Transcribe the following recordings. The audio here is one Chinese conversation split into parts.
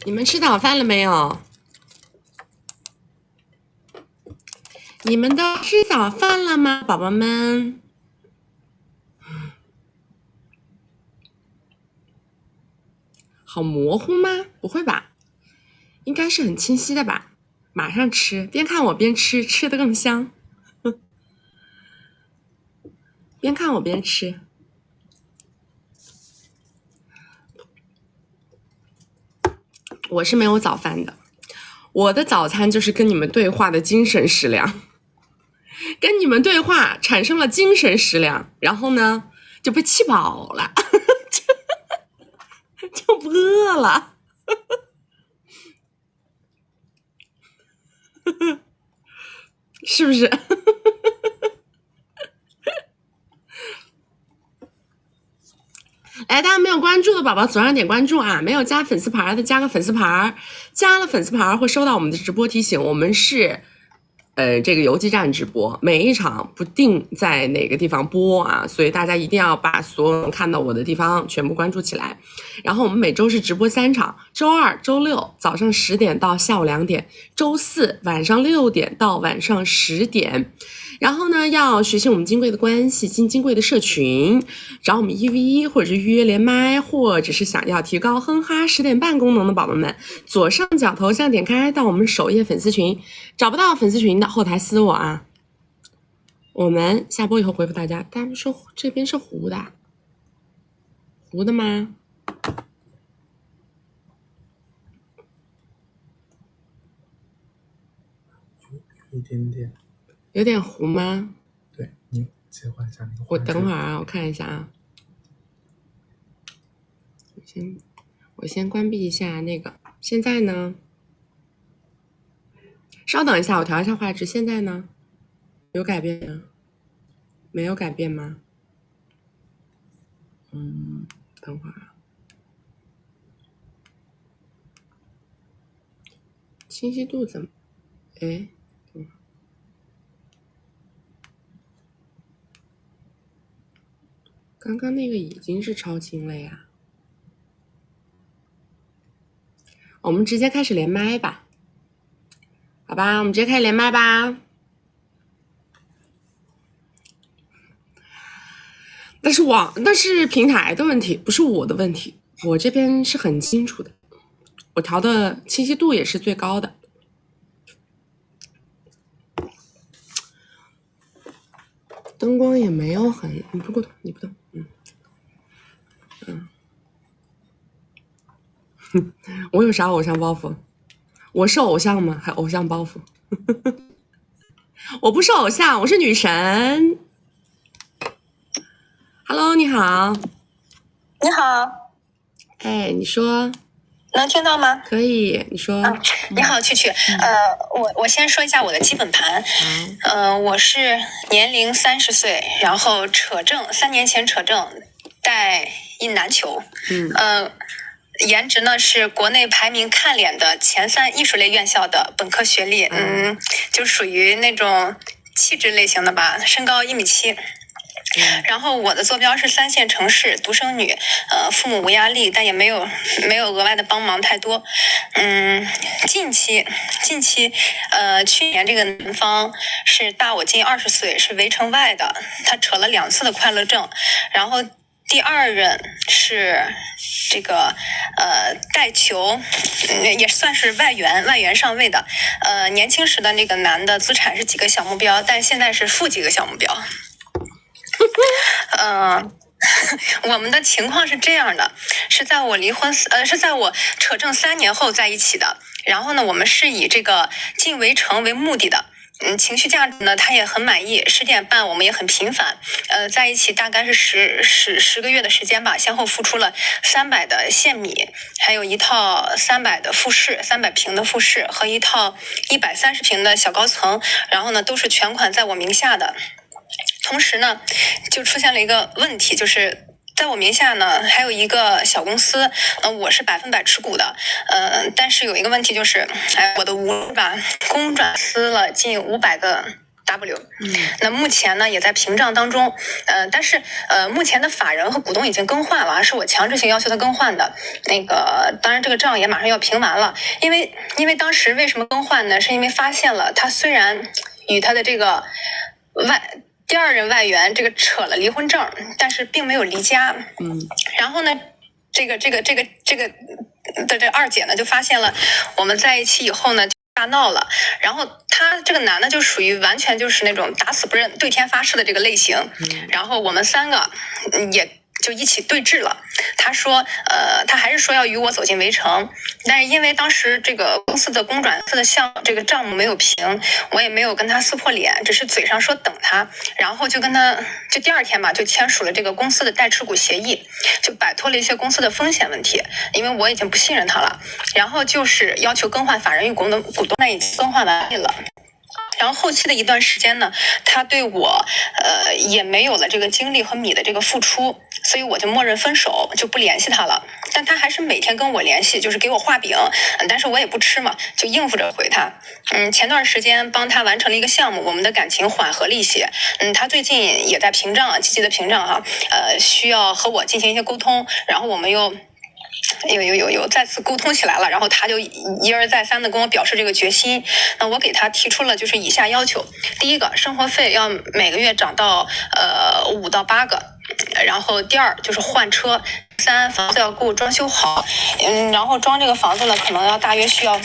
你们吃早饭了没有？你们都吃早饭了吗，宝宝们？好模糊吗？不会吧，应该是很清晰的吧。马上吃，边看我边吃，吃得更香。边看我边吃。我是没有早饭的，我的早餐就是跟你们对话的精神食粮，跟你们对话产生了精神食粮，然后呢就被气饱了，就不饿了。是不是？来，大家没有关注的宝宝左上点关注啊！没有加粉丝牌的加个粉丝牌，加了粉丝牌会收到我们的直播提醒。我们是这个游击战直播，每一场不定在哪个地方播啊，所以大家一定要把所有能看到我的地方全部关注起来。然后我们每周是直播3场，周二、周六早上10点到下午2点，周四晚上6点到晚上10点。然后呢，要学习我们金贵的关系，进金贵的社群，找我们1v1，或者是预约连麦，或者是想要提高哼哈10点半功能的宝宝们，左上角头像点开到我们首页粉丝群，找不到粉丝群的后台私我啊。我们下播以后回复大家。大家们说这边是糊的，糊的吗？一点点。有点糊吗？对，你切换一下那个。我等会儿啊，我看一下啊。我先关闭一下那个。现在呢？稍等一下，我调一下画质。现在呢？有改变吗？没有改变吗？等会儿啊。清晰度怎么？哎，刚刚那个已经是超清了呀。我们直接开始连麦吧，好吧？我们直接开始连麦吧。但是平台的问题，不是我的问题，我这边是很清楚的，我调的清晰度也是最高的。灯光也没有很，你不动，我有啥偶像包袱？我是偶像吗？还偶像包袱？我不是偶像，我是女神。Hello， 你好。你好。哎，你说。能听到吗？可以，你说。你好，曲曲。我先说一下我的基本盘。我是年龄30岁，然后3年前扯证，带一男球。颜值呢是国内排名看脸的前3艺术类院校的本科学历。就属于那种气质类型的吧，身高1.7米。然后我的坐标是3线城市，独生女，父母无压力，但也没有额外的帮忙太多。近期，去年这个男方是大我近20岁，是围城外的，他扯了2次的快乐证，然后第2任是这个带球，也算是外援上位的。年轻时的那个男的资产是几个小目标，但现在是负几个小目标。我们的情况是这样的，是在我扯证3年后在一起的。然后呢，我们是以这个进围城为目的的。情绪价值呢，他也很满意。10点半我们也很频繁。在一起大概是10个月的时间吧，先后付出了300的现米，还有一套300的复式，300平的复式和一套130平的小高层。然后呢，都是全款在我名下的。同时呢，就出现了一个问题，就是在我名下呢还有一个小公司，我是100%持股的，但是有一个问题就是，我的无吧公转私了近500个 W。那目前呢也在屏障当中，但是目前的法人和股东已经更换了，是我强制性要求他更换的。那个当然这个账也马上要评完了，因为当时为什么更换呢？是因为发现了他虽然与他的这个第二任外援这个扯了离婚证，但是并没有离家。然后呢，这个这二姐呢就发现了我们在一起以后呢就大闹了，然后他这个男的就属于完全就是那种打死不认、对天发誓的这个类型。然后我们3个也就一起对峙了。他说，他还是说要与我走进围城，但是因为当时这个公司的公转的这个账目没有平，我也没有跟他撕破脸，只是嘴上说等他，然后就跟他就第2天吧，就签署了这个公司的代持股协议，就摆脱了一些公司的风险问题，因为我已经不信任他了。然后就是要求更换法人与股东，那已经更换完毕了。然后后期的一段时间呢，他对我也没有了这个精力和米的这个付出，所以我就默认分手，就不联系他了。但他还是每天跟我联系，就是给我画饼，但是我也不吃嘛，就应付着回他。前段时间帮他完成了一个项目，我们的感情缓和了一些。他最近也在屏障，积极的屏障哈，需要和我进行一些沟通，然后我们又再次沟通起来了，然后他就一而再3的跟我表示这个决心。那我给他提出了就是以下要求：第一个，生活费要每个月涨到5到8个，然后第2就是换车，3房子要给我装修好，然后装这个房子呢可能要大约需要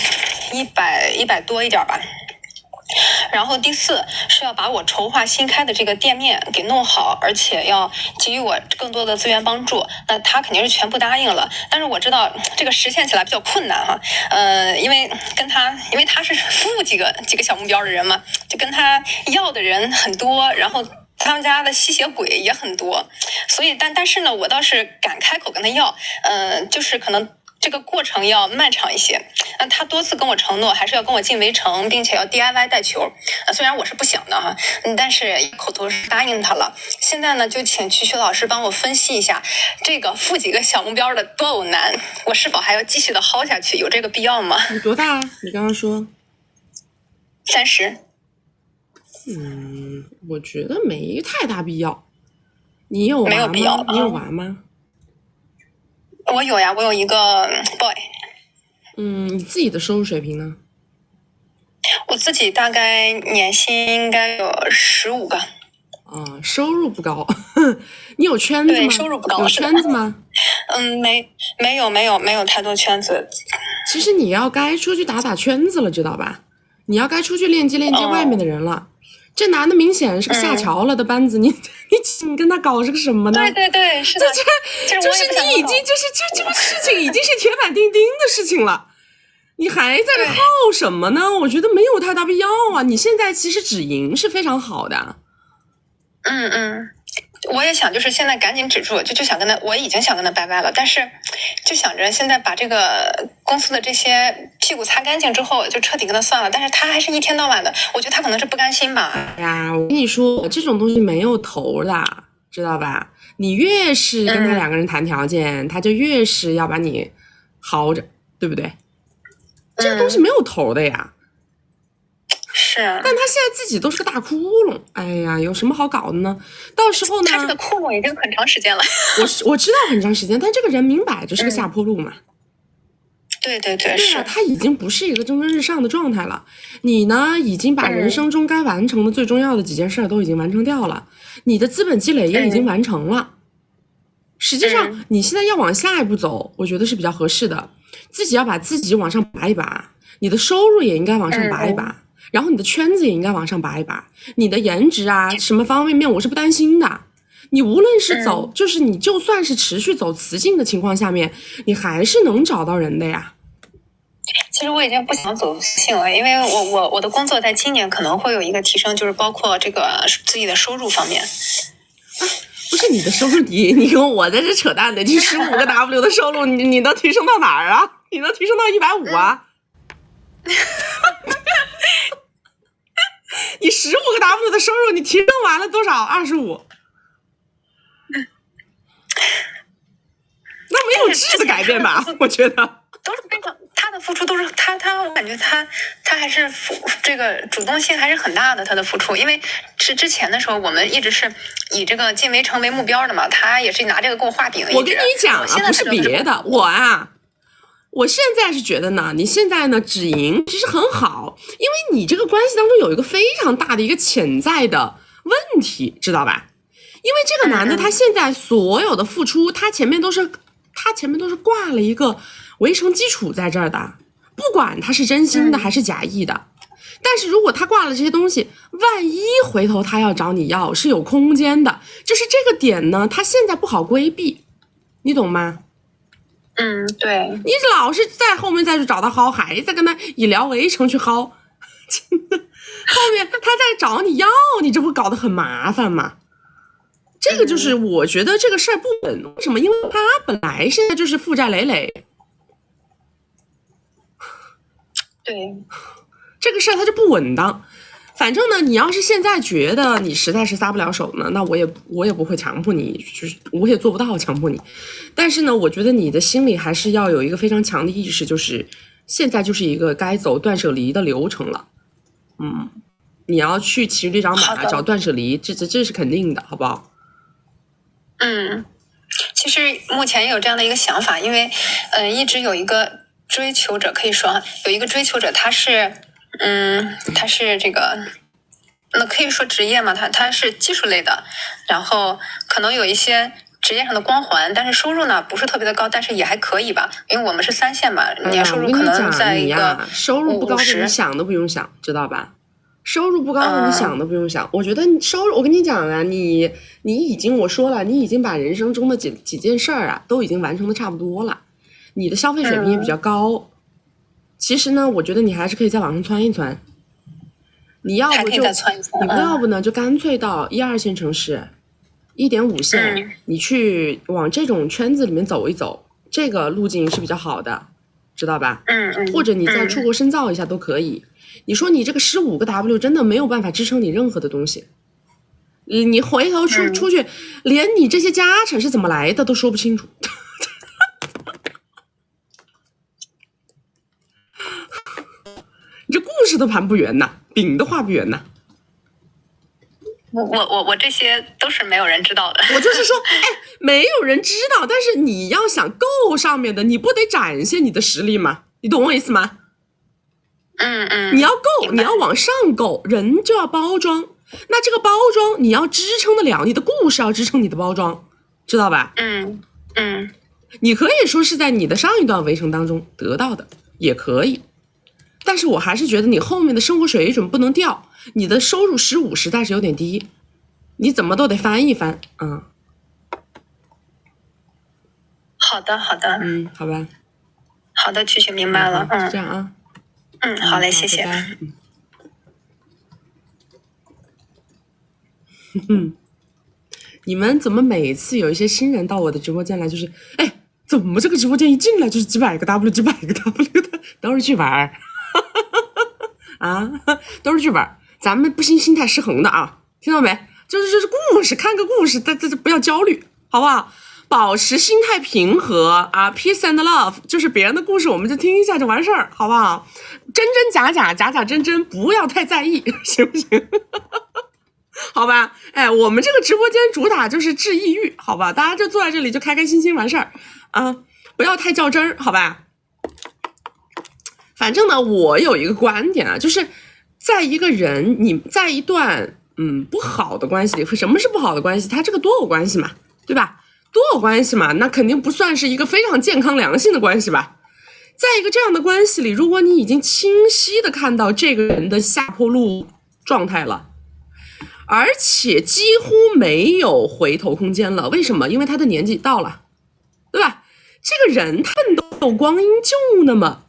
100多一点吧。然后第4是要把我筹划新开的这个店面给弄好，而且要给予我更多的资源帮助。那他肯定是全部答应了，但是我知道这个实现起来比较困难哈。因为他是服务几个小目标的人嘛，就跟他要的人很多，然后他们家的吸血鬼也很多，所以但是呢，我倒是敢开口跟他要，就是可能这个过程要漫长一些。他多次跟我承诺还是要跟我进围城，并且要 DIY 带球。虽然我是不想的哈，但是口头是答应他了。现在呢，就请曲曲老师帮我分析一下这个负几个小目标的多偶难，我是否还要继续的薅下去？有这个必要吗？你多大啊？你刚刚说30。我觉得没太大必要。你有娃吗？没有必要。你有娃吗？我有呀，我有一个 boy。你自己的收入水平呢？我自己大概年薪应该有15个。收入不高。你有圈子吗？对，收入不高。有圈子吗？没有太多圈子。其实你要该出去打圈子了，知道吧？你要该出去链接外面的人了。这男的明显是个下桥了的班子，你跟他搞这个什么呢？对，是的。就是你已经这个事情已经是铁板钉钉的事情了，你还在这耗什么呢？我觉得没有太大必要啊。你现在其实止盈是非常好的。我也想就是现在赶紧止住，就想跟他，我已经想跟他拜拜了，但是就想着现在把这个公司的这些屁股擦干净之后，就彻底跟他算了。但是他还是一天到晚的，我觉得他可能是不甘心吧。哎呀，我跟你说，这种东西没有头的，知道吧？你越是跟他2个人谈条件，他就越是要把你薅着，对不对？这个东西没有头的呀。是，但他现在自己都是个大窟窿，哎呀，有什么好搞的呢？到时候呢？他这个窟窿已经很长时间了。我知道很长时间，但这个人明摆着是个下坡路嘛。对，是他已经不是一个蒸蒸日上的状态了。你呢，已经把人生中该完成的最重要的几件事都已经完成掉了，你的资本积累也已经完成了。实际上，你现在要往下一步走，我觉得是比较合适的。自己要把自己往上拔一拔，你的收入也应该往上拔一拔。然后你的圈子也应该往上拔一拔，你的颜值啊，什么方方面面我是不担心的。你无论是走，就是你就算是持续走雌竞的情况下面，你还是能找到人的呀。其实我已经不想走雌竞了，因为我的工作在今年可能会有一个提升，就是包括这个自己的收入方面。不是你的收入你跟我在这扯淡的，你15个 W 的收入，你能提升到哪儿啊？你能提升到150啊？你15个 W 的收入，你提升完了多少？25。那没有质的改变吧？我觉得都是非常，他的付出都是他，我感觉他还是这个主动性还是很大的，他的付出，因为是之前的时候我们一直是以这个进围城为目标的嘛，他也是拿这个给我画饼。我跟你讲啊，不是别的，我现在是觉得呢，你现在呢止盈其实很好，因为你这个关系当中有一个非常大的一个潜在的问题，知道吧？因为这个男的他现在所有的付出，他前面都是挂了一个围城基础在这儿的，不管他是真心的还是假意的。但是如果他挂了这些东西，万一回头他要找你要，是有空间的，就是这个点呢，他现在不好规避，你懂吗？对，你老是在后面再去找他薅，还在跟他以聊围城去薅，后面他再找你要，你这不搞得很麻烦吗？这个就是我觉得这个事儿不稳，为什么？因为他本来现在就是负债累累，对，这个事儿它就不稳当。反正呢，你要是现在觉得你实在是撒不了手呢，那我也不会强迫你，就是我也做不到强迫你。但是呢，我觉得你的心里还是要有一个非常强的意识，就是现在就是一个该走断舍离的流程了。你要去骑驴找马找断舍离，这是肯定的，好不好？其实目前也有这样的一个想法，因为一直有一个追求者，可以说有一个追求者，他是这个，那可以说职业嘛，他是技术类的，然后可能有一些职业上的光环，但是收入呢不是特别的高，但是也还可以吧，因为我们是3线嘛，年收入可能在一个收入不高的你想都不用想，知道吧？收入不高的你想都不用想。我觉得收入，我跟你讲啊，你已经我说了，你已经把人生中的几件事儿啊都已经完成的差不多了，你的消费水平也比较高。其实呢，我觉得你还是可以再往上窜一窜。你要不就你不要不呢，就干脆到1、2线城市，1.5线，你去往这种圈子里面走一走，这个路径是比较好的，知道吧？或者你再出国深造一下都可以。你说你这个15个 W 真的没有办法支撑你任何的东西，你回头出去，连你这些家产是怎么来的都说不清楚。你这故事都盘不圆呐，饼都画不圆呐。我这些都是没有人知道的。我就是说，没有人知道，但是你要想够上面的，你不得展现你的实力吗？你懂我意思吗？你要够，你要往上够，人就要包装。那这个包装你要支撑得了，你的故事要支撑你的包装，知道吧？你可以说是在你的上一段围城当中得到的，也可以。但是我还是觉得你后面的生活水准不能掉，你的收入15实在是有点低，你怎么都得翻一翻。好的，好吧。好的，曲曲明白了。是这样啊。好嘞，谢谢。拜拜。你们怎么每次有一些新人到我的直播间来，就是怎么这个直播间一进来就是几百个 W 的，都是剧本儿。都是剧本，咱们不兴心态失衡的啊，听到没？就是故事，看个故事，这不要焦虑，好不好？保持心态平和啊 ，peace and love， 就是别人的故事我们就听一下就完事儿，好不好？真真假假，假假真真，不要太在意，行不行？好吧，我们这个直播间主打就是治抑郁，好吧？大家就坐在这里就开开心心完事儿啊，不要太较真儿，好吧？反正呢，我有一个观点啊，就是在一个人你在一段不好的关系里，什么是不好的关系？它这个多偶关系嘛，对吧？多偶关系嘛，那肯定不算是一个非常健康良性的关系吧。在一个这样的关系里，如果你已经清晰的看到这个人的下坡路状态了，而且几乎没有回头空间了，为什么？因为他的年纪到了，对吧？这个人他奋斗光阴就那么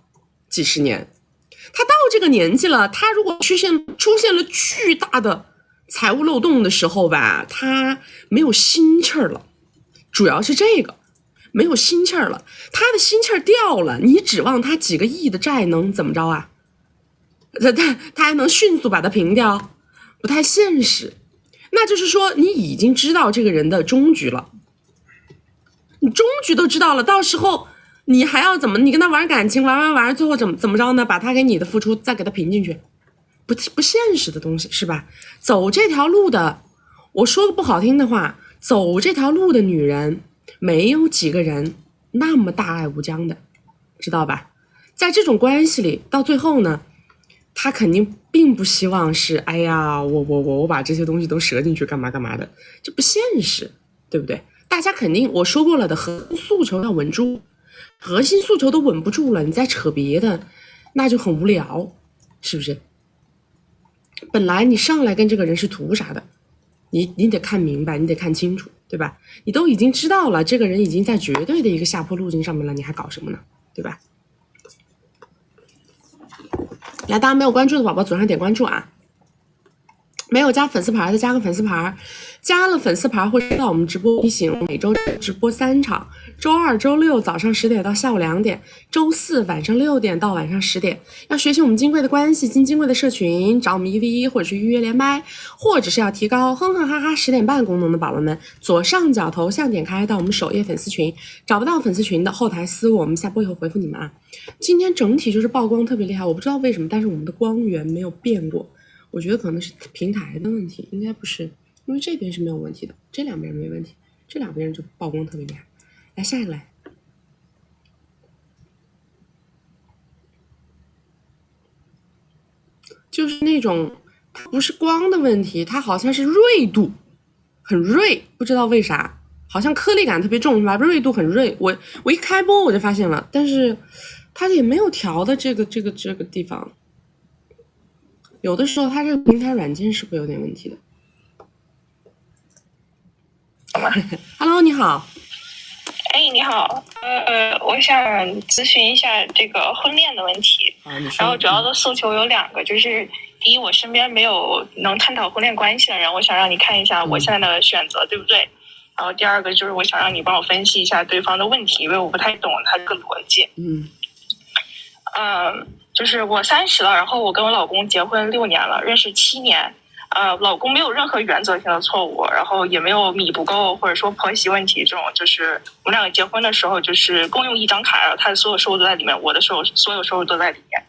几十年，他到这个年纪了，他如果出现了巨大的财务漏洞的时候吧，他没有心气儿了，主要是这个没有心气儿了，他的心气儿掉了，你指望他几个亿的债能怎么着啊？他还能迅速把它平掉？不太现实。那就是说你已经知道这个人的终局了，你终局都知道了，到时候你还要怎么？你跟他玩感情，玩，最后怎么着呢？把他给你的付出再给他平进去，不现实的东西是吧？走这条路的，我说个不好听的话，走这条路的女人，没有几个人那么大爱无疆的，知道吧？在这种关系里，到最后呢，他肯定并不希望是，哎呀，我把这些东西都折进去干嘛干嘛的，这不现实，对不对？大家肯定我说过了的，核心诉求要稳住，核心诉求都稳不住了，你再扯别的，那就很无聊，是不是？本来你上来跟这个人是图啥的，你得看明白，你得看清楚，对吧？你都已经知道了，这个人已经在绝对的一个下坡路径上面了，你还搞什么呢？对吧？来，大家没有关注的宝宝左上点关注啊！没有加粉丝牌的加个粉丝牌，加了粉丝牌会收到我们直播提醒。每周直播3场，周2、周6早上10点到下午2点，周4晚上6点到晚上10点。要学习我们金贵的关系，进金贵的社群，找我们1v1或者是预约连麦，或者是要提高哼哼哈哈10点半功能的宝宝们，左上角头像点开到我们首页粉丝群，找不到粉丝群的后台私我们下播以后回复你们啊。今天整体就是曝光特别厉害，我不知道为什么，但是我们的光源没有变过。我觉得可能是平台的问题，应该不是，因为这边是没有问题的，这两边没问题，这两边就曝光特别厉害。来，下一个来，就是那种它不是光的问题，它好像是锐度很锐，不知道为啥，好像颗粒感特别重是吧？锐度很锐，我一开播我就发现了，但是它也没有调的这个地方。有的时候它这个平台软件是会有点问题的。Hello， 你好。哎，你好，我想咨询一下这个婚恋的问题。然后主要的诉求有2个，就是第一，我身边没有能探讨婚恋关系的人，我想让你看一下我现在的选择对不对。然后第2个就是我想让你帮我分析一下对方的问题，因为我不太懂他这个逻辑。就是我30了，然后我跟我老公结婚6年了，认识7年。老公没有任何原则性的错误，然后也没有米不够或者说婆媳问题这种，就是我们2个结婚的时候就是共用一张卡，然后他的所有收入都在里面，我的所有收入都在里面。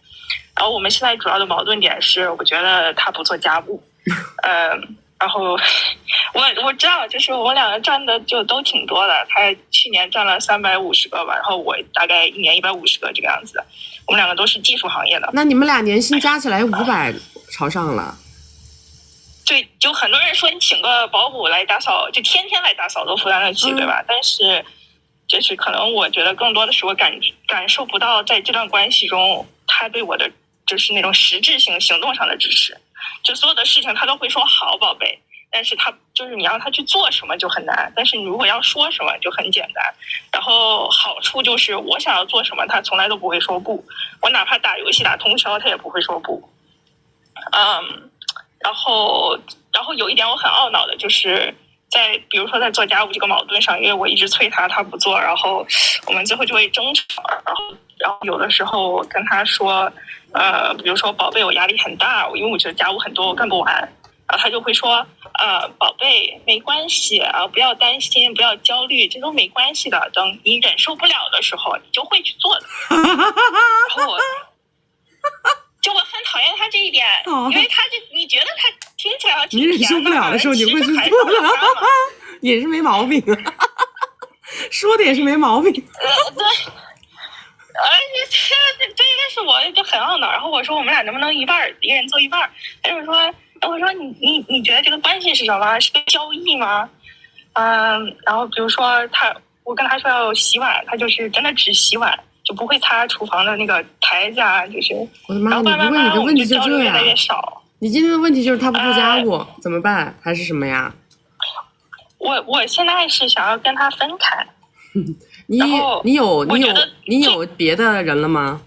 然后我们现在主要的矛盾点是，我觉得他不做家务，然后我知道，就是我们2个赚的就都挺多的，他去年赚了350个吧，然后我大概1年150个这个样子。我们2个都是技术行业的。那你们俩年薪加起来500朝上了。对，就很多人说你请个保姆来打扫，就天天来打扫都负担得起，对吧？但是就是可能我觉得更多的是我感受不到在这段关系中他对我的就是那种实质性行动上的支持，就所有的事情他都会说好宝贝，但是他就是你让他去做什么就很难，但是你如果要说什么就很简单。然后好处就是我想要做什么他从来都不会说不，我哪怕打游戏打通宵他也不会说不。然后有一点我很懊恼的就是在比如说在做家务这个矛盾上，因为我一直催他不做，然后我们最后就会争吵，然后有的时候我跟他说比如说宝贝我压力很大，因为我觉得家务很多我干不完，然后他就会说宝贝没关系啊，不要担心不要焦虑，这都没关系的，等你忍受不了的时候你就会去做的。然后我很讨厌他这一点，因为他你觉得他听起来你忍受不了的时候你会去做的，也是没毛病，说的也是没毛病。对，但是我就很懊恼，然后我说我们俩能不能一半一个人做一半？他就说，我说你觉得这个关系是什么？是个交易吗？然后比如说我跟他说要洗碗，他就是真的只洗碗。就不会擦厨房的那个台子啊，就是。我的妈！你不问你的问题就这样。越来越少。你今天的问题就是他不做家务，怎么办？还是什么呀？我现在是想要跟他分开。你有别的人了吗？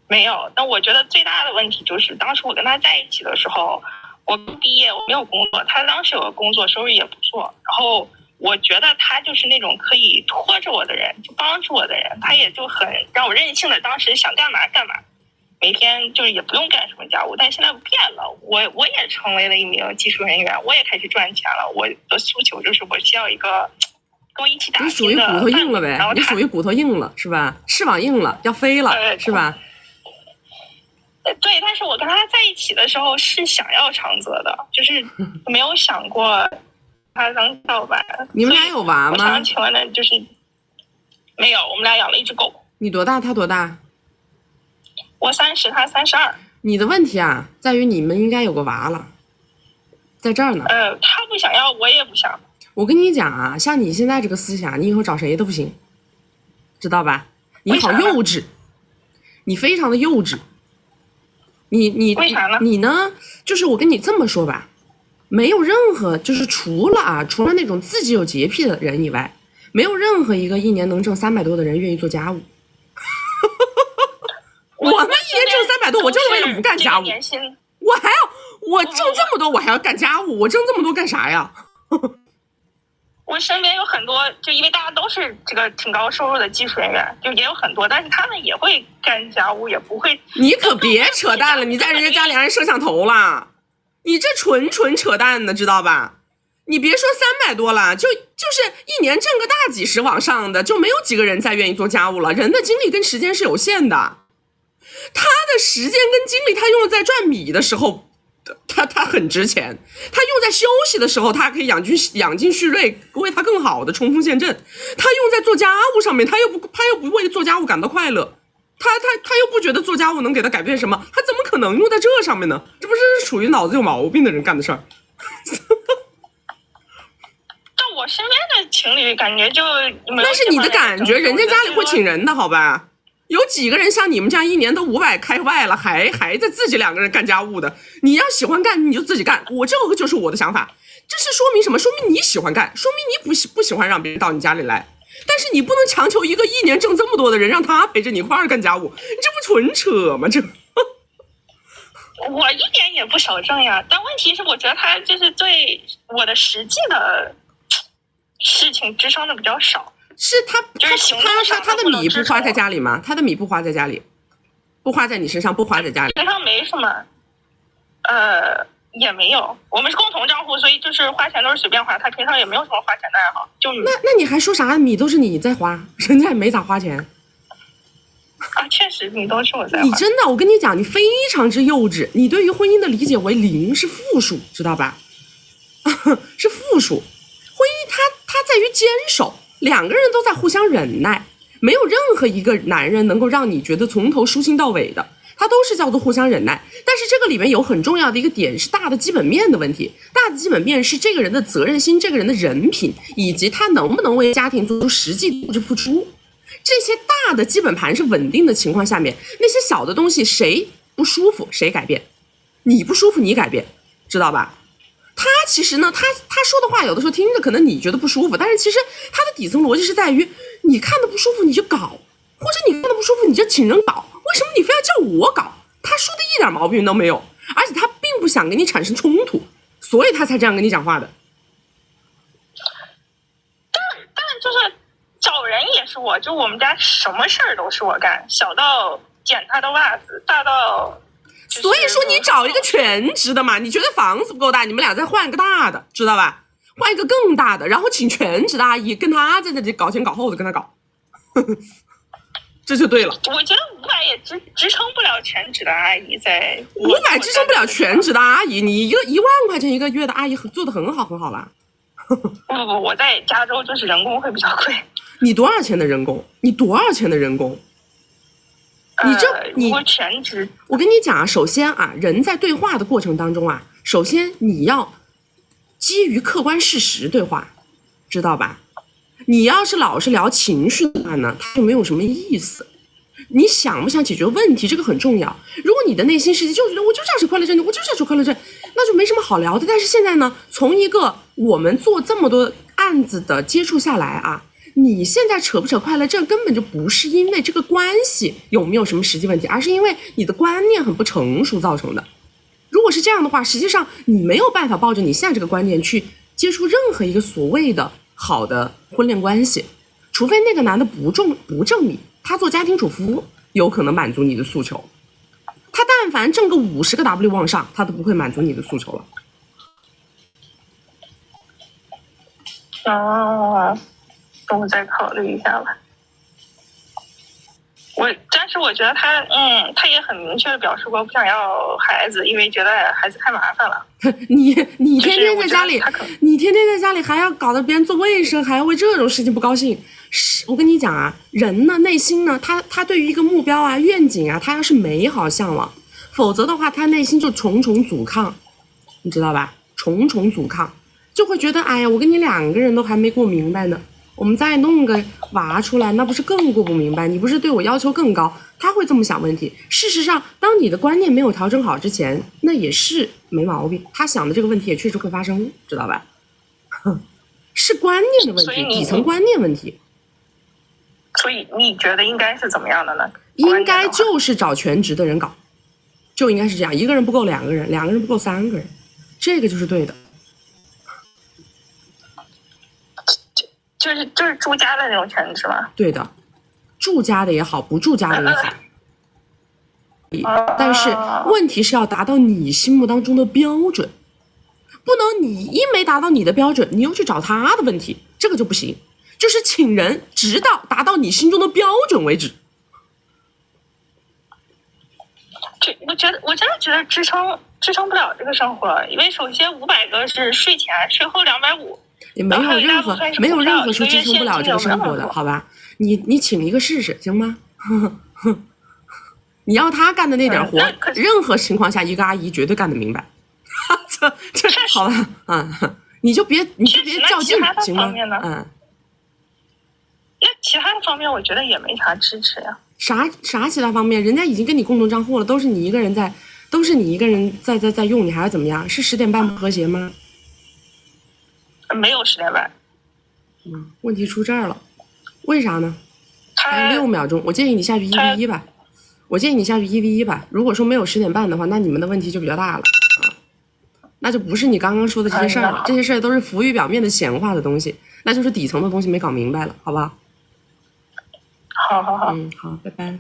没有。但我觉得最大的问题就是，当时我跟他在一起的时候，我刚毕业，我没有工作，他当时有个工作，收入也不错，然后。我觉得他就是那种可以拖着我的人，就帮助我的人，他也就很让我任性的，当时想干嘛干嘛，每天就是也不用干什么家务。但现在变了，我也成为了一名技术人员，我也开始赚钱了。我的诉求就是我需要一个跟我一起打你属于骨头硬了呗？你属于骨头硬了是吧？翅膀硬了，要飞了、是吧？对，但是我跟他在一起的时候是想要长泽的，就是没有想过他当跳板。你们俩有娃吗？我想请问的就是没有，我们俩养了一只狗。你多大？他多大？我30，他32。你的问题啊，在于你们应该有个娃了，在这儿呢。他不想要，我也不想。我跟你讲啊，像你现在这个思想，你以后找谁都不行，知道吧？你好幼稚，你非常的幼稚。你为啥呢？你呢？就是我跟你这么说吧，没有任何，就是除了那种自己有洁癖的人以外，没有任何一个一年能挣300多的人愿意做家务。我们一年挣300多，我就是为了不干家务。我挣这么多，我还要干家务，我挣这么多干啥呀？我身边有很多，就因为大家都是这个挺高收入的技术人员，就也有很多，但是他们也会干家务，也不会。你可别扯淡了，你在人家家里安摄像头了，你这纯扯淡的，知道吧？你别说300多了，就是一年挣个大几十往上的，就没有几个人再愿意做家务了。人的精力跟时间是有限的，他的时间跟精力，他用在赚米的时候。他很值钱，他用在休息的时候，他可以养精蓄锐，为他更好的冲锋陷阵。他用在做家务上面，他又不为做家务感到快乐，他又不觉得做家务能给他改变什么，他怎么可能用在这上面呢？这不是属于脑子有毛病的人干的事儿。但我身边的情侣感觉就那是你的感觉，人家家里会请人的好吧？有几个人像你们这样一年都500开外了，还在自己2个人干家务的？你要喜欢干，你就自己干。我这个就是我的想法，这是说明什么？说明你喜欢干，说明你不喜欢让别人到你家里来。但是你不能强求一个一年挣这么多的人，让他陪着你一块儿干家务，你这不纯扯吗？这我一点也不少挣呀，但问题是，我觉得他就是对我的实际的事情支撑的比较少。是他的米不花在家里吗？他的米不花在家里，不花在你身上，不花在家里。身上没什么，也没有。我们是共同账户，所以就是花钱都是随便花。他平常也没有什么花钱的爱好。就那你还说啥？米都是你在花，人家也没咋花钱。啊，确实米都是我在花。你真的，我跟你讲，你非常之幼稚。你对于婚姻的理解为0是负数，知道吧？是负数。婚姻它在于坚守。2个人都在互相忍耐，没有任何一个男人能够让你觉得从头舒心到尾的，他都是叫做互相忍耐。但是这个里面有很重要的一个点是大的基本面的问题，大的基本面是这个人的责任心，这个人的人品，以及他能不能为家庭做出实际物质付出。这些大的基本盘是稳定的情况下面，那些小的东西谁不舒服谁改变，你不舒服你改变，知道吧？他其实呢，他说的话有的时候听着可能你觉得不舒服，但是其实他的底层逻辑是在于，你看的不舒服你就搞，或者你看的不舒服你就请人搞，为什么你非要叫我搞？他说的一点毛病都没有，而且他并不想跟你产生冲突，所以他才这样跟你讲话的。但就是找人也是我，就我们家什么事儿都是我干，小到捡他的袜子，大到。所以说你找一个全职的嘛，你觉得房子不够大，你们俩再换一个大的，知道吧？换一个更大的，然后请全职的阿姨跟他在这里搞前搞后的跟他搞，这就对了。我觉得500也支撑不了全职的阿姨在500支撑不了全职的阿姨，你一个1万块钱一个月的阿姨做的很好很好啦。不，我在加州就是人工会比较贵。你多少钱的人工？你多少钱的人工？如果全职，我跟你讲啊，首先啊，人在对话的过程当中啊，首先你要基于客观事实对话，知道吧？你要是老是聊情绪的话呢，它就没有什么意思。你想不想解决问题，这个很重要。如果你的内心世界就觉得我就想是快乐症，我就想是快乐症，那就没什么好聊的。但是现在呢，从一个我们做这么多案子的接触下来啊，你现在扯不扯快乐症根本就不是因为这个关系有没有什么实际问题，而是因为你的观念很不成熟造成的。如果是这样的话，实际上你没有办法抱着你现在这个观念去接触任何一个所谓的好的婚恋关系，除非那个男的不正米，他做家庭主妇有可能满足你的诉求，他但凡挣个50个 W 往上，他都不会满足你的诉求了。等我再考虑一下吧。但是我觉得他也很明确的表示过不想要孩子，因为觉得孩子太麻烦了。你天天在家里，你天天在家里还要搞得别人做卫生，还要为这种事情不高兴。我跟你讲啊，人呢内心呢，他对于一个目标啊、愿景啊，他要是美好向往，否则的话，他内心就重重阻抗，你知道吧？重重阻抗，就会觉得哎呀，我跟你2个人都还没过明白呢。我们再弄个娃出来，那不是更过不明白？你不是对我要求更高？他会这么想问题。事实上，当你的观念没有调整好之前，那也是没毛病。他想的这个问题也确实会发生，知道吧？是观念的问题，底层观念问题。所以你觉得应该是怎么样的呢？应该就是找全职的人搞，就应该是这样，一个人不够2个人，2个人不够3个人，这个就是对的。就是住家的那种全职吗？对的，住家的也好，不住家的也好，但是问题是要达到你心目当中的标准，不能你一没达到你的标准，你又去找他的问题，这个就不行。就是请人直到达到你心中的标准为止。我真的觉得支撑不了这个生活，因为首先500个是税前，税后250。也没有任何说支撑不了这个生活的，好吧？你请一个试试行吗？你要他干的那点活，任何情况下一个阿姨绝对干得明白。这好吧？你就别较劲行吗？那其他的方面我觉得也没啥支持呀。啥其他方面？人家已经跟你共同账户了，都是你一个人在用，你还要怎么样？是10点半不和谐吗？没有10点半。问题出这儿了，为啥呢？还有6秒钟，我建议你下去1v1吧。如果说没有10点半的话，那你们的问题就比较大了那就不是你刚刚说的这些事儿了，这些事儿都是浮于表面的显化的东西，那就是底层的东西没搞明白了，好不好？好。好，拜拜。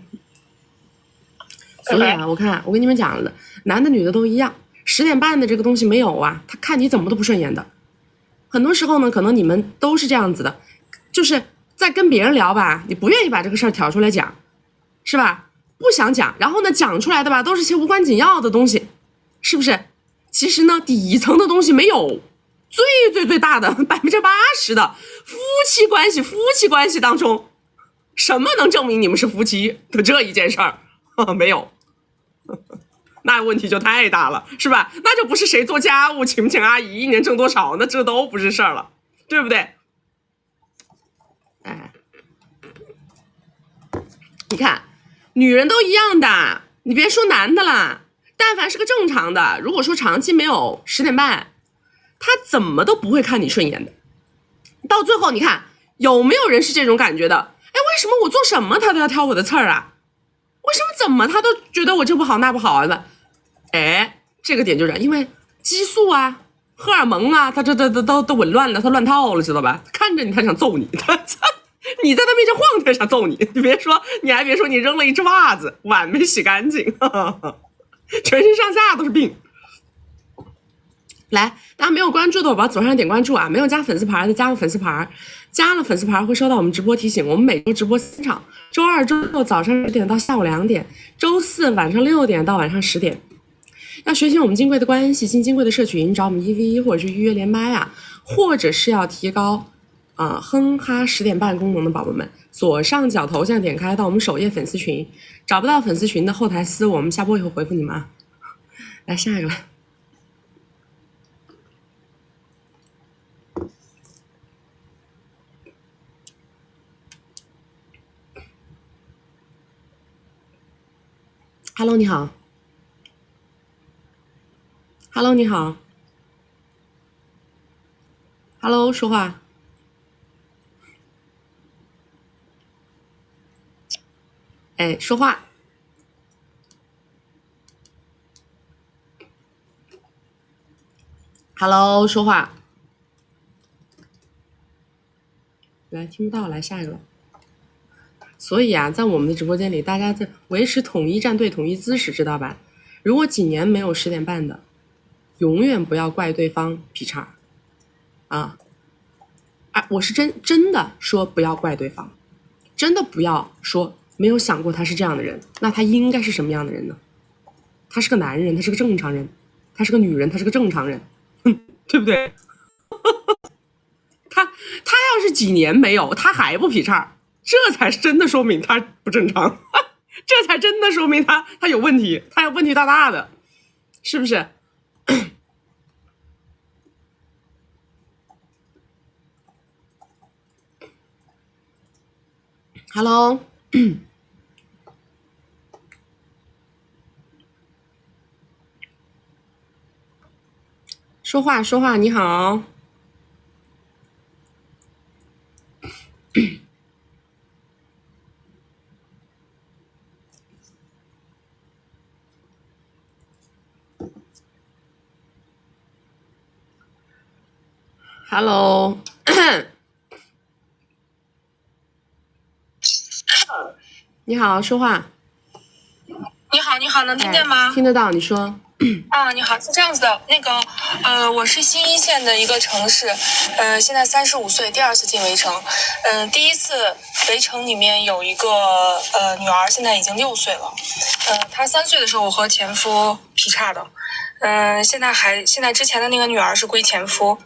所以啊，我跟你们讲了，男的女的都一样，10点半的这个东西没有啊，他看你怎么都不顺眼的。很多时候呢，可能你们都是这样子的，就是在跟别人聊吧，你不愿意把这个事儿挑出来讲，是吧？不想讲，然后呢，讲出来的吧，都是些无关紧要的东西，是不是？其实呢，底层的东西没有最大的80%的夫妻关系当中，什么能证明你们是夫妻的这一件事儿？没有。那问题就太大了，是吧？那就不是谁做家务请不请阿姨，1年挣多少，那这都不是事儿了，对不对？你看，女人都一样的，你别说男的啦，但凡是个正常的，如果说长期没有10点半，他怎么都不会看你顺眼的。到最后，你看有没有人是这种感觉的？哎，为什么我做什么他都要挑我的刺儿啊？为什么怎么他都觉得我这不好那不好啊？哎，这个点就是因为激素啊、荷尔蒙啊，他这都紊乱了，他乱套了，知道吧？看着你他想揍你，你在他面前晃他想揍你，你还别说你扔了一只袜子，碗没洗干净，全身上下都是病。来，大家没有关注的宝宝左上点关注啊！没有加粉丝牌的加个粉丝牌，加了粉丝牌会收到我们直播提醒。我们每周直播3场，周2、周6早上10点到下午2点，周4晚上6点到晚上10点。要学习我们金贵的关系，进金贵的社群，找我们1v1或者是预约连麦啊，或者是要提高哼哈10点半功能的宝宝们，左上角头像点开到我们首页粉丝群，找不到粉丝群的后台私我们下播以后回复你们啊。来下一个来。Hello， 你好。Hello， 你好。Hello， 说话。哎，说话。Hello， 说话。来，听不到，来下一个。所以啊，在我们的直播间里，大家在维持统一站队、统一姿势，知道吧？如果几年没有10点半的，永远不要怪对方劈叉啊！我是真的说不要怪对方，真的不要说没有想过他是这样的人，那他应该是什么样的人呢？他是个男人，他是个正常人，他是个女人，他是个正常人，对不对？他要是几年没有，他还不劈叉，这才真的说明他不正常，这才真的说明他有问题，他有问题大大的，是不是？Hello， 说话，你好。Hello， 你好，说话。你好，能听见吗？听得到，你说。你好，是这样子的，我是新一线的一个城市，现在35岁，第2次进围城，第一次围城里面有一个女儿，现在已经6岁了，她3岁的时候我和前夫劈叉的，现在之前的那个女儿是归前夫，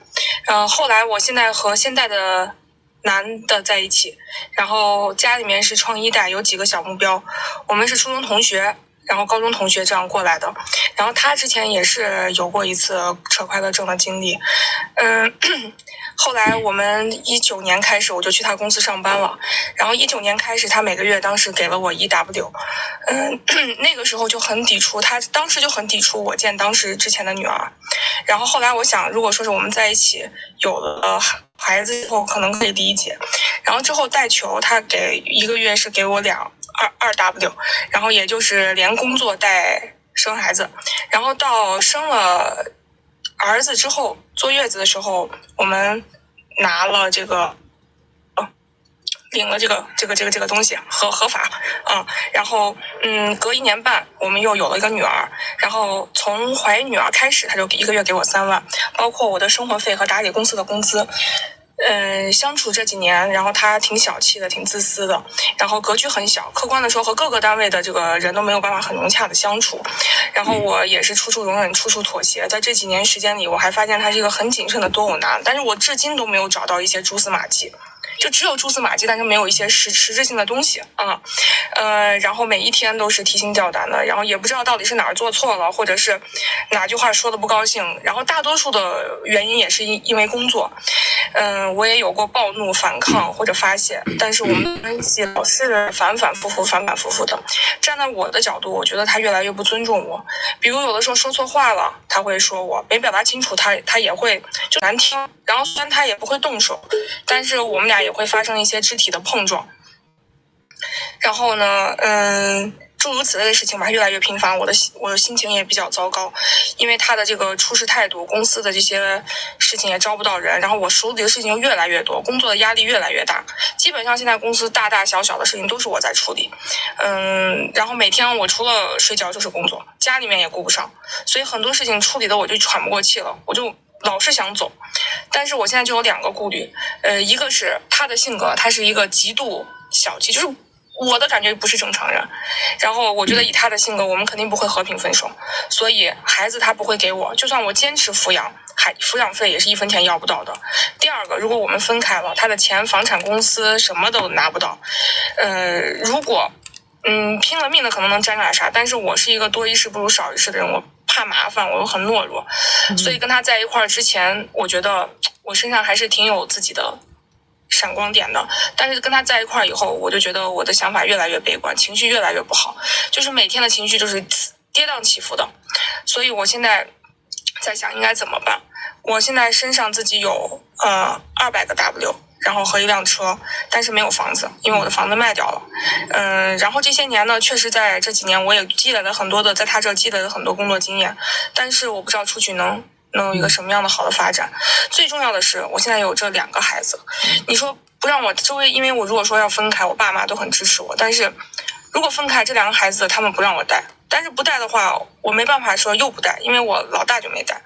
后来我现在和现在的男的在一起，然后家里面是创一代，有几个小目标，我们是初中同学。然后高中同学这样过来的，然后他之前也是有过一次扯快乐症的经历，后来我们19年开始我就去他公司上班了，然后19年开始他每个月当时给了我1W，那个时候就很抵触，他当时就很抵触我见当时之前的女儿，然后后来我想如果说是我们在一起有了孩子以后可能可以理解，然后之后带球他给1个月是给我2W， 然后也就是连工作带生孩子，然后到生了儿子之后坐月子的时候，我们拿了这个领了这个东西合法然后隔1年半我们又有了一个女儿，然后从怀孕女儿开始他就1个月给我3万，包括我的生活费和打理公司的工资。相处这几年，然后他挺小气的，挺自私的，然后格局很小，客观的说和各个单位的这个人都没有办法很融洽的相处，然后我也是处处容忍，处处妥协，在这几年时间里我还发现他是一个很谨慎的多偶男，但是我至今都没有找到一些蛛丝马迹，就只有蛛丝马迹，但是没有一些实质性的东西然后每一天都是提心吊胆的，然后也不知道到底是哪儿做错了，或者是哪句话说的不高兴，然后大多数的原因也是因为工作，我也有过暴怒、反抗或者发泄，但是我们的关系老是反反复复的。站在我的角度，我觉得他越来越不尊重我，比如有的时候说错话了，他会说我没表达清楚，他也会就难听，然后虽然他也不会动手，但是我们俩也会发生一些肢体的碰撞。然后呢，诸如此类的事情吧，越来越频繁，我的心情也比较糟糕，因为他的这个处事态度，公司的这些事情也招不到人，然后我手里的事情越来越多，工作的压力越来越大，基本上现在公司大大小小的事情都是我在处理，然后每天我除了睡觉就是工作，家里面也顾不上，所以很多事情处理的我就喘不过气了，我就老是想走，但是我现在就有2个顾虑，一个是他的性格，他是一个极度小气，就是我的感觉不是正常人，然后我觉得以他的性格我们肯定不会和平分手，所以孩子他不会给我，就算我坚持抚养，抚养费也是1分钱要不到的。第2个，如果我们分开了，他的钱房产公司什么都拿不到，如果拼了命的可能能沾点啥，但是我是一个多一事不如少一事的人，我怕麻烦，我又很懦弱，所以跟他在一块儿之前，我觉得我身上还是挺有自己的闪光点的，但是跟他在一块儿以后，我就觉得我的想法越来越悲观，情绪越来越不好，就是每天的情绪就是跌宕起伏的，所以我现在在想应该怎么办。我现在身上自己有200个 W， 然后和1辆车，但是没有房子，因为我的房子卖掉了。然后这些年呢，确实在这几年我也积累了很多的，在他这积累了很多工作经验，但是我不知道出去能有一个什么样的好的发展。最重要的是我现在有这2个孩子，你说不让我周围，因为我如果说要分开，我爸妈都很支持我，但是如果分开，这2个孩子他们不让我带，但是不带的话，我没办法说又不带，因为我老大就没带。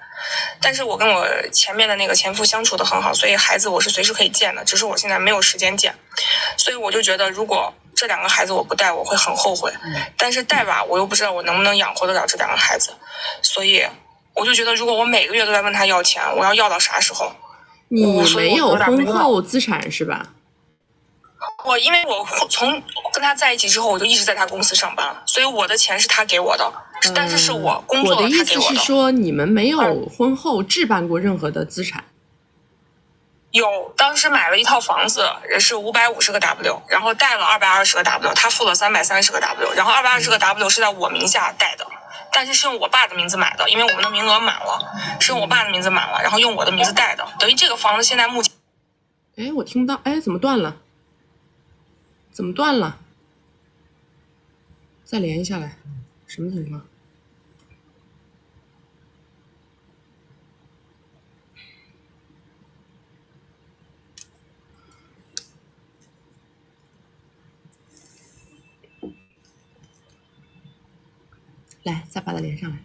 但是我跟我前面的那个前夫相处的很好，所以孩子我是随时可以见的，只是我现在没有时间见。所以我就觉得，如果这2个孩子我不带，我会很后悔。但是带吧，我又不知道我能不能养活得了这2个孩子，所以我就觉得，如果我每个月都在问他要钱，我要到啥时候？你没有婚后资产是吧？因为我从跟他在一起之后，我就一直在他公司上班，所以我的钱是他给我的，但是是我工作我的意思是说，你们没有婚后置办过任何的资产。有，当时买了一套房子，也是550个 W， 然后贷了220个 W， 他付了330个 W， 然后220个 W 是在我名下贷的，但是是用我爸的名字买的，因为我们的名额满了，是用我爸的名字满了，然后用我的名字贷的，等于这个房子现在目前……哎，我听到，哎，怎么断了？怎么断了？再连一下来，什么情况？来，再把它连上来。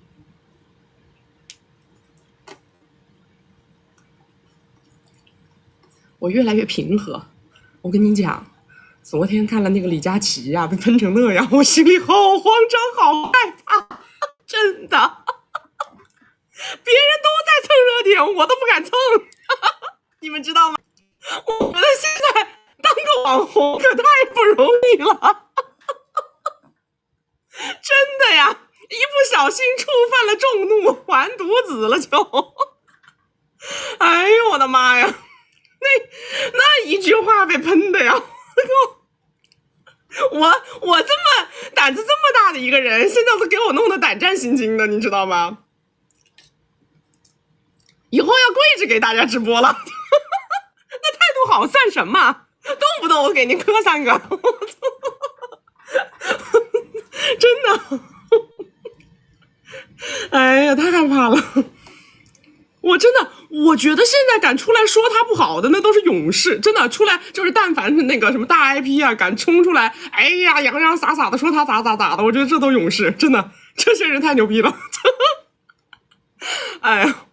我越来越平和。我跟你讲，昨天看了那个李佳琦呀，被喷成那样，我心里好慌张，好害怕，真的。别人都在蹭热点，我都不敢蹭。你们知道吗？我觉得现在当个网红可太不容易了。真的呀，一不小心触犯了众怒，完犊子了就。哎呦我的妈呀，那一句话被喷的呀，我这么胆子这么大的一个人，现在都给我弄得胆战心惊的，你知道吗？以后要跪着给大家直播了。那态度好算什么？动不动我给您磕3个。真的。哎呀，太害怕了。我觉得现在敢出来说他不好的那都是勇士，真的出来就是但凡是那个什么大 IP 啊，敢冲出来，哎呀洋洋洒洒的说他咋的，我觉得这都勇士，真的，这些人太牛逼了。哎呀，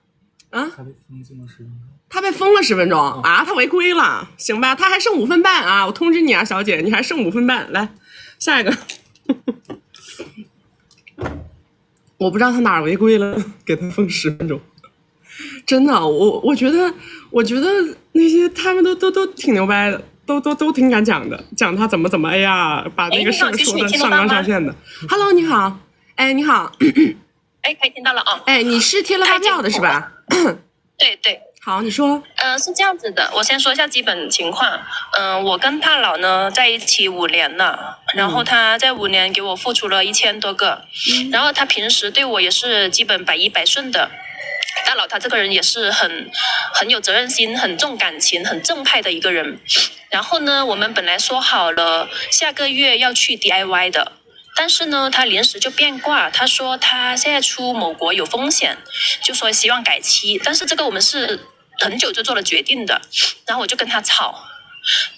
啊，他被封禁了10分钟。他被封了10分钟啊，他违规了，行吧，他还剩5分半啊，我通知你啊，小姐，你还剩5分半，来下一个。我不知道他哪儿违规了，给他封10分钟。真的，我觉得那些他们都挺牛掰的，都挺敢讲的，讲他怎么，哎呀，把那个事说的上纲上线的。Hello， 你好，哎，你好，哎，可以听到了啊。哎，你是贴了发票的是吧？对对。好，你说。是这样子的，我先说一下基本情况。我跟大佬呢在一起5年了，然后他在5年给我付出了1000多个，然后他平时对我也是基本百依百顺的。大佬他这个人也是很有责任心，很重感情，很正派的一个人。然后呢，我们本来说好了下个月要去 DIY 的，但是呢，他临时就变卦，他说他现在出某国有风险，就说希望改期。但是这个我们是很久就做了决定的，然后我就跟他吵，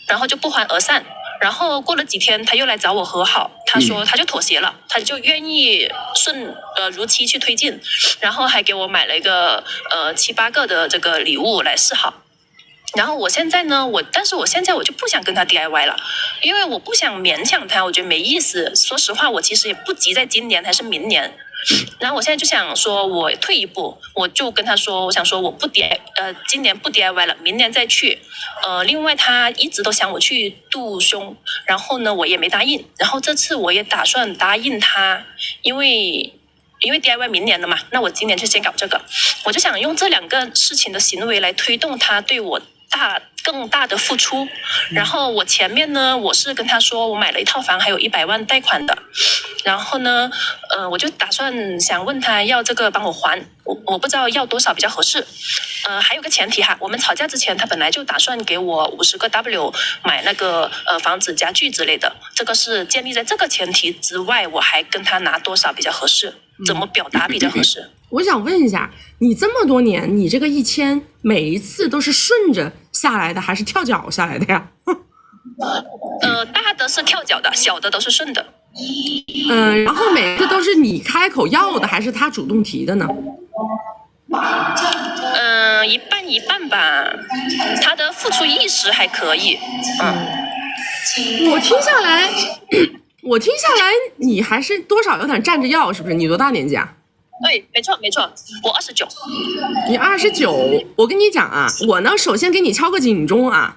然后就不欢而散。然后过了几天，他又来找我和好，他说他就妥协了，他就愿意如期去推进，然后还给我买了一个7、8个的这个礼物来示好。然后我现在呢，但是我现在我就不想跟他 DIY 了，因为我不想勉强他，我觉得没意思。说实话，我其实也不急在今年还是明年。然后我现在就想说，我退一步，我就跟他说，我想说我今年不 DIY 了，明年再去。另外他一直都想我去度胸，然后呢我也没答应。然后这次我也打算答应他，因为 DIY 明年了嘛，那我今年就先搞这个。我就想用这2个事情的行为来推动他对我更大的付出。然后我前面呢，我是跟他说我买了一套房，还有100万贷款的。然后呢，我就打算想问他要这个帮我还，我不知道要多少比较合适。还有个前提哈，我们吵架之前，他本来就打算给我50个 W 买那个房子家具之类的。这个是建立在这个前提之外，我还跟他拿多少比较合适，怎么表达比较合适。我想问一下，你这么多年，你这个1000每一次都是顺着下来的，还是跳脚下来的呀？大的是跳脚的，小的都是顺的。然后每个都是你开口要的，还是他主动提的呢？一半一半吧，他的付出意识还可以。我听下来，你还是多少有点站着要，是不是？你多大年纪啊？对，没错，我29。你29，我跟你讲啊，我呢首先给你敲个警钟啊，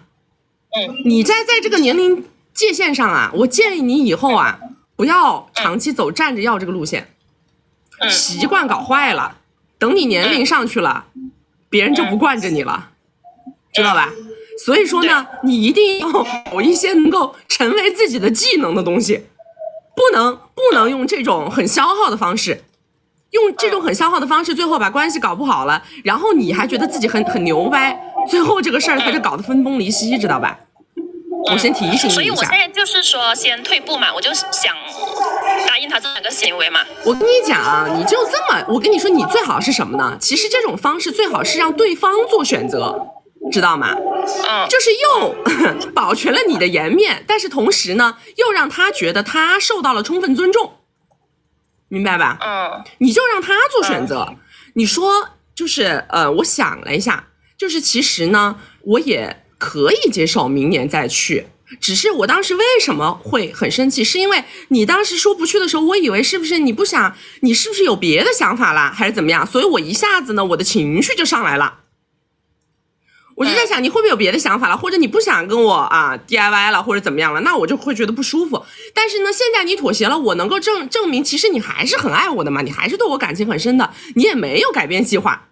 你在这个年龄界限上啊，我建议你以后啊不要长期走站着要这个路线，习惯搞坏了，等你年龄上去了，别人就不惯着你了，知道吧？所以说呢，你一定要有一些能够成为自己的技能的东西，不能用这种很消耗的方式。用这种很消耗的方式，最后把关系搞不好了，然后你还觉得自己很牛掰，最后这个事儿他就搞得分崩离析，知道吧？我先提醒你一下。所以我现在就是说先退步嘛，我就想答应他这两个行为嘛。我跟你讲啊，你就这么，我跟你说，你最好是什么呢？其实这种方式最好是让对方做选择，知道吗？就是又保全了你的颜面，但是同时呢，又让他觉得他受到了充分尊重。明白吧？你就让他做选择。你说就是我想了一下，就是其实呢，我也可以接受明年再去。只是我当时为什么会很生气，是因为你当时说不去的时候，我以为是不是你不想，你是不是有别的想法啦，还是怎么样？所以我一下子呢，我的情绪就上来了。我就在想你会不会有别的想法了，或者你不想跟我DIY 了，或者怎么样了，那我就会觉得不舒服。但是呢，现在你妥协了，我能够证明其实你还是很爱我的嘛，你还是对我感情很深的，你也没有改变计划。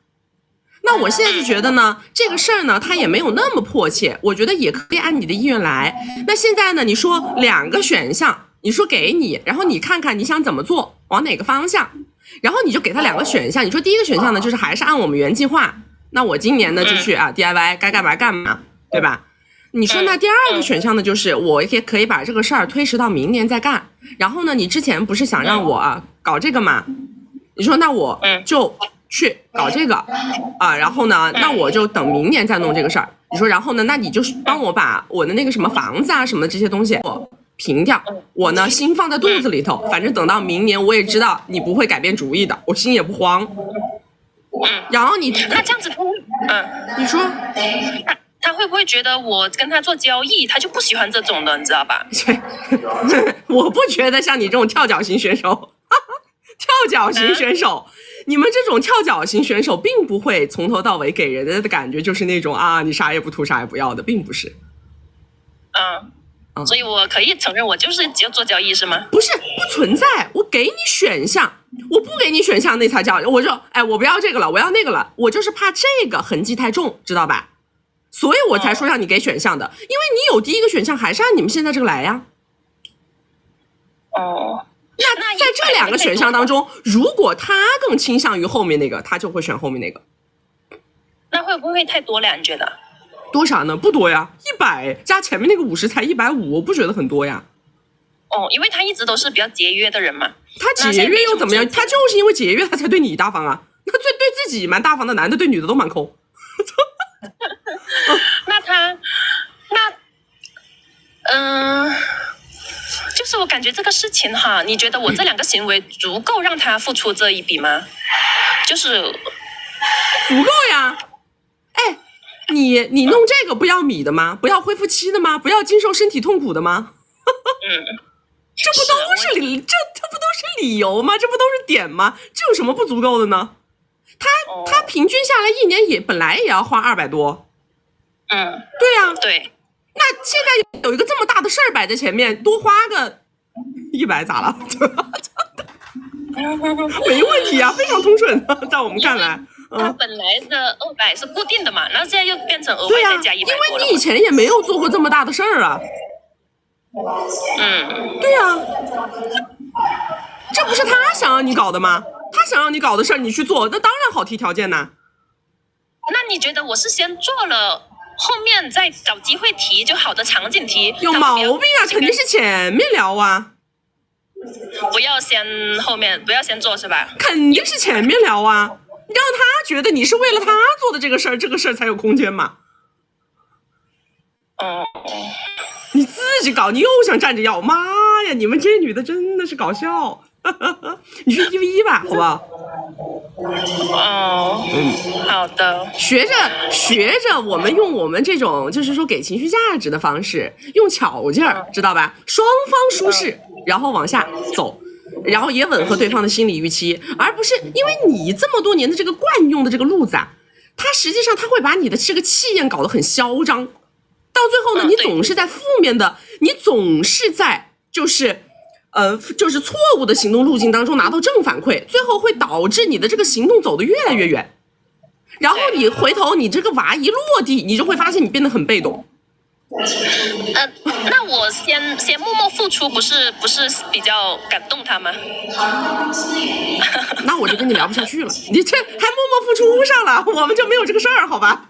那我现在就觉得呢，这个事儿呢，它也没有那么迫切，我觉得也可以按你的意愿来。那现在呢，你说2个选项，你说给你，然后你看看你想怎么做，往哪个方向，然后你就给他2个选项。你说第一个选项呢，就是还是按我们原计划。那我今年呢就去DIY， 该干嘛干嘛，对吧？你说那第2个选项呢，就是我也可以把这个事儿推迟到明年再干。然后呢，你之前不是想让我搞这个吗？你说那我就去搞这个然后呢，那我就等明年再弄这个事儿。你说然后呢，那你就是帮我把我的那个什么房子什么的这些东西我平掉，我呢心放在肚子里头，反正等到明年我也知道你不会改变主意的，我心也不慌。然后你那这样子你说他会不会觉得我跟他做交易，他就不喜欢这种的，你知道吧？我不觉得像你这种跳脚型选手你们这种跳脚型选手并不会从头到尾给人的感觉就是那种你啥也不图啥也不要的，并不是。所以我可以承认我就是只有做交易是吗？不是，不存在。我给你选项，我不给你选项那才叫我说我不要这个了，我要那个了，我就是怕这个痕迹太重，知道吧？所以我才说让你给选项的，因为你有第一个选项还是按你们现在这个来呀。那在这2个选项当中，如果他更倾向于后面那个，他就会选后面那个。那会不会太多了？你觉得？多少呢？不多呀，100加前面那个50才150，我不觉得很多呀。因为他一直都是比较节约的人嘛。他节约又怎么样？他就是因为节约，他才对你大方啊。那对自己蛮大方的男的，对女的都蛮抠。就是我感觉这个事情你觉得我这2个行为足够让他付出这一笔吗？就是足够呀。你弄这个不要米的吗？不要恢复期的吗？不要经受身体痛苦的吗？这不都是理由吗？这不都是点吗？这有什么不足够的呢？他平均下来1年本来也要花200多。对呀。对。那现在有一个这么大的事儿摆在前面，多花个100咋了？没问题啊，非常通顺，在我们看来。他本来的200是固定的嘛，然后现在又变成额外再加100多了。因为你以前也没有做过这么大的事儿啊。对啊，这不是他想让你搞的吗？他想让你搞的事儿你去做，那当然好提条件呐。那你觉得我是先做了，后面再找机会提就好的场景提？有毛病啊！肯定是前面聊啊。不要先做是吧？肯定是前面聊啊。让他觉得你是为了他做的这个事儿才有空间嘛。你自己搞，你又想站着要，妈你们这些女的真的是搞笑。你去1v1吧，好不好？哦，好的。学着，我们用我们这种就是说给情绪价值的方式，用巧劲儿，知道吧？双方舒适，然后往下走，然后也吻合对方的心理预期，而不是因为你这么多年的这个惯用的这个路子啊，它实际上它会把你的这个气焰搞得很嚣张，到最后呢，你总是在负面的，你总是在就是错误的行动路径当中拿到正反馈，最后会导致你的这个行动走得越来越远。然后你回头，你这个娃一落地，你就会发现你变得很被动。那我先默默付出，不是比较感动他吗？那我就跟你聊不下去了，你这还默默付出上了，我们就没有这个事儿，好吧？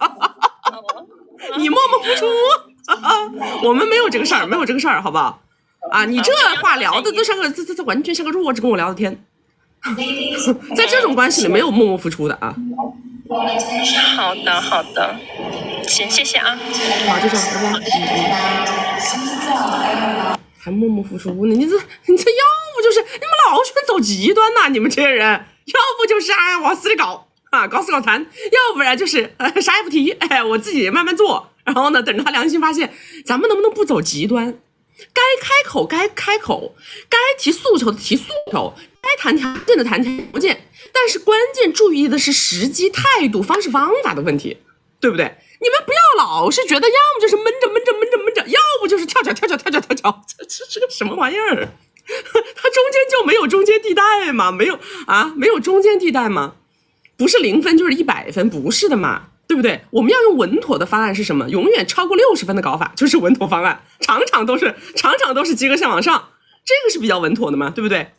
你默默付出，我们没有这个事儿，没有这个事儿，好不好？啊，你这话聊的都像个这完全像个弱智跟我聊的天，在这种关系里没有默默付出的啊。好的，行，谢谢啊。好，就这样，拜拜。还默默付出呢？你这要不就是你们老喜欢走极端呐、你们这些人，要不就是往死里搞啊，搞死搞残，要不然就是啥也不提，我自己慢慢做，然后呢，等着他良心发现，咱们能不能不走极端？该开口该开口，该提诉求的提诉求，该谈条件的谈条件，但是关键注意的是时机、态度、方式、方法的问题，对不对？你们不要老是觉得，要么就是闷着，要不就是跳脚，这个什么玩意儿？它中间就没有中间地带吗？没有中间地带吗？不是0分就是100分，不是的嘛。对不对？我们要用稳妥的方案是什么？永远超过60分的搞法就是稳妥方案，常常都是及格线往上，这个是比较稳妥的嘛，对不对？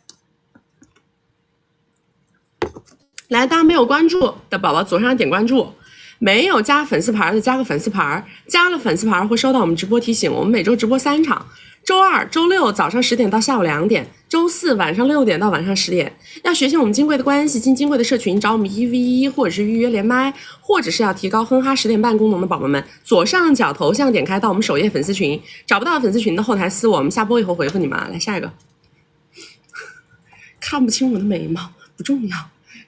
来，大家没有关注的宝宝左上点关注，没有加粉丝牌的加个粉丝牌，加了粉丝牌会收到我们直播提醒。我们每周直播3场，周2、周6早上10点到下午2点，周4晚上6点到晚上10点。要学习我们金贵的关系，进金贵的社群，找我们1v1，或者是预约连麦，或者是要提高哼哈10点半功能的宝宝们，左上角头像点开到我们首页粉丝群，找不到粉丝群的后台私我们下播以后回复你们啊。来下一个，看不清我的眉毛不重要，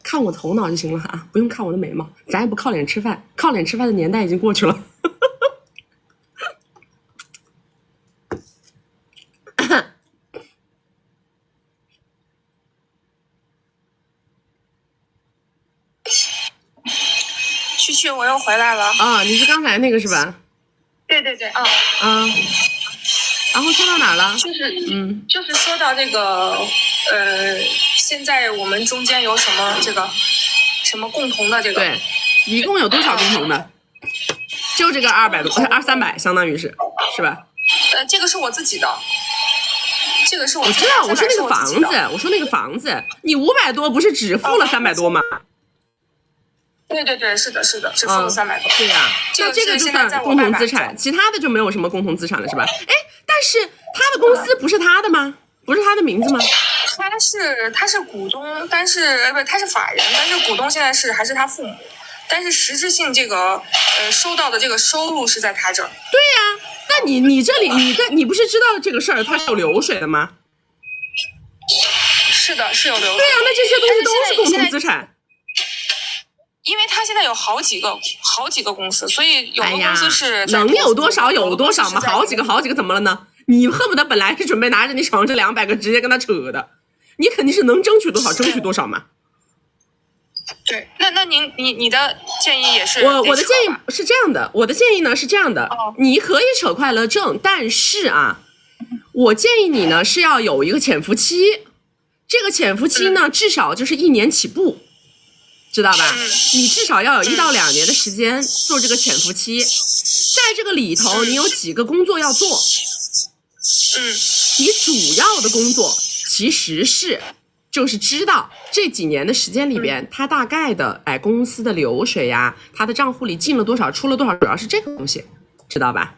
看我头脑就行了啊，不用看我的眉毛，咱也不靠脸吃饭，靠脸吃饭的年代已经过去了。去，我又回来了啊！你是刚才那个是吧？对，然后说到哪了？就是说到这个现在我们中间有什么什么共同的这个？对，一共有多少共同的？就这个200多，300，相当于是吧？这个是我自己的，这个是我知道，我说那个房子，你500多不是只付了300多吗？对，是的，是付了300多。对呀，那这个就算共同资产，其他的就没有什么共同资产了，是吧？哎，但是他的公司不是他的吗？不是他的名字吗？他是股东，但是他是法人，但是股东现在还是他父母，但是实质性这个收到的这个收入是在他这儿。对呀，那你这里你不是知道这个事儿它是有流水的吗？是的，是有流水。对呀，那这些东西都是共同资产。因为他现在有好几个公司，所以有的公司是能有多少有多少嘛，好几个怎么了呢？你恨不得本来是准备拿着你手上这200个直接跟他扯的，你肯定是能争取多少争取多少嘛。对，那你的建议也是？我的建议是这样的，我的建议呢是这样的，你可以扯快乐证，但是啊，我建议你呢是要有一个潜伏期，这个潜伏期呢至少就是1年起步。知道吧？你至少要有1到2年的时间做这个潜伏期，在这个里头，你有几个工作要做。你主要的工作其实就是知道这几年的时间里边，它大概的公司的流水呀，它的账户里进了多少，出了多少，主要是这个东西，知道吧？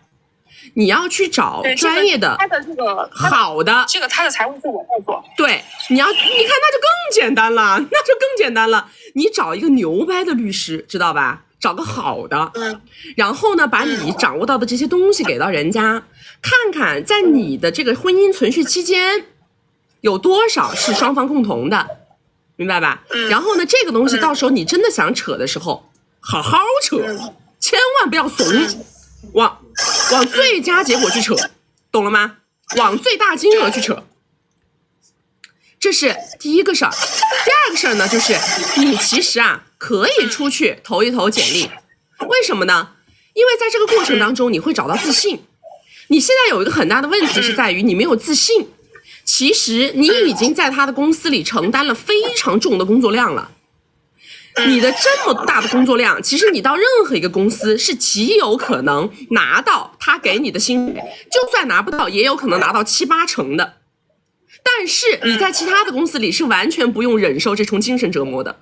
你要去找专业的，他的这个好的，这个他的财务是我在做。对，你看那就更简单了，你找一个牛掰的律师，知道吧？找个好的，然后呢，把你掌握到的这些东西给到人家，看看在你的这个婚姻存续期间有多少是双方共同的，明白吧？然后呢，这个东西到时候你真的想扯的时候，好好扯，千万不要怂，往最佳结果去扯，懂了吗？往最大金额去扯。这是第一个事儿。第二个事儿呢，就是你其实可以出去投一投简历，为什么呢？因为在这个过程当中你会找到自信。你现在有一个很大的问题是在于你没有自信，其实你已经在他的公司里承担了非常重的工作量了。你的这么大的工作量，其实你到任何一个公司是极有可能拿到他给你的薪水，就算拿不到也有可能拿到7、8成的。但是你在其他的公司里是完全不用忍受这种精神折磨的。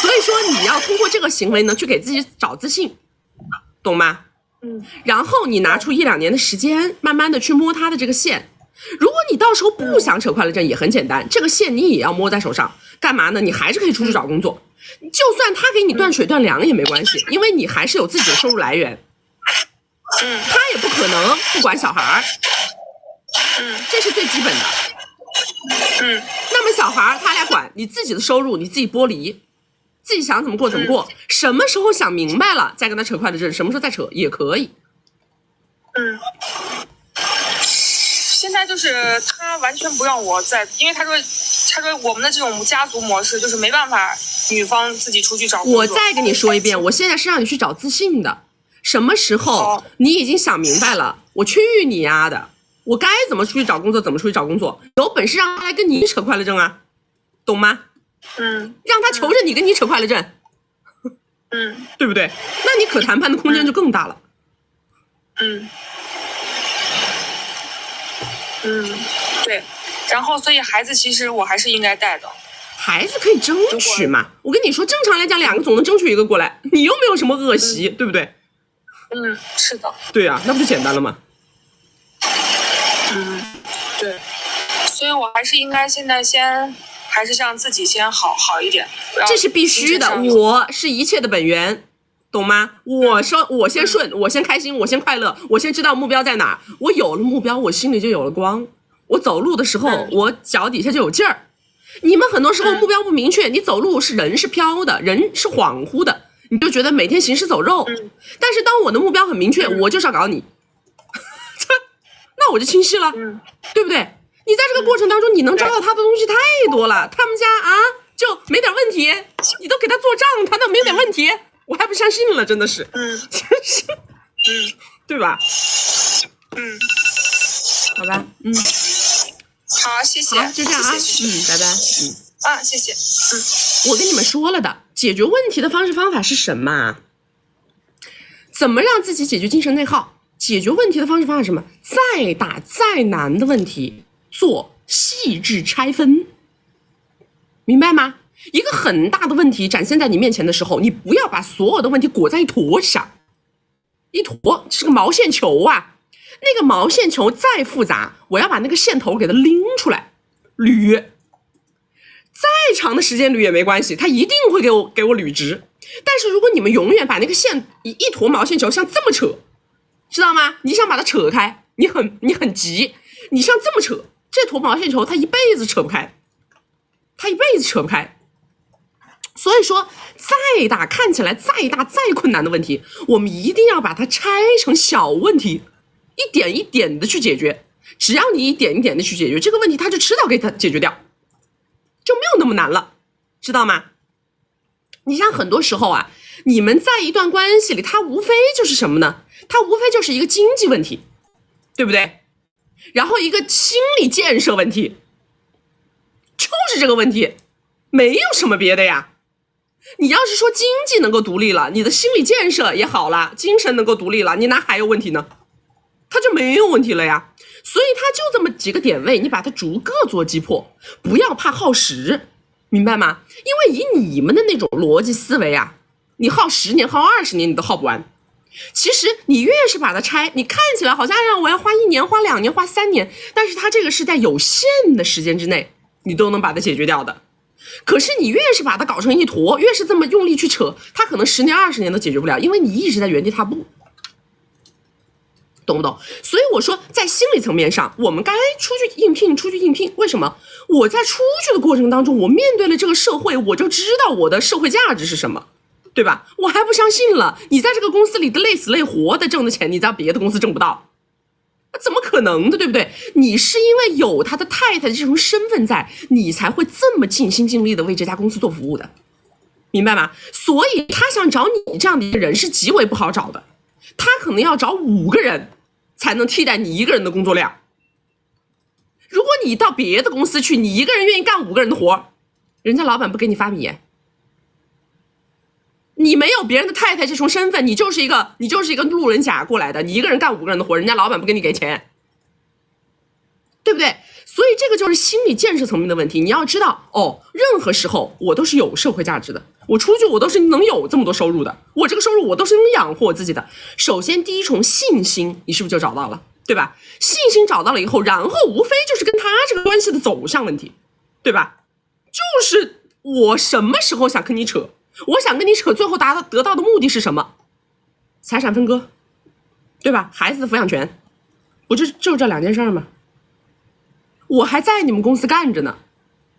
所以说你要通过这个行为呢，去给自己找自信，懂吗？然后你拿出1、2年的时间，慢慢的去摸他的这个线。如果你到时候不想扯快乐证，也很简单，这个线你也要摸在手上，干嘛呢？你还是可以出去找工作，就算他给你断水断粮也没关系，因为你还是有自己的收入来源。他也不可能不管小孩，这是最基本的。那么小孩他俩管，你自己的收入你自己剥离，自己想怎么过怎么过，什么时候想明白了再跟他扯快乐证，什么时候再扯也可以。现在就是他完全不让我在，因为他说我们的这种家族模式就是没办法女方自己出去找工作。我再跟你说一遍，我现在是让你去找自信的。什么时候你已经想明白了，我去你丫的，我该怎么出去找工作怎么出去找工作，有本事让他来跟你扯快乐证啊，懂吗？让他求着你跟你扯快乐证，对不对？那你可谈判的空间就更大了。对。然后所以孩子其实我还是应该带的。孩子可以争取嘛，我跟你说，正常来讲2个总能争取1个过来，你又没有什么恶习，对不对？是的。对啊，那不就简单了吗？对。所以我还是应该现在还是让自己先好一点。这是必须的，我是一切的本源，懂吗？我先顺，我先开心，我先快乐，我先知道目标在哪，我有了目标，我心里就有了光，我走路的时候，我脚底下就有劲儿。你们很多时候目标不明确，你走路人是飘的，人是恍惚的，你就觉得每天行尸走肉。但是当我的目标很明确，我就是要搞你，那我就清晰了，对不对？你在这个过程当中，你能招到他的东西太多了，他们家就没点问题，你都给他做账，他都没点问题，我还不相信了，真的是，真是，对吧？好吧，好，谢谢，好，就这样啊，拜拜，谢谢，我跟你们说了的，解决问题的方式方法是什么？怎么让自己解决精神内耗？解决问题的方式方法是什么？再大再难的问题，做细致拆分，明白吗？一个很大的问题展现在你面前的时候，你不要把所有的问题裹在一坨上，一坨是个毛线球啊。那个毛线球再复杂，我要把那个线头给它拎出来捋，再长的时间捋也没关系，它一定会给我捋直。但是如果你们永远把那个线一坨毛线球像这么扯，知道吗？你想把它扯开，你很急，你像这么扯，这坨毛线球它一辈子扯不开，所以说再大看起来再大再困难的问题，我们一定要把它拆成小问题，一点一点的去解决。只要你一点一点的去解决这个问题，它就迟早给它解决掉，就没有那么难了，知道吗？你像很多时候你们在一段关系里，它无非就是什么呢？它无非就是一个经济问题，对不对？然后一个心理建设问题，就是这个问题，没有什么别的呀。你要是说经济能够独立了，你的心理建设也好了，精神能够独立了，你哪还有问题呢？它就没有问题了呀。所以它就这么几个点位，你把它逐个做击破，不要怕耗时，明白吗？因为以你们的那种逻辑思维你耗10年耗20年你都耗不完。其实你越是把它拆，你看起来好像我要花1年花2年花3年，但是它这个是在有限的时间之内你都能把它解决掉的。可是你越是把它搞成一坨，越是这么用力去扯，它可能10年20年都解决不了，因为你一直在原地踏步。懂不懂？所以我说，在心理层面上，我们该出去应聘。为什么？我在出去的过程当中，我面对了这个社会，我就知道我的社会价值是什么，对吧？我还不相信了，你在这个公司里的累死累活的挣的钱，你在别的公司挣不到，怎么可能的，对不对？你是因为有他的太太的这种身份在，你才会这么尽心尽力的为这家公司做服务的，明白吗？所以他想找你这样的一个人是极为不好找的，他可能要找5个人才能替代你1个人的工作量。如果你到别的公司去，你1个人愿意干5个人的活，人家老板不给你发米，你没有别人的太太这种身份，你就是一个路人甲过来的，你1个人干5个人的活，人家老板不给你给钱，对不对？所以这个就是心理建设层面的问题。你要知道哦，任何时候我都是有社会价值的，我出去我都是能有这么多收入的，我这个收入我都是能养活我自己的。首先第一重信心你是不是就找到了，对吧？信心找到了以后，然后无非就是跟他这个关系的走向问题，对吧？就是我什么时候想跟你扯，我想跟你扯，最后得到的目的是什么？财产分割，对吧？孩子的抚养权，不就这2件事吗？我还在你们公司干着呢，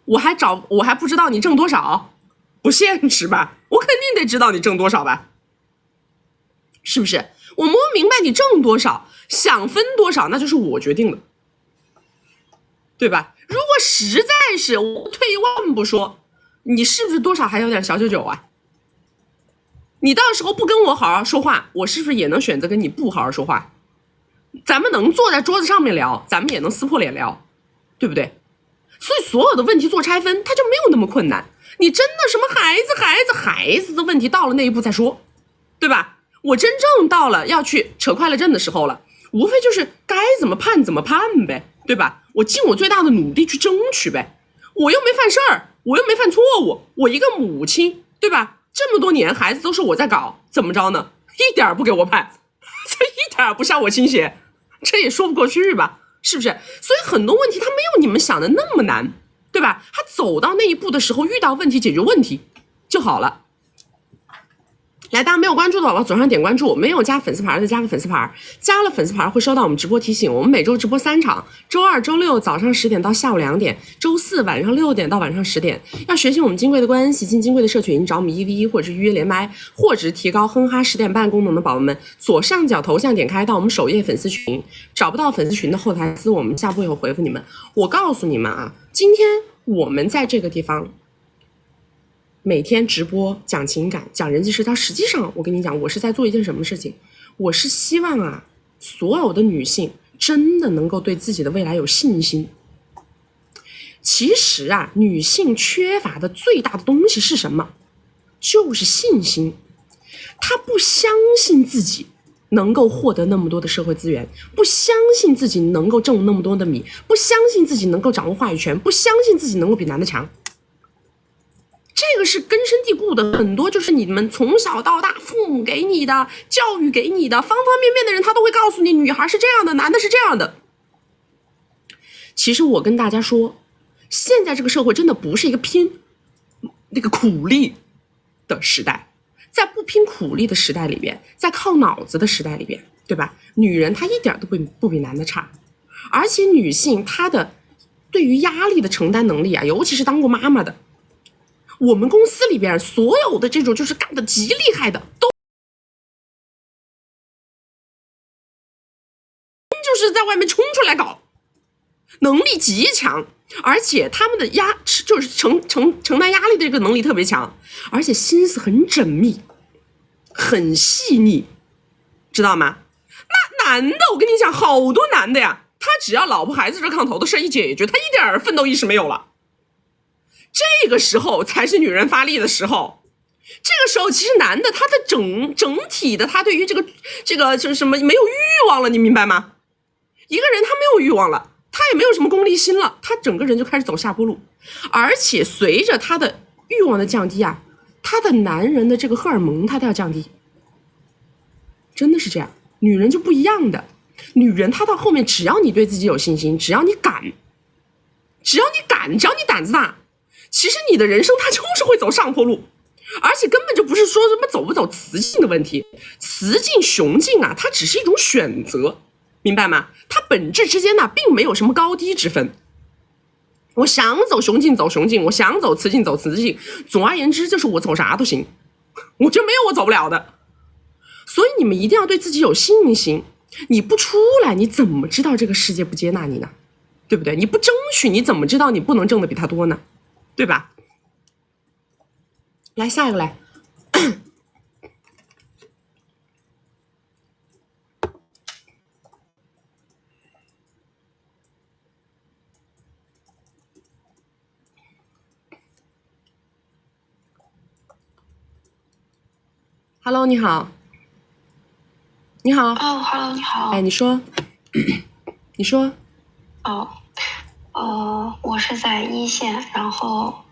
我还不知道你挣多少，不现实吧？我肯定得知道你挣多少吧？是不是？我摸明白你挣多少，想分多少，那就是我决定的，对吧？如果实在是我退一万步说，你是不是多少还有点小九九啊？你到时候不跟我好好说话，我是不是也能选择跟你不好好说话？咱们能坐在桌子上面聊，咱们也能撕破脸聊，对不对？所以所有的问题做拆分，它就没有那么困难。你真的什么孩子的问题到了那一步再说，对吧？我真正到了要去扯快乐证的时候了，无非就是该怎么判怎么判呗，对吧？我尽我最大的努力去争取呗。我又没犯事儿，我又没犯错误，我一个母亲，对吧？这么多年孩子都是我在搞，怎么着呢？一点不给我判，这一点不上我心血，这也说不过去吧？是不是？所以很多问题它没有你们想的那么难，对吧？他走到那一步的时候，遇到问题解决问题就好了。来，大家没有关注的宝宝左上点关注，没有加粉丝牌的加个粉丝牌，加了粉丝牌会收到我们直播提醒。我们每周直播3场，周2、周6早上10点到下午2点，周4晚上6点到晚上10点。要学习我们金贵的关系，进金贵的社群，找我们1v1或者是预约连麦，或者是提高哼哈10点半功能的宝宝们，左上角头像点开到我们首页粉丝群，找不到粉丝群的后台私，我们下播以后回复你们。我告诉你们啊，今天我们在这个地方每天直播讲情感讲人际社交，实际上我跟你讲，我是在做一件什么事情？我是希望啊，所有的女性真的能够对自己的未来有信心。其实啊，女性缺乏的最大的东西是什么？就是信心。她不相信自己能够获得那么多的社会资源，不相信自己能够挣那么多的米，不相信自己能够掌握话语权，不相信自己能够比男的强。这个是根深蒂固的，很多就是你们从小到大父母给你的教育给你的方方面面的人，他都会告诉你，女孩是这样的，男的是这样的。其实我跟大家说，现在这个社会真的不是一个拼那个苦力的时代，在不拼苦力的时代里边，在靠脑子的时代里边，对吧？女人她一点都不比男的差，而且女性她的对于压力的承担能力啊，尤其是当过妈妈的，我们公司里边所有的这种就是干的极厉害的，都就是在外面冲出来搞，能力极强，而且他们的就是承担压力的这个能力特别强，而且心思很缜密，很细腻，知道吗？那男的，我跟你讲，好多男的呀，他只要老婆孩子热炕头的事一解决，他一点奋斗意识没有了。这个时候才是女人发力的时候，这个时候其实男的他的整体的他对于这个就是什么没有欲望了，你明白吗？一个人他没有欲望了，他也没有什么功利心了，他整个人就开始走下坡路，而且随着他的欲望的降低啊，他的男人的这个荷尔蒙他都要降低，真的是这样。女人就不一样的，女人她到后面只要你对自己有信心，只要你敢，只要你胆子大，其实你的人生它就是会走上坡路，而且根本就不是说什么走不走雌竞的问题，雌竞雄竞啊，它只是一种选择，明白吗？它本质之间呢，并没有什么高低之分。我想走雄竞走雄竞，我想走雌竞走雌竞，总而言之就是我走啥都行，我就没有我走不了的。所以你们一定要对自己有信心，你不出来，你怎么知道这个世界不接纳你呢？对不对？你不争取，你怎么知道你不能挣的比他多呢？对吧？来下一个来。Hello， 你好。你好。哦 ，Hello， 你好。哎，你说，你说。我是在一线，然后，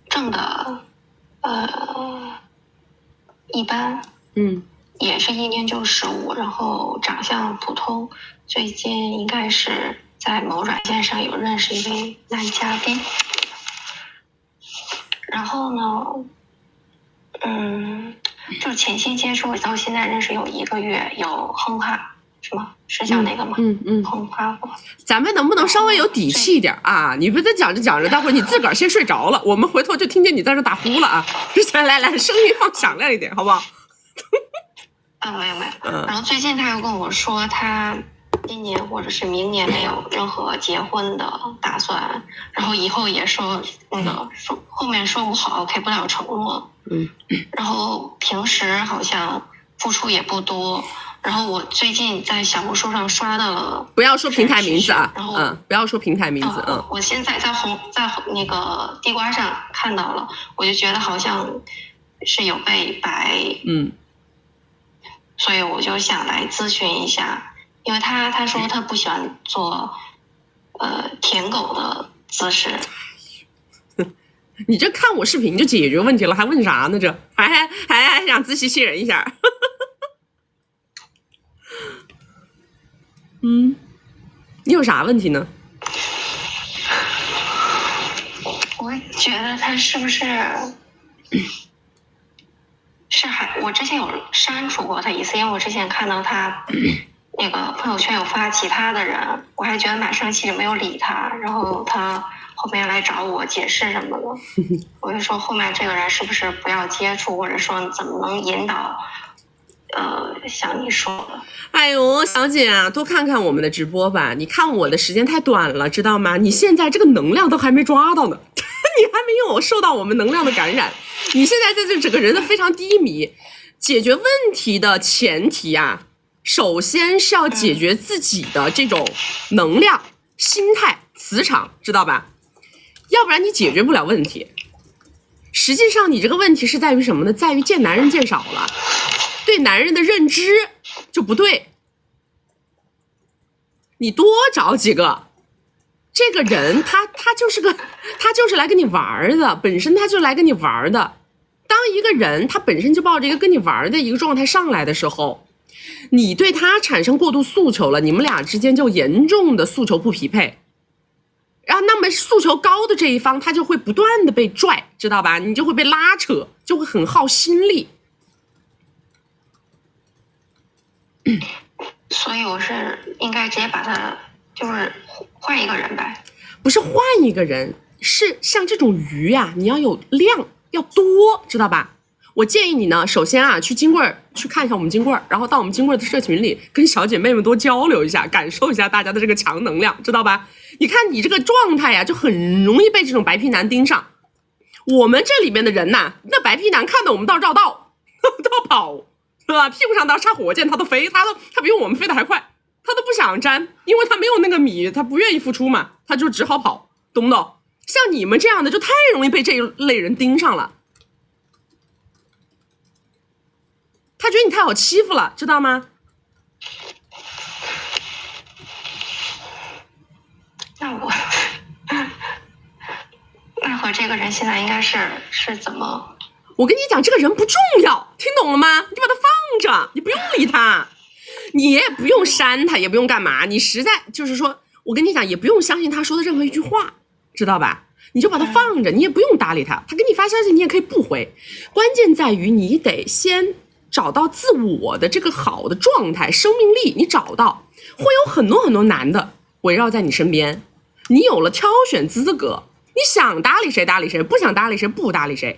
挣的，一般，也是一年就15，然后长相普通。最近应该是在某软件上有认识一位男嘉宾，然后呢，就潜心接触到现在认识有1个月，有哼哈，是吗？是叫那个吗？哼哈过。咱们能不能稍微有底气一点啊？你别再讲着讲着，待会儿你自个儿先睡着了，我们回头就听见你在这打呼了啊！来，声音放响亮一点，好不好？没有。然后最近他又跟我说，他今年或者是明年没有任何结婚的打算，然后以后也说后面说不好，给不了承诺。然后平时好像付出也不多。然后我最近在小红书上刷到了，不要说平台名字啊，然后不要说平台名字，我现在在那个地瓜上看到了，我就觉得好像是有被白，所以我就想来咨询一下，因为他说他不喜欢做舔狗的姿势。你这看我视频就解决问题了，还问啥呢？这还想自欺欺人一下。你有啥问题呢？我觉得他是不是我之前有删除过他一次，因为我之前看到他那个朋友圈有发其他的人，我还觉得蛮生气，没有理他。然后他后面来找我解释什么的，我就说后面这个人是不是不要接触，或者说怎么能引导？像你说的，哎呦，小姐啊，多看看我们的直播吧。你看我的时间太短了，知道吗？你现在这个能量都还没抓到呢，你还没有受到我们能量的感染。你现在在这整个人的非常低迷。解决问题的前提啊，首先是要解决自己的这种能量、心态、磁场，知道吧？要不然你解决不了问题。实际上你这个问题是在于什么呢？在于见男人见少了，对男人的认知就不对。你多找几个，这个人他就是来跟你玩的，本身他就来跟你玩的。当一个人他本身就抱着一个跟你玩的一个状态上来的时候，你对他产生过度诉求了，你们俩之间就严重的诉求不匹配。然后那么诉求高的这一方他就会不断的被拽，知道吧？你就会被拉扯，就会很耗心力。所以我是应该直接把他就是换一个人呗？不是换一个人，是像这种鱼啊，你要有量，要多，知道吧？我建议你呢，首先啊，去金柜去看一下我们金柜，然后到我们金柜的社群里跟小姐妹们多交流一下，感受一下大家的这个强能量，知道吧？你看你这个状态呀，就很容易被这种白皮男盯上。我们这里面的人呐，那白皮男看到我们到绕道都要跑，是吧？屁股上到插火箭他都飞，他比我们飞得还快，他都不想沾，因为他没有那个米，他不愿意付出嘛，他就只好跑，懂不懂？像你们这样的就太容易被这一类人盯上了，他觉得你太好欺负了，知道吗？那和这个人现在应该是怎么？我跟你讲，这个人不重要，听懂了吗？你把他放着，你不用理他，你也不用删他，也不用干嘛，你实在就是说，我跟你讲，也不用相信他说的任何一句话，知道吧？你就把他放着，你也不用搭理他，他给你发消息你也可以不回，关键在于你得先找到自我的这个好的状态，生命力，你找到，会有很多很多男的围绕在你身边，你有了挑选资格，你想搭理谁搭理谁，不想搭理谁不搭理谁，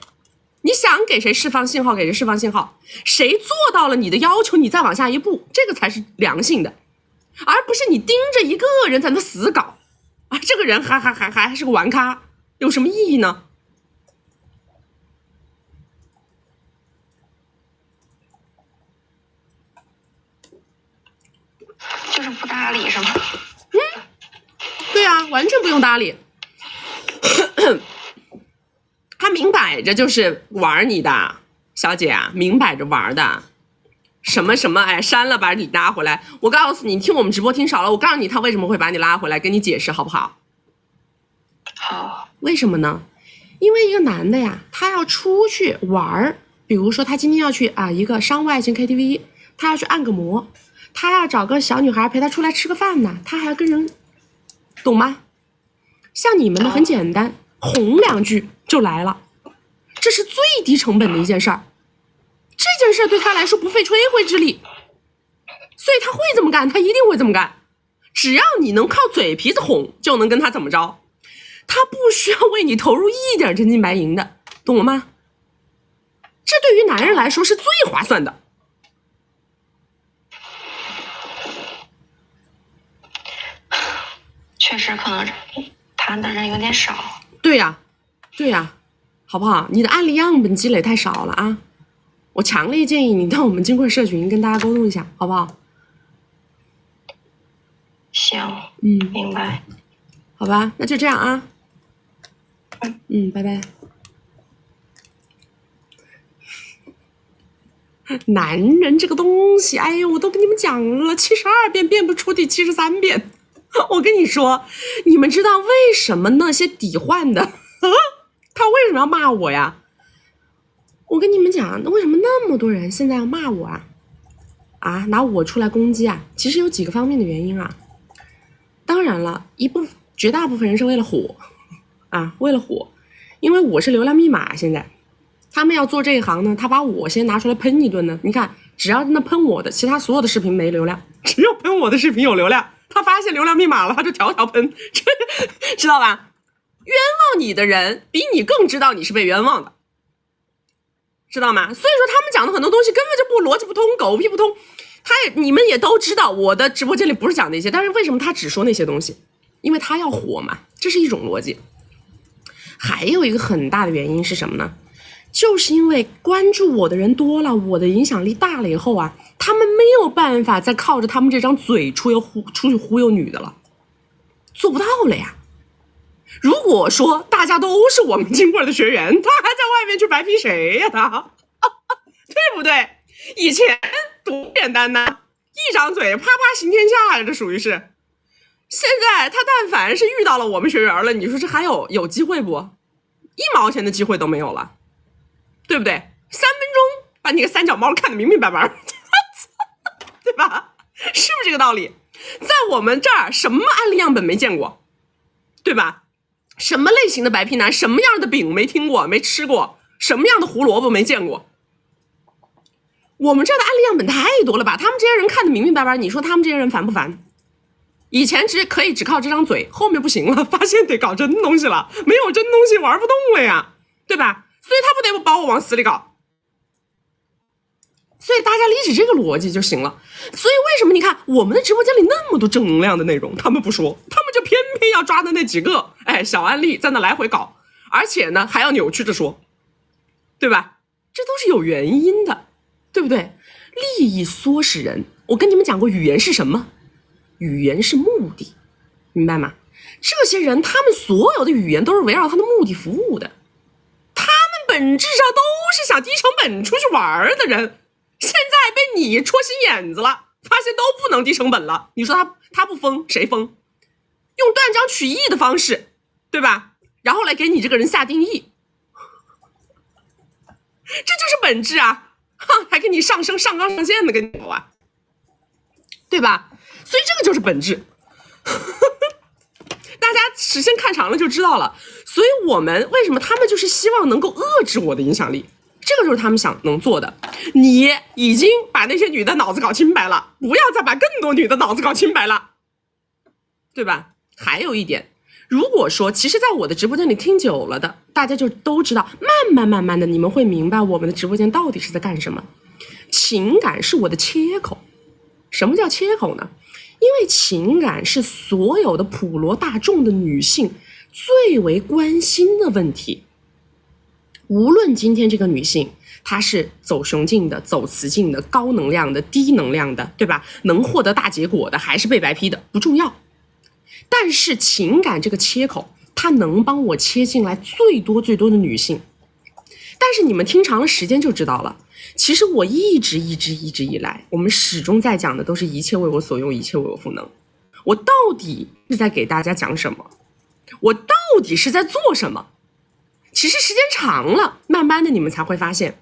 你想给谁释放信号给谁释放信号，谁做到了你的要求，你再往下一步，这个才是良性的，而不是你盯着一个人在那死搞啊，这个人还是个玩咖，有什么意义呢？就是不搭理是吗？对啊，完全不用搭理。他明摆着就是玩你的，小姐啊，明摆着玩的。什么什么，哎，删了把你拉回来。我告诉你，你听我们直播听少了，我告诉你他为什么会把你拉回来，跟你解释好不好？好。为什么呢？因为一个男的呀，他要出去玩，比如说他今天要去一个商务爱情 KTV， 他要去按个摩，他要找个小女孩陪他出来吃个饭呢，他还要跟人，懂吗？像你们的很简单，哄两句就来了，这是最低成本的一件事儿。这件事对他来说不费吹灰之力，所以他会这么干，他一定会这么干。只要你能靠嘴皮子哄，就能跟他怎么着，他不需要为你投入一点真金白银的，懂了吗？这对于男人来说是最划算的。确实可能谈的人有点少。对呀，对呀，好不好？你的案例样本积累太少了啊！我强烈建议你到我们金贵社群跟大家沟通一下，好不好？行，明白。好吧，那就这样啊。拜拜。男人这个东西，哎呦，我都跟你们讲了72遍，辩不出第73遍。我跟你说，你们知道为什么那些抵换的他为什么要骂我呀？我跟你们讲，为什么那么多人现在要骂我啊？拿我出来攻击啊？其实有几个方面的原因啊。当然了，绝大部分人是为了火啊，为了火，因为我是流量密码。现在他们要做这一行呢，他把我先拿出来喷一顿呢。你看，只要那喷我的，其他所有的视频没流量，只有喷我的视频有流量。他发现流量密码了，他就条条喷，知道吧？冤枉你的人比你更知道你是被冤枉的，知道吗？所以说他们讲的很多东西根本就不逻辑不通，狗屁不通。你们也都知道，我的直播间里不是讲那些，但是为什么他只说那些东西？因为他要火嘛，这是一种逻辑。还有一个很大的原因是什么呢？就是因为关注我的人多了，我的影响力大了以后啊，他们没有办法再靠着他们这张嘴出去忽悠女的了，做不到了呀。如果说大家都是我们金贵的学员，他还在外面去白皮谁呀他对不对？以前多简单呐，一张嘴啪啪行天下呀，这属于是。现在他但凡是遇到了我们学员了，你说这还有机会不？1毛钱的机会都没有了，对不对？3分钟把你个三脚猫看得明明白白对吧？是不是这个道理？在我们这儿什么案例样本没见过，对吧？什么类型的白皮男，什么样的饼没听过没吃过，什么样的胡萝卜没见过。我们这儿的案例样本太多了，把他们这些人看得明明白白，你说他们这些人烦不烦？以前可以只靠这张嘴，后面不行了，发现得搞真东西了，没有真东西玩不动了呀，对吧？所以他不得把我往死里搞。所以大家理解这个逻辑就行了。所以为什么你看我们的直播间里那么多正能量的内容，他们不说，他们就偏偏要抓的那几个小案例在那来回搞，而且呢还要扭曲着说，对吧？这都是有原因的，对不对？利益唆使人，我跟你们讲过，语言是什么？语言是目的，明白吗？这些人他们所有的语言都是围绕他的目的服务的，他们本质上都是想低成本出去玩的人，现在被你戳心眼子了，发现都不能低成本了，你说他不疯谁疯？用断章取义的方式，对吧？然后来给你这个人下定义，这就是本质啊！还给你上纲上线的跟你说啊，对吧？所以这个就是本质。大家时间看长了就知道了。所以我们为什么他们就是希望能够遏制我的影响力，这个就是他们想能做的。你已经把那些女的脑子搞清白了，不要再把更多女的脑子搞清白了，对吧？还有一点，如果说其实在我的直播间里听久了的，大家就都知道，慢慢的你们会明白我们的直播间到底是在干什么。情感是我的切口。什么叫切口呢？因为情感是所有的普罗大众的女性最为关心的问题。无论今天这个女性她是走雄竞的、走雌竞的、高能量的、低能量的，对吧？能获得大结果的还是被白批的，不重要。但是情感这个切口，它能帮我切进来最多的女性。但是你们听长了时间就知道了，其实我一直以来，我们始终在讲的都是一切为我所用，一切为我赋能。我到底是在给大家讲什么？我到底是在做什么？其实时间长了，慢慢的你们才会发现，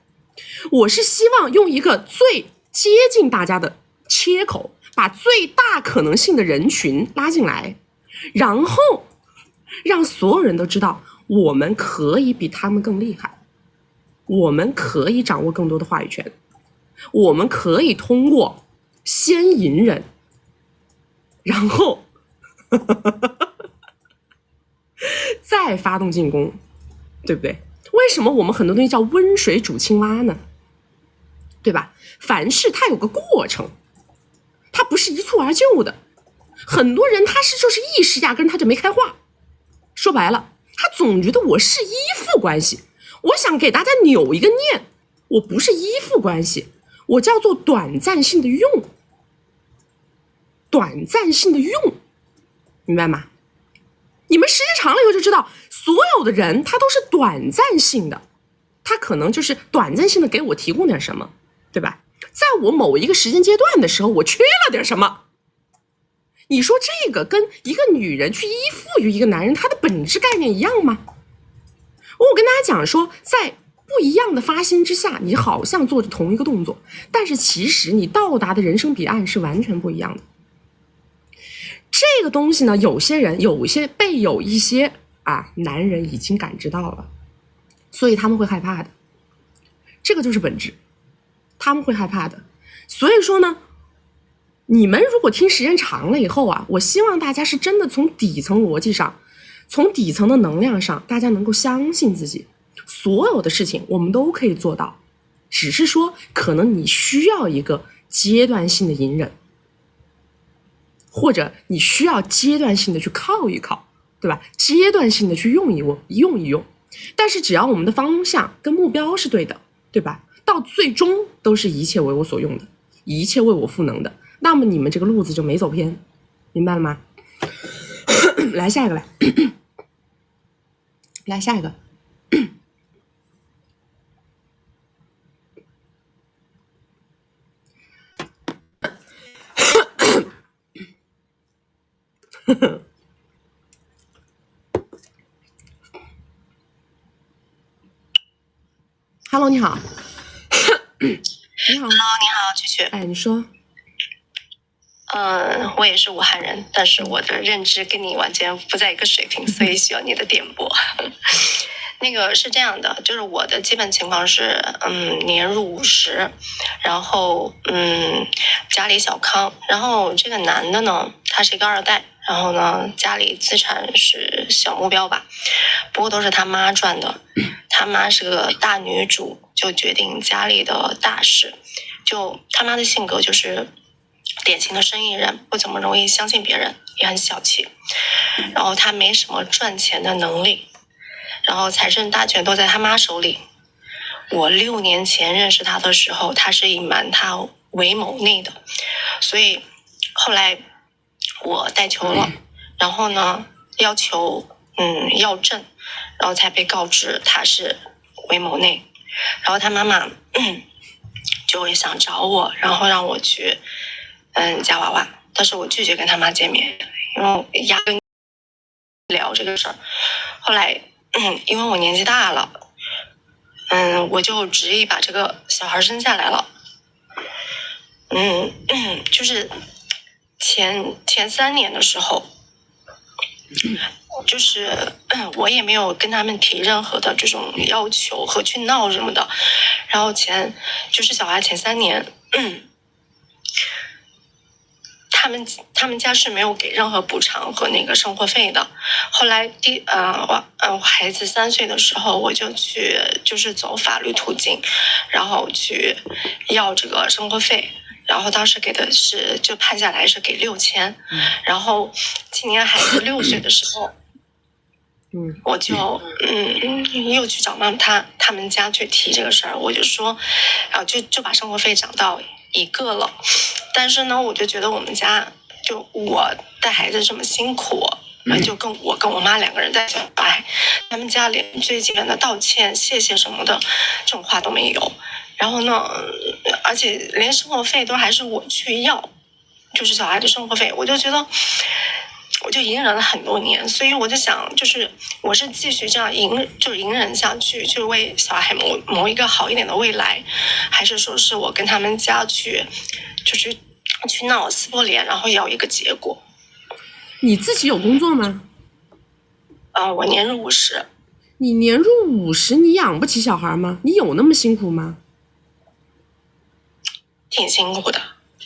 我是希望用一个最接近大家的切口，把最大可能性的人群拉进来，然后让所有人都知道，我们可以比他们更厉害，我们可以掌握更多的话语权，我们可以通过先隐忍，然后再发动进攻，对不对？为什么我们很多东西叫温水煮青蛙呢？对吧？凡事它有个过程，它不是一蹴而就的。很多人他就是意识压根他就没开化，说白了，他总觉得我是依附关系。我想给大家扭一个念，我不是依附关系，我叫做短暂性的用，短暂性的用，明白吗？你们时间长了以后就知道，所有的人他都是短暂性的，他可能就是短暂性的给我提供点什么，对吧？在我某一个时间阶段的时候，我缺了点什么。你说这个跟一个女人去依附于一个男人，他的本质概念一样吗？我跟大家讲说，在不一样的发心之下，你好像做着同一个动作，但是其实你到达的人生彼岸是完全不一样的。这个东西呢，有一些男人已经感知到了，所以他们会害怕的。这个就是本质，他们会害怕的。所以说呢，你们如果听时间长了以后我希望大家是真的从底层逻辑上，从底层的能量上，大家能够相信自己，所有的事情我们都可以做到，只是说可能你需要一个阶段性的隐忍，或者你需要阶段性的去靠一靠，对吧？阶段性的去用一用，但是只要我们的方向跟目标是对的，对吧？到最终都是一切为我所用的，一切为我赋能的，那么你们这个路子就没走偏，明白了吗？来下一个，来下一个。Hello， 你好。你好。Hello， 你好，曲曲。哎，你说。我也是武汉人，但是我的认知跟你完全不在一个水平，所以需要你的点拨。那个是这样的，就是我的基本情况是，年入50，然后家里小康，然后这个男的呢，他是一个2代，然后呢，家里资产是小目标吧，不过都是他妈赚的，他妈是个大女主，就决定家里的大事，就他妈的性格就是典型的生意人，不怎么容易相信别人，也很小气，然后他没什么赚钱的能力，然后财政大权都在他妈手里。我6年前认识他的时候，他是隐瞒他为某内的，所以后来我带球了，然后呢要求要证，然后才被告知他是为某内，然后他妈妈就会想找我，然后让我去夹娃娃，但是我拒绝跟他妈见面，因为我压根聊这个事儿。后来因为我年纪大了，我就执意把这个小孩生下来了。就是前3年的时候，就是我也没有跟他们提任何的这种要求和去闹什么的。然后就是小孩前3年，他们家是没有给任何补偿和那个生活费的。后来我孩子3岁的时候，我就去就是走法律途径，然后去要这个生活费。然后当时给的是就判下来是给6000，然后今年孩子6岁的时候，我就又去找到他们家去提这个事儿，我就说，就把生活费涨到1个了。但是呢，我就觉得我们家就我带孩子这么辛苦，就跟我妈2个人带小孩，他们家连最基本的道歉、谢谢什么的这种话都没有。然后呢，而且连生活费都还是我去要，就是小孩的生活费，我就觉得我就隐忍了很多年，所以我就想，就是我是继续这样隐忍下去，就为小孩谋一个好一点的未来，还是说是我跟他们家去闹撕破脸，然后要一个结果？你自己有工作吗？我年入50。你年入50，你养不起小孩吗？你有那么辛苦吗？挺辛苦的。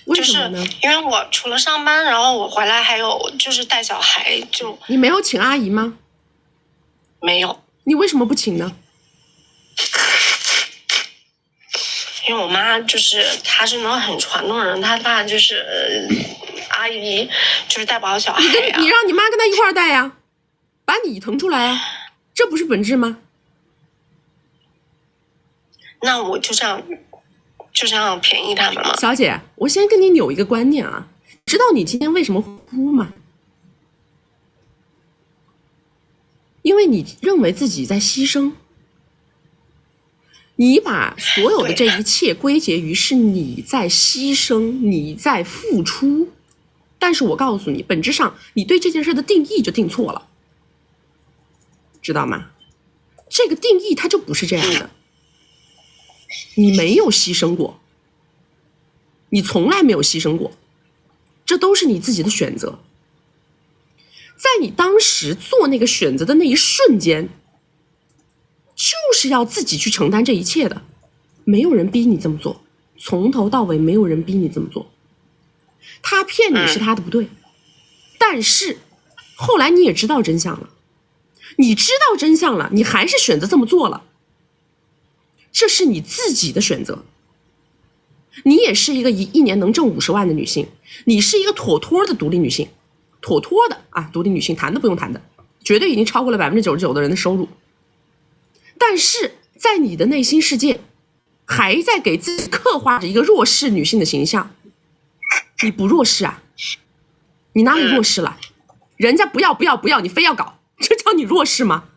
为什么呢？就是因为我除了上班，然后我回来还有就是带小孩，就你没有请阿姨吗？没有。你为什么不请呢？因为我妈她是那种很传统人，她爸就是阿姨就是带不好小孩你让你妈跟她一块儿带呀，把你腾出来啊，这不是本质吗？那我就这样便宜他们吗？小姐，我先跟你扭一个观念啊，知道你今天为什么哭吗？因为你认为自己在牺牲，你把所有的这一切归结于是你在牺牲，你在付出。但是我告诉你，本质上你对这件事的定义就定错了，知道吗？这个定义它就不是这样的。你没有牺牲过，你从来没有牺牲过，这都是你自己的选择。在你当时做那个选择的那一瞬间，就是要自己去承担这一切的，没有人逼你这么做，从头到尾没有人逼你这么做。他骗你是他的不对，但是后来你也知道真相了，你知道真相了，你还是选择这么做了，这是你自己的选择。你也是一个一年能挣50万的女性，你是一个妥妥的独立女性，妥妥的啊，独立女性谈的不用谈的，绝对已经超过了99%的人的收入。但是在你的内心世界，还在给自己刻画着一个弱势女性的形象。你不弱势啊？你哪里弱势了？人家不要，你非要搞，这叫你弱势吗？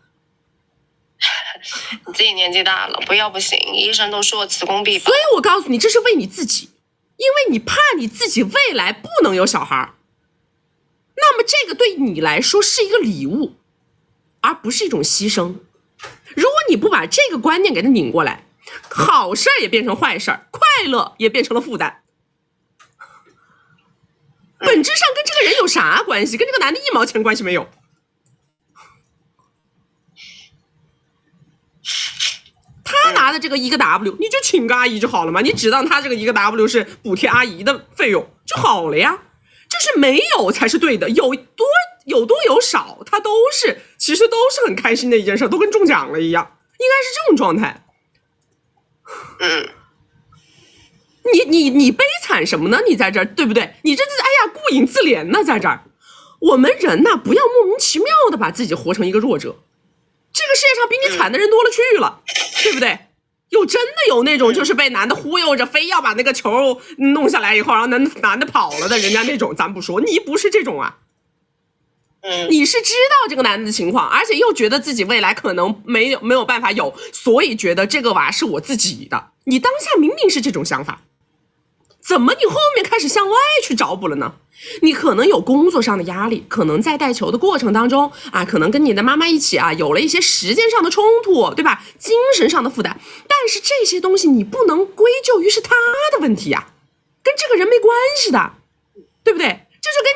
你自己年纪大了，不要不行，医生都说我子宫闭绑。所以我告诉你，这是为你自己，因为你怕你自己未来不能有小孩，那么这个对你来说是一个礼物，而不是一种牺牲。如果你不把这个观念给它拧过来，好事也变成坏事，快乐也变成了负担。本质上跟这个人有啥关系？跟这个男的1毛钱关系没有。他拿的这个1个 W， 你就请个阿姨就好了嘛，你只当他这个1个 W 是补贴阿姨的费用就好了呀。就是没有才是对的，有多有少，他其实都是很开心的一件事，都跟中奖了一样，应该是这种状态。你悲惨什么呢？你在这儿对不对？你这是顾影自怜呢，在这儿。我们人呐，不要莫名其妙的把自己活成一个弱者。这个世界上比你惨的人多了去了，对不对？真的有那种就是被男的忽悠着，非要把那个球弄下来以后，然后男的跑了的，人家那种咱不说，你不是这种啊。你是知道这个男的情况，而且又觉得自己未来可能没有办法有，所以觉得这个娃是我自己的。你当下明明是这种想法，怎么你后面开始向外去找补了呢？你可能有工作上的压力，可能在带球的过程当中啊，可能跟你的妈妈一起啊，有了一些时间上的冲突，对吧？精神上的负担，但是这些东西你不能归咎于是他的问题呀，跟这个人没关系的，对不对？这就跟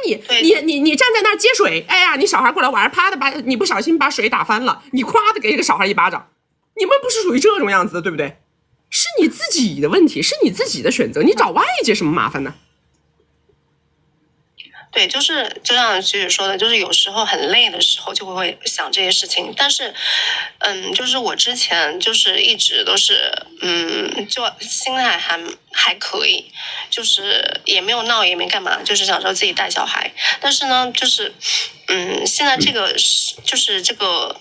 你站在那儿接水，哎呀，你小孩过来晚上啪的把你不小心把水打翻了，你咵的给这个小孩一巴掌，你们不是属于这种样子的，对不对？是你自己的问题，是你自己的选择，你找外界什么麻烦呢？对，就是就像菊菊说的，就是有时候很累的时候就会想这些事情，但是，就是我之前就是一直都是，就心态还可以，就是也没有闹也没干嘛，就是想说自己带小孩，但是呢，就是，现在这个就是这个。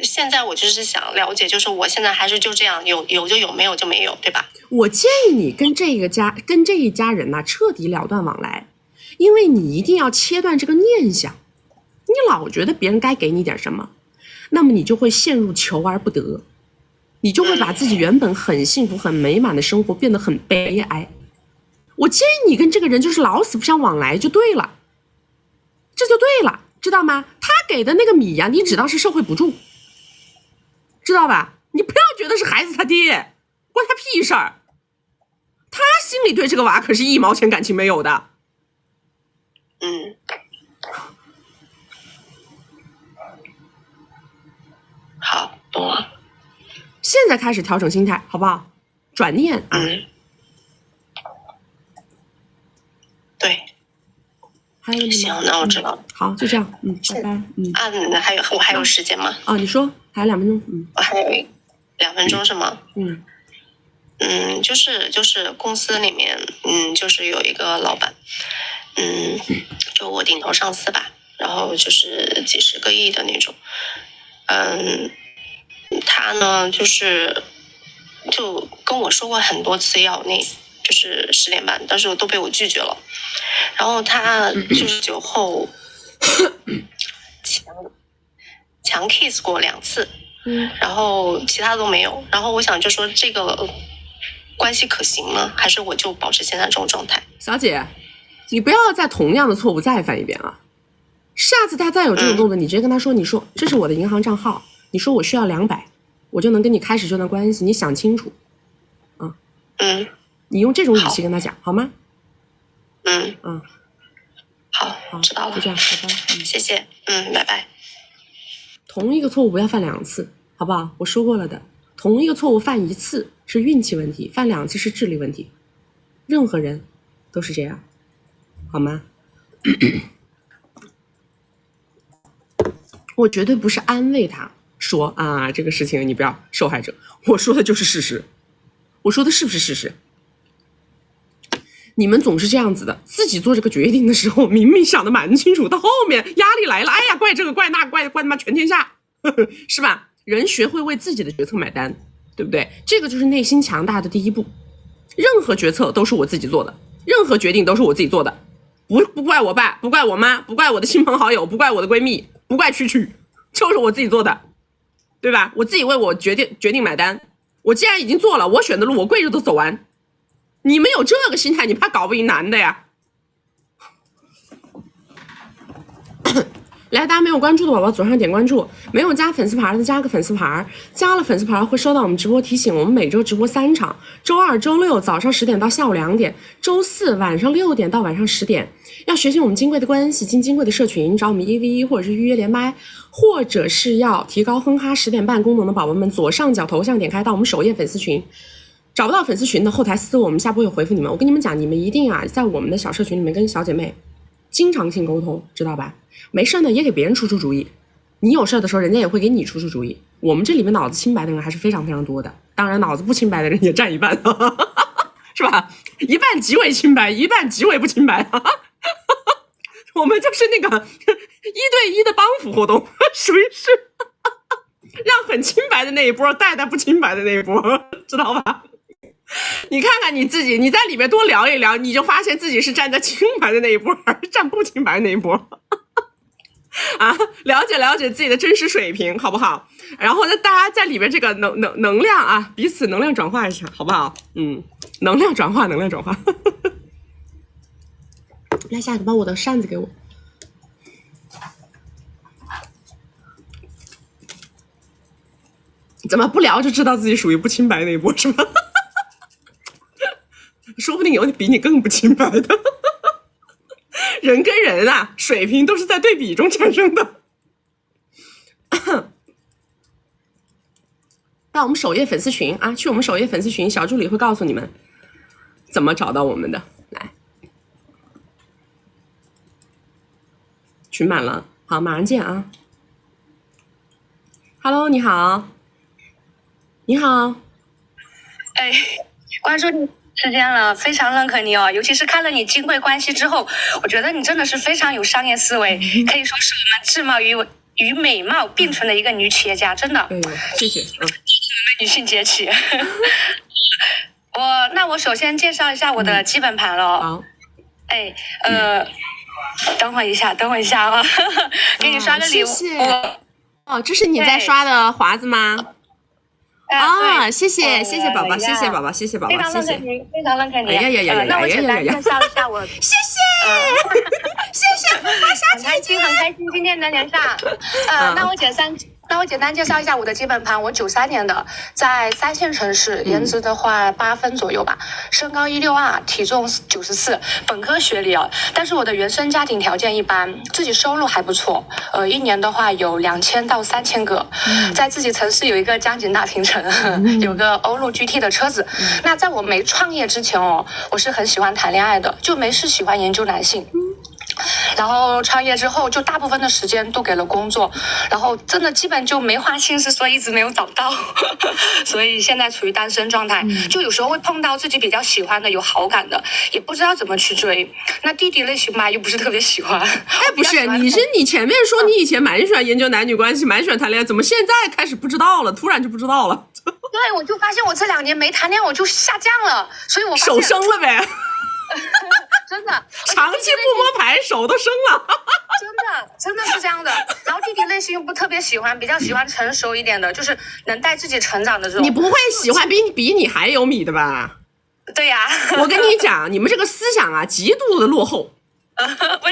现在我就是想了解，就是我现在还是就这样，有就有，没有就没有，对吧？我建议你跟这一家人呐，彻底了断往来，因为你一定要切断这个念想。你老觉得别人该给你点什么，那么你就会陷入求而不得，你就会把自己原本很幸福、很美满的生活变得很悲哀。我建议你跟这个人就是老死不相往来就对了，这就对了，知道吗？他给的那个米呀，你只当是社会补助。知道吧？你不要觉得是孩子他爹，关他屁事儿。他心里对这个娃可是一毛钱感情没有的。好，懂了。现在开始调整心态，好不好？转念啊。对。还有行，那我知道了。好，就这样。拜拜。我还有时间吗？你说还有2分钟。我还有2分钟是吗？就是公司里面，就是有一个老板，就我顶头上司吧，然后就是几十个亿的那种，他呢就跟我说过很多次要就是10点半，但是都被我拒绝了。然后他就是酒后强 kiss 过2次，然后其他都没有。然后我想就说这个关系可行吗？还是我就保持现在这种状态？小姐，你不要再同样的错误再犯一遍啊！下次他再有这种动作，你直接跟他说，你说这是我的银行账号，你说我需要200，我就能跟你开始这段关系，你想清楚啊。你用这种语气跟他讲好吗？好，知道了，就这样，拜拜。谢谢，拜拜。同一个错误不要犯2次，好不好？我说过了的，同一个错误犯1次是运气问题，犯2次是智力问题，任何人都是这样，好吗？我绝对不是安慰他说啊，这个事情你不要受害者，我说的就是事实，我说的是不是事实？你们总是这样子的，自己做这个决定的时候，明明想得蛮清楚，到后面压力来了，哎呀，怪这个怪那怪他妈全天下，是吧？人学会为自己的决策买单，对不对？这个就是内心强大的第一步。任何决策都是我自己做的，任何决定都是我自己做的，不怪我爸，不怪我妈，不怪我的亲朋好友，不怪我的闺蜜，不怪蛐蛐，就是我自己做的，对吧？我自己为我决定买单。我既然已经做了，我选的路我跪着都走完。你们有这个心态，你怕搞不赢男的呀？来，大家没有关注的宝宝左上点关注，没有加粉丝牌的加个粉丝牌，加了粉丝牌会收到我们直播提醒。我们每周直播3场，周2、周6早上10点到下午2点，周4晚上6点到晚上10点。要学习我们金贵的关系，进金贵的社群，找我们1v1或者是预约连麦，或者是要提高哼哈10点半功能的宝宝们，左上角头像点开到我们首页粉丝群。找不到粉丝群的后台私我们下播有回复你们。我跟你们讲，你们一定在我们的小社群里面跟小姐妹经常性沟通，知道吧？没事呢也给别人出主意，你有事的时候人家也会给你出主意。我们这里面脑子清白的人还是非常非常多的，当然脑子不清白的人也占一半是吧？一半极为清白，一半极为不清白我们就是那个1对1的帮扶活动，属于是让很清白的那一波带不清白的那一波，知道吧？你看看你自己，你在里面多聊一聊，你就发现自己是站在清白的那一波，还是站不清白的那一波啊？了解自己的真实水平，好不好？然后呢，大家在里面这个能量啊，彼此能量转化一下，好不好？能量转化来，下一个把我的扇子给我。怎么不聊就知道自己属于不清白那一波是吧？说不定有比你更不清白的。人跟人啊，水平都是在对比中产生的。到我们首页粉丝群啊，去我们首页粉丝群，小助理会告诉你们怎么找到我们的。来，群满了，好，马上见啊。Hello， 你好，你好。哎，关注你时间了，非常认可你哦，尤其是看了你金贵关系之后，我觉得你真的是非常有商业思维，可以说是我们智貌与美貌并存的一个女企业家，真的。谢谢。女性崛起。那我首先介绍一下我的基本盘了。好。哎，等会一下啊，给你刷个礼物。谢谢。哦，这是你在刷的华子吗？啊，谢谢宝宝，谢谢宝宝，谢谢宝宝，谢谢。非常认可你。那我简单介绍一下我。谢谢，谢谢福华小姐姐，很开心今天能连上。那我简单介绍一下我的基本盘。我93年的，在3线城市，颜值的话8分左右吧，身高162，体重94，本科学历啊。但是我的原生家庭条件一般，自己收入还不错，一年的话有2000到3000个，在自己城市有一个江景大平层，有个欧陆 GT 的车子。那在我没创业之前哦，我是很喜欢谈恋爱的，就没事喜欢研究男性。然后创业之后，就大部分的时间都给了工作，然后真的基本就没花心思，所以一直没有找到，所以现在处于单身状态。就有时候会碰到自己比较喜欢的、有好感的，也不知道怎么去追。那弟弟类型吧，又不是特别喜欢。哎，不是，你前面说你以前蛮喜欢研究男女关系，蛮喜欢谈恋爱，怎么现在开始不知道了？突然就不知道了？对，我就发现我这2年没谈恋爱，我就下降了，所以我手生了呗。真的，长期不摸牌，手都生了。真的是这样的。然后弟弟类型又不特别喜欢，比较喜欢成熟一点的，就是能带自己成长的这种。你不会喜欢比你还有米的吧？对呀。我跟你讲，你们这个思想啊，极度的落后。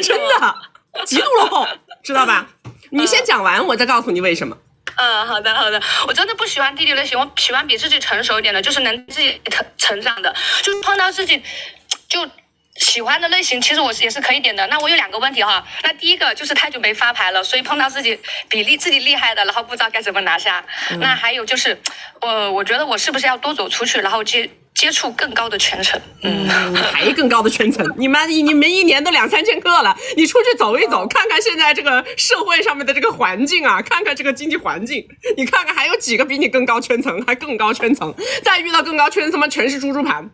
真的，极度落后，知道吧？你先讲完，我再告诉你为什么。好的，我真的不喜欢弟弟类型，我喜欢比自己成熟一点的，就是能自己成长的，就是碰到自己就喜欢的类型，其实我也是可以点的。那我有2个问题哈，那第一个就是太久没发牌了，所以碰到自己自己厉害的，然后不知道该怎么拿下。那还有就是，我觉得我是不是要多走出去，然后接触更高的圈层？还更高的圈层？你们1年都2-3千克了，你出去走一走，看看现在这个社会上面的这个环境啊，看看这个经济环境，你看看还有几个比你更高圈层，还更高圈层，再遇到更高圈层嘛，全是猪盘。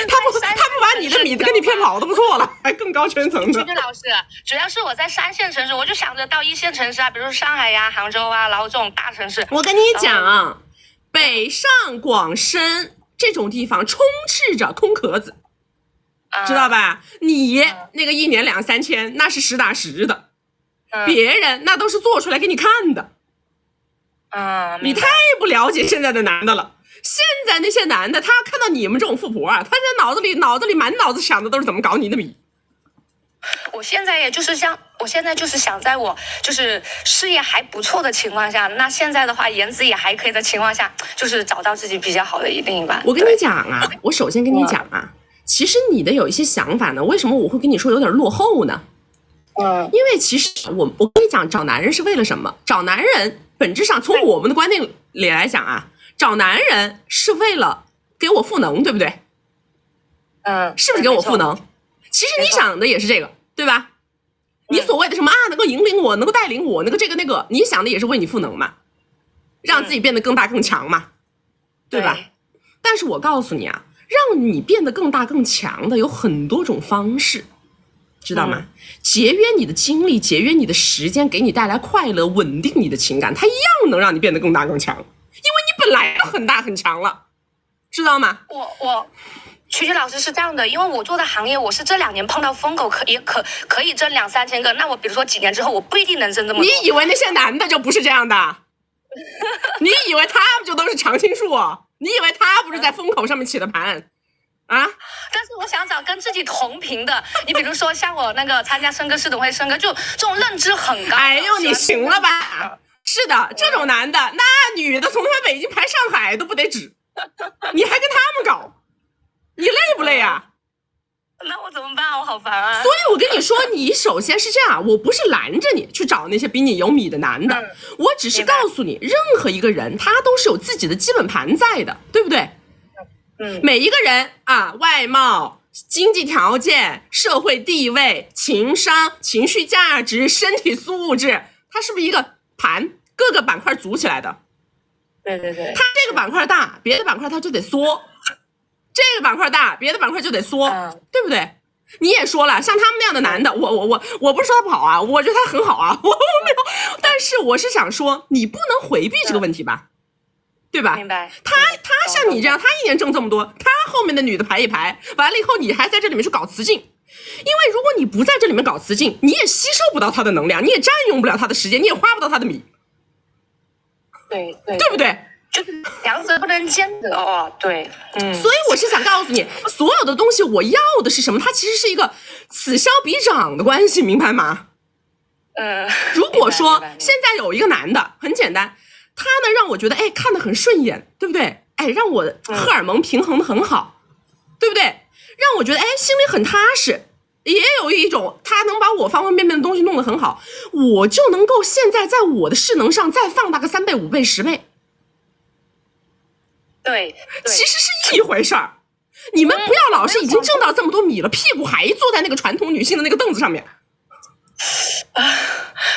他不把你的米跟你骗跑都不错了，还更高圈层的。曲曲老师，主要是我在3线城市，我就想着到1线城市啊，比如说上海呀、杭州啊，然后这种大城市。我跟你讲，北上广深这种地方充斥着空壳子，知道吧？你那个1年2-3千，那是实打实的，别人那都是做出来给你看的。你太不了解现在的男的了。现在那些男的，他看到你们这种富婆啊，他在脑子里满脑子想的都是怎么搞你的米。我现在就是想在我就是事业还不错的情况下，那现在的话颜值也还可以的情况下，就是找到自己比较好的另一半。我跟你讲啊，我首先跟你讲啊，其实你的有一些想法呢，为什么我会跟你说有点落后呢？因为其实我跟你讲，找男人是为了什么？找男人本质上从我们的观念里来讲啊，找男人是为了给我赋能，对不对？是不是给我赋能？其实你想的也是这个，对吧？你所谓的什么啊，能够引领我，能够带领我，能够这个那个，你想的也是为你赋能嘛，让自己变得更大更强嘛，对吧？但是我告诉你啊，让你变得更大更强的有很多种方式，知道吗？节约你的精力，节约你的时间，给你带来快乐，稳定你的情感，它一样能让你变得更大更强，因为你本来就很大很强了，知道吗？曲曲老师是这样的，因为我做的行业，我是这2年碰到疯狗可以挣2-3千个，那我比如说几年之后，我不一定能挣这么多。你以为那些男的就不是这样的？你以为他们就都是常青树？你以为他不是在风口上面起的盘啊？但是我想找跟自己同频的，你比如说像我那个参加生哥市董会生哥，就这种认知很高。哎呦，你行了吧？是的，这种男的，那女的从他北京排上海都不得止，你还跟他们搞？你累不累啊？那我怎么办？我好烦啊！所以我跟你说，你首先是这样，我不是拦着你去找那些比你有米的男的，我只是告诉你，任何一个人他都是有自己的基本盘在的，对不对？每一个人啊，外貌、经济条件、社会地位、情商、情绪价值、身体素质，它是不是一个盘，各个板块组起来的？对，它这个板块大，别的板块它就得缩。这个板块大，别的板块就得缩，对不对？你也说了，像他们那样的男的，我不是说他不好啊，我觉得他很好啊，我没有，但是我是想说，你不能回避这个问题吧，对吧？明白。他像你这样，他一年挣这么多，他后面的女的排一排，完了以后你还在这里面去搞雌竞，因为如果你不在这里面搞雌竞，你也吸收不到他的能量，你也占用不了他的时间，你也花不到他的米，对不对？就是两者不能兼得哦，对，所以我是想告诉你，所有的东西我要的是什么？它其实是一个此消彼长的关系，明白吗？如果说现在有一个男的，很简单，他呢让我觉得看得很顺眼，对不对？让我荷尔蒙平衡的很好，对不对？让我觉得心里很踏实，也有一种他能把我方方面面的东西弄得很好，我就能够现在在我的势能上再放大个3倍、5倍、10倍。对，其实是一回事儿。你们不要老是已经挣到这么多米了，屁股还坐在那个传统女性的那个凳子上面。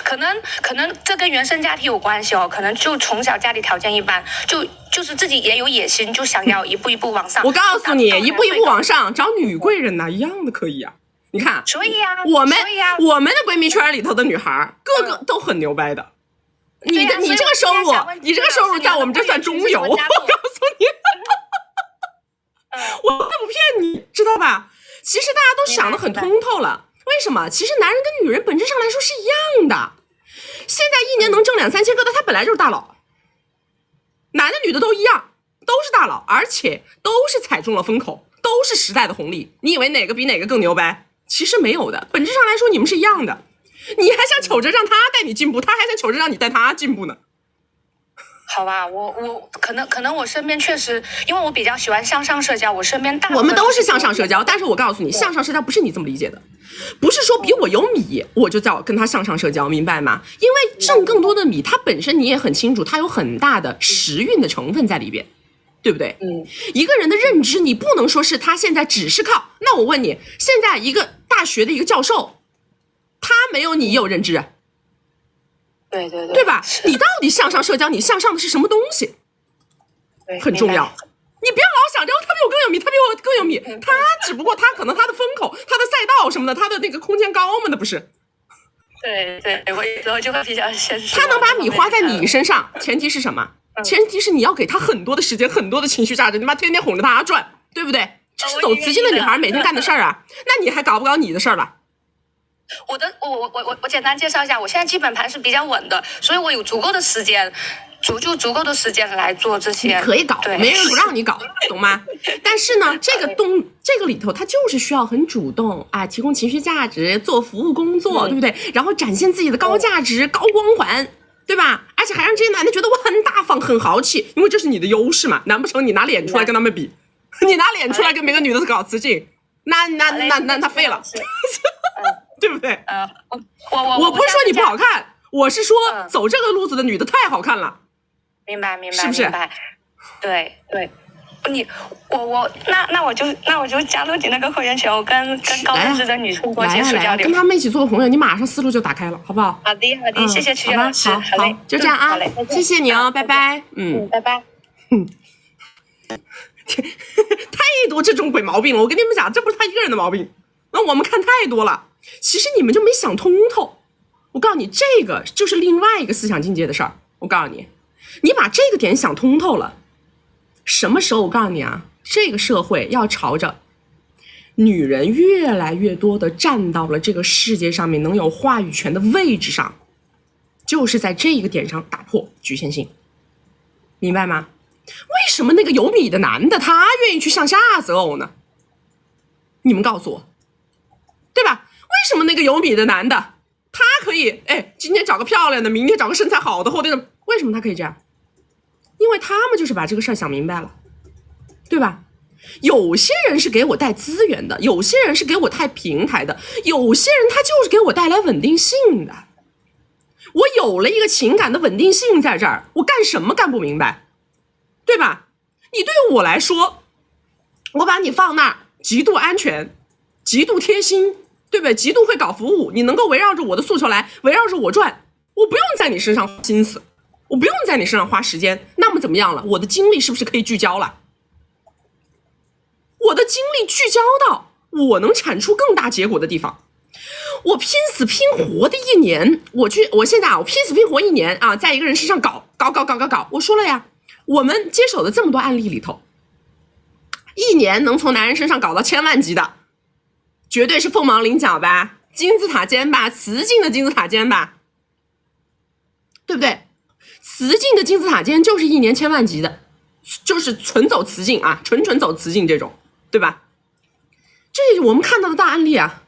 可能这跟原生家庭有关系哦，可能就从小家里条件一般，就是自己也有野心，就想要一步一步往上。我告诉你，一步一步往上，找女贵人呐，一样的可以啊。你看，所以啊，我们的闺蜜圈里头的女孩，个个都很牛掰的。你这个收入，在我们这算中游。我告诉你，我不骗你，知道吧？其实大家都想得很通透了。为什么？其实男人跟女人本质上来说是一样的。现在一年能挣2、3千个的，他本来就是大佬，男的女的都一样，都是大佬，而且都是踩中了风口，都是时代的红利。你以为哪个比哪个更牛掰？其实没有的，本质上来说你们是一样的。你还想瞅着让他带你进步，他还想瞅着让你带他进步呢。好吧，我可能我身边确实，因为我比较喜欢向上社交，我身边我们都是向上社交，但是我告诉你，向上社交不是你这么理解的，不是说比我有米我就叫跟他向上社交，明白吗？因为挣更多的米，它本身你也很清楚，它有很大的时运的成分在里边，对不对？一个人的认知，你不能说是他现在只是靠。那我问你，现在一个大学的一个教授，他没有你有认知。对吧？你到底向上社交，你向上的是什么东西？很重要。你不要老想着他比我更有米，他比我更有米，他只不过他可能他的风口、他的赛道什么的，他的那个空间高嘛，那不是？对，我有时候就会比较现实。他能把米花在你身上，前提是什么？前提是你要给他很多的时间，很多的情绪价值，你妈天天哄着他转，对不对？这是走雌性的女孩每天干的事儿啊。那你还搞不搞你的事儿了？我简单介绍一下，我现在基本盘是比较稳的，所以我有足够的时间，足够的时间来做这些。你可以搞，没人不让你搞，懂吗？但是呢，这个里头它就是需要很主动啊，提供情绪价值，做服务工作，对不对？然后展现自己的高价值、高光环，对吧？而且还让这些男的觉得我很大方、很豪气，因为这是你的优势嘛。难不成你拿脸出来跟他们比？你拿脸出来跟每个女的搞雌竞，那他废了。对不对？我不是说你不好看，我是说走这个路子的女的太好看了。明白，是不是？对，那我就加入你那个会员群，我跟高认知的女生多接触交流，跟他们一起做个朋友，你马上思路就打开了，好不好？好的，谢谢曲老师，好，就这样啊，谢谢你哦，拜拜，拜拜。太多这种鬼毛病了，我跟你们讲，这不是他一个人的毛病，那我们看太多了。其实你们就没想通透，我告诉你，这个就是另外一个思想境界的事儿。我告诉你，你把这个点想通透了，什么时候我告诉你啊，这个社会要朝着女人越来越多的站到了这个世界上面能有话语权的位置上，就是在这个点上打破局限性，明白吗？为什么那个有米的男的他愿意去向下择偶呢？你们告诉我，对吧？为什么那个有米的男的他可以今天找个漂亮的，明天找个身材好的，后天为什么他可以这样？因为他们就是把这个事儿想明白了，对吧？有些人是给我带资源的，有些人是给我带平台的，有些人他就是给我带来稳定性的。我有了一个情感的稳定性在这儿，我干什么干不明白，对吧？你对我来说，我把你放那儿，极度安全，极度贴心，对不对？极度会搞服务，你能够围绕着我的诉求来，围绕着我转，我不用在你身上花心思，我不用在你身上花时间，那么怎么样了？我的精力是不是可以聚焦了？我的精力聚焦到我能产出更大结果的地方。我拼死拼活的一年，我现在我拼死拼活一年啊，在一个人身上搞。我说了呀，我们接手的这么多案例里头，一年能从男人身上搞到1000万级的，绝对是凤毛麟角吧，金字塔尖吧，雌竞的金字塔尖吧，对不对？雌竞的金字塔尖就是一年1000万级的，就是纯走雌竞啊，纯走雌竞这种，对吧？这是我们看到的大案例啊。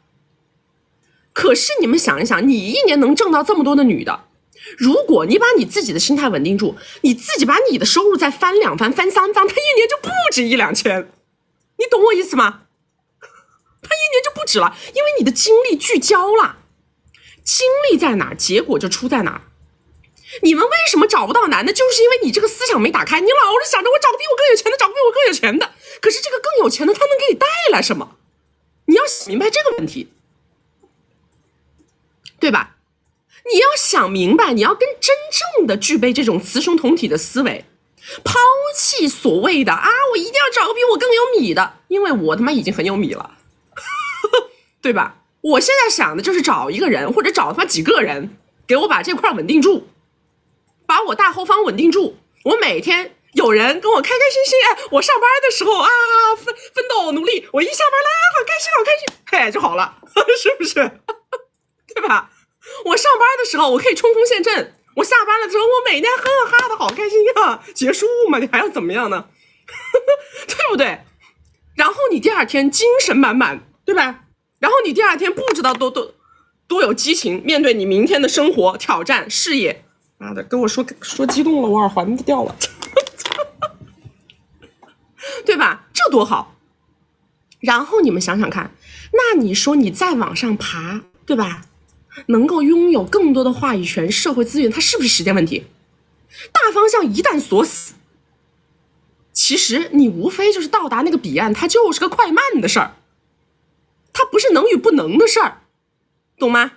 可是你们想一想，你一年能挣到这么多的女的，如果你把你自己的心态稳定住，你自己把你的收入再翻2番、翻3番，他一年就不止1-2千，你懂我意思吗？他一年就不止了，因为你的精力聚焦了，精力在哪儿，结果就出在哪儿。你们为什么找不到男的，就是因为你这个思想没打开，你老是想着我找个比我更有钱的，找个比我更有钱的，可是这个更有钱的他能给你带来什么？你要想明白这个问题，对吧？你要想明白，你要跟真正的具备这种雌雄同体的思维，抛弃所谓的我一定要找个比我更有米的，因为我他妈已经很有米了对吧？我现在想的就是找一个人，或者找他妈几个人，给我把这块稳定住，把我大后方稳定住。我每天有人跟我开开心心，我上班的时候奋斗努力，我一下班来好开心好开心，就好了是不是对吧？我上班的时候我可以冲锋陷阵，我下班的时候我每天呵呵哈的好开心啊，结束嘛，你还要怎么样呢对不对？然后你第二天精神满满，对吧？然后你第二天不知道多有激情，面对你明天的生活挑战事业。妈的，跟我说激动了，我耳环都掉了对吧？这多好。然后你们想想看，那你说你再往上爬，对吧？能够拥有更多的话语权、社会资源，它是不是时间问题？大方向一旦锁死，其实你无非就是到达那个彼岸，它就是个快慢的事儿，它不是能与不能的事儿，懂吗？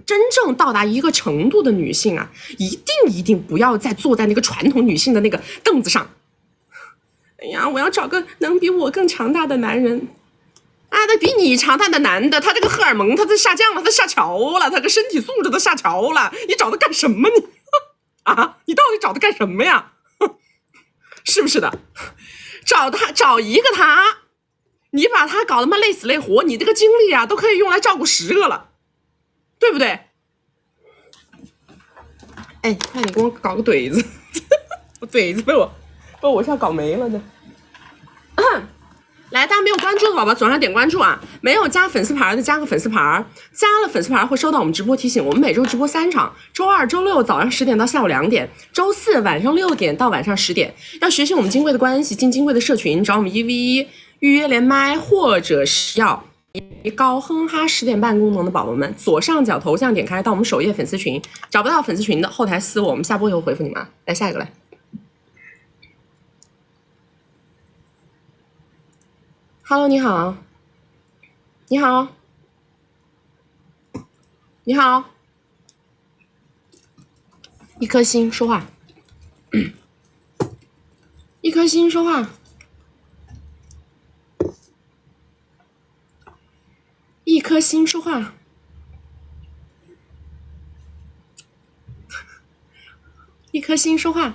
真正到达一个程度的女性啊，一定不要再坐在那个传统女性的那个凳子上。哎呀，我要找个能比我更强大的男人他比你强大的男的，他这个荷尔蒙他都下降了，他下桥了，他这个身体素质都下桥了，你找他干什么你你到底找他干什么呀是不是的？找一个他，你把他搞得妈累死累活，你这个精力都可以用来照顾10个了，对不对？快点给我搞个怼子我怼子被我笑搞没了呢来，大家没有关注的宝宝左上点关注啊！没有加粉丝牌的加个粉丝牌，加了粉丝牌会收到我们直播提醒。我们每周直播3场，周2、周6早上10点到下午2点，周4晚上6点到晚上10点。要学习我们金贵的关系，进金贵的社群，找我们1v1预约连麦，或者是要高哼哈10点半功能的宝宝们，左上角头像点开到我们首页粉丝群，找不到粉丝群的后台私我们下播以后回复你们。来下一个来。Hello， 你好，你好，你好，一颗心说话，一颗心说话，一颗心说话，一颗心说话。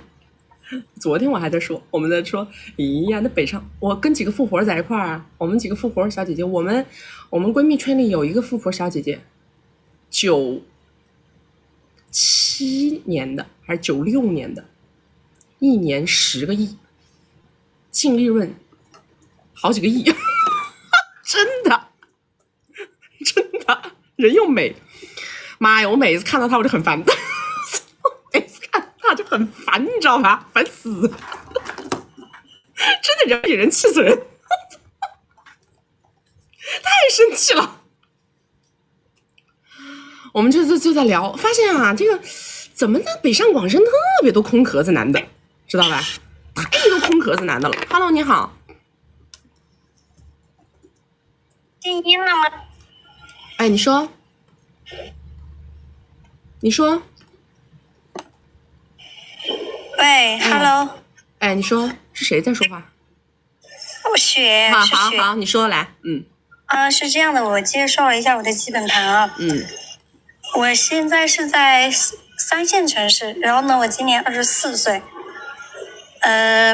昨天我还在说，我们在说，咦呀，那北上，我跟几个富婆在一块儿，我们几个富婆小姐姐，我们闺蜜圈里有一个富婆小姐姐，97年的还是96年的，一年10个亿，净利润好几个亿，真的，人又美，妈呀，我每次看到她我就很烦。每次看他就很烦，你知道吧？烦死！的人比人气死人，太生气了。我们这次就在聊，发现啊，这个怎么在北上广深特别多空壳子男的，知道吧？太多空壳子男的了。Hello， 你好。静音了吗？哎，你说。喂 ，Hello。哎，你说是谁在说话？雪，好是雪。好，你说来，是这样的，我介绍一下我的基本盘啊。我现在是在3线城市，然后呢，我今年24岁，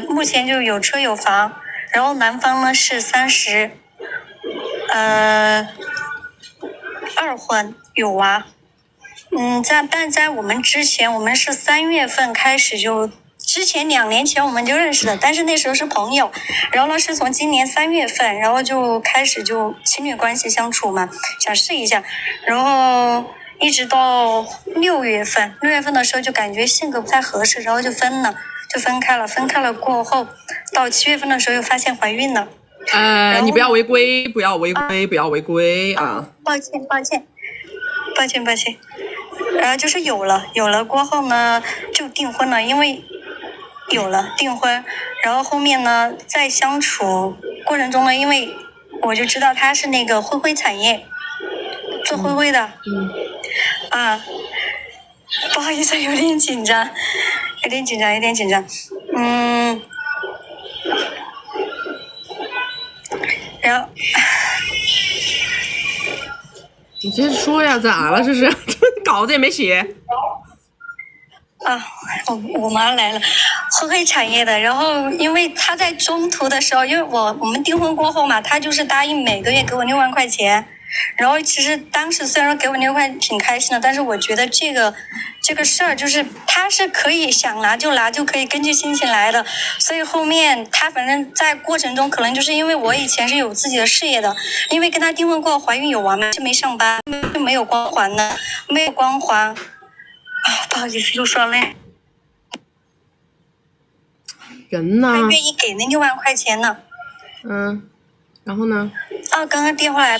目前就有车有房，然后男方呢是30，二婚有娃。但在我们之前，我们是3月份开始就。之前2年前我们就认识了，但是那时候是朋友，然后呢是从今年3月份，然后就开始就情侣关系相处嘛，想试一下，然后一直到6月份的时候就感觉性格不太合适，然后就分开了，分开了过后，到7月份的时候又发现怀孕了。你不要违规，不要违规啊！抱歉。然后就是有了过后呢，就订婚了，因为有了订婚，然后后面呢，在相处过程中呢，因为我就知道他是那个灰产业，做灰的，不好意思，有点紧张，然后。你接着说呀，咋了？这是稿子也没写。我妈来了，灰产业的。然后因为他在中途的时候，因为我们订婚过后嘛，他就是答应每个月给我6万块钱。然后其实当时虽然说给我6万块挺开心的，但是我觉得这个事儿就是他是可以想拿就拿，就可以根据心情来的。所以后面他反正在过程中，可能就是因为我以前是有自己的事业的，因为跟他订婚过后怀孕有娃嘛，就没上班，就没有光环的，没有光环。不好意思，又说累。人呢？他愿意给那6万块钱呢。然后呢？刚刚电话来，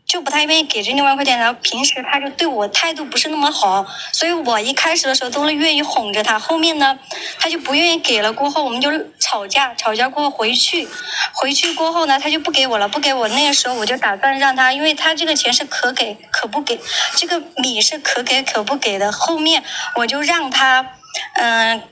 就不太愿意给这6万块钱，然后平时他就对我态度不是那么好，所以我一开始的时候都是愿意哄着他，后面呢他就不愿意给了，过后我们就吵架过后回去过后呢他就不给我了，那个时候我就打算让他，因为他这个钱是可给可不给，这个米是可给可不给的，后面我就让他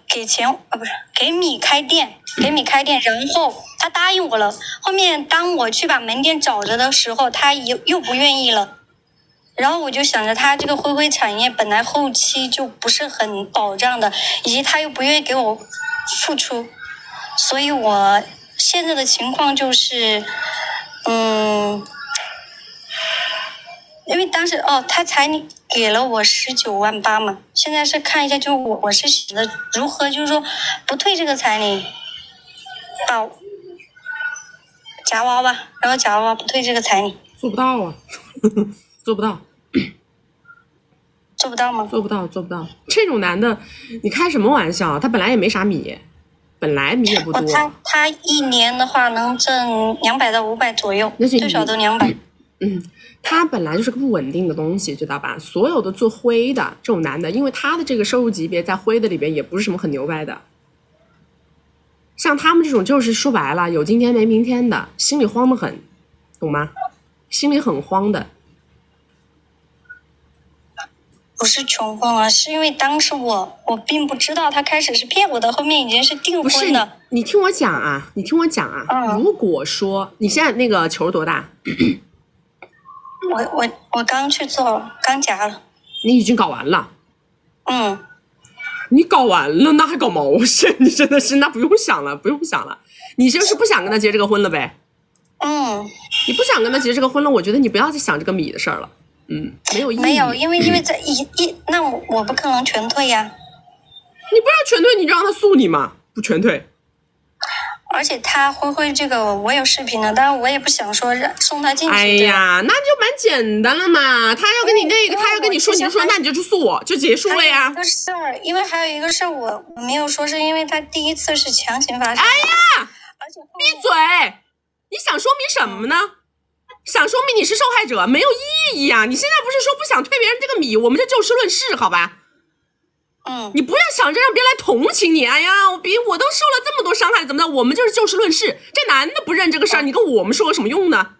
给钱不是给米开店，然后他答应我了。后面当我去把门店找着的时候，他又不愿意了。然后我就想着他这个灰产业本来后期就不是很保障的，以及他又不愿意给我付出，所以我现在的情况就是因为当时他才给了我19.8万嘛，现在是看一下，就我是想的如何就是说不退这个彩礼，夹娃娃，然后夹娃娃不退这个彩礼。做不到啊，做不到。做不到吗？做不到。这种男的，你开什么玩笑？他本来也没啥米，本来米也不多。他一年的话能挣200到500左右，最少都200。他本来就是个不稳定的东西，知道吧？所有的做灰的这种男的，因为他的这个收入级别在灰的里边也不是什么很牛掰的，像他们这种就是说白了有今天没明天的，心里慌得很，懂吗？心里很慌的。不是穷疯了，是因为当时我并不知道他开始是骗我的，后面已经是订婚的。你听我讲啊，如果说你现在那个球多大？我刚去做了，刚夹了。你已经搞完了？你搞完了，那还搞毛线？你真的是，那不用想了。你就是不想跟他结这个婚了呗？你不想跟他结这个婚了，我觉得你不要再想这个米的事儿了。没有意义。没有，因为在那我不可能全退呀。你不让全退，你就让他诉你嘛，不全退。而且他灰这个我有视频的，但是我也不想说送他进去。哎呀，那就蛮简单了嘛。他要跟你那个，他要跟你说，你就说那你就去诉我，就结束了呀。还有一个事儿，因为还有一个事儿我没有说，是因为他第一次是强行发生。哎呀，而且闭嘴！你想说明什么呢？想说明你是受害者，没有意义啊！你现在不是说不想退别人这个米，我们就就事论事，好吧？你不要想着让别人来同情你。哎呀，我都受了这么多伤害，怎么的？我们就是就事论事。这男的不认这个事儿，你跟我们说有什么用呢？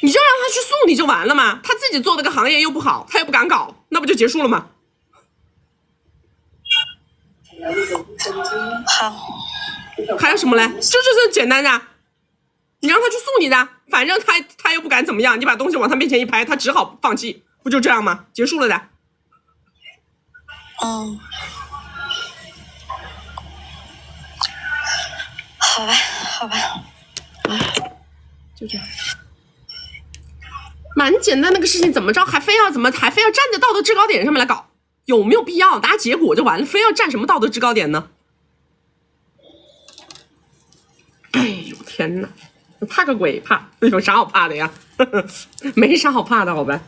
你就让他去诉你就完了嘛。他自己做的个行业又不好，他又不敢搞，那不就结束了吗？好，还有什么嘞？就这简单的，你让他去诉你的，反正他又不敢怎么样，你把东西往他面前一拍，他只好放弃，不就这样吗？结束了的。好吧，就这样，蛮简单的个事情，怎么着还非要站在道德制高点上面来搞，有没有必要？大家结果就完了，非要站什么道德制高点呢？哎呦天哪，怕个鬼怕，有啥好怕的呀？没啥好怕的，好吧？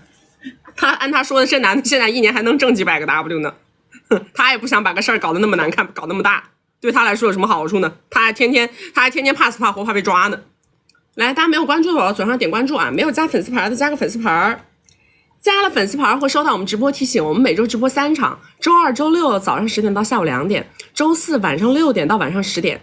按他说的，这男的现在一年还能挣几百个 W 呢。他也不想把个事儿搞得那么难看，搞那么大，对他来说有什么好处呢？他还天天怕死怕活，怕被抓呢。来，大家没有关注我，左上点关注啊！没有加粉丝牌的加个粉丝牌，加了粉丝牌会收到我们直播提醒。我们每周直播3场，周二、周六早上10点到下午2点，周四晚上6点到晚上10点。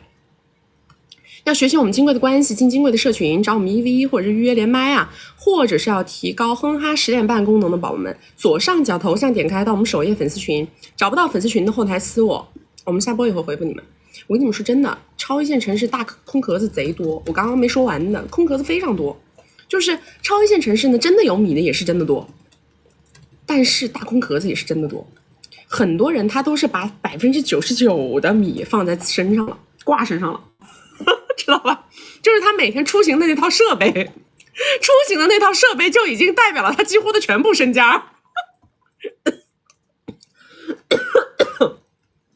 要学习我们金贵的关系，进金贵的社群，找我们1v1或者是预约连麦啊，或者是要提高哼哈10点半功能的宝宝们，左上角头像点开到我们首页粉丝群，找不到粉丝群的后台私我们下播以后回复你们。我跟你们说真的，超一线城市大空壳子贼多，我刚刚没说完呢，空壳子非常多，就是超一线城市呢，真的有米的也是真的多，但是大空壳子也是真的多，很多人他都是把99%的米放在身上了，挂身上了。知道吧？就是他每天出行的那套设备，就已经代表了他几乎的全部身家，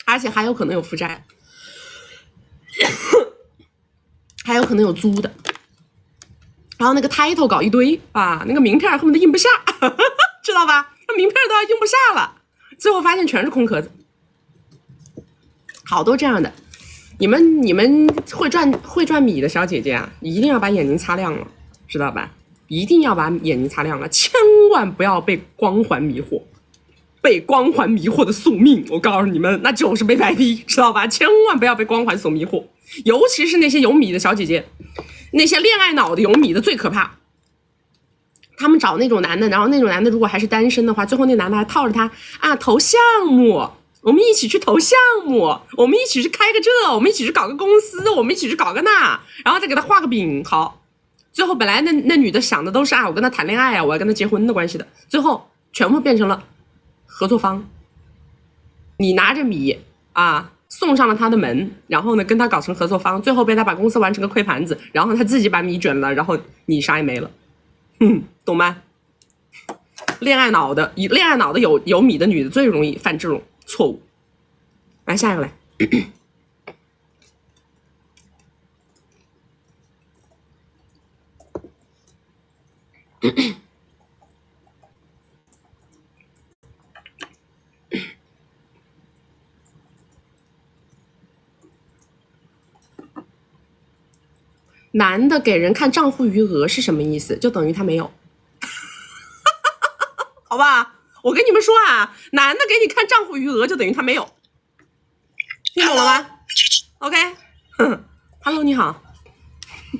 而且还有可能有负债，还有可能有租的，然后那个 title 搞一堆啊，那个名片恨不得印不下，知道吧？那名片都要印不下了，最后发现全是空壳子，好多这样的。你们会赚米的小姐姐啊，一定要把眼睛擦亮了，知道吧？一定要把眼睛擦亮了，千万不要被光环迷惑，被光环迷惑的宿命，我告诉你们，那就是被白逼，知道吧？千万不要被光环所迷惑，尤其是那些有米的小姐姐，那些恋爱脑的有米的最可怕。他们找那种男的，然后那种男的如果还是单身的话，最后那男的还套着他啊投项目。我们一起去投项目，我们一起去开个这，我们一起去搞个公司，我们一起去搞个那，然后再给他画个饼。好，最后本来那女的想的都是我跟他谈恋爱啊，我要跟他结婚的关系的，最后全部变成了合作方。你拿着米啊送上了他的门，然后呢跟他搞成合作方，最后被他把公司玩成个亏盘子，然后他自己把米卷了，然后你啥也没了。懂吗？恋爱脑的有米的女的最容易犯这种错误。来下一个来。男的给人看账户余额是什么意思？就等于他没有。好吧，我跟你们说啊，男的给你看账户余额就等于他没有，听懂了吗 ？OK，Hello， 你好。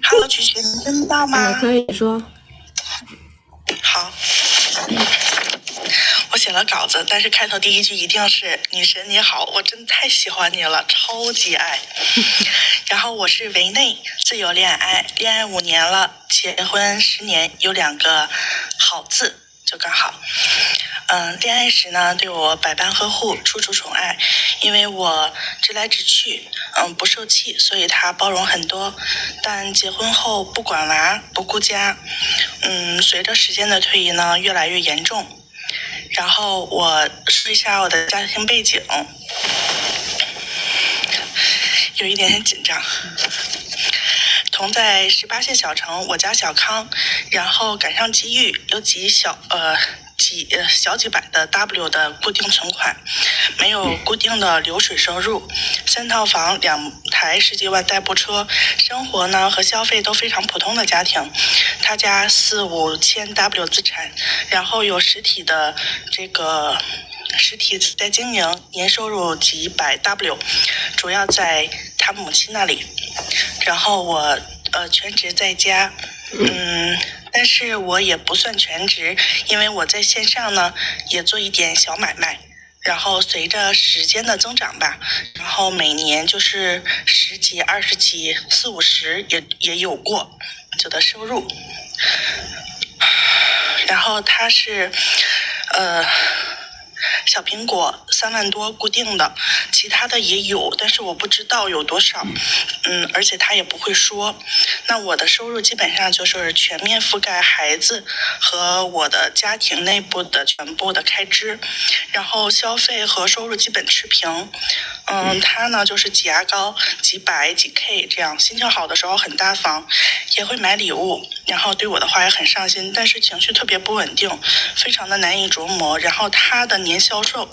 Hello， 曲曲，能听到吗？可以说。好，我写了稿子，但是开头第一句一定是“女神你好”，我真的太喜欢你了，超级爱。然后我是维内，自由恋爱5年了，结婚10年，有2个好字。就刚好，恋爱时呢，对我百般呵护，处处宠爱，因为我直来直去，不受气，所以他包容很多。但结婚后不管娃，不顾家，随着时间的推移呢，越来越严重。然后我说一下我的家庭背景。有一点点紧张。同在18线小城，我家小康，然后赶上机遇，有小几百的 W 的固定存款，没有固定的流水收入，3套房，2台10几万代步车，生活呢和消费都非常普通的家庭。他家4、5千 W 资产，然后有实体在经营，年收入几百 W， 主要在他母亲那里。然后我全职在家，但是我也不算全职，因为我在线上呢也做一点小买卖，然后随着时间的增长吧，然后每年就是10几、20几、40、50也有过就的收入。然后他是小苹果3万多固定的，其他的也有，但是我不知道有多少，而且他也不会说。那我的收入基本上就是全面覆盖孩子和我的家庭内部的全部的开支，然后消费和收入基本持平。他呢就是挤牙膏几百几 K 这样，心情好的时候很大方，也会买礼物，然后对我的话也很上心，但是情绪特别不稳定，非常的难以琢磨。然后他的年销售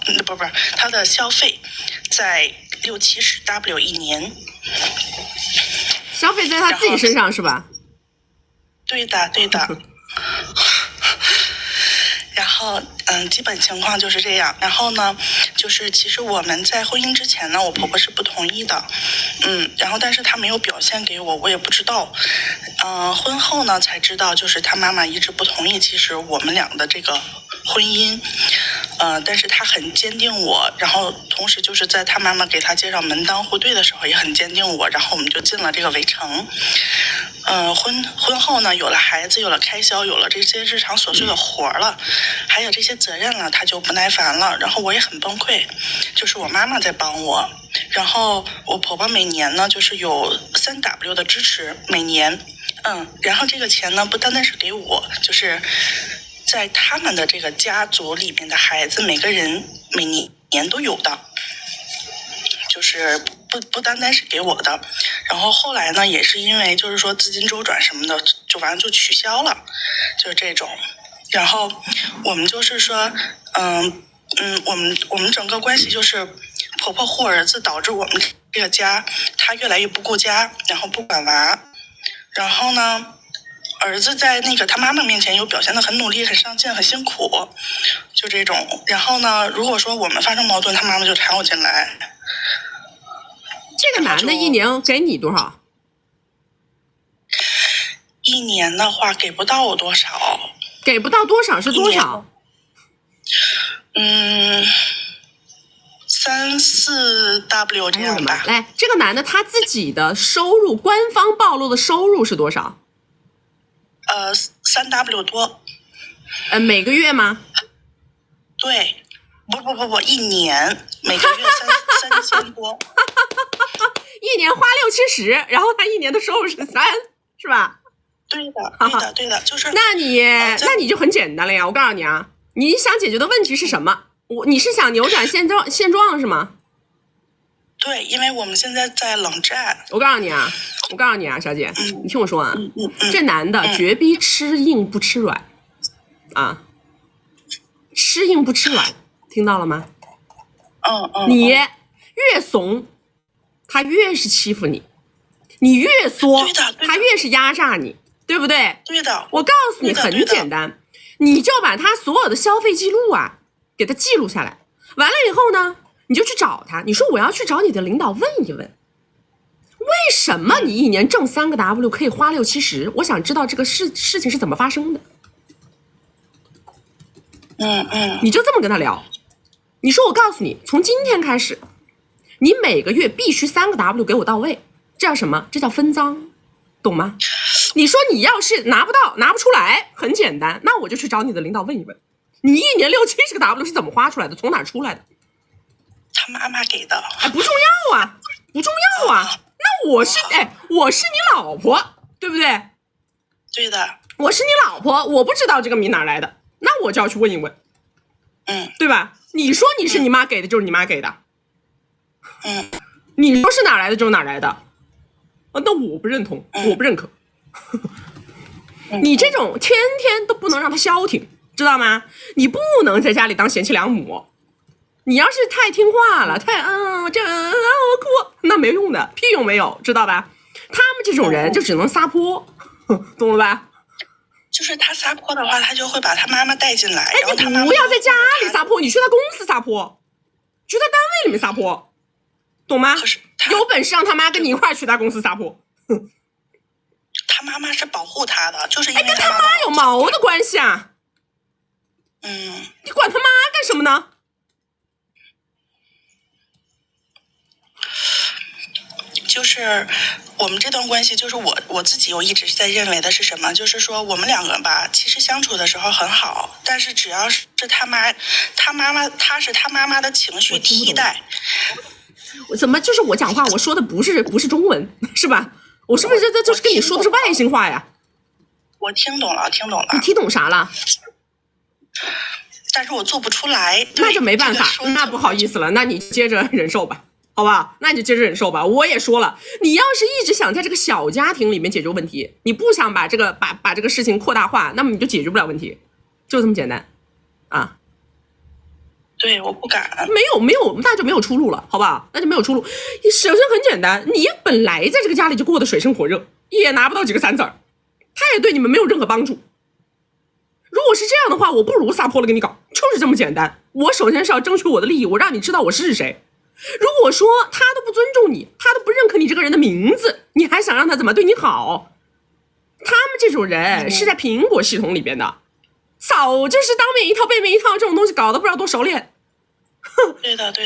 他的消费在60、70 W 一年，消费在他自己身上是吧？对的。然后基本情况就是这样。然后呢就是其实我们在婚姻之前呢，我婆婆是不同意的，然后但是她没有表现给我，我也不知道。婚后呢才知道，就是她妈妈一直不同意其实我们俩的这个婚姻，但是她很坚定我，然后同时就是在她妈妈给她介绍门当户对的时候也很坚定我，然后我们就进了这个围城。婚后呢有了孩子，有了开销，有了这些日常琐碎的活了，还有这些责任了，她就不耐烦了，然后我也很崩溃，就是我妈妈在帮我，然后我婆婆每年呢就是有3 W 的支持每年，然后这个钱呢不单单是给我，就是在他们的这个家族里面的孩子每个人每年都有的，就是不单单是给我的。然后后来呢也是因为就是说资金周转什么的就完了就取消了，就是这种。然后我们就是说我们整个关系就是婆婆护儿子，导致我们这个家她越来越不顾家，然后不管娃。然后呢儿子在那个他妈妈面前又表现得很努力很上进很辛苦，就这种。然后呢如果说我们发生矛盾，他妈妈就掺和进来。这个男的一年给你多少？一年的话给不到我多少。给不到多少是多少？3、4 W 这样吧。来，这个男的他自己的收入，官方暴露的收入是多少？3 W 多。每个月吗？对，不，一年每个月3000多。一年花60、70，然后他一年的收入是3，是吧？对的，就是。那你就很简单了呀！我告诉你啊，你想解决的问题是什么？你是想扭转现状是吗？对，因为我们现在在冷战。我告诉你啊，小姐，你听我说啊，这男的绝逼吃硬不吃软啊，吃硬不吃软，听到了吗？你越怂，他越是欺负你；你越缩，他越是压榨你。对不对？对的。我告诉你很简单，你就把他所有的消费记录啊给他记录下来，完了以后呢你就去找他，你说我要去找你的领导问一问，为什么你一年挣3个 W 可以花60、70，我想知道这个事情是怎么发生的。你就这么跟他聊，你说我告诉你，从今天开始你每个月必须3个 W 给我到位，这叫什么？这叫分赃，懂吗？你说你要是拿不出来，很简单，那我就去找你的领导问一问，你一年60、70个 W 是怎么花出来的，从哪出来的？他妈妈给的。不重要啊，那我是你老婆，对不对？对的。我是你老婆，我不知道这个米哪来的，那我就要去问一问，对吧？你说你是你妈给的，就是你妈给的，你说是哪来的就是哪来的，那我不认同，我不认可。你这种天天都不能让他消停，知道吗？你不能在家里当贤妻良母。你要是太听话了，太我哭，那没用的，屁用没有，知道吧？他们这种人就只能撒泼，懂了吧？就是他撒泼的话，他就会把他妈妈带进来。哎，然后他你不要在家里撒泼，你去他公司撒泼，去他单位里面撒泼，懂吗？可是有本事让他妈跟你一块儿去他公司撒泼。他妈妈是保护他的，就是因为跟他妈有毛的关系啊！你管他妈干什么呢？就是我们这段关系，就是我自己，我一直在认为的是什么？就是说我们两个人吧，其实相处的时候很好，但是只要是他妈妈，他是他妈妈的情绪替代。怎么就是我讲话，我说的不是中文是吧？我是不是这就是跟你说的是外星话呀？我听懂了，听懂了。你听懂啥了？但是我做不出来，那就没办法，那不好意思了，那你接着忍受吧。好吧，那你就接着忍受吧。我也说了，你要是一直想在这个小家庭里面解决问题，你不想把这个把这个事情扩大化，那么你就解决不了问题，就这么简单啊。对，我不敢。没有，那就没有出路了，好不好？那就没有出路。首先很简单，你本来在这个家里就过得水深火热，也拿不到几个3字儿，他也对你们没有任何帮助。如果是这样的话，我不如撒泼了跟你搞，就是这么简单。我首先是要争取我的利益，我让你知道我是谁。如果说他都不尊重你，他都不认可你这个人的名字，你还想让他怎么对你好？他们这种人是在苹果系统里边的，早就是当面一套背面一套，这种东西搞得不知道多熟练。哼，对的。你还在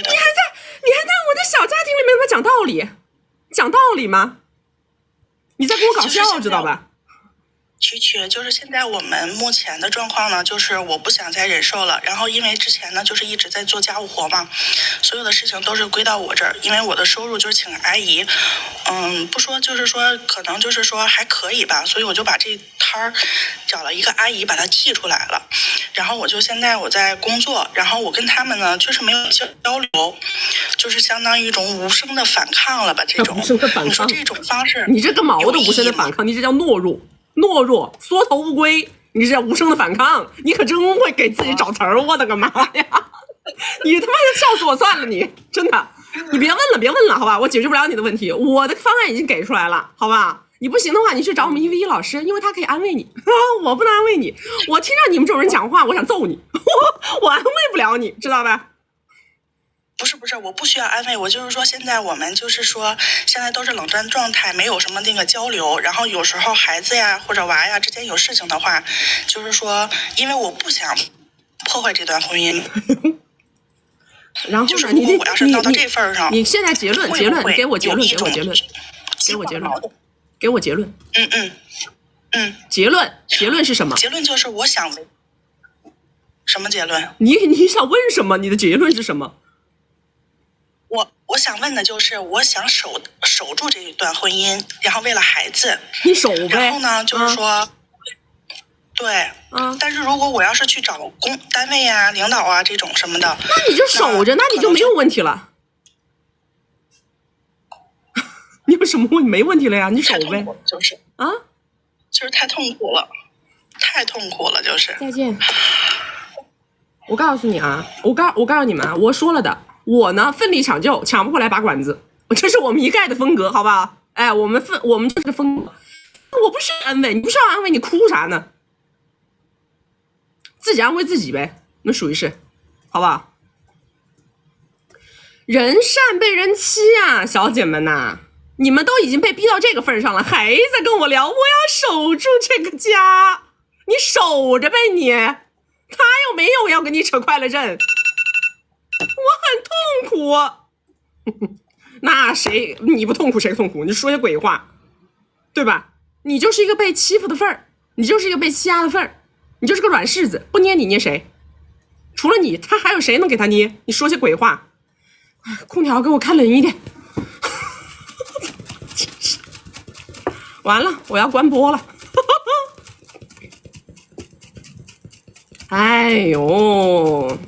我的小家庭里面他妈讲道理吗？你在跟我搞笑，知道吧？曲，就是现在我们目前的状况呢，就是我不想再忍受了。然后因为之前呢，就是一直在做家务活嘛，所有的事情都是归到我这儿，因为我的收入就是请阿姨，不说就是说可能就是说还可以吧，所以我就把这摊儿找了一个阿姨把它剔出来了。然后现在我在工作，然后我跟他们呢就是没有交流，就是相当于一种无声的反抗了吧？这种无声的反抗，你说这种方式，你这个毛的无声的反抗，你这叫懦弱，缩头乌龟，你这叫无声的反抗，你可真会给自己找词儿，我的个妈呀！你他妈的笑死我算了，你真的，你别问了，好吧？我解决不了你的问题，我的方案已经给出来了，好吧？你不行的话，你去找我们111老师，因为他可以安慰你，我不能安慰你，我听着你们这种人讲话，我想揍你，我安慰不了你，知道吧？不是，我不需要安慰，我就是说，现在我们就是说，现在都是冷战状态，没有什么那个交流。然后有时候孩子呀或者娃呀之间有事情的话，就是说，因为我不想破坏这段婚姻。然后就是如果我要是到这份上，你现在结论，给我结论。结论是什么？结论就是我想什么结论？你想问什么？你的结论是什么？我想问的就是，我想守住这一段婚姻，然后为了孩子，你守呗。然后呢，就是说，对，但是如果我要是去找单位啊、领导啊这种什么的，那你就守着，那你就没有问题了。你有什么问题？没问题了呀，你守呗。就是就是太痛苦了，就是。再见。我告诉你啊，我告诉你们啊，我说了的。我呢，奋力抢救，抢不过来拔管子，这是我们一概的风格，好不好？哎，我们就是风格。我不需要安慰，你不需要安慰，你哭啥呢？自己安慰自己呗，那属于是，好不好？人善被人欺啊，小姐们呐，你们都已经被逼到这个份上了，还在跟我聊，我要守住这个家，你守着呗你，他又没有要跟你扯快乐阵。我很痛苦，那谁你不痛苦谁痛苦？你说些鬼话，对吧？你就是一个被欺负的份儿，你就是一个被欺压的份儿，你就是个软柿子，不捏你捏谁？除了你，他还有谁能给他捏？你说些鬼话！空调给我开冷一点。完了，我要关播了。哎呦！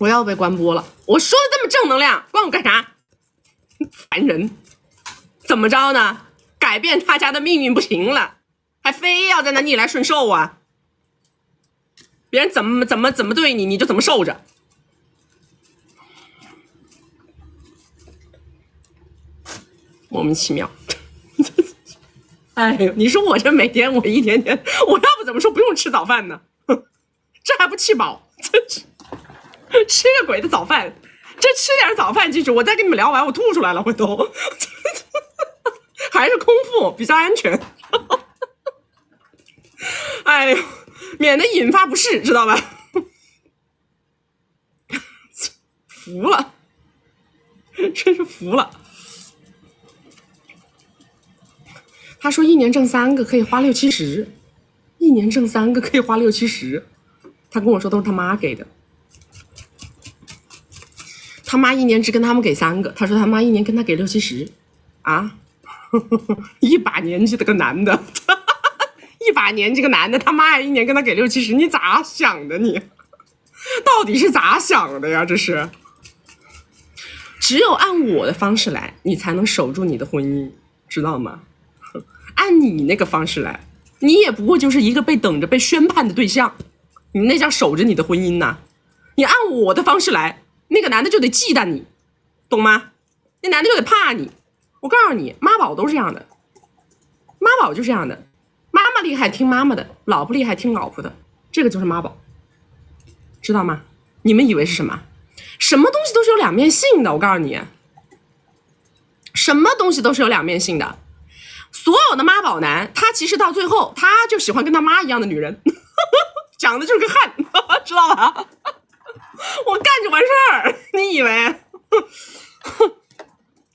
我要被关播了。我说的这么正能量，关我干啥？烦人！怎么着呢？改变他家的命运不行了，还非要在那逆来顺受啊？别人怎么对你，你就怎么受着。莫名其妙。哎呦，你说我这每天我一天天，我要不怎么说不用吃早饭呢？这还不吃饱？吃个鬼的早饭！这吃点早饭，记住，我再跟你们聊完，我吐出来了，回头还是空腹比较安全。哎呦，免得引发不适，知道吧？服了，真是服了。他说一年挣3个可以花60、70，一年挣3个可以花60、70。他跟我说都是他妈给的，他妈一年只跟他们给3个。他说他妈一年跟他给60、70啊，一把年纪的个男的，一把年纪个男的，他妈还一年跟他给60、70，你咋想的你？到底是咋想的呀？这是，只有按我的方式来，你才能守住你的婚姻，知道吗？按你那个方式来，你也不过就是一个被等着被宣判的对象，你那叫守着你的婚姻呐。你按我的方式来，那个男的就得忌惮你，懂吗？那男的就得怕你。我告诉你，妈宝都是这样的，妈宝就是这样的，妈妈厉害听妈妈的，老婆厉害听老婆的，这个就是妈宝，知道吗？你们以为是什么？什么东西都是有两面性的，我告诉你，什么东西都是有两面性的。所有的妈宝男，他其实到最后，他就喜欢跟他妈一样的女人，讲的就是个汉，知道吧？我干就完事儿，你以为？让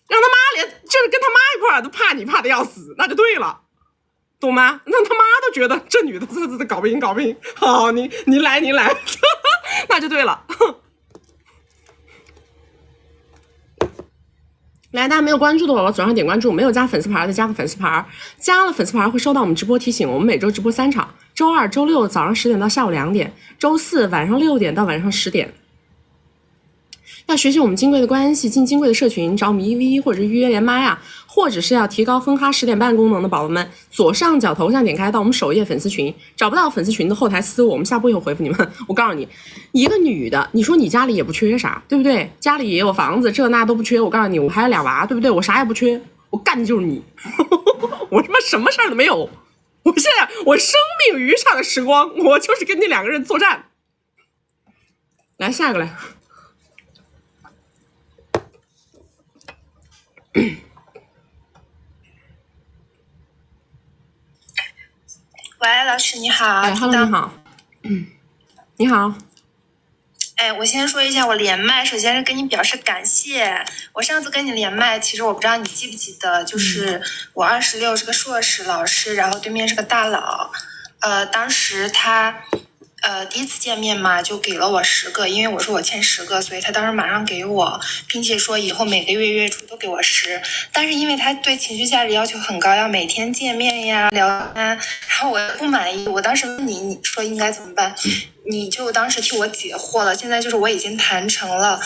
他妈连就是跟他妈一块儿都怕你怕的要死，那就对了，懂吗？让他妈都觉得这女的这搞不赢，好，您来，那就对了。来，大家没有关注的宝宝左上点关注，没有加粉丝牌的加个粉丝牌，加了粉丝牌会收到我们直播提醒。我们每周直播3场，周2、周6早上10点到下午2点，周4晚上6点到晚上10点。要学习我们金贵的关系，进金贵的社群，找我们1v1或者预约连麦啊，或者是要提高分哈10点半功能的宝宝们，左上角头像点开到我们首页粉丝群，找不到粉丝群的后台私我们下播以后回复你们。我告诉你，一个女的，你说你家里也不缺啥，对不对？家里也有房子，这那都不缺。我告诉你，我还有2娃，对不对？我啥也不缺，我干的就是你，我他妈什么事儿都没有。我现在我生命余下的时光，我就是跟你2个人作战。来下一个来。喂，老师你好。哎 ，Hello， 你好。你好。哎，我先说一下我连麦，首先是跟你表示感谢。我上次跟你连麦，其实我不知道你记不记得，就是我26是个硕士老师，然后对面是个大佬。当时他第一次见面嘛，就给了我10个，因为我说我欠10个，所以他当时马上给我，并且说以后每个月月初都给我10。但是因为他对情绪价值要求很高，要每天见面呀、聊天，然后我不满意，我当时问你说应该怎么办？你就当时替我解惑了。现在就是我已经谈成了，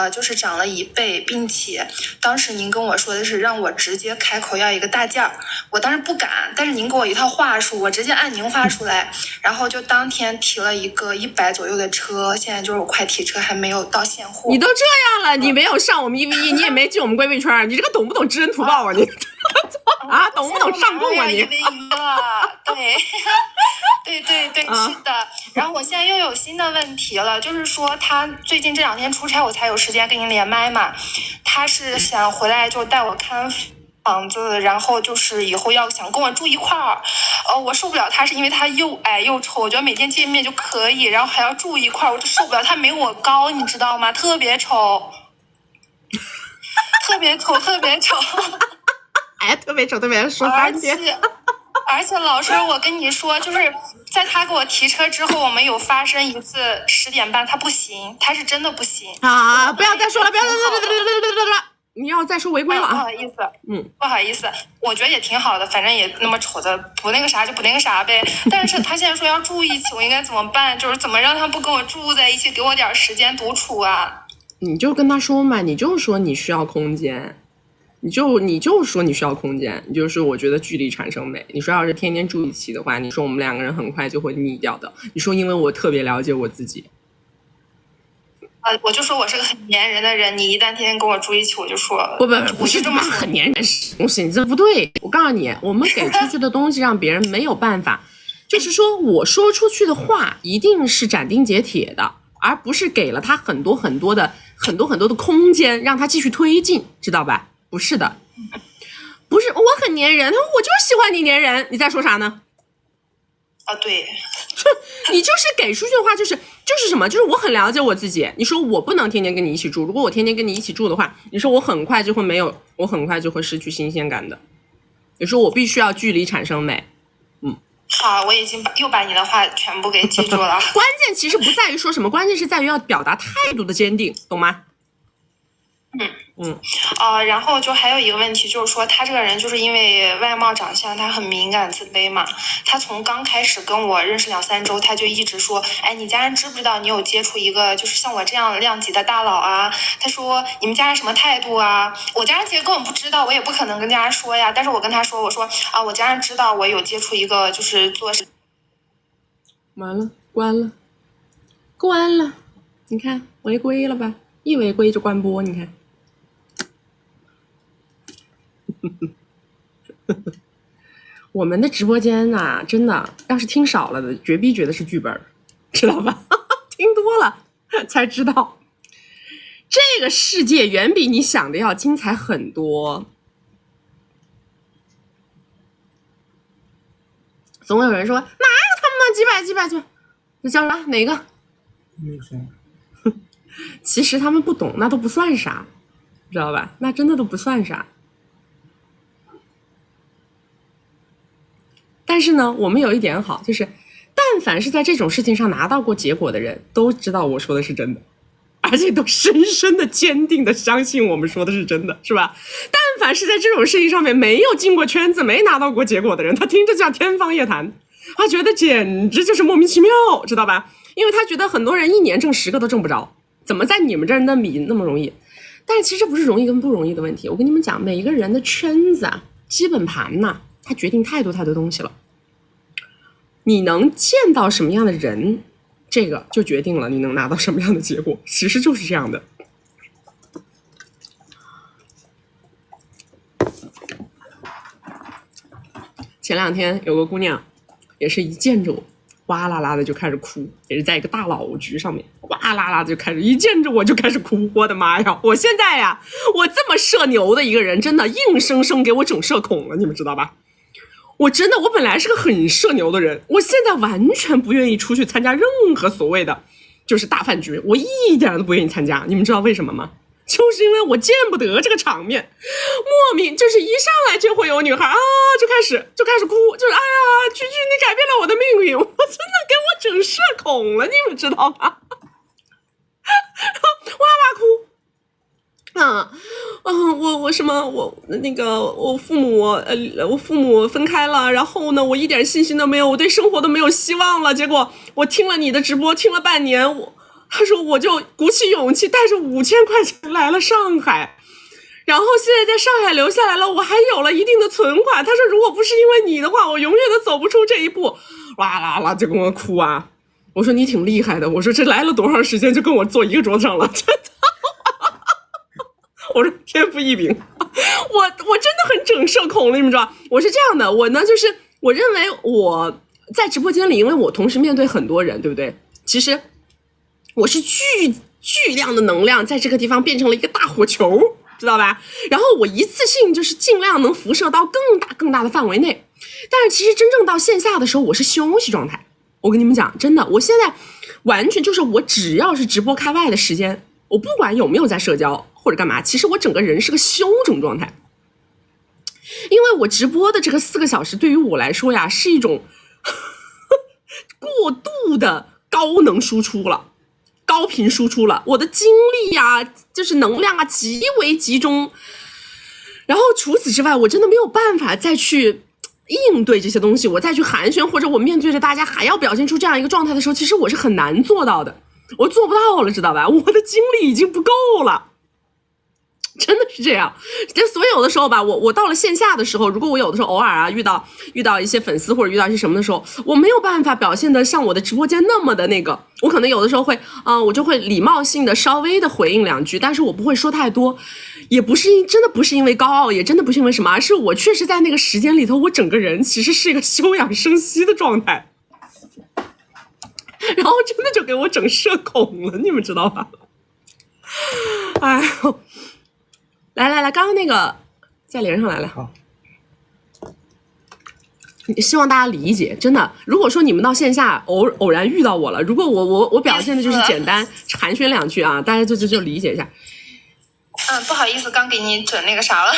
就是涨了1倍，并且当时您跟我说的是让我直接开口要一个大件儿，我当时不敢，但是您给我一套话术，我直接按您话术来，然后就当天提了一个100左右的车，现在就是我快提车还没有到现货。你都这样了，你没有上我们1v1，你也没进我们闺蜜圈，你这个懂不懂知恩图报啊你？啊，懂不懂上供啊你？对，是的。然后我现在又有新的问题了，就是说他最近这2天出差，我才有时间跟您连麦嘛。他是想回来就带我看房子，然后就是以后要想跟我住一块儿。我受不了他，是因为他又矮又丑，我觉得每天见面就可以，然后还要住一块儿，我就受不了。他没我高，你知道吗？特别丑，特别丑。哎，特别丑，说3天。而且老师，我跟你说，就是在他给我提车之后，我们有发生一次10点半，他不行，他是真的不行啊！不要再说了，不要再说了，你要再说违规了啊！不好意思，不好意思，我觉得也挺好的，反正也那么丑的，不那个啥就不那个啥呗。但是他现在说要住一起，我应该怎么办？就是怎么让他不跟我住在一起，给我点时间独处啊？你就跟他说嘛，你就说你需要空间，你就说你需要空间，你就说我觉得距离产生美。你说要是天天住一起的话，你说我们两个人很快就会腻掉的。你说因为我特别了解我自己。我就说我是个很粘人的人，你一旦天天跟我住一起，我就说不是这么很粘人东西，你这不对。我告诉你，我们给出去的东西让别人没有办法，就是说我说出去的话一定是斩钉截铁的，而不是给了他很多很多的空间让他继续推进，知道吧？不是的，不是我很粘人，我就是喜欢你粘人，你在说啥呢？啊，对，你就是给出去的话，就是什么？就是我很了解我自己。你说我不能天天跟你一起住，如果我天天跟你一起住的话，你说我很快就会失去新鲜感的。你说我必须要距离产生美。好，我已经又把你的话全部给记住了。关键其实不在于说什么，关键是在于要表达态度的坚定，懂吗？然后就还有一个问题，就是说他这个人就是因为外貌长相他很敏感自卑嘛，他从刚开始跟我认识2-3周，他就一直说，哎，你家人知不知道你有接触一个就是像我这样量级的大佬啊？他说你们家人什么态度啊？我家人其实根本不知道，我也不可能跟家人说呀，但是我跟他说，我说啊，我家人知道我有接触一个就是做完了，关了，你看违规了吧？一违规就关播，你看。我们的直播间啊，真的要是听少了的，绝逼觉得是剧本，知道吧？听多了才知道，这个世界远比你想的要精彩很多。总有人说哪有他们几百，那叫啥？哪个？女生。其实他们不懂，那都不算啥，知道吧？那真的都不算啥。但是呢，我们有一点好，就是但凡是在这种事情上拿到过结果的人，都知道我说的是真的，而且都深深的坚定的相信我们说的是真的，是吧？但凡是在这种事情上面没有进过圈子，没拿到过结果的人，他听着叫天方夜谭，他觉得简直就是莫名其妙，知道吧？因为他觉得很多人1年挣10个都挣不着，怎么在你们这儿那么容易？但是其实不是容易跟不容易的问题，我跟你们讲，每一个人的圈子啊，基本盘呐，它决定太多东西了。你能见到什么样的人，这个就决定了你能拿到什么样的结果，其实就是这样的。前2天有个姑娘，也是一见着我，哇啦啦的就开始哭，也是在一个大佬局上面，哇啦啦的就开始，一见着我就开始哭。我的妈呀！我现在呀，我这么社牛的一个人，真的硬生生给我整社恐了，你们知道吧？我本来是个很社牛的人，我现在完全不愿意出去参加任何所谓的就是大饭局，我一点都不愿意参加。你们知道为什么吗？就是因为我见不得这个场面，莫名就是一上来就会有女孩啊，就开始哭，就是哎呀，菊菊你改变了我的命运，我真的给我整社恐了，你们知道吗？哇哇哭。我父母分开了，然后呢，我一点信心都没有，我对生活都没有希望了。结果我听了你的直播，听了半年，他说我就鼓起勇气带着5000块钱来了上海，然后现在在上海留下来了，我还有了一定的存款。他说如果不是因为你的话，我永远都走不出这一步。哇啦啦就跟我哭啊！我说你挺厉害的，我说这来了多长时间就跟我坐一个桌子上了，真的。我说天赋异禀，我真的很整社恐了，你们知道？我是这样的，我呢就是我认为我在直播间里，因为我同时面对很多人，对不对？其实我是巨量的能量在这个地方变成了一个大火球，知道吧？然后我一次性就是尽量能辐射到更大的范围内。但是其实真正到线下的时候，我是休息状态。我跟你们讲，真的，我现在完全就是我只要是直播开外的时间，我不管有没有在社交或者干嘛，其实我整个人是个休整状态。因为我直播的这个4个小时对于我来说呀，是一种过度的高能输出了。高高频输出了，我的精力啊，就是能量啊极为集中。然后除此之外，我真的没有办法再去应对这些东西，我再去寒暄，或者我面对着大家还要表现出这样一个状态的时候，其实我是很难做到的，我做不到了，知道吧？我的精力已经不够了。真的是这样，这所有的时候吧，我到了线下的时候，如果我有的时候偶尔啊遇到一些粉丝或者遇到一些什么的时候，我没有办法表现的像我的直播间那么的那个，我可能有的时候会我就会礼貌性的稍微的回应两句，但是我不会说太多，也不是真的不是因为高傲，也真的不是因为什么，而是我确实在那个时间里头，我整个人其实是一个休养生息的状态，然后真的就给我整社恐了，你们知道吧？哎呦。来，刚刚那个再连上来了。好，希望大家理解，真的。如果说你们到线下偶然遇到我了，如果我表现的就是简单寒暄两句啊，大家就理解一下。不好意思，刚给你整那个啥了。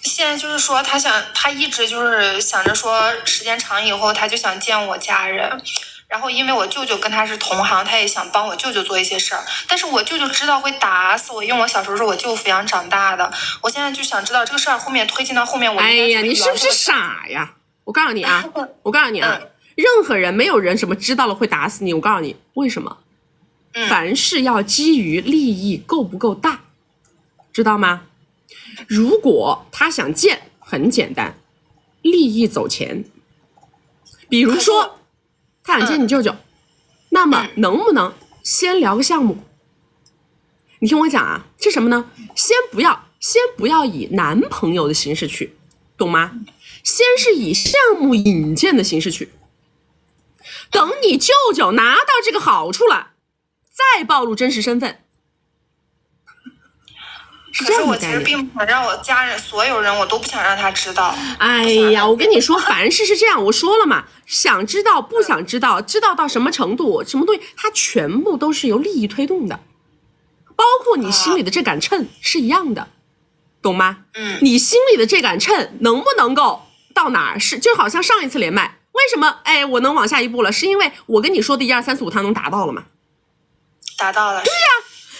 现在就是说，他一直就是想着说，时间长以后他就想见我家人。然后因为我舅舅跟他是同行，他也想帮我舅舅做一些事儿，但是我舅舅知道会打死我，因为我小时候是我舅抚养长大的。我现在就想知道这个事儿后面推进到后面，我哎呀，你是不是傻呀？我告诉你啊，任何人没有人什么知道了会打死你。我告诉你为什么？凡事要基于利益够不够大，知道吗？如果他想见，很简单，利益走前。比如说。他想见你舅舅，那么能不能先聊个项目？你听我讲啊，是什么呢？先不要以男朋友的形式去，懂吗？先是以项目引荐的形式去，等你舅舅拿到这个好处了，再暴露真实身份。可是我其实并不想让我家人所有人，我都不想让他知道。哎呀，我跟你说，凡事是这样，我说了嘛，想知道不想知道，知道到什么程度，什么东西，它全部都是由利益推动的，包括你心里的这杆秤是一样的，懂吗？你心里的这杆秤能不能够到哪儿是，就好像上一次连麦，为什么我能往下一步了？是因为我跟你说的1、2、3、4、5，它能达到了吗？达到了。对呀。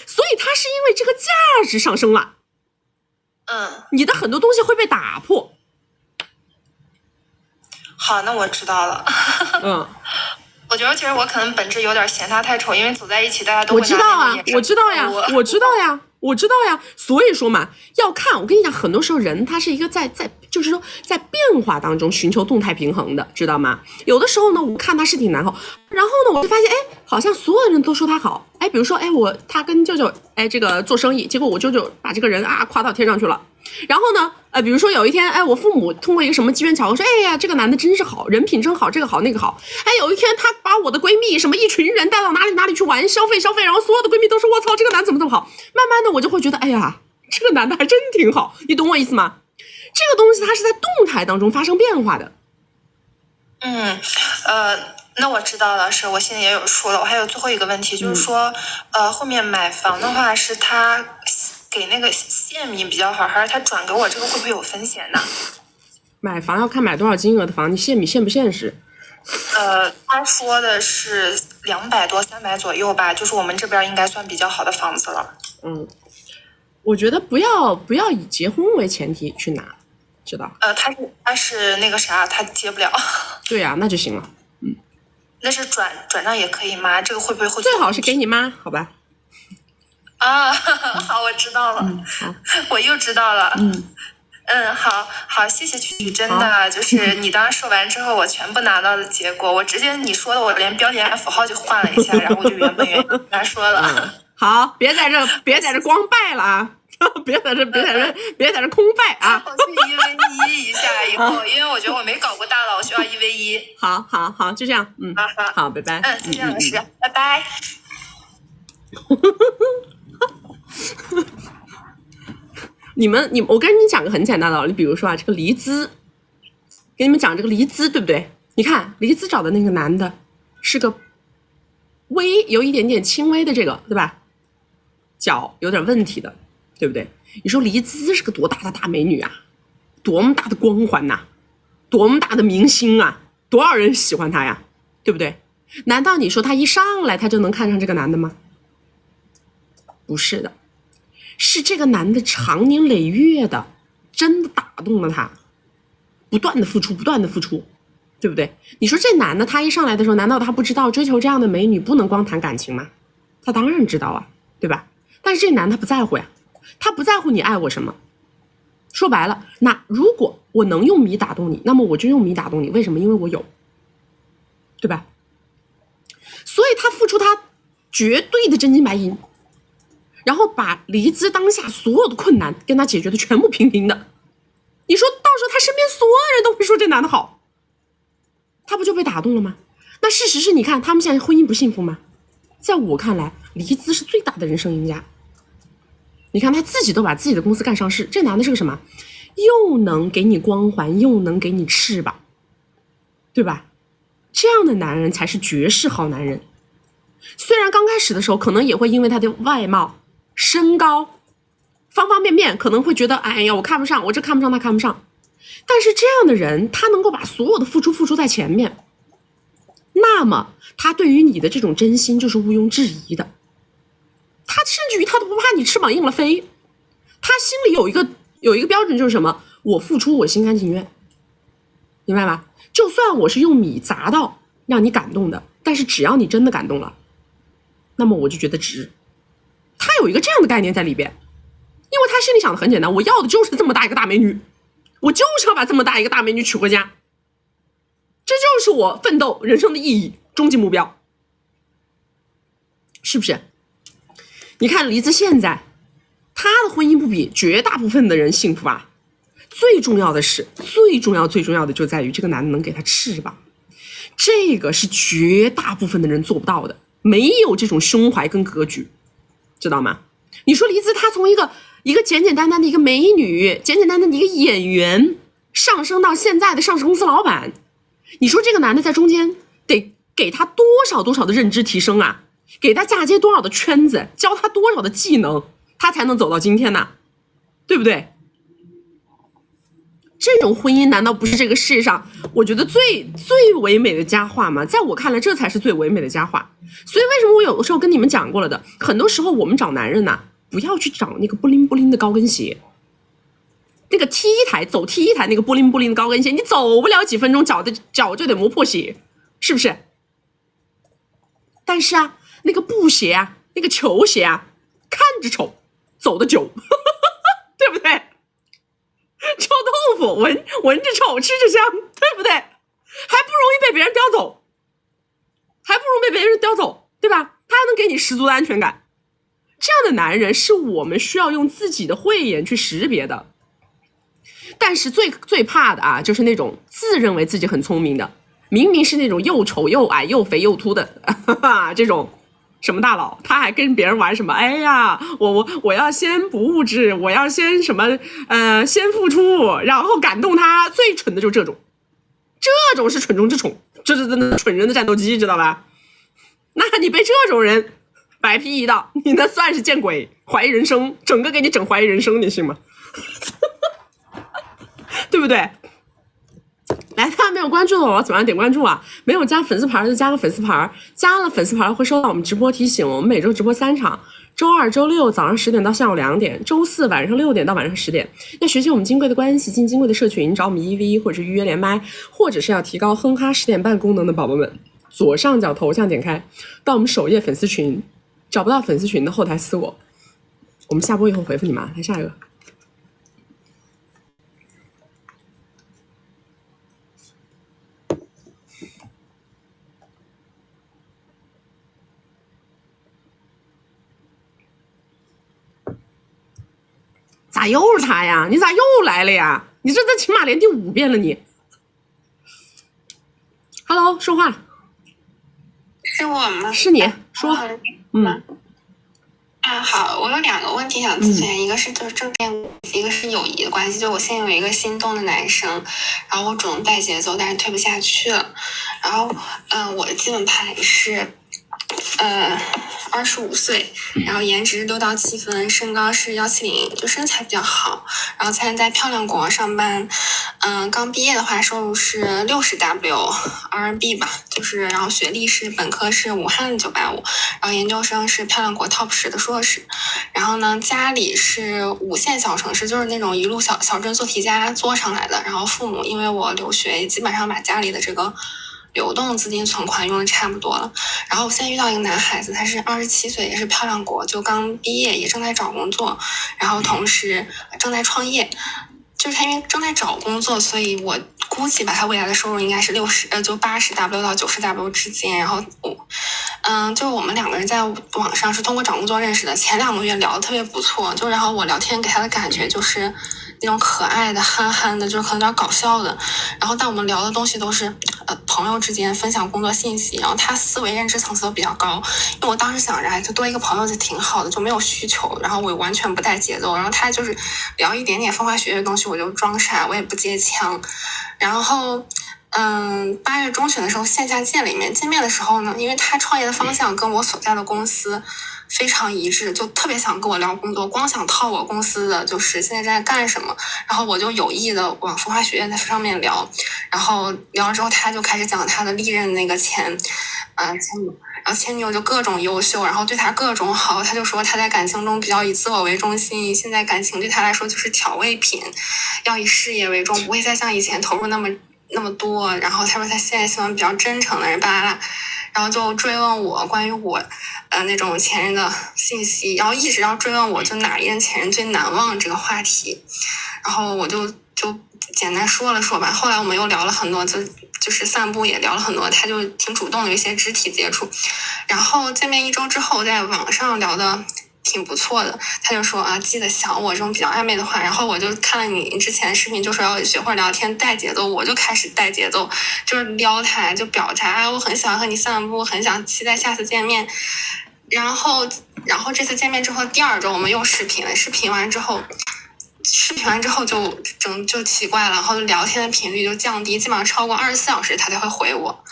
所以它是因为这个价值上升了，你的很多东西会被打破。好，那我知道了。我觉得其实我可能本质有点嫌他太丑，因为走在一起大家都会拿那个眼神。我知道呀。所以说嘛，要看。我跟你讲，很多时候人他是一个在就是说在变化当中寻求动态平衡的，知道吗？有的时候呢，我看他是挺难好，然后呢，我就发现，好像所有人都说他好，比如说，他跟舅舅，这个做生意，结果我舅舅把这个人夸到天上去了。然后呢，比如说有一天，我父母通过一个什么机缘巧合说，这个男的真是好，人品真好，这个好那个好。有一天他把我的闺蜜什么一群人带到哪里去玩，消费，然后所有的闺蜜都说，我操，这个男怎么这么好？慢慢的我就会觉得，这个男的还真挺好，你懂我意思吗？这个东西它是在动态当中发生变化的。那我知道了，是我心里也有数了。我还有最后一个问题，就是说，后面买房的话，是他给那个现米比较好，还是他转给我这个会不会有风险呢？买房要看买多少金额的房，你现米现不现实？他说的是200多300左右吧，就是我们这边应该算比较好的房子了。我觉得不要以结婚为前提去拿，知道？他是那个啥，他结不了。对呀，那就行了。那是转账也可以吗？这个会不会最好是给你妈，好吧？好，我知道了。好，我又知道了。好，谢谢曲曲，真的就是你当时说完之后，我全部拿到了结果，我直接你说的，我连标点符号就换了一下，然后我就原本跟他说了。好，别在这光拜了啊！别在这空拜啊！我去1v1一下以后，因为我觉得我没搞过大佬，我需要1v1。好，就这样。好，拜拜。谢谢老师，拜拜。我跟你讲个很简单的道理，比如说这个黎姿，给你们讲这个黎姿，对不对？你看黎姿找的那个男的是个有一点点轻微的这个，对吧？脚有点问题的，对不对？你说黎姿是个多大的大美女啊，多么大的光环呐，多么大的明星啊，多少人喜欢她呀，对不对？难道你说他一上来他就能看上这个男的吗？不是的，是这个男的长年累月的真的打动了他，不断的付出，不断的付出，对不对？你说这男的他一上来的时候，难道他不知道追求这样的美女不能光谈感情吗？他当然知道啊，对吧？但是这男的他不在乎呀，他不在乎你爱我什么。说白了，那如果我能用米打动你，那么我就用米打动你，为什么？因为我有，对吧？所以他付出他绝对的真金白银，然后把黎姿当下所有的困难跟他解决的全部平平的。你说到时候他身边所有人都会说这男的好，他不就被打动了吗？那事实是你看他们现在婚姻不幸福吗？在我看来，黎姿是最大的人生赢家。你看他自己都把自己的公司干上市，这男的是个什么？又能给你光环，又能给你翅膀，对吧？这样的男人才是绝世好男人。虽然刚开始的时候可能也会因为他的外貌、身高方方面面可能会觉得哎呀我看不上，我这看不上他看不上，但是这样的人他能够把所有的付出在前面，那么他对于你的这种真心就是毋庸置疑的。他甚至于他都不怕你翅膀硬了飞，他心里有一个标准，就是什么？我付出我心甘情愿，明白吗？就算我是用米砸到让你感动的，但是只要你真的感动了，那么我就觉得值。他有一个这样的概念在里边，因为他心里想的很简单，我要的就是这么大一个大美女，我就是要把这么大一个大美女娶回家，这就是我奋斗人生的意义，终极目标，是不是？你看黎姿现在她的婚姻不比绝大部分的人幸福啊，最重要的是最重要的就在于这个男的能给她翅膀，这个是绝大部分的人做不到的，没有这种胸怀跟格局，知道吗？你说黎姿她从一个简简单单的一个美女，简简单单的一个演员，上升到现在的上市公司老板，你说这个男的在中间得给他多少的认知提升啊，给他嫁接多少的圈子，教他多少的技能，他才能走到今天呢？对不对？这种婚姻难道不是这个世界上我觉得最唯美的佳话吗？在我看来这才是最唯美的佳话。所以为什么我有的时候跟你们讲过了的，很多时候我们找男人呐，不要去找那个布灵布灵的高跟鞋，那个走 T 台那个布灵布灵的高跟鞋，你走不了几分钟脚就得磨破鞋，是不是？但是啊，那个布鞋啊，那个球鞋啊，看着丑，走得久，对不对？臭豆腐闻着臭，吃着香，对不对？还不容易被别人叼走，对吧？他还能给你十足的安全感。这样的男人是我们需要用自己的慧眼去识别的。但是最怕的啊，就是那种自认为自己很聪明的，明明是那种又丑又矮又肥又秃的这种什么大佬，他还跟别人玩什么？哎呀，我要先不物质，我要先什么先付出，然后感动他。最蠢的就是这种是蠢中之蠢，这是真的蠢人的战斗机，知道吧？那你被这种人白劈一道，你那算是见鬼，怀疑人生，整个给你整怀疑人生，你信吗？对不对？来，大家没有关注的我怎么样点关注啊？没有加粉丝牌的加个粉丝牌，加了粉丝牌会收到我们直播提醒。我们每周直播3场，周2、周6早上10点到下午2点，周4晚上6点到晚上10点。要学习我们金贵的关系，进金贵的社群，找我们1v1或者是预约连麦，或者是要提高哼哈10点半功能的宝宝们，左上角头像点开到我们首页粉丝群，找不到粉丝群的后台私我，我们下播以后回复你们。来下一个。咋又是他呀？你咋又来了呀？你这起码连第5遍了你。Hello， 说话。是我吗？是你，说。好，我有2个问题想咨询，一个是就是正面，一个是友谊的关系。就我现在有一个心动的男生，然后我主动带节奏，但是推不下去了。然后我的基本盘是25岁，然后颜值6到7分，身高是170，就身材比较好，然后现在在漂亮国上班，刚毕业的话，收入是60W RMB 吧，就是然后学历是本科是武汉950，然后研究生是漂亮国 Top 10的硕士。然后呢，家里是5线小城市，就是那种一路小镇做题家做上来的。然后父母因为我留学，基本上把家里的这个流动资金存款用的差不多了。然后我现在遇到一个男孩子，他是27岁，也是漂亮国，就刚毕业，也正在找工作，然后同时正在创业。就是他因为正在找工作，所以我估计吧，他未来的收入应该是80W 到90W 之间。然后就是我们2个人在网上是通过找工作认识的，前2个月聊得特别不错，就然后我聊天给他的感觉就是那种可爱的、憨憨的，就是可能有点搞笑的。然后但我们聊的东西都是朋友之间分享工作信息，然后他思维认知层次都比较高。因为我当时想着，就多一个朋友就挺好的，就没有需求，然后我完全不带节奏。然后他就是聊一点点风花雪月的东西，我就装傻，我也不接腔。然后8月中旬的时候线下见了一面，见面的时候呢，因为他创业的方向跟我所在的公司非常一致，就特别想跟我聊工作，光想套我公司的就是现在在干什么。然后我就有意的往风花雪月在上面聊，然后聊了之后他就开始讲他的历任那个前女友，然后前女友就各种优秀，然后对他各种好。他就说他在感情中比较以自我为中心，现在感情对他来说就是调味品，要以事业为重，不会再像以前投入那么多。然后他说他现在喜欢比较真诚的人，巴拉拉。然后就追问我关于我那种前任的信息，然后一直要追问我就哪一任前任最难忘这个话题。然后我就简单说了说吧。后来我们又聊了很多，就是散步也聊了很多，他就挺主动的一些肢体接触。然后见面1周之后，在网上聊的挺不错的，他就说记得想我这种比较暧昧的话。然后我就看了你之前的视频，就说要学会聊天带节奏，我就开始带节奏，就是撩他，就表达我很喜欢和你散步，很想期待下次见面。然后这次见面之后第2周我们又视频了，视频完之后就奇怪了，然后聊天的频率就降低，基本上超过24小时他才会回我。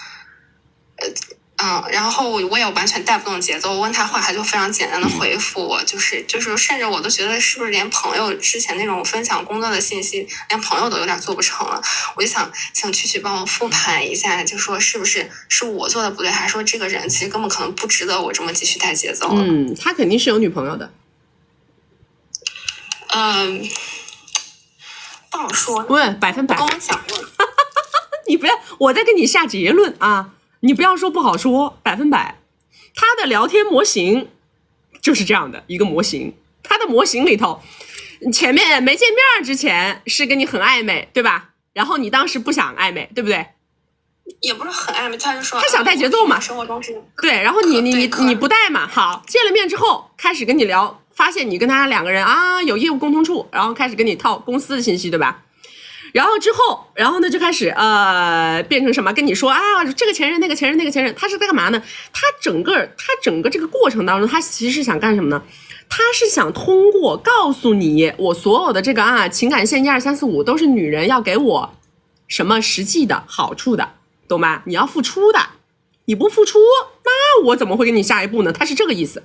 然后我也完全带不动节奏，我问他话他就非常简单的回复我，就是甚至我都觉得是不是连朋友之前那种分享工作的信息，连朋友都有点做不成了。我就想请曲曲帮我复盘一下，就说是不是我做的不对，还是说这个人其实根本可能不值得我这么继续带节奏。他肯定是有女朋友的。不好说。问100%。跟我讲过。你不要，我在跟你下结论啊！你不要说不好说，100%。他的聊天模型就是这样的一个模型，他的模型里头，前面没见面之前是跟你很暧昧，对吧？然后你当时不想暧昧，对不对？也不是很暧昧，他是说他想带节奏嘛，生活中是对，然后你不带嘛，好，见了面之后开始跟你聊，发现你跟他2个人有业务共同处，然后开始跟你套公司的信息，对吧？然后之后，然后呢就开始变成什么？跟你说这个前任那个前任那个前任，他是在干嘛呢？他整个这个过程当中，他其实是想干什么呢？他是想通过告诉你，我所有的这个情感线1、2、3、4、5都是女人要给我什么实际的好处的，懂吗？你要付出的，你不付出，那我怎么会给你下一步呢？他是这个意思。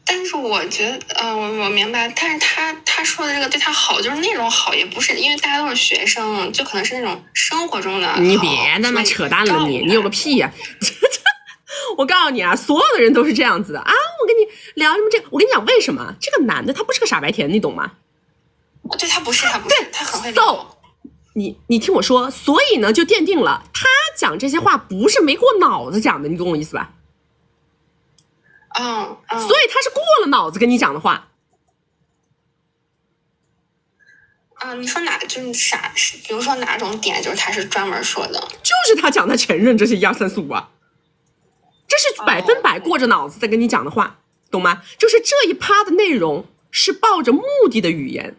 但是我觉得，我明白，但是他说的这个对他好，就是那种好，也不是因为大家都是学生，就可能是那种生活中的好。你别那么扯淡了，你有个屁呀！我告诉你所有的人都是这样子的我跟你聊什么这个，我跟你讲为什么这个男的他不是个傻白甜，你懂吗？对，他不是，他很会聊。你听我说，所以呢就奠定了他讲这些话不是没过脑子讲的，你懂我意思吧？所以他是过了脑子跟你讲的话。你说就是啥？比如说哪种点，就是他是专门说的？就是他讲他前任这些1、2、3、4、5这是100%过着脑子在跟你讲的话，懂吗？就是这一趴的内容是抱着目的的语言。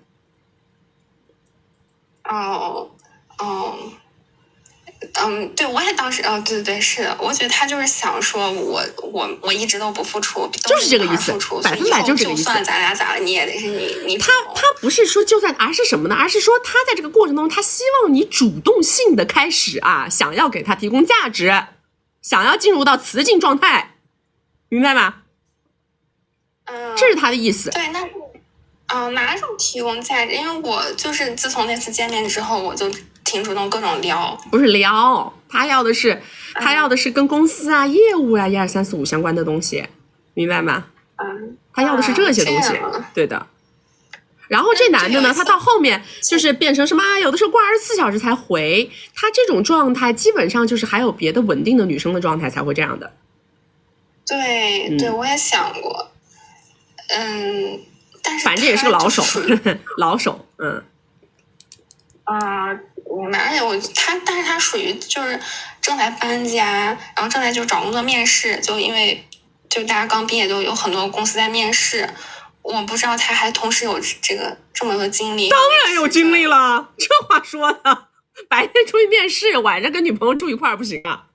对，我也当时对，是的，我觉得他就是想说我一直都不付出，就是这个意思，100%就是这个意思。就算咱俩咋了，你也得是你。他不是说就算，而是什么呢？而是说他在这个过程中，他希望你主动性的开始想要给他提供价值，想要进入到雌竞状态，明白吗？这是他的意思。对，哪种提供价值？因为我就是自从那次见面之后，我就挺主动各种撩。不是撩，他要的是跟公司啊、业务啊、1、2、3、4、5相关的东西，明白吗？他要的是这些东西，对的。然后这男的呢，他到后面就是变成什么，有的时候过24小时才回，他这种状态基本上就是还有别的稳定的女生的状态才会这样的。对对，我也想过，但是反正也是个老手，老手，明白。而且但是他属于就是正在搬家，然后正在就找工作面试，就因为就大家刚毕业，就有很多公司在面试。我不知道他还同时有这么个经历。当然有经历了，这话说的，白天出去面试，晚上跟女朋友住一块儿不行啊？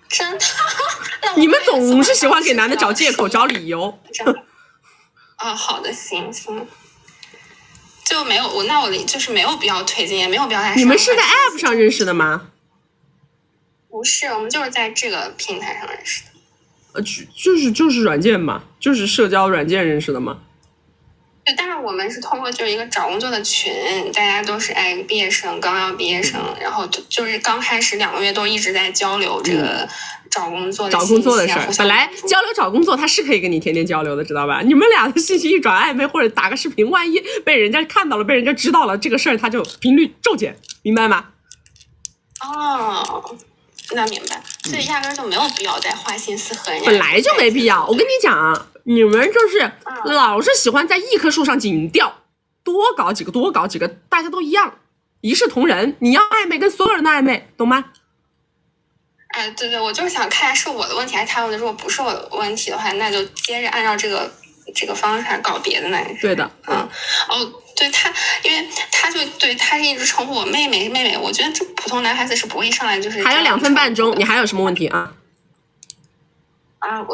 真的？你们总是喜欢给男的找借口、找理由。好的，行。就没有我就是没有必要推荐，也没有必要来。你们是在 App 上认识的吗？不是，我们就是在这个平台上认识的。就是软件嘛，就是社交软件认识的嘛。对，但是我们是通过就是一个找工作的群，大家都是毕业生，刚要毕业生，然后就是刚开始2个月都一直在交流这个找工作的事儿。本来交流找工作，他是可以跟你天天交流的，知道吧？你们俩的信息一转暧昧或者打个视频，万一被人家看到了，被人家知道了，这个事儿他就频率骤减，明白吗？那明白，所以压根就没有必要再花心思和人家。本来就没必要。我跟你讲，你们就是老是喜欢在一棵树上紧吊，多搞几个，大家都一样，一视同仁。你要暧昧，跟所有人的暧昧，懂吗？对，我就是想看是我的问题还是他们的。如果不是我的问题的话，那就接着按照这个方式搞别的那是。对的，对他，因为他是一直称呼我妹妹，我觉得这普通男孩子是不会上来就是。还有2分半钟，你还有什么问题啊？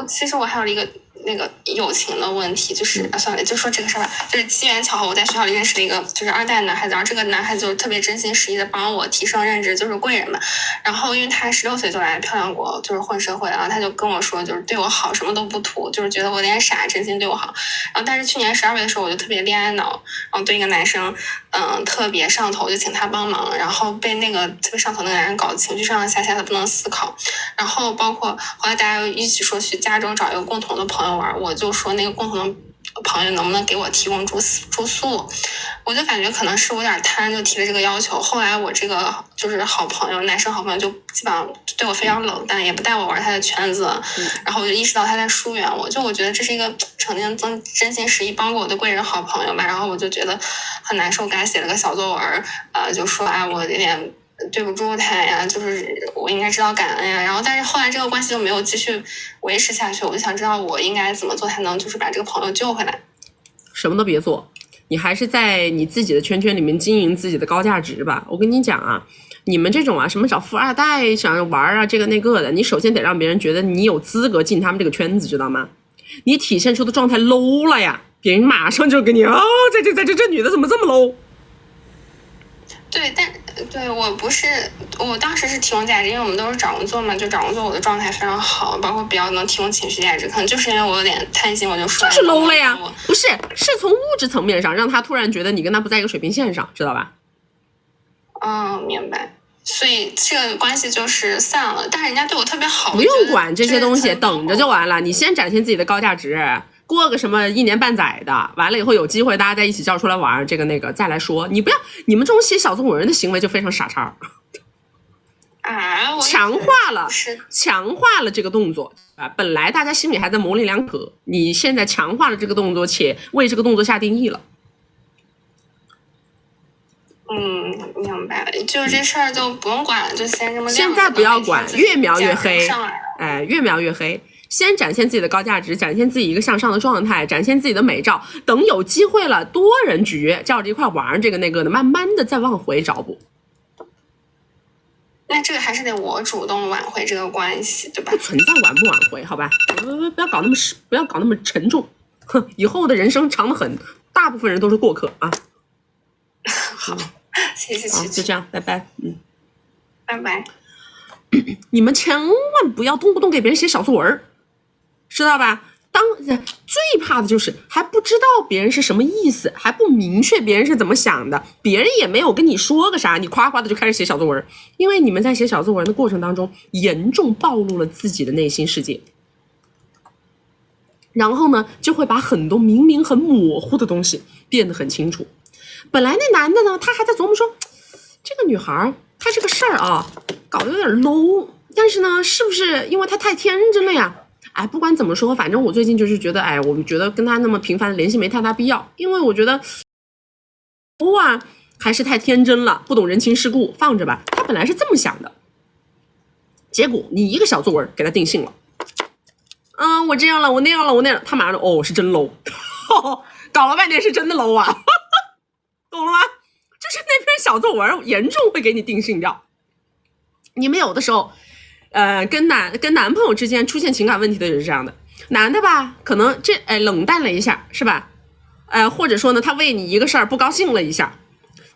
其实我还有一个那个友情的问题，就是算了，就说这个事儿吧。就是机缘巧合，我在学校里认识了一个就是2代男孩子，然后这个男孩子就特别真心实意的帮我提升认知，就是贵人嘛。然后因为他16岁就来漂亮国，就是混社会，然后他就跟我说，就是对我好，什么都不图，就是觉得我有点傻，真心对我好。然后但是去年12月的时候，我就特别恋爱脑，然后对一个男生特别上头，就请他帮忙，然后被那个特别上头那个男人搞得情绪上上下下的不能思考。然后包括后来大家又一起说去加州找一个共同的朋友玩，我就说那个共同的朋友能不能给我提供住宿，我就感觉可能是我有点贪，就提了这个要求。后来我这个就是好朋友，男生好朋友就基本上对我非常冷淡，也不带我玩他的圈子，然后我就意识到他在疏远我，我觉得这是一个曾经真心实意帮过我的贵人好朋友吧。然后我就觉得很难受，给他写了个小作文，就说我有点对不住他呀，就是我应该知道感恩呀。然后但是后来这个关系就没有继续维持下去，我就想知道我应该怎么做才能就是把这个朋友救回来。什么都别做，你还是在你自己的圈圈里面经营自己的高价值吧。我跟你讲啊，你们这种什么找富2代想玩这个那个的，你首先得让别人觉得你有资格进他们这个圈子，知道吗？你体现出的状态 low 了呀，别人马上就给你这女的怎么这么 low。对，我当时是提供价值，因为我们都是找工作嘛，就找工作我的状态非常好，包括比较能提供情绪价值，可能就是因为我有点贪心，我就说就是 low 了呀。不是从物质层面上让他突然觉得你跟他不在一个水平线上，知道吧？明白。所以这个关系就是散了，但是人家对我特别好，不用管这些东西，等着就完了。你先展现自己的高价值，过个什么1年半载的，完了以后有机会大家在一起叫出来玩这个那个再来说。你不要，你们这种写小作文的行为就非常傻叉强化了这个动作本来大家心里还在模棱两可，你现在强化了这个动作，且为这个动作下定义了。明白了，就是这事儿就不用管了，就先这么亮。现在不要管，越描越黑，越描越黑。先展现自己的高价值，展现自己一个向上的状态，展现自己的美照。等有机会了，多人局叫着一块玩这个那个的，慢慢的再往回找补。那这个还是得我主动挽回这个关系，对吧？不存在挽不挽回，好吧？不要搞那么沉重。哼，以后的人生长得很，大部分人都是过客啊。好，谢谢。就这样，拜拜。拜拜。你们千万不要动不动给别人写小作文，知道吧？最怕的就是还不知道别人是什么意思，还不明确别人是怎么想的，别人也没有跟你说个啥，你夸夸的就开始写小作文。因为你们在写小作文的过程当中，严重暴露了自己的内心世界，然后呢，就会把很多明明很模糊的东西变得很清楚。本来那男的呢，他还在琢磨说，这个女孩她这个事儿啊，搞得有点 low， 但是呢，是不是因为她太天真了呀？哎，不管怎么说，反正我最近就是觉得，哎，我觉得跟他那么频繁的联系没太大必要，因为我觉得，还是太天真了，不懂人情世故，放着吧。他本来是这么想的，结果你一个小作文给他定性了，我这样了，我那样了，我那样了，他马上是真 low， 搞了半天是真的 low 啊，懂了吗？就是那篇小作文严重会给你定性掉。你们有的时候。跟男朋友之间出现情感问题的人是这样的，男的吧，可能冷淡了一下，是吧？或者说呢，他为你一个事儿不高兴了一下，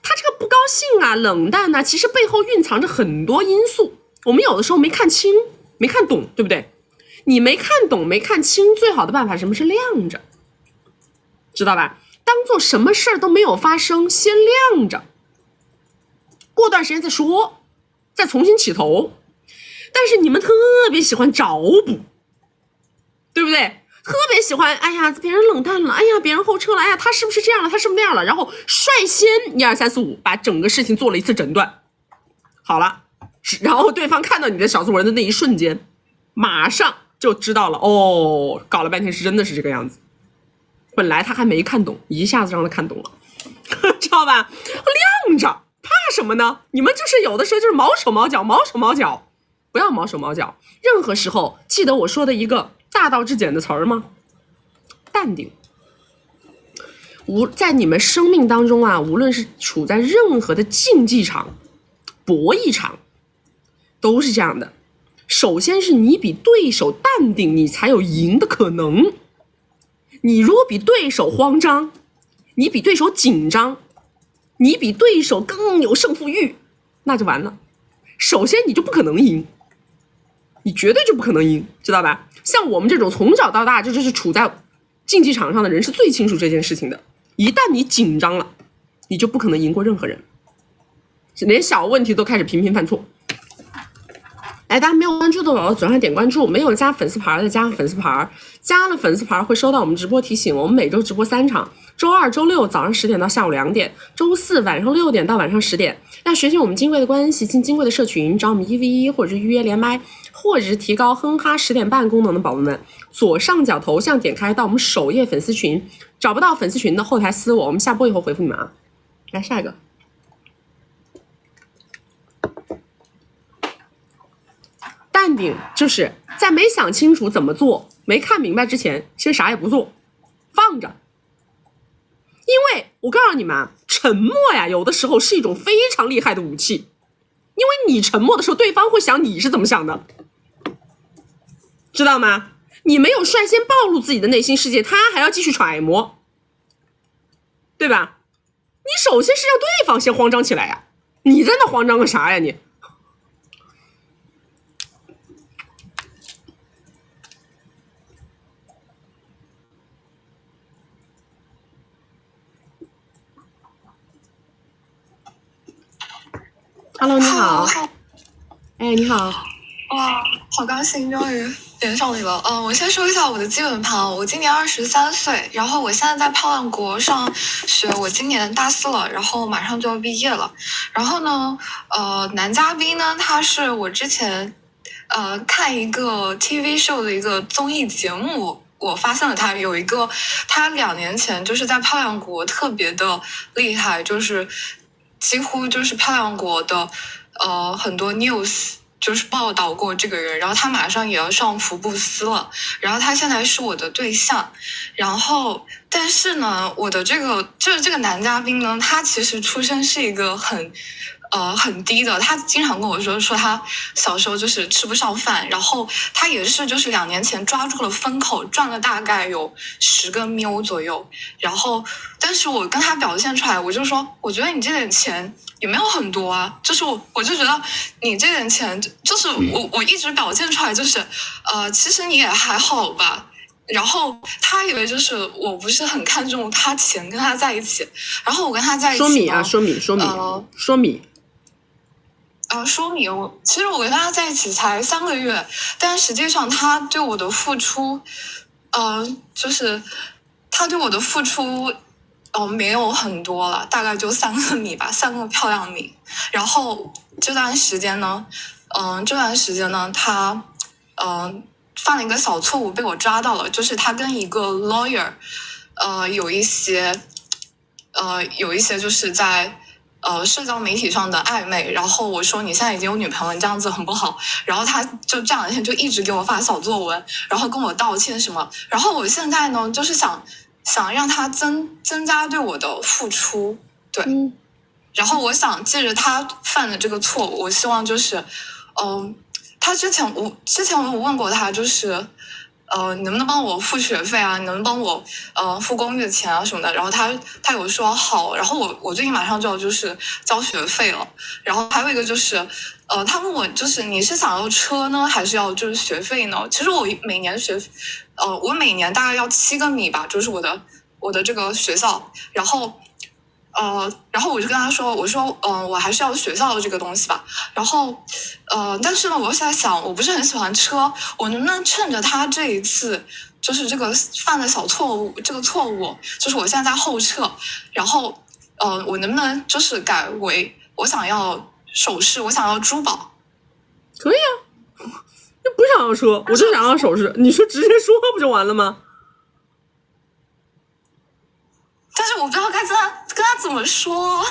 他这个不高兴啊、冷淡啊，其实背后蕴藏着很多因素，我们有的时候没看清、没看懂，对不对？你没看懂、没看清，最好的办法什么是晾着，知道吧？当做什么事儿都没有发生，先晾着，过段时间再说，再重新起头。但是你们特别喜欢找补，对不对？特别喜欢，哎呀，别人冷淡了，哎呀，别人后撤了，哎呀，他是不是这样了，他是不是那样了？然后率先1、2、3、4、5把整个事情做了一次诊断，好了，然后对方看到你的小作文的那一瞬间，马上就知道了，搞了半天是真的是这个样子。本来他还没看懂，一下子让他看懂了，知道吧？晾着，怕什么呢？你们就是有的时候就是毛手毛脚，不要毛手毛脚。任何时候记得我说的一个大道至简的词儿吗？淡定。在你们生命当中啊，无论是处在任何的竞技场、博弈场，都是这样的。首先是你比对手淡定，你才有赢的可能。你如果比对手慌张，你比对手紧张，你比对手更有胜负欲，那就完了。首先你就不可能赢，你绝对就不可能赢，知道吧？像我们这种从小到大就是处在竞技场上的人是最清楚这件事情的。一旦你紧张了，你就不可能赢过任何人，连小问题都开始频频犯错。大家没有关注的宝宝左上点关注，没有加粉丝牌的加个粉丝牌，加了粉丝牌会收到我们直播提醒。我们每周直播3场，周2、周6早上10点到下午2点，周4晚上6点到晚上10点。要学习我们金贵的关系，进金贵的社群，找我们1v1或者是预约连麦，或者是提高哼哈10点半功能的宝宝们，左上角头像点开到我们首页粉丝群，找不到粉丝群的后台私我们下播以后回复你们啊。来下一个。淡定就是在没想清楚怎么做、没看明白之前，先啥也不做，放着。因为我告诉你们啊，沉默呀，有的时候是一种非常厉害的武器。因为你沉默的时候，对方会想你是怎么想的，知道吗？你没有率先暴露自己的内心世界，他还要继续揣摩，对吧？你首先是让对方先慌张起来呀，你在那慌张个啥呀你？Hello， 你好。哎，你好。哇，好高兴，终于连上你了。我先说一下我的基本盘。我今年23岁，然后我现在在漂亮国上学，我今年大4了，然后马上就要毕业了。然后呢，男嘉宾呢，他是我之前看一个 TV 秀的一个综艺节目。我发现了他有一个，他2年前就是在漂亮国特别的厉害，就是几乎就是漂亮国的很多 news 就是报道过这个人，然后他马上也要上福布斯了，然后他现在是我的对象，然后但是呢，我的这个男嘉宾呢，他其实出身是一个很低的，他经常跟我说他小时候就是吃不上饭，然后他也是就是2年前抓住了风口，赚了大概有10个mil左右，然后但是我跟他表现出来，我就说我觉得你这点钱也没有很多啊，就是我就觉得你这点钱就是我一直表现出来就是其实你也还好吧，然后他以为就是我不是很看重他钱跟他在一起，然后我跟他在一起说米啊，说米，其实我跟他在一起才3个月，但实际上他对我的付出，就是他对我的付出，没有很多了，大概就3个米吧，3个漂亮米。然后这段时间呢，他犯了一个小错误，被我抓到了，就是他跟一个 lawyer，有一些就是在社交媒体上的暧昧，然后我说你现在已经有女朋友，你这样子很不好，然后他就这2天就一直给我发小作文，然后跟我道歉什么，然后我现在呢就是想让他增加对我的付出，对，然后我想借着他犯的这个错误，我希望就是，他之前我问过他，就是你能不能帮我付学费啊？你能不能帮我付公寓的钱啊什么的？然后他有说好，然后我最近马上就要就是交学费了。然后还有一个就是他问我就是你是想要车呢，还是要就是学费呢？其实我每年大概要7个米吧，就是我的这个学校，然后我就跟他说，我说我还是要学校的这个东西吧。然后但是呢，我又在想，我不是很喜欢车，我能不能趁着他这一次就是这个犯的小错误，这个错误就是我现在在后撤，然后我能不能就是改为我想要首饰，我想要珠宝？可以啊，你不想要车，我就想要首饰，你说直接说不就完了吗？但是我不知道该跟他怎么说。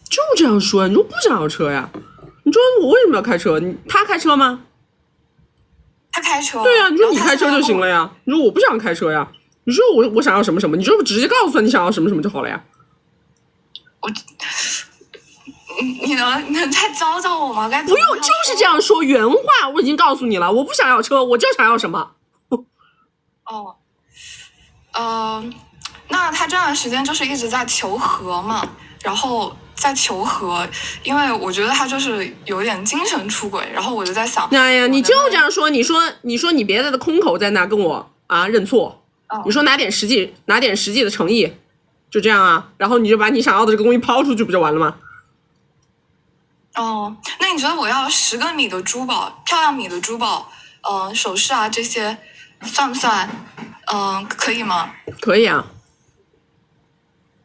就这样说，你说不想要车呀？你说我为什么要开车？他开车吗？他开车。对呀，你说你开车就行了呀。你说我不想开车呀。你说我想要什么什么，你就直接告诉他你想要什么什么就好了呀。你能再教我吗？该不用，就是这样说原话，我已经告诉你了，我不想要车，我就想要什么。那他这段时间就是一直在求和嘛，然后在求和，因为我觉得他就是有点精神出轨，然后我就在想，哎呀，你就这样说，你说你别在这空口在那跟我认错，你说拿点实际的诚意，就这样啊，然后你就把你想要的这个东西抛出去，不就完了吗？那你觉得我要10个米的珠宝，漂亮米的珠宝，首饰啊这些，算不算？可以吗？可以啊。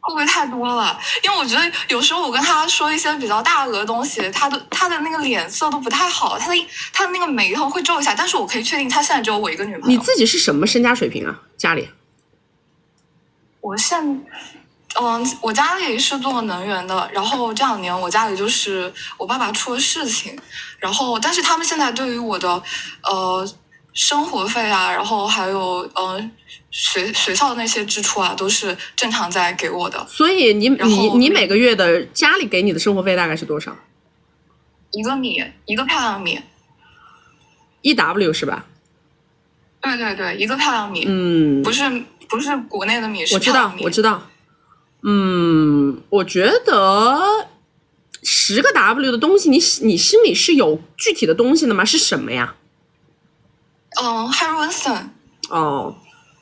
会不会太多了？因为我觉得有时候我跟他说一些比较大额的东西，他的那个脸色都不太好，他的那个眉头会皱一下。但是我可以确定他现在只有我一个女朋友。你自己是什么身家水平啊？家里？我家里是做能源的，然后这2年我家里就是我爸爸出了事情，然后但是他们现在对于我的生活费啊，然后还有学校的那些支出啊，都是正常在给我的。所以你每个月的家里给你的生活费大概是多少？1个米，一个漂亮米，1W 是吧？对对对，一个漂亮米。不是国内的米，是漂亮米。我知道。我觉得10个 W 的东西，你心里是有具体的东西的吗？是什么呀？Harry Winston。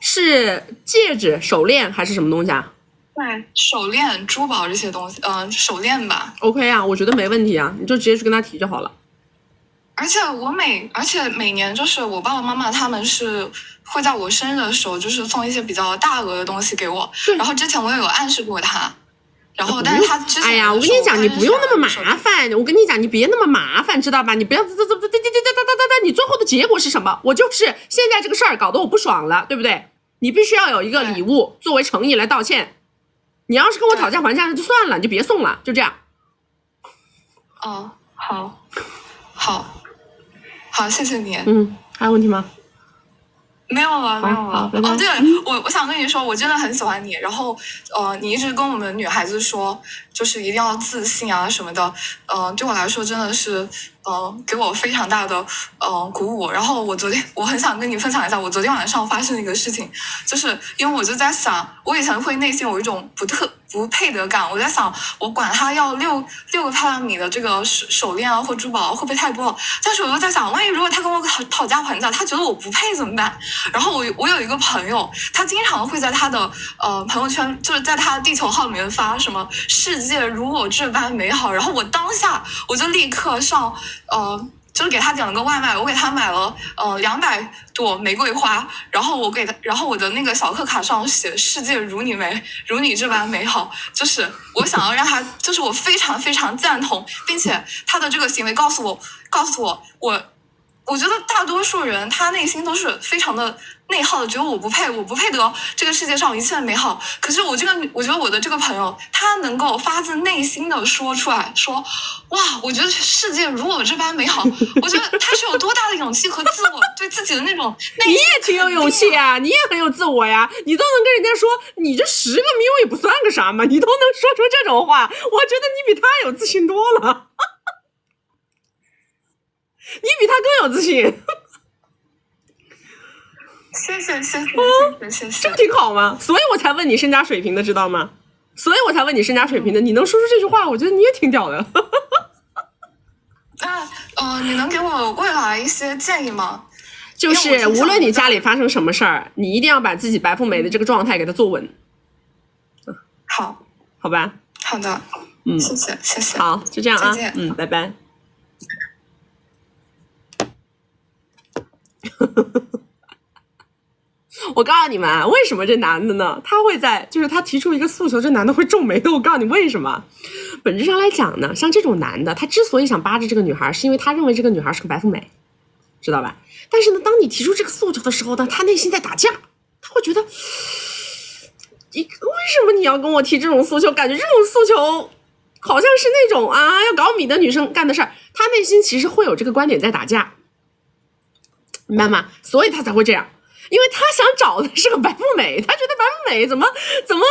是戒指、手链还是什么东西啊？对，手链、珠宝这些东西，手链吧。OK 啊，我觉得没问题啊，你就直接去跟他提就好了。而且每年就是我爸爸妈妈他们是会在我生日的时候，就是送一些比较大额的东西给我。然后之前我也有暗示过他，然后但是他之前哎呀，我跟你讲，你不用那么麻烦。我跟你讲，你别那么麻烦，知道吧？你不要你最后的结果是什么？我就是现在这个事儿搞得我不爽了，对不对？你必须要有一个礼物作为诚意来道歉。你要是跟我讨价还价那就算了，你就别送了，就这样。好，谢谢你。还有问题吗？没有了。对了，我想跟你说，我真的很喜欢你。然后，你一直跟我们女孩子说，就是一定要自信啊什么的。对我来说真的是，给我非常大的鼓舞。然后我很想跟你分享一下我昨天晚上发生的一个事情，就是因为我就在想，我以前会内心有一种不配得感，我在想我管他要六个漂亮米的这个手链啊或珠宝会不会太多了，但是我又在想，万一如果他跟我讨价还价，他觉得我不配怎么办？然后我有一个朋友，他经常会在他的朋友圈，就是在他的地球号里面发什么世界如我这般美好，然后我当下我就立刻上就是给他点了个外卖，我给他买了200朵玫瑰花，然后我的那个小贺卡上写世界如你这般美好，就是我想要让他，就是我非常非常赞同，并且他的这个行为告诉我觉得大多数人他内心都是非常的内耗的，觉得我不配得这个世界上一切美好。可是我觉得我的这个朋友，他能够发自内心的说出来，说哇，我觉得世界如我这般美好。我觉得他是有多大的勇气和自我对自己的那种内心。你也挺有勇气啊，你也很有自我呀，你都能跟人家说你这10个米我也不算个啥嘛，你都能说出这种话，我觉得你比他有自信多了。你比他更有自信。谢谢，这不挺好吗？所以我才问你身家水平的，知道吗？所以我才问你身家水平的，你能说出这句话，我觉得你也挺屌的。那你能给我未来一些建议吗？就是无论你家里发生什么事儿，你一定要把自己白富美的这个状态给它做稳。好吧。好的。谢谢。好，就这样啊。再见。拜拜。我告诉你们啊，为什么这男的呢？他会就是他提出一个诉求，这男的会皱眉头。我告诉你为什么？本质上来讲呢，像这种男的，他之所以想扒着这个女孩，是因为他认为这个女孩是个白富美，知道吧？但是呢，当你提出这个诉求的时候呢，他内心在打架，他会觉得，为什么你要跟我提这种诉求？感觉这种诉求好像是那种要搞米的女生干的事儿。他内心其实会有这个观点在打架。明白吗？所以他才会这样，因为他想找的是个白富美，他觉得白富美怎么要跟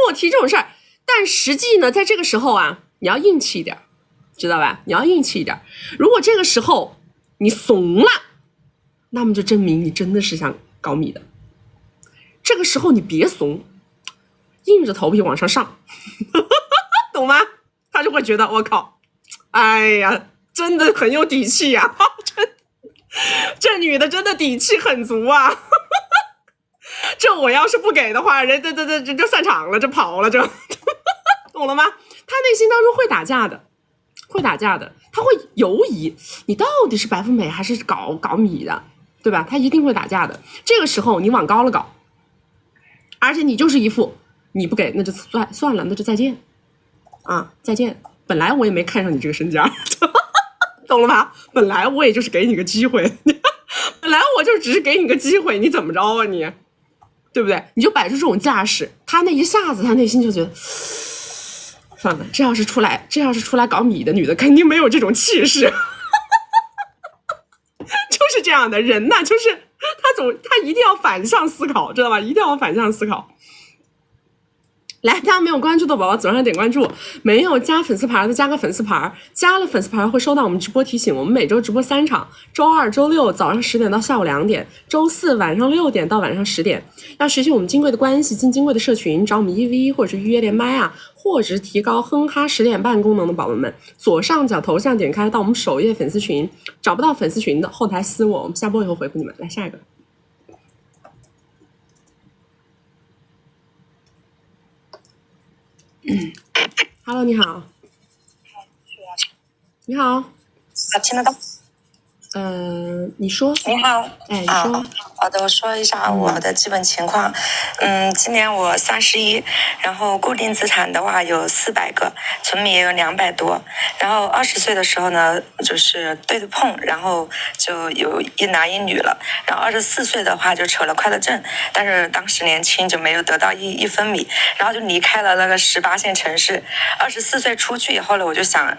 我提这种事儿。但实际呢，在这个时候啊，你要硬气一点，知道吧？你要硬气一点。如果这个时候你怂了，那么就证明你真的是想搞米的。这个时候你别怂，硬着头皮往上上，懂吗？他就会觉得我靠，哎呀，真的很有底气呀，这女的真的底气很足啊！这我要是不给的话，人这就散场了，这跑了，这懂了吗？他内心当中会打架的，他会犹疑你到底是白富美还是搞米的，对吧？他一定会打架的。这个时候你往高了搞，而且你就是一副你不给那就算了，那就再见啊，再见。本来我也没看上你这个身家。懂了吧？本来我也就是给你个机会，本来我就只是给你个机会，你怎么着啊你？对不对？你就摆出这种架势，他那一下子他内心就觉得，算了，这要是出来搞米的女的，肯定没有这种气势。就是这样的人呐，就是他一定要反向思考，知道吧？一定要反向思考。来，大家没有关注的宝宝左上点关注，没有加粉丝牌的加个粉丝牌，加了粉丝牌会收到我们直播提醒。我们每周直播3场，周2、周6早上10点到下午2点，周4晚上6点到晚上10点。要学习我们金贵的关系，进金贵的社群，找我们1v1或者是预约连麦啊，或者是提高哼哈10点半功能的宝宝们，左上角头像点开到我们首页粉丝群，找不到粉丝群的后台私我们下播以后回复你们。来下一个。Hello， 你好。你好。听得到？你说。你好。你说。好的，我说一下我的基本情况。今年我31，然后固定资产的话有400个，存米也有200多。然后20岁的时候呢，就是对着碰，然后就有一男一女了。然后24岁的话就扯了快乐证，但是当时年轻就没有得到一分米，然后就离开了那个18线城市。24岁出去以后呢，我就想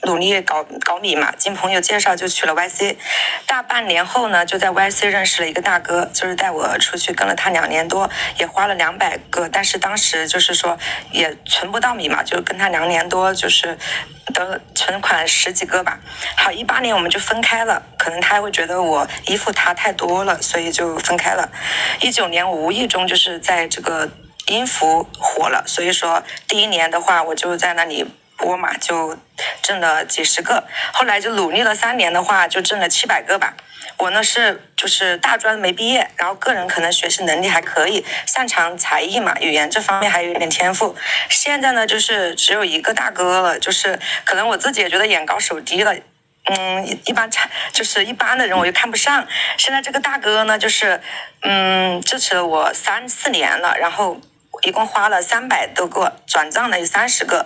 努力搞米嘛，经朋友介绍就去了 YC， 大半年后呢，就在 YC 认识了一个大哥，就是带我出去跟了他2年多，也花了200个，但是当时就是说也存不到米嘛，就跟他2年多就是的存款10几个吧。好，18年我们就分开了，可能他会觉得我依附他太多了，所以就分开了。19年我无意中就是在这个音符火了，所以说第1年的话我就在那里播嘛，就挣了几十个，后来就努力了3年的话就挣了700个吧。我呢就是大专没毕业，然后个人可能学习能力还可以，擅长才艺嘛，语言这方面还有点天赋。现在呢就是只有一个大哥了，就是可能我自己也觉得眼高手低了，一般的人我就看不上。现在这个大哥呢就是支持了我3、4年了，然后一共花了300多个，转账了有30个，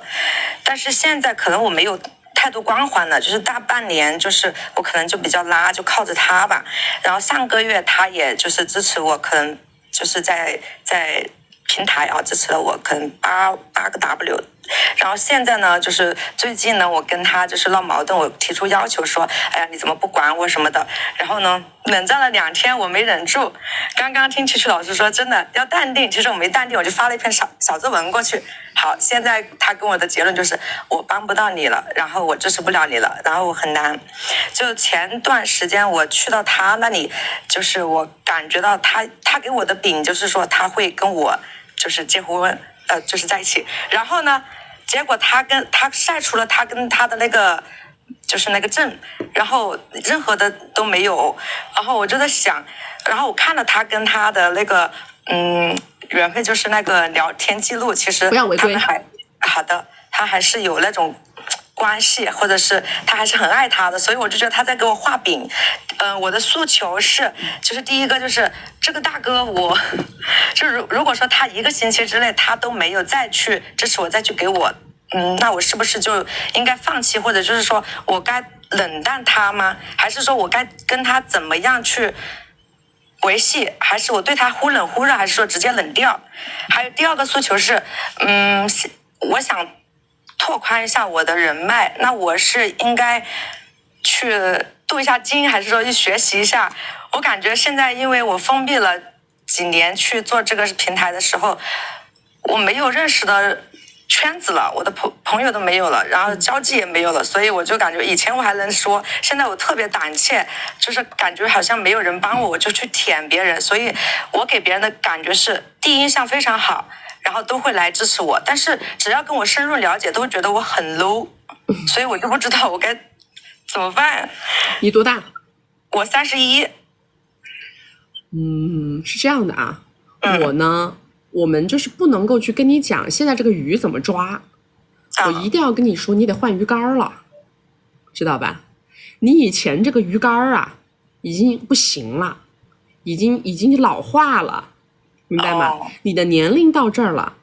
但是现在可能我没有太多光环了，就是大半年就是我可能就比较拉，就靠着他吧。然后上个月他也就是支持我，可能就是在平台啊支持了我可能8个 W。然后现在呢就是最近呢我跟他就是闹矛盾，我提出要求说哎呀你怎么不管我什么的，然后呢冷战了2天我没忍住，刚刚听曲曲老师说真的要淡定，其实我没淡定，我就发了一篇小作文过去。好，现在他跟我的结论就是我帮不到你了，然后我支持不了你了，然后我很难。就前段时间我去到他那里，就是我感觉到他给我的饼就是说他会跟我就是结婚就是在一起，然后呢结果他晒出了他跟他的那个就是那个证，然后任何的都没有。然后我就在想，然后我看了他跟他的那个缘分，就是那个聊天记录，其实不要违规。好的，他还是有那种关系，或者是他还是很爱他的，所以我就觉得他在给我画饼。我的诉求是，就是第一个就是这个大哥我，就是如果说他1个星期之内他都没有再去支持我，再去给我，那我是不是就应该放弃，或者就是说我该冷淡他吗？还是说我该跟他怎么样去维系？还是我对他忽冷忽热，还是说直接冷掉？还有第2个诉求是，我想拓宽一下我的人脉，那我是应该去镀一下金，还是说去学习一下？我感觉现在因为我封闭了几年去做这个平台的时候，我没有认识的圈子了，我的朋友都没有了，然后交际也没有了，所以我就感觉以前我还能说，现在我特别胆怯，就是感觉好像没有人帮我，我就去舔别人，所以我给别人的感觉是第一印象非常好，然后都会来支持我，但是只要跟我深入了解，都会觉得我很 low， 所以我就不知道我该怎么办。你多大？我31。是这样的啊，我呢，我们就是不能够去跟你讲现在这个鱼怎么抓，我一定要跟你说，你得换鱼竿了，知道吧？你以前这个鱼竿啊，已经不行了，已经老化了，明白吗？你的年龄到这儿了，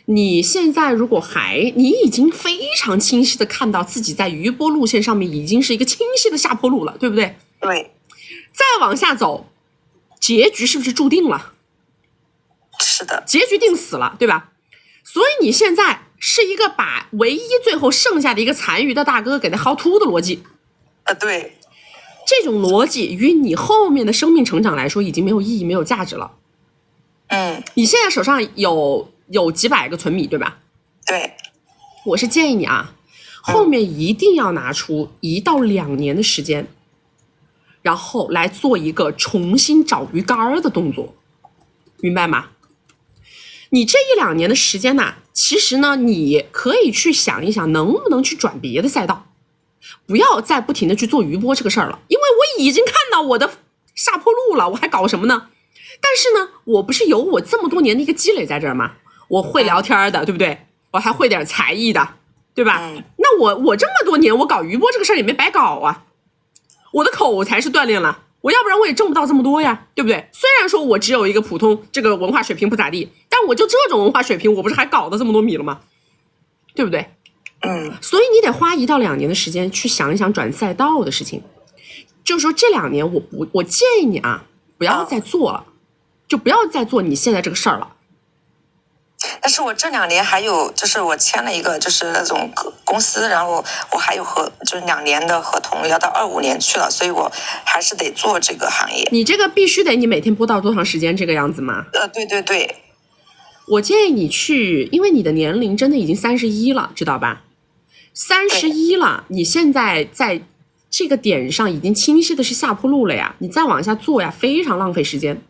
你现在如果你已经非常清晰的看到自己在余波路线上面已经是一个清晰的下坡路了，对不对？对。再往下走，结局是不是注定了？是的，结局定死了，对吧？所以你现在是一个把唯一最后剩下的一个残余的大哥给他薅秃的逻辑。对。这种逻辑于你后面的生命成长来说已经没有意义没有价值了。你现在手上有几百个存米，对吧？对。我是建议你啊，后面一定要拿出1到2年的时间，然后来做一个重新找鱼竿的动作，明白吗？你这1、2年的时间呢，其实呢，你可以去想一想，能不能去转别的赛道，不要再不停的去做余波这个事儿了，因为我已经看到我的下坡路了，我还搞什么呢？但是呢，我不是有我这么多年的一个积累在这儿吗？我会聊天的，对不对？我还会点才艺的，对吧？那我这么多年，我搞余波这个事儿也没白搞啊，我的口才是锻炼了，我要不然我也挣不到这么多呀，对不对？虽然说我只有一个普通这个文化水平不咋地，但我就这种文化水平，我不是还搞的这么多米了吗？对不对？所以你得花1到2年的时间去想一想转赛道的事情。就是说这2年我建议你啊，不要再做了，就不要再做你现在这个事儿了。但是我这2年还有，就是我签了一个就是那种公司，然后我还有就是2年的合同，要到25年去了，所以我还是得做这个行业。你这个必须得你每天播到多长时间这个样子吗？对对对。我建议你去，因为你的年龄真的已经31了，知道吧？31了，你现在在这个点上已经清晰的是下坡路了呀，你再往下做呀，非常浪费时间。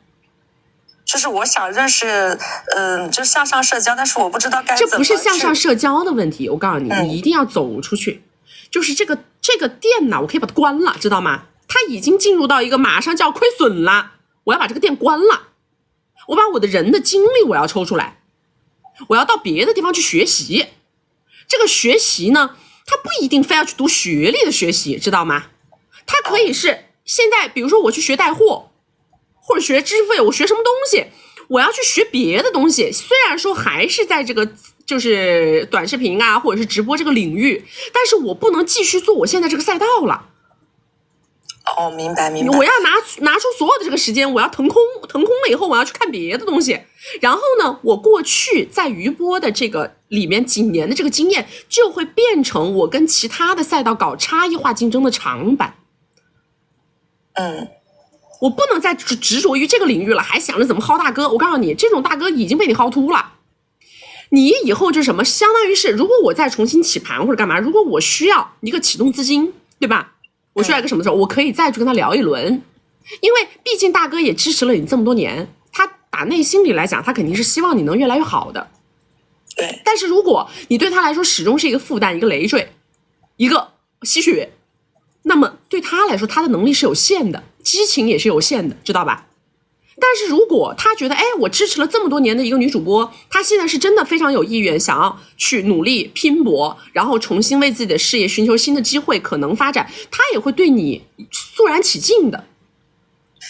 就是我想认识，就向上社交，但是我不知道该怎么。这不是向上社交的问题，我告诉你，你一定要走出去。就是这个店呢，我可以把它关了，知道吗？它已经进入到一个马上就要亏损了，我要把这个店关了。我把我的人的精力我要抽出来，我要到别的地方去学习。这个学习呢，它不一定非要去读学历的学习，知道吗？它可以是现在，比如说我去学带货，或者学知识付费，我学什么东西，我要去学别的东西。虽然说还是在这个就是短视频啊，或者是直播这个领域，但是我不能继续做我现在这个赛道了。哦，明白明白。我要拿出所有的这个时间，我要腾空了以后，我要去看别的东西。然后呢，我过去在余波的这个里面几年的这个经验，就会变成我跟其他的赛道搞差异化竞争的长板。我不能再执着于这个领域了，还想着怎么薅大哥。我告诉你，这种大哥已经被你薅秃了。你以后就是什么，相当于是，如果我再重新起盘或者干嘛，如果我需要一个启动资金，对吧？我需要一个什么时候，我可以再去跟他聊一轮，因为毕竟大哥也支持了你这么多年，他打内心里来讲，他肯定是希望你能越来越好的。对。但是如果你对他来说始终是一个负担、一个累赘、一个吸血，那么对他来说，他的能力是有限的，激情也是有限的，知道吧？但是如果他觉得，哎，我支持了这么多年的一个女主播，她现在是真的非常有意愿，想要去努力拼搏，然后重新为自己的事业寻求新的机会，可能发展，他也会对你肃然起敬的。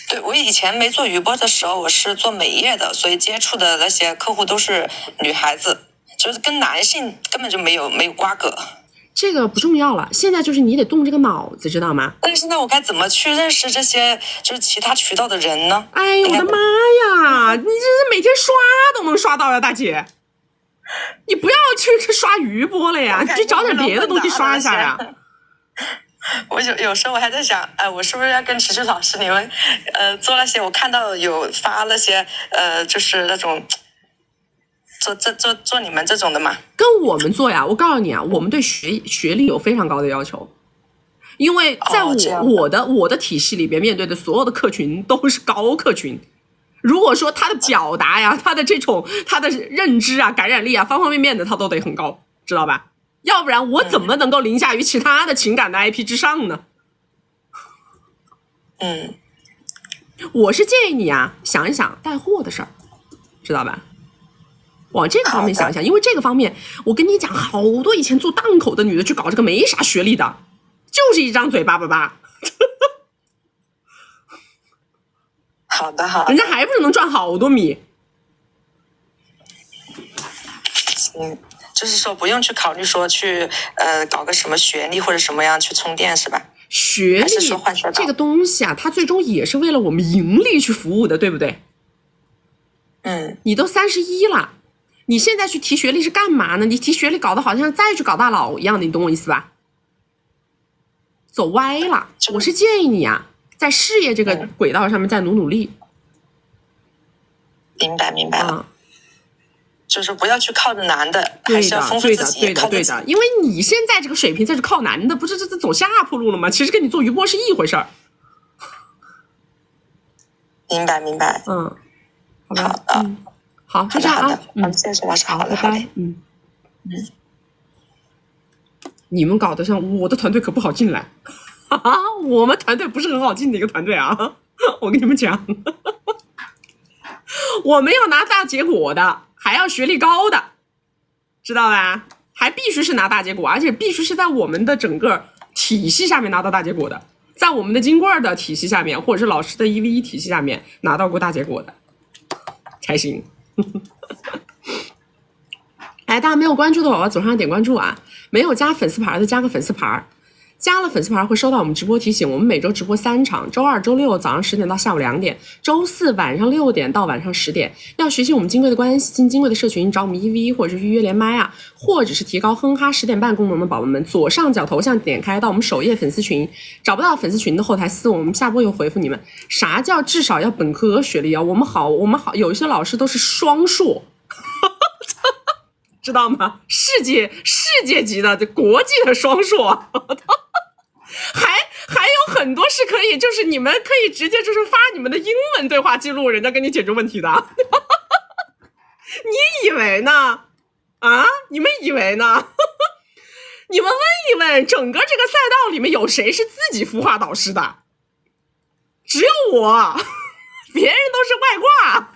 对，我以前没做余波的时候，我是做美业的，所以接触的那些客户都是女孩子，就是跟男性根本就没有瓜葛。这个不重要了，现在就是你得动这个脑子，知道吗？但是那我该怎么去认识这些就是其他渠道的人呢？哎呦我的妈呀，你这是每天刷都能刷到呀，大姐！你不要去刷余波了呀，你去找点别的东西刷一下呀。我有时候我还在想，我是不是要跟池池老师你们做那些？我看到有发那些就是那种。做你们这种的嘛？跟我们做呀，我告诉你啊，我们对学历有非常高的要求，因为在我的体系里边，面对的所有的客群都是高客群。如果说他的表达呀，他的认知啊、感染力啊，方方面面的他都得很高，知道吧？要不然我怎么能够凌驾于其他的情感的 IP 之上呢？我是建议你啊，想一想带货的事儿，知道吧？往这个方面想一想，因为这个方面，我跟你讲，好多以前做档口的女的去搞这个没啥学历的，就是一张嘴叭叭叭。好的好的，人家还不是能赚好多米。就是说不用去考虑说去搞个什么学历或者什么样去充电是吧？学历这个东西啊，它最终也是为了我们盈利去服务的，对不对？你都31了。你现在去提学历是干嘛呢？你提学历搞得好像再去搞大佬一样的，你懂我意思吧？走歪了。我是建议你啊，在事业这个轨道上面再努力。明白了。就是不要去靠着男的，还是要丰富自己，对的。因为你现在这个水平再去靠男的，不是这走下坡路了吗？其实跟你做余波是一回事儿。明白。好的。好，就这样啊。谢谢老师，好的，拜拜。你们搞得像我的团队可不好进来，我们团队不是很好进的一个团队啊。我跟你们讲，我们要拿大结果的，还要学历高的，知道吧？还必须是拿大结果，而且必须是在我们的整个体系下面拿到大结果的，在我们的金棍的体系下面，或者是老师的1v1体系下面拿到过大结果的才行。哎，大家没有关注的宝宝左上点关注啊！没有加粉丝牌的加个粉丝牌，加了粉丝牌会收到我们直播提醒，我们每周直播3场，周2、周6早上10点到下午2点，周4晚上6点到晚上10点。要学习我们金贵的关系，进金贵的社群，找我们EV 或者是预约连麦啊，或者是提高哼哈10点半功能的宝宝们，左上角头像点开到我们首页粉丝群，找不到粉丝群的后台私我们下播又回复你们。啥叫至少要本科学历啊？我们好，有一些老师都是双硕。知道吗？世界级的国际的双硕，还有很多是可以，就是你们可以直接就是发你们的英文对话记录，人家给你解决问题的。你以为呢？啊？你们以为呢？你们问一问，整个这个赛道里面有谁是自己孵化导师的？只有我，别人都是外挂。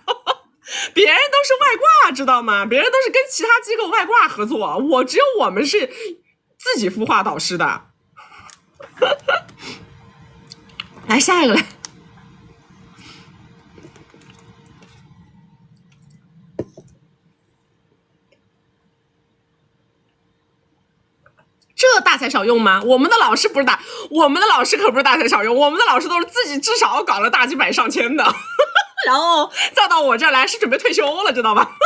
别人都是外挂，知道吗？别人都是跟其他机构外挂合作，只有我们是自己孵化导师的。来下一个来。这大材小用吗？我们的老师可不是大材小用，我们的老师都是自己至少搞了大几百上千的。然后再到我这儿来是准备退休了，知道吧？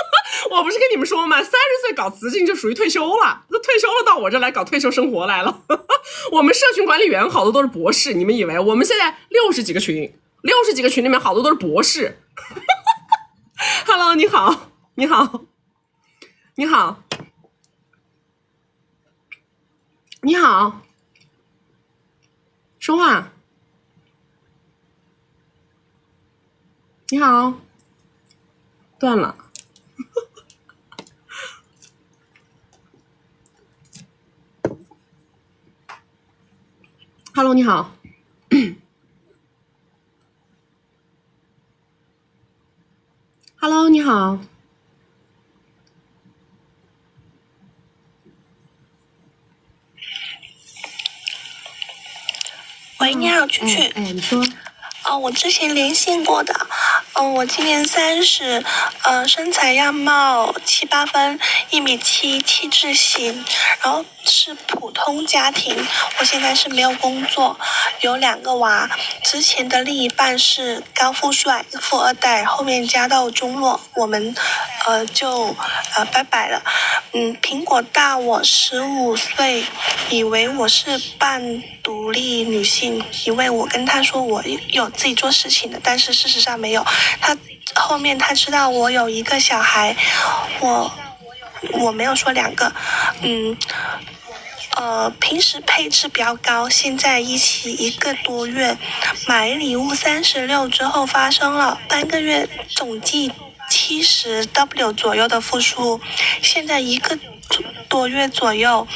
我不是跟你们说吗？30岁搞雌竞就属于退休了，退休了到我这儿来搞退休生活来了。我们社群管理员好多都是博士，你们以为我们现在60几个群里面好多都是博士。Hello， 你好，你好，你好，你好，说话。你好，断了。Hello， 你好。Hello， 你好。喂，你好，曲曲。你说。我之前联系过的。我今年30，身材样貌7、8分，1.7米，T 字型，然后是普通家庭。我现在是没有工作，有2个娃。之前的另一半是高富帅，富2代，后面家道中落，我们就拜拜了。苹果大我15岁，以为我是半独立女性，因为我跟他说我有自己做事情的，但是事实上没有。后面他知道我有1个小孩，我没有说2个，平时配置比较高，现在一起1个多月，买礼物36之后发生了3个月，总计70W 左右的付出，现在1个多月左右，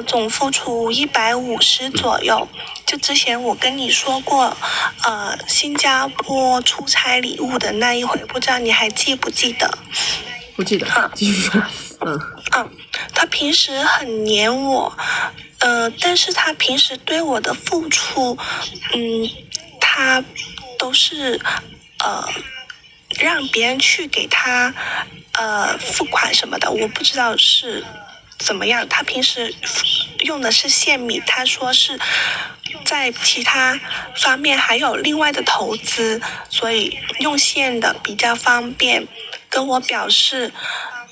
总付出150左右。就之前我跟你说过，新加坡出差礼物的那一回，不知道你还记不记得？不记得，继续说。他平时很黏我，但是他平时对我的付出，他都是让别人去给他付款什么的，我不知道是怎么样。他平时用的是现米，他说是在其他方面还有另外的投资，所以用现的比较方便。跟我表示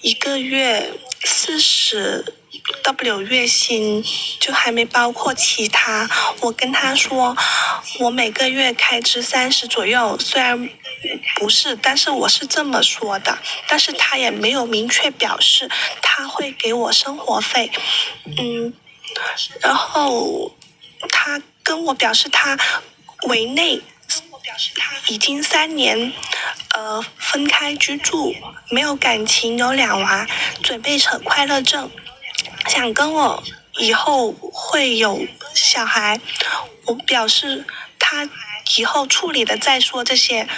1个月40W 月薪，就还没包括其他。我跟他说我每个月开支30左右，虽然不是，但是我是这么说的，但是他也没有明确表示他会给我生活费。然后他跟我表示他围内已经3年分开居住，没有感情，有2娃，准备扯快乐证，想跟我以后会有小孩。我表示他以后处理了再说这些，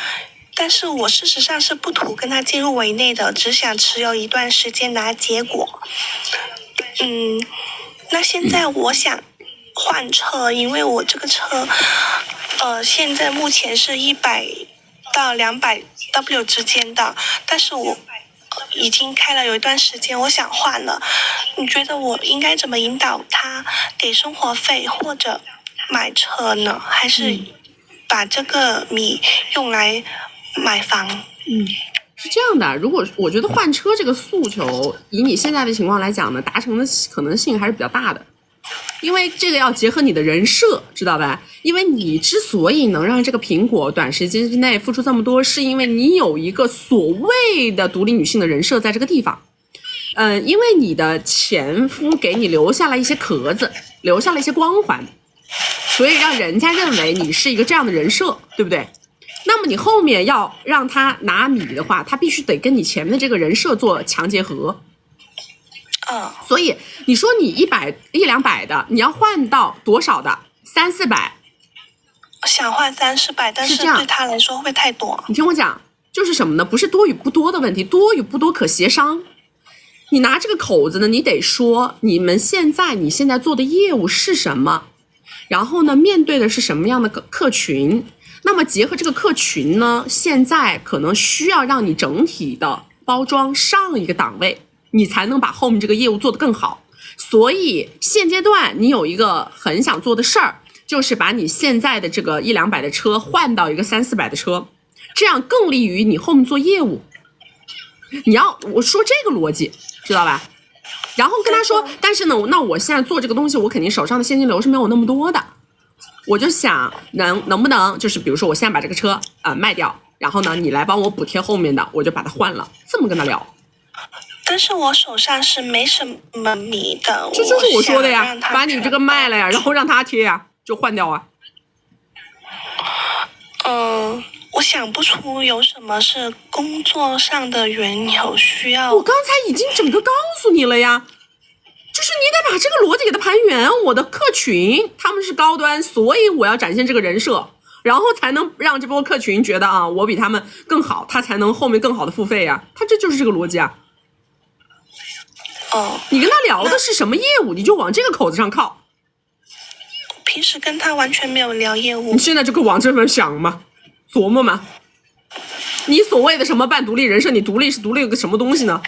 但是我事实上是不图跟他进入围内的，只想持有一段时间拿结果。那现在我想换车，因为我这个车现在目前是100到200W 之间的，但是我已经开了有一段时间，我想换了。你觉得我应该怎么引导他给生活费或者买车呢？还是把这个米用来买房？是这样的，如果我觉得换车这个诉求，以你现在的情况来讲呢，达成的可能性还是比较大的。因为这个要结合你的人设，知道吧？因为你之所以能让这个苹果短时间之内付出这么多，是因为你有一个所谓的独立女性的人设在这个地方。因为你的前夫给你留下了一些壳子，留下了一些光环，所以让人家认为你是一个这样的人设，对不对？那么你后面要让他拿米的话，他必须得跟你前面的这个人设做强结合。所以你说你100、100-200的，你要换到多少的？300-400。想换300-400，但是对他来说会太多。你听我讲，就是什么呢？不是多与不多的问题，多与不多可协商。你拿这个口子呢，你得说你现在做的业务是什么，然后呢，面对的是什么样的客群。那么结合这个客群呢，现在可能需要让你整体的包装上一个档位，你才能把后面这个业务做得更好。所以现阶段你有一个很想做的事儿，就是把你现在的这个100-200的车换到一个300-400的车，这样更利于你后面做业务。我说这个逻辑，知道吧？然后跟他说，但是呢，那我现在做这个东西，我肯定手上的现金流是没有那么多的。我就想能不能就是比如说我现在把这个车卖掉，然后呢你来帮我补贴后面的，我就把它换了，这么跟他聊。但是我手上是没什么米的，这就是我说的呀，把你这个卖了呀，然后让他贴呀，就换掉啊。我想不出有什么是工作上的缘由需要。我刚才已经整个告诉你了呀，就是你得把这个逻辑给它盘圆。我的客群他们是高端，所以我要展现这个人设，然后才能让这波客群觉得啊，我比他们更好，他才能后面更好的付费啊。他这就是这个逻辑啊。你跟他聊的是什么业务，你就往这个口子上靠。平时跟他完全没有聊业务。你现在就往这边想嘛，琢磨嘛。你所谓的什么半独立人设，你独立个什么东西呢？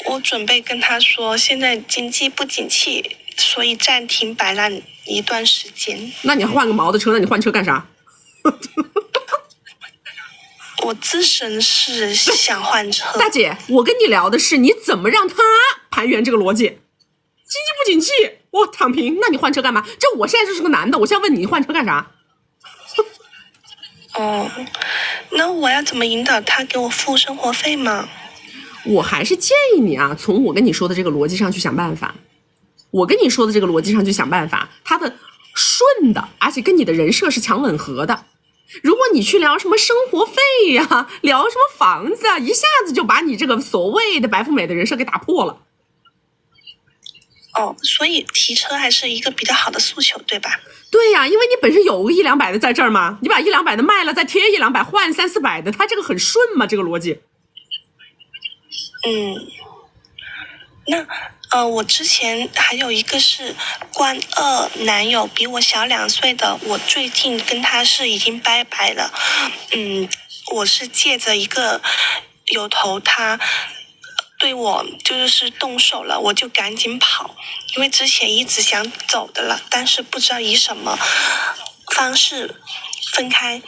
我准备跟他说，现在经济不景气，所以暂停摆烂一段时间。那你换个毛的车，那你换车干啥？我自身是想换车。大姐，我跟你聊的是你怎么让他盘圆这个逻辑。经济不景气，我躺平，那你换车干嘛？我现在就是个男的，我现在问你换车干啥？那我要怎么引导他给我付生活费吗？我还是建议你啊，从我跟你说的这个逻辑上去想办法。我跟你说的这个逻辑上去想办法，它的顺的，而且跟你的人设是强吻合的。如果你去聊什么生活费呀，聊什么房子啊，一下子就把你这个所谓的白富美的人设给打破了。所以提车还是一个比较好的诉求，对吧？对呀，因为你本身有个100-200的在这儿嘛，你把100-200的卖了，再贴100-200换300-400的，它这个很顺嘛，这个逻辑。那我之前还有一个是官二男友，比我小2岁的，我最近跟他是已经拜拜了。我是借着一个由头他对我就是动手了，我就赶紧跑，因为之前一直想走的了，但是不知道以什么方式分开。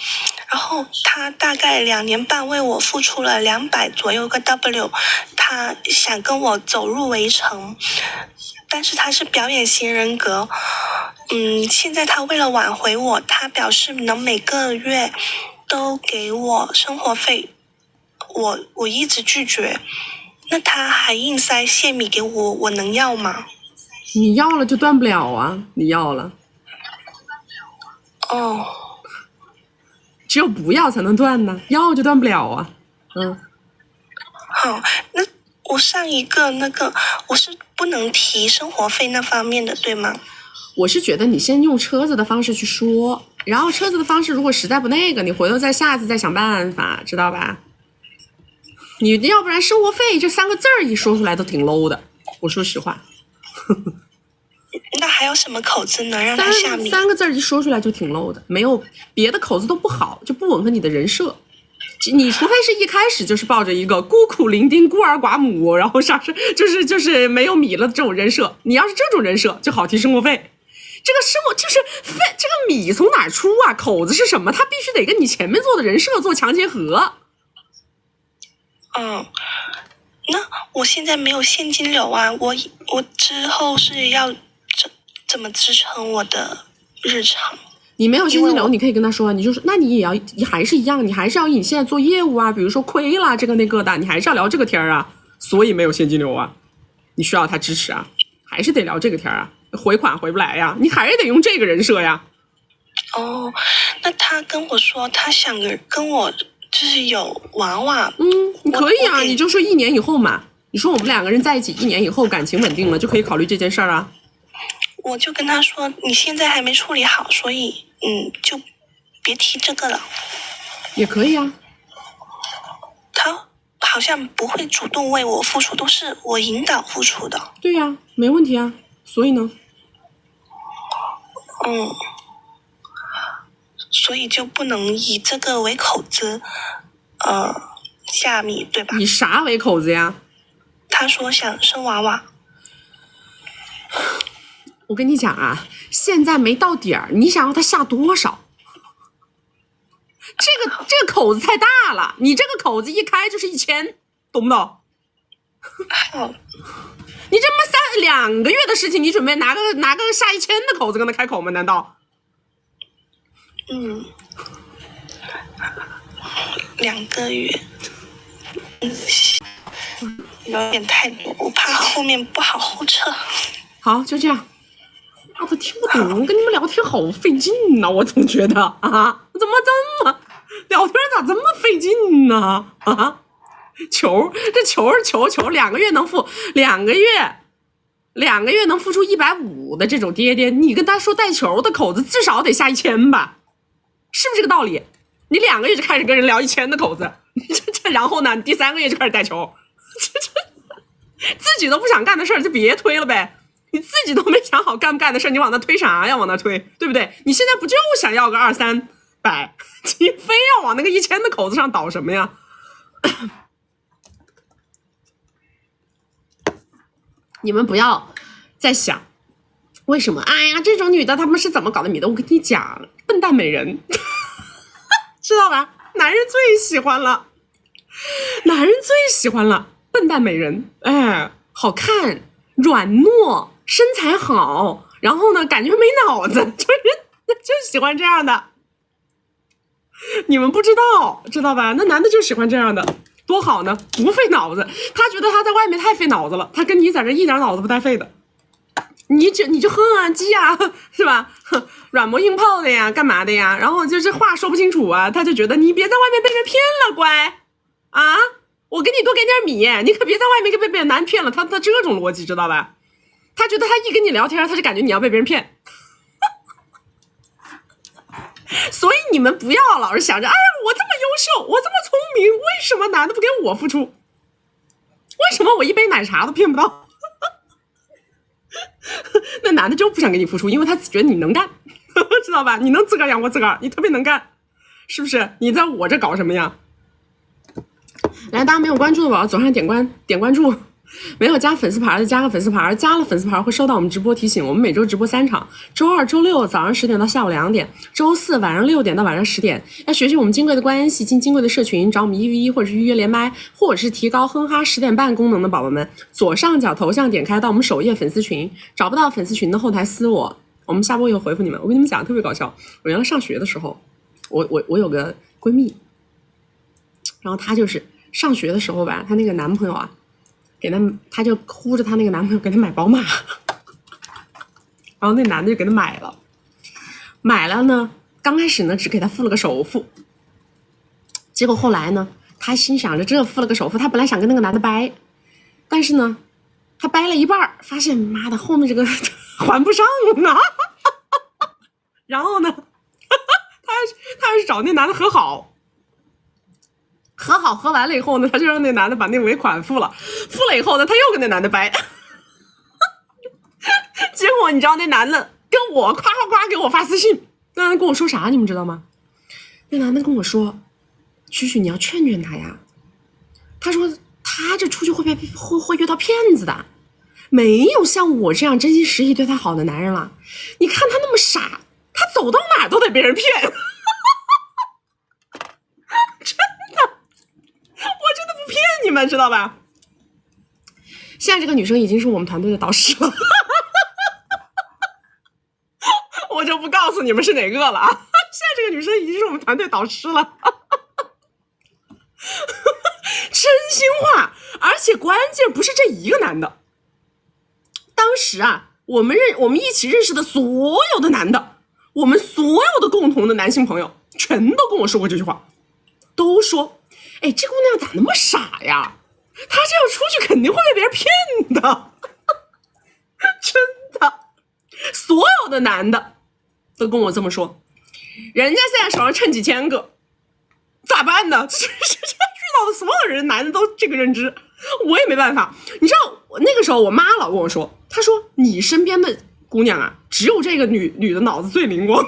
然后他大概2年半为我付出了200左右个 W， 他想跟我走入围城，但是他是表演型人格。现在他为了挽回我，他表示能每个月都给我生活费，我一直拒绝。那他还硬塞现米给我，我能要吗？你要了就断不了啊，你要了。只有不要才能断呢，要就断不了啊。好，那我上一个我是不能提生活费那方面的，对吗？我是觉得你先用车子的方式去说，然后车子的方式如果实在不那个，你回头下次再想办法，知道吧？你要不然生活费这3个字儿一说出来都挺 low 的，我说实话。那还有什么口子能让他下米？三个字一说出来就挺 low 的，没有别的口子都不好，就不吻合你的人设。你除非是一开始就是抱着一个孤苦伶仃、孤儿寡母，然后就是没有米了这种人设，你要是这种人设，就好提生活费。这个生活就是费，这个米从哪出啊？口子是什么？它必须得跟你前面做的人设做强结合。那我现在没有现金流啊，我之后是要怎么支撑我的日常？你没有现金流，你可以跟他说，你就说，那你也要还是一样，你还是要以你现在做业务啊，比如说亏了这个那个的，你还是要聊这个天啊。所以没有现金流啊，你需要他支持啊，还是得聊这个天啊。回款回不来呀，你还是得用这个人设呀。那他跟我说他想跟我就是有娃娃，你可以啊，你就说1年以后嘛，你说我们2个人在一起1年以后感情稳定了，就可以考虑这件事儿啊。我就跟他说，你现在还没处理好，所以就别提这个了。也可以啊。他好像不会主动为我付出，都是我引导付出的。对呀，没问题啊。所以呢？所以就不能以这个为口子，下米对吧？以啥为口子呀？他说想生娃娃。我跟你讲啊，现在没到点儿，你想让他下多少？这个口子太大了，你这个口子一开就是1000，懂不懂？你这么2个月的事情，你准备拿个下1000的口子跟他开口吗？难道？2个月，有点太多，我怕后面不好后撤。好，就这样。我都听不懂，跟你们聊天好费劲呐，我总觉得啊，怎么这么聊天咋这么费劲呢？啊，球2个月能付2个月能付出150的这种爹爹，你跟他说带球的口子至少得下1000吧，是不是这个道理？你2个月就开始跟人聊1000的口子，然后呢，第3个月就开始带球，自己都不想干的事儿就别推了呗。你自己都没想好干不干的事，你往那推啥呀？往那推，对不对？你现在不就想要个200-300，你非要往那个1000的口子上倒什么呀？你们不要再想为什么？哎呀，这种女的她们是怎么搞的米的？我跟你讲，笨蛋美人，知道吧？男人最喜欢了，笨蛋美人，哎，好看，软糯。身材好，然后呢，感觉没脑子，就喜欢这样的。你们不知道，知道吧？那男的就喜欢这样的，多好呢，不费脑子。他觉得他在外面太费脑子了，他跟你在这一点脑子不带费的。你就哼啊鸡啊，是吧？软磨硬泡的呀，干嘛的呀？然后就是话说不清楚啊，他就觉得你别在外面被人骗了，乖啊！我给你多给点米，你可别在外面被别人男骗了。他这种逻辑知道吧？他觉得他一跟你聊天，他就感觉你要被别人骗，所以你们不要老是想着，哎呀，我这么优秀，我这么聪明，为什么男的不给我付出？为什么我一杯奶茶都骗不到？那男的就不想给你付出，因为他觉得你能干，知道吧？你能自个儿养活自个儿，你特别能干，是不是？你在我这搞什么呀？来，大家没有关注的宝宝左上点关注。没有加粉丝牌的加个粉丝牌，加了粉丝牌会收到我们直播提醒。我们每周直播3场，周2、周6早上10点到下午2点，周4晚上6点到晚上10点。要学习我们金贵的关系，进金贵的社群，找我们1v1或者是预约连麦，或者是提高哼哈10点半功能的宝宝们，左上角头像点开到我们首页粉丝群，找不到粉丝群的后台私我们下播以后回复你们。我跟你们讲特别搞笑，我原来上学的时候，我有个闺蜜，然后她就是上学的时候吧，她那个男朋友啊。她就哭着她那个男朋友给她买宝马，然后那男的就给她买了呢，刚开始呢只给她付了个首付，结果后来呢，她心想着这付了个首付，她本来想跟那个男的掰，但是呢，她掰了一半，发现妈的后面这个还不上呢，然后呢，她还是找那男的和好完了以后呢，他就让那男的把那尾款付了以后呢，他又跟那男的掰，结果你知道那男的跟我夸给我发私信，那男的跟我说啥你们知道吗？那男的跟我说，蛐蛐，你要劝劝他呀。他说他这出去会遇到骗子的，没有像我这样真心实意对他好的男人了。你看他那么傻，他走到哪都得被人骗。真的，我真的不骗你们，知道吧？现在这个女生已经是我们团队的导师了。我就不告诉你们是哪个了啊！现在这个女生已经是我们团队导师了。真心话，而且关键不是这一个男的。当时啊，我们一起认识的所有的男的，我们所有的共同的男性朋友，全都跟我说过这句话，都说：“哎，这姑娘咋那么傻呀？她这样出去肯定会被别人骗的。”真的，所有的男的都跟我这么说。人家现在手上趁几千个，咋办呢？这遇到的所有人男的都这个认知，我也没办法。你知道那个时候我妈老跟我说，她说你身边的姑娘啊，只有这个女的脑子最灵光，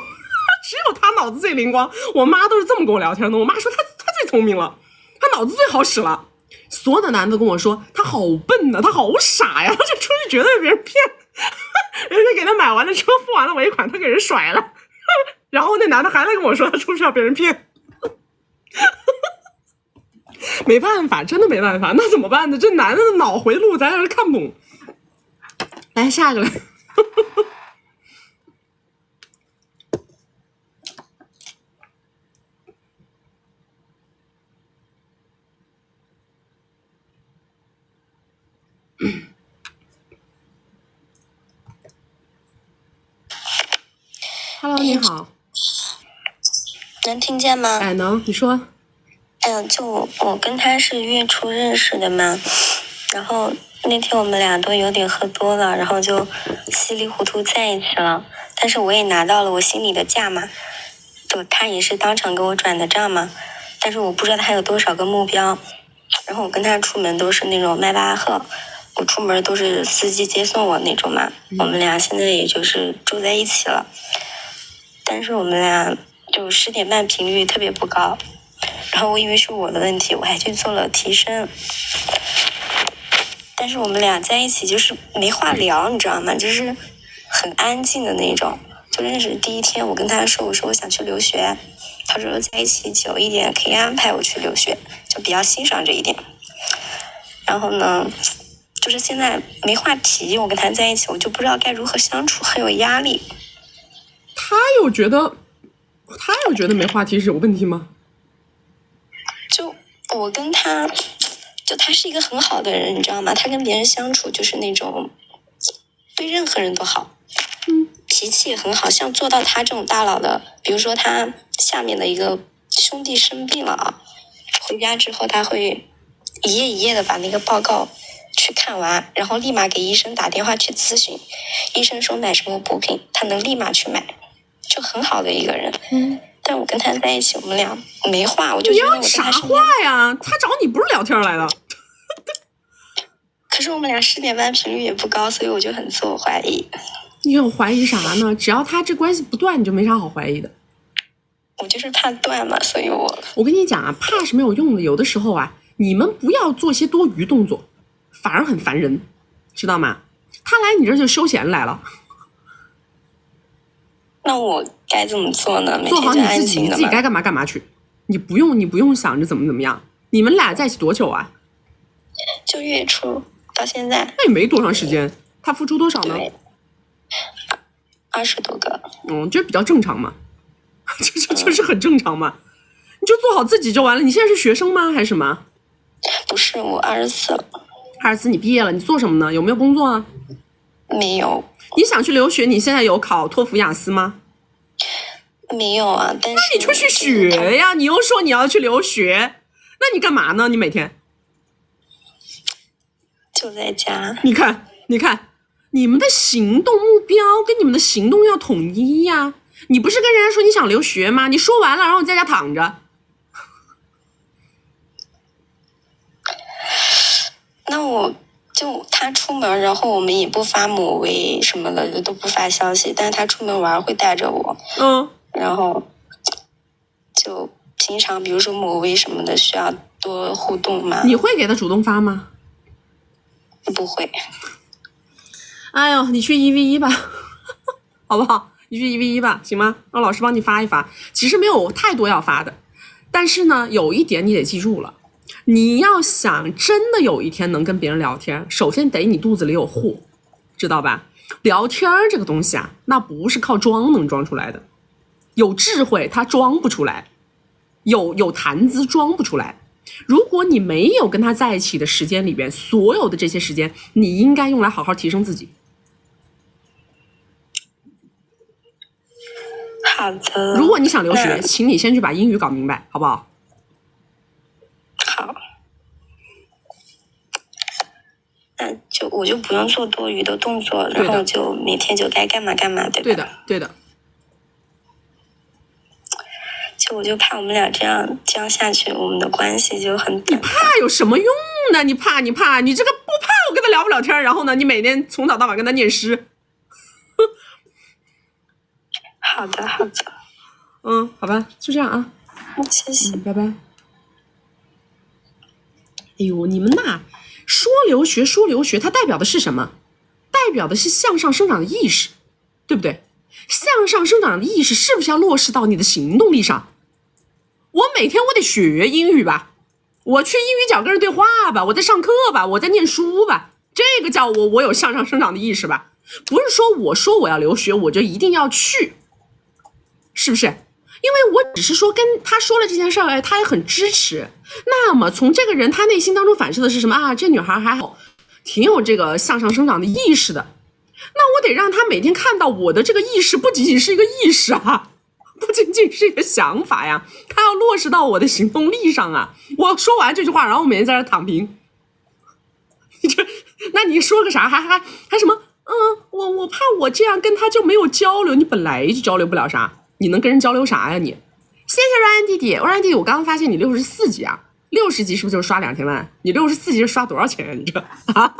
只有她脑子最灵光。我妈都是这么跟我聊天的，我妈说她最聪明了，她脑子最好使了。所有的男的跟我说她好笨呢，她好傻呀，她就出去绝对被别人骗。人家给她买完了车，付完了尾款，她给人甩了。然后那男的还来跟我说他出去要被人骗。没办法，真的没办法，那怎么办呢？这男的脑回路咱还是看不懂。来下一个来。Hello， 你好。能听见吗？哎，能，你说。就我跟他是月初认识的嘛，然后那天我们俩都有点喝多了，然后就稀里糊涂在一起了。但是我也拿到了我心里的价嘛，就他也是当场给我转的账嘛，但是我不知道他有多少个目标。然后我跟他出门都是那种迈巴赫，我出门都是司机接送我那种嘛。我们俩现在也就是住在一起了，但是我们俩就10点半频率特别不高。然后我以为是我的问题，我还去做了提升。但是我们俩在一起就是没话聊，你知道吗？就是很安静的那种。就认识第一天，我跟他说，我说我想去留学，他说在一起久一点可以安排我去留学，就比较欣赏这一点。然后呢，就是现在没话题，我跟他在一起，我就不知道该如何相处，很有压力。他有觉得没话题是有问题吗？就我跟他，就他是一个很好的人，你知道吗？他跟别人相处就是那种对任何人都好，脾气也很好。像做到他这种大佬的，比如说他下面的一个兄弟生病了啊，回家之后他会一页一页的把那个报告去看完，然后立马给医生打电话去咨询，医生说买什么补品，他能立马去买，就很好的一个人。但我跟他在一起，我们俩没话，我就觉得我跟他啥话呀？他找你不是聊天来的。可是我们俩10点半频率也不高，所以我就很自我怀疑。你有怀疑啥呢？只要他这关系不断，你就没啥好怀疑的。我就是怕断嘛，所以我跟你讲啊，怕是没有用的。有的时候啊，你们不要做些多余动作，反而很烦人，知道吗？他来你这就休闲来了。那我该怎么做呢？做好你自己，你自己该干嘛干嘛去。你不用想着怎么样。你们俩在一起多久啊？就月初到现在。那也没多长时间。他付出多少呢？20多个。这比较正常嘛。这是很正常嘛。你就做好自己就完了。你现在是学生吗？还是什么？不是，我24了。24，你毕业了，你做什么呢？有没有工作啊？没有。你想去留学？你现在有考托福雅思吗？没有啊，但是那你就去学呀！你又说你要去留学，那你干嘛呢？你每天就在家。你看，你们的行动目标跟你们的行动要统一呀！你不是跟人家说你想留学吗？你说完了，然后你在家躺着。那我就他出门，然后我们也不发某微什么的，都不发消息。但是他出门玩会带着我，然后就平常比如说某微什么的需要多互动吗？你会给他主动发吗？不会。哎呦，你去1v1吧，好不好？你去1v1吧，行吗？让老师帮你发一发。其实没有太多要发的，但是呢，有一点你得记住了，你要想真的有一天能跟别人聊天，首先得你肚子里有货，知道吧？聊天这个东西啊，那不是靠装能装出来的，有智慧它装不出来，有谈资装不出来。如果你没有跟他在一起的时间里边，所有的这些时间，你应该用来好好提升自己。好的。如果你想留学，请你先去把英语搞明白，好不好？好。那我就不用做多余的动作，然后就每天就该干嘛干嘛，对吧？对的，对的。我就怕我们俩这样下去，我们的关系就很淡。你怕有什么用呢？你怕，你这个不怕我跟他聊不了天，然后呢，你每天从早到晚跟他念诗。好的，好的。好吧，就这样啊。谢谢，拜拜。哎呦，你们呐，说留学，它代表的是什么？代表的是向上生长的意识，对不对？向上生长的意识是不是要落实到你的行动力上？我每天我得学英语吧，我去英语角跟人对话吧，我在上课吧，我在念书吧，这个叫我有向上生长的意识吧？不是说我说我要留学我就一定要去，是不是？因为我只是说跟他说了这件事儿，他也很支持。那么从这个人他内心当中反射的是什么啊？这女孩还好，挺有这个向上生长的意识的。那我得让他每天看到我的这个意识不仅仅是一个意识啊，不仅仅是一个想法呀，他要落实到我的行动力上啊。我说完这句话，然后我每天在这躺平，那你说个啥？还什么？我怕我这样跟他就没有交流，你本来就交流不了啥，你能跟人交流啥呀你？谢谢瑞安弟弟，瑞安弟弟，我刚刚发现你64级啊，60级是不是就是刷2000万？你64级是刷多少钱啊？你这啊？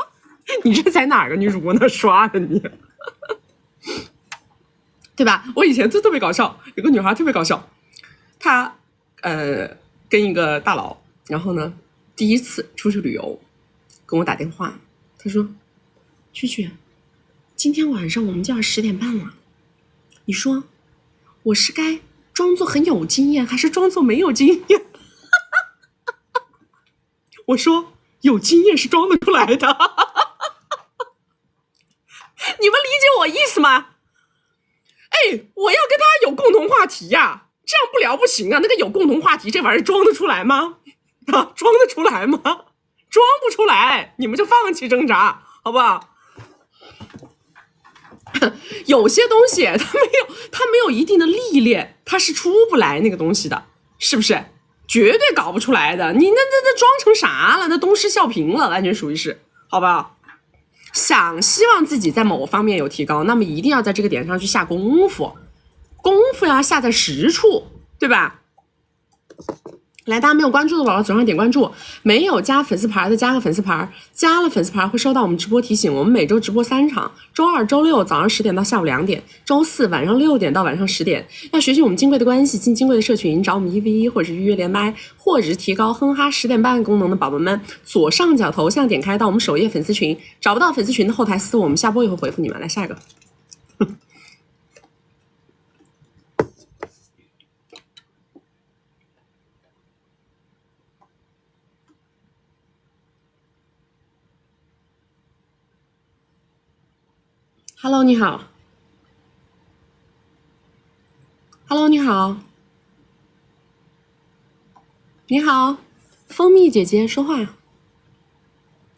你这在哪个女主播那刷的你？对吧？我以前特别搞笑，有个女孩特别搞笑，她跟一个大佬，然后呢第一次出去旅游，跟我打电话，她说：“蛐，今天晚上我们就要10点半了，你说我是该装作很有经验，还是装作没有经验？”我说：“有经验是装得出来的。”你们理解我意思吗？哎，我要跟他有共同话题呀，这样不聊不行啊。那个有共同话题这玩意儿装得出来吗？装得出来吗？装不出来，你们就放弃挣扎，好不好？有些东西它没有一定的历练，它是出不来那个东西的，是不是？绝对搞不出来的。你那装成啥了？那东施效颦了，完全属于是，好不好？希望自己在某方面有提高，那么一定要在这个点上去下功夫要下在实处，对吧？来，大家没有关注的宝宝左上点关注，没有加粉丝牌的加个粉丝牌，加了粉丝牌会收到我们直播提醒。我们每周直播3场，周2、周6早上10点到下午2点，周4晚上6点到晚上10点。要学习我们金贵的关系，进金贵的社群，找我们1v1或者是预约连麦，或者是提高哼哈10点半功能的宝宝们，左上角头像点开到我们首页粉丝群，找不到粉丝群的后台私我们下播以后回复你们。来下一个。Hello， 你好。Hello， 你好。你好，蜂蜜姐姐说话。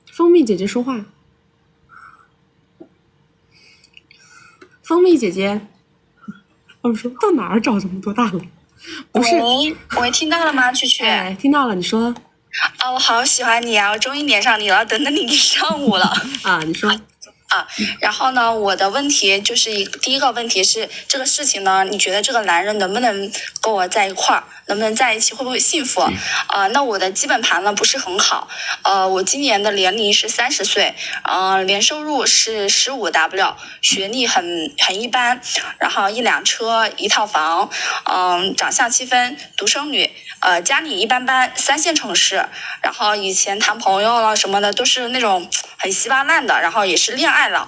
蜂蜜姐姐说话。蜂蜜姐姐，他们说到哪儿找这么多大佬？不是，喂，听到了吗？蛐，哎，听到了，你说。啊，我好喜欢你啊！我终于连上你了，等你上午了。啊，你说。然后呢，我的问题就是第一个问题是这个事情呢，你觉得这个男人能不能跟我在一块儿？能不能在一起，会不会幸福？那我的基本盘呢不是很好，我今年的年龄是30岁，年收入是15W， 学历很一般，然后1辆车1套房，长相7分，独生女，家里一般般，3线城市，然后以前谈朋友了什么的都是那种很稀巴烂的，然后也是恋爱脑，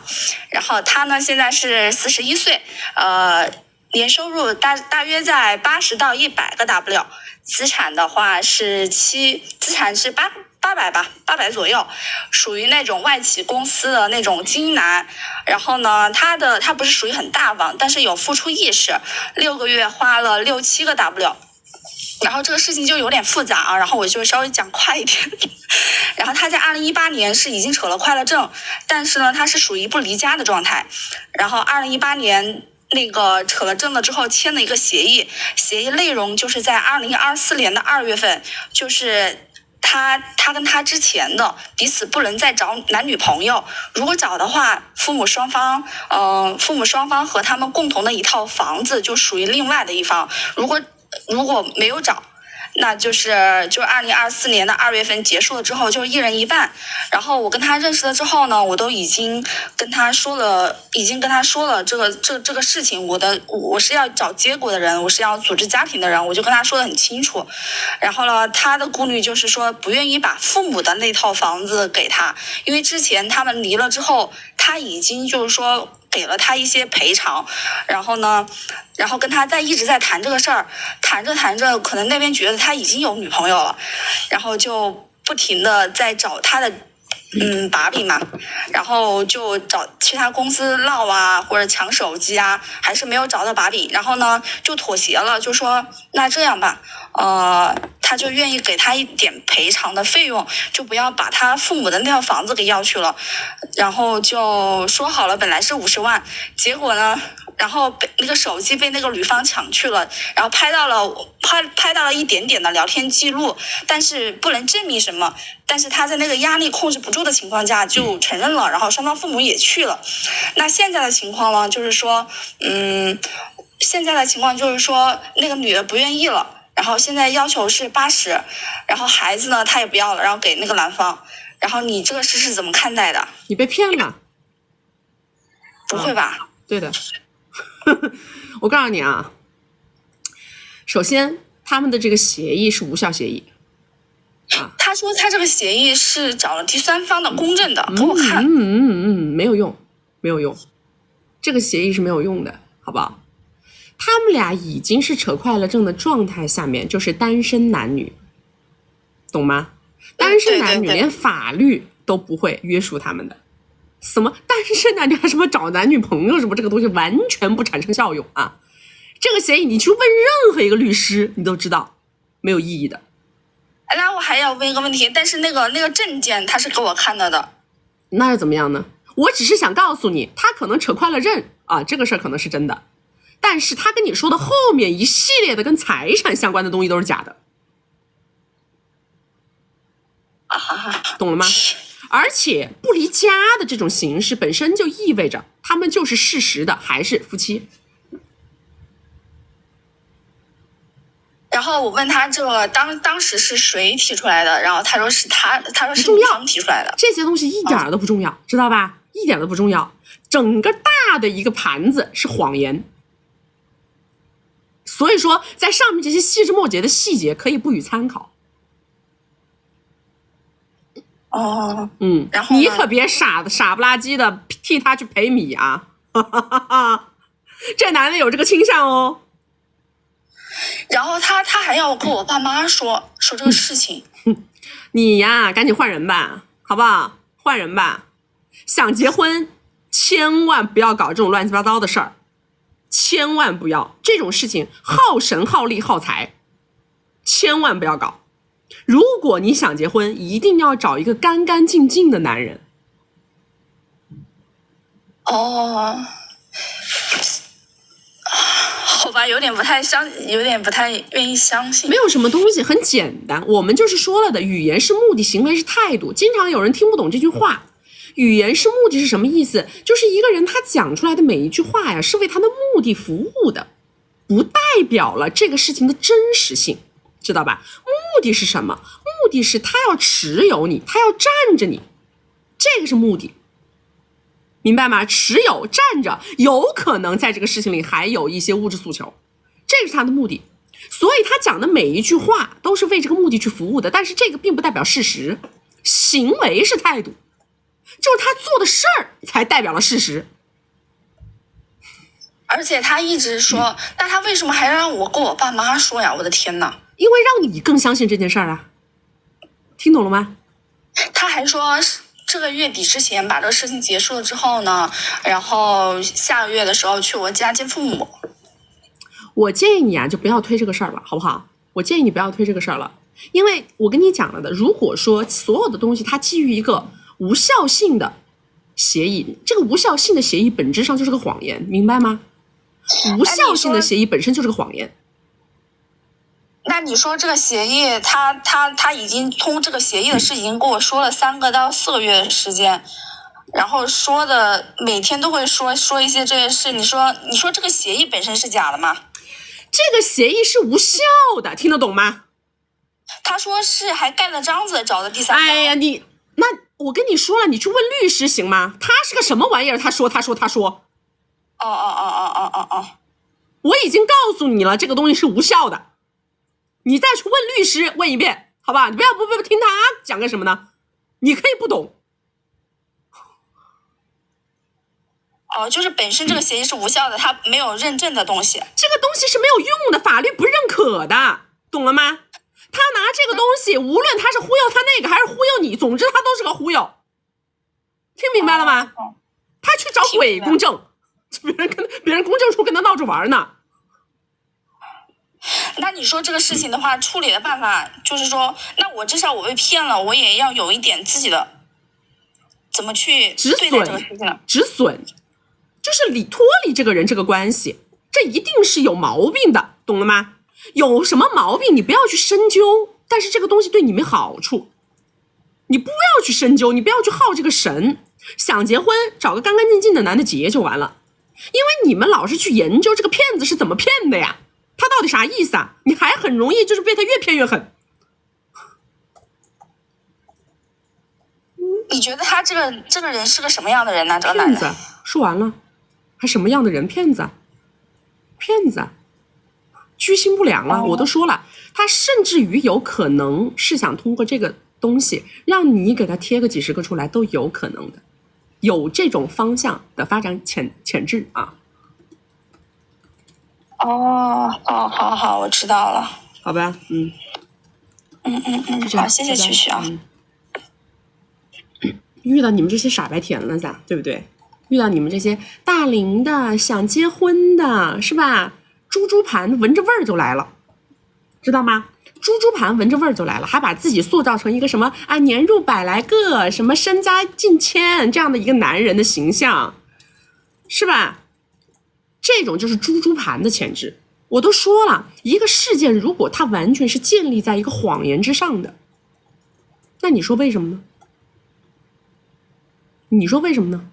然后他呢现在是41岁，年收入大约在80到100个 W， 资产的话是资产是800左右，属于那种外企公司的那种精英男。然后呢，他不是属于很大方，但是有付出意识，6个月花了6、7个 W。然后这个事情就有点复杂啊，然后我就稍微讲快一点。然后他在2018年是已经扯了快乐证，但是呢，他是属于不离家的状态。然后2018年那个扯了证了之后签了一个协议内容就是在2024年的2月份，就是他跟他之前的彼此不能再找男女朋友，如果找的话，父母双方和他们共同的一套房子就属于另外的一方，如果没有找，那就是2024年的2月份结束了之后，就是1人1半。然后我跟他认识了之后呢，我都已经跟他说了这个事情，我是要找结果的人，我是要组织家庭的人，我就跟他说得很清楚。然后呢，他的顾虑就是说不愿意把父母的那套房子给他，因为之前他们离了之后，他已经就是说给了他一些赔偿，然后跟他一直在谈这个事儿，谈着，可能那边觉得他已经有女朋友了，然后就不停的在找他的把柄嘛，然后就找其他公司闹啊，或者抢手机啊，还是没有找到把柄，然后呢就妥协了，就说那这样吧，他就愿意给他一点赔偿的费用，就不要把他父母的那套房子给要去了，然后就说好了，本来是50万，结果呢，然后那个手机被那个女方抢去了，然后拍到了一点点的聊天记录，但是不能证明什么，但是他在那个压力控制不住的情况下就承认了，然后双方父母也去了。那现在的情况呢，就是说那个女的不愿意了，然后现在要求是80，然后孩子呢他也不要了，然后给那个男方。然后你这个事是怎么看待的？你被骗了？不会吧？对的。我告诉你啊，首先他们的这个协议是无效协议啊。他说他这个协议是找了第三方的公证的，给我看。没有用，这个协议是没有用的，好不好？他们俩已经是扯快乐证的状态下面，就是单身男女，懂吗？单身男女连法律都不会约束他们的。什么单身男女还什么找男女朋友什么，这个东西完全不产生效用啊！这个协议你去问任何一个律师，你都知道没有意义的。那我还要问一个问题，但是那个证件他是给我看了的，那又怎么样呢？我只是想告诉你，他可能扯快乐证啊，这个事儿可能是真的，但是他跟你说的后面一系列的跟财产相关的东西都是假的，懂了吗？而且不离家的这种形式本身就意味着他们就是事实的还是夫妻。然后我问他这个当时是谁提出来的，然后他说是女方提出来的。这些东西一点都不重要，知道吧？一点都不重要。整个大的一个盘子是谎言，所以说在上面这些细枝末节的细节可以不予参考。然后你可别傻不拉几的替他去赔米啊！这男的有这个倾向哦。然后他还要跟我爸妈说这个事情。你呀，赶紧换人吧，好不好？换人吧。想结婚，千万不要搞这种乱七八糟的事儿，千万不要这种事情，耗神耗力耗财，千万不要搞。如果你想结婚，一定要找一个干干净净的男人。好吧，有点不太愿意相信。没有什么东西，很简单，我们就是说了的，语言是目的，行为是态度。经常有人听不懂这句话，语言是目的是什么意思？就是一个人他讲出来的每一句话呀，是为他的目的服务的，不代表了这个事情的真实性。知道吧？目的是什么？目的是他要持有你，他要站着你，这个是目的，明白吗？持有站着，有可能在这个事情里还有一些物质诉求，这个是他的目的。所以他讲的每一句话都是为这个目的去服务的，但是这个并不代表事实，行为是态度，就是他做的事儿才代表了事实。而且他一直说，那他为什么还让我跟我爸妈说呀？我的天哪！因为让你更相信这件事儿啊，听懂了吗？他还说这个月底之前把这个事情结束了之后呢，然后下个月的时候去我家见父母。我建议你啊，就不要推这个事儿了，好不好？我建议你不要推这个事儿了，因为我跟你讲了的，如果说所有的东西它基于一个无效性的协议，这个无效性的协议本质上就是个谎言，明白吗？无效性的协议本身就是个谎言。那你说这个协议，他已经通过这个协议的事已经跟我说了3个到4个月的时间，然后说的每天都会说一些这些事。你说这个协议本身是假的吗？这个协议是无效的，听得懂吗？他说是还盖了章子找的第三方。哎呀，那我跟你说了，你去问律师行吗？他是个什么玩意儿？他说。哦，我已经告诉你了，这个东西是无效的，你再去问律师问一遍，好吧？你不要听他讲个什么呢？你可以不懂。哦，就是本身这个协议是无效的，它没有认证的东西。这个东西是没有用的，法律不认可的，懂了吗？他拿这个东西，无论他是忽悠他那个还是忽悠你，总之他都是个忽悠，听明白了吗？他去找鬼公证，别人公证处跟他闹着玩呢。那你说这个事情的话，处理的办法就是说，那我至少我被骗了，我也要有一点自己的怎么去对待这个事情了。止损就是你脱离这个人这个关系，这一定是有毛病的，懂了吗？有什么毛病你不要去深究，但是这个东西对你没好处，你不要去深究，你不要去耗这个神。想结婚找个干干净净的男的结就完了，因为你们老是去研究这个骗子是怎么骗的呀，他到底啥意思啊？你还很容易就是被他越骗越狠。你觉得他这个人是个什么样的人呢？这个男人骗子，说完了，还什么样的人？骗子，居心不良了。我都说了，他甚至于有可能是想通过这个东西让你给他贴个几十个出来，都有可能的，有这种方向的发展潜质啊。好，我知道了。好吧，好，谢谢曲曲啊。遇到你们这些傻白甜了噻，对不对？遇到你们这些大龄的想结婚的，是吧？猪盘闻着味儿就来了，知道吗？猪盘闻着味儿就来了，还把自己塑造成一个什么啊年入100来个，什么身家近千这样的一个男人的形象，是吧？这种就是猪盘的潜质。我都说了，一个事件如果它完全是建立在一个谎言之上的，那你说为什么呢？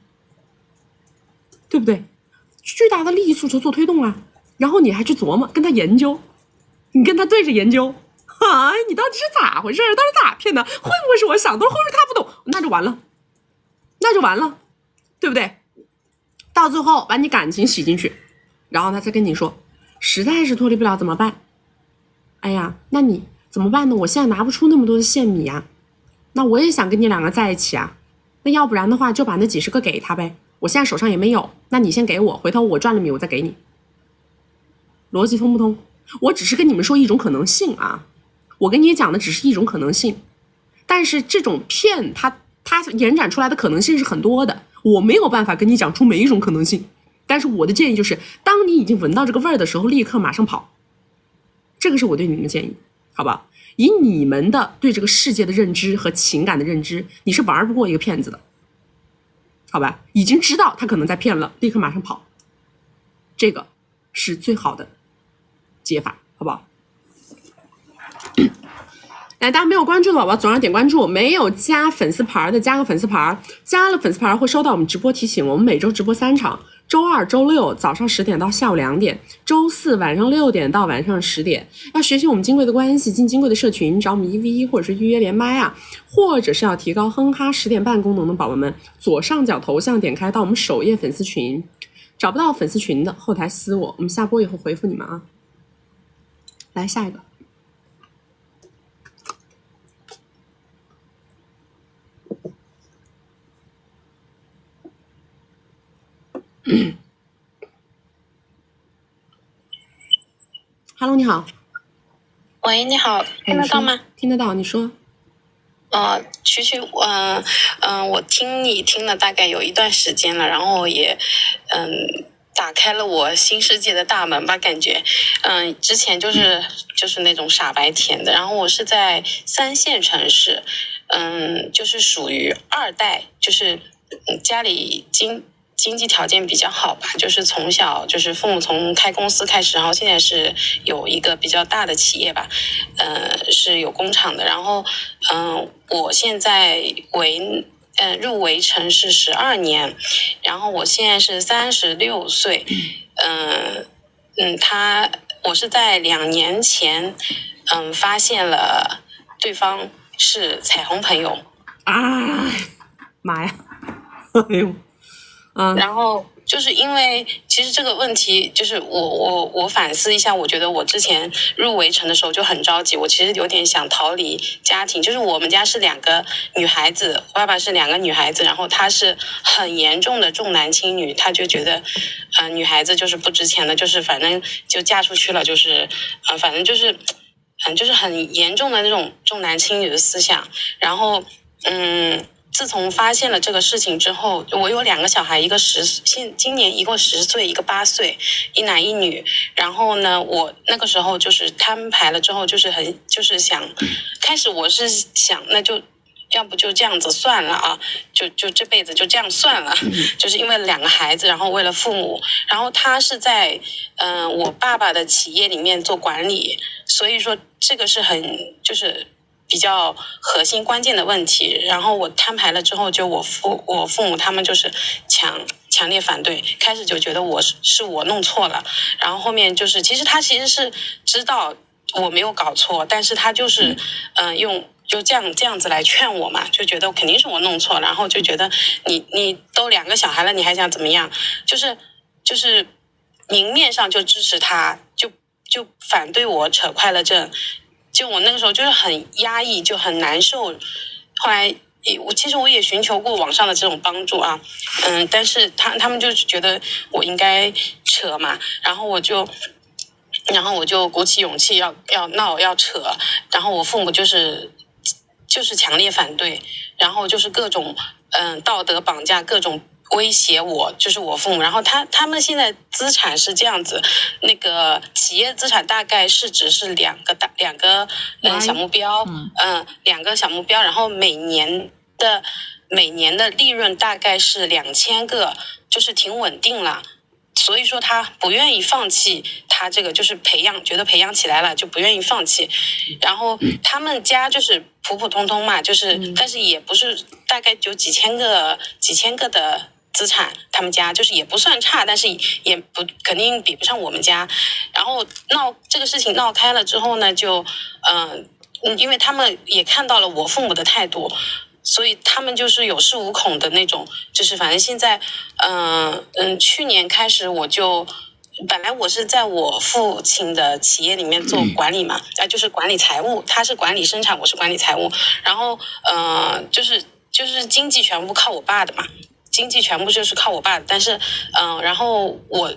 对不对？巨大的利益诉求做推动啊，然后你还去琢磨跟他研究，你跟他对着研究，你到底是咋回事？到底咋骗的？会不会是我想的？会不会他不懂？那就完了，对不对？到最后把你感情洗进去，然后他再跟你说实在是脱离不了怎么办？哎呀，那你怎么办呢？我现在拿不出那么多的现米啊，那我也想跟你2个在一起啊，那要不然的话就把那几10个给他呗，我现在手上也没有，那你先给我，回头我赚了米我再给你。逻辑通不通？我只是跟你们说一种可能性啊，我跟你讲的只是一种可能性，但是这种骗它延展出来的可能性是很多的，我没有办法跟你讲出每一种可能性，但是我的建议就是当你已经闻到这个味儿的时候，立刻马上跑，这个是我对你们的建议，好吧？以你们的对这个世界的认知和情感的认知，你是玩不过一个骗子的，好吧？已经知道他可能在骗了，立刻马上跑，这个是最好的解法，好不好？来，大家没有关注的宝宝左上点关注，没有加粉丝牌的加个粉丝牌，加了粉丝牌会收到我们直播提醒。我们每周直播3场，周二、周六早上10点到下午2点，周四晚上6点到晚上10点。要学习我们金贵的关系，进金贵的社群，找我们1v1或者是预约连麦啊，或者是要提高哼哈10点半功能的宝宝们，左上角头像点开到我们首页粉丝群，找不到粉丝群的后台私我们下播以后回复你们啊。来下一个。Hello， 你好。喂，你好，听得到吗？听得到，你说。曲曲，我听你听了大概有一段时间了，然后也，打开了我新世界的大门吧，感觉，之前就是那种傻白甜的，然后我是在3线城市，就是属于2代，就是家里经济条件比较好吧，就是从小就是父母从开公司开始，然后现在是有一个比较大的企业吧，是有工厂的。然后，我现在入围城是12年，然后我现在是36岁，我是在2年前，发现了对方是彩虹朋友啊，妈呀，哎呦。然后就是因为其实这个问题就是我反思一下，我觉得我之前入围城的时候就很着急，我其实有点想逃离家庭，就是我们家是2个女孩子，我爸爸是2个女孩子，然后他是很严重的重男轻女，他就觉得女孩子就是不值钱的，就是反正就嫁出去了，就是反正就是很严重的那种重男轻女的思想。然后自从发现了这个事情之后，我有2个小孩，一个今年一个10岁，一个8岁，一男一女。然后呢，我那个时候就是摊牌了之后，就是想，开始我是想，那就要不就这样子算了啊，就这辈子就这样算了，就是因为2个孩子，然后为了父母，然后他是在我爸爸的企业里面做管理，所以说这个是很就是比较核心关键的问题。然后我摊牌了之后，就我父母他们就是强烈反对，开始就觉得是我弄错了，然后后面就是其实他是知道我没有搞错，但是他就是就这样子来劝我嘛，就觉得肯定是我弄错，然后就觉得你都2个小孩了，你还想怎么样？就是明面上就支持他，就反对我扯快乐证。就我那个时候就是很压抑，就很难受。后来其实我也寻求过网上的这种帮助啊，但是他们就觉得我应该扯嘛，然后我就鼓起勇气要闹要扯，然后我父母就是强烈反对，然后就是各种道德绑架，各种威胁我，就是我父母。然后他们现在资产是这样子，那个企业资产大概市值是两个小目标，2个小目标，然后每年的利润大概是2000个，就是挺稳定了。所以说他不愿意放弃，他这个就是觉得培养起来了就不愿意放弃。然后他们家就是普普通通嘛，就是但是也不是大概有几千个的资产，他们家就是也不算差，但是也不肯定比不上我们家。然后这个事情闹开了之后呢，就因为他们也看到了我父母的态度，所以他们就是有恃无恐的那种，就是反正现在去年开始本来我是在我父亲的企业里面做管理嘛，就是管理财务，他是管理生产，我是管理财务，然后就是经济全部靠我爸的嘛，经济全部就是靠我爸的，但是然后我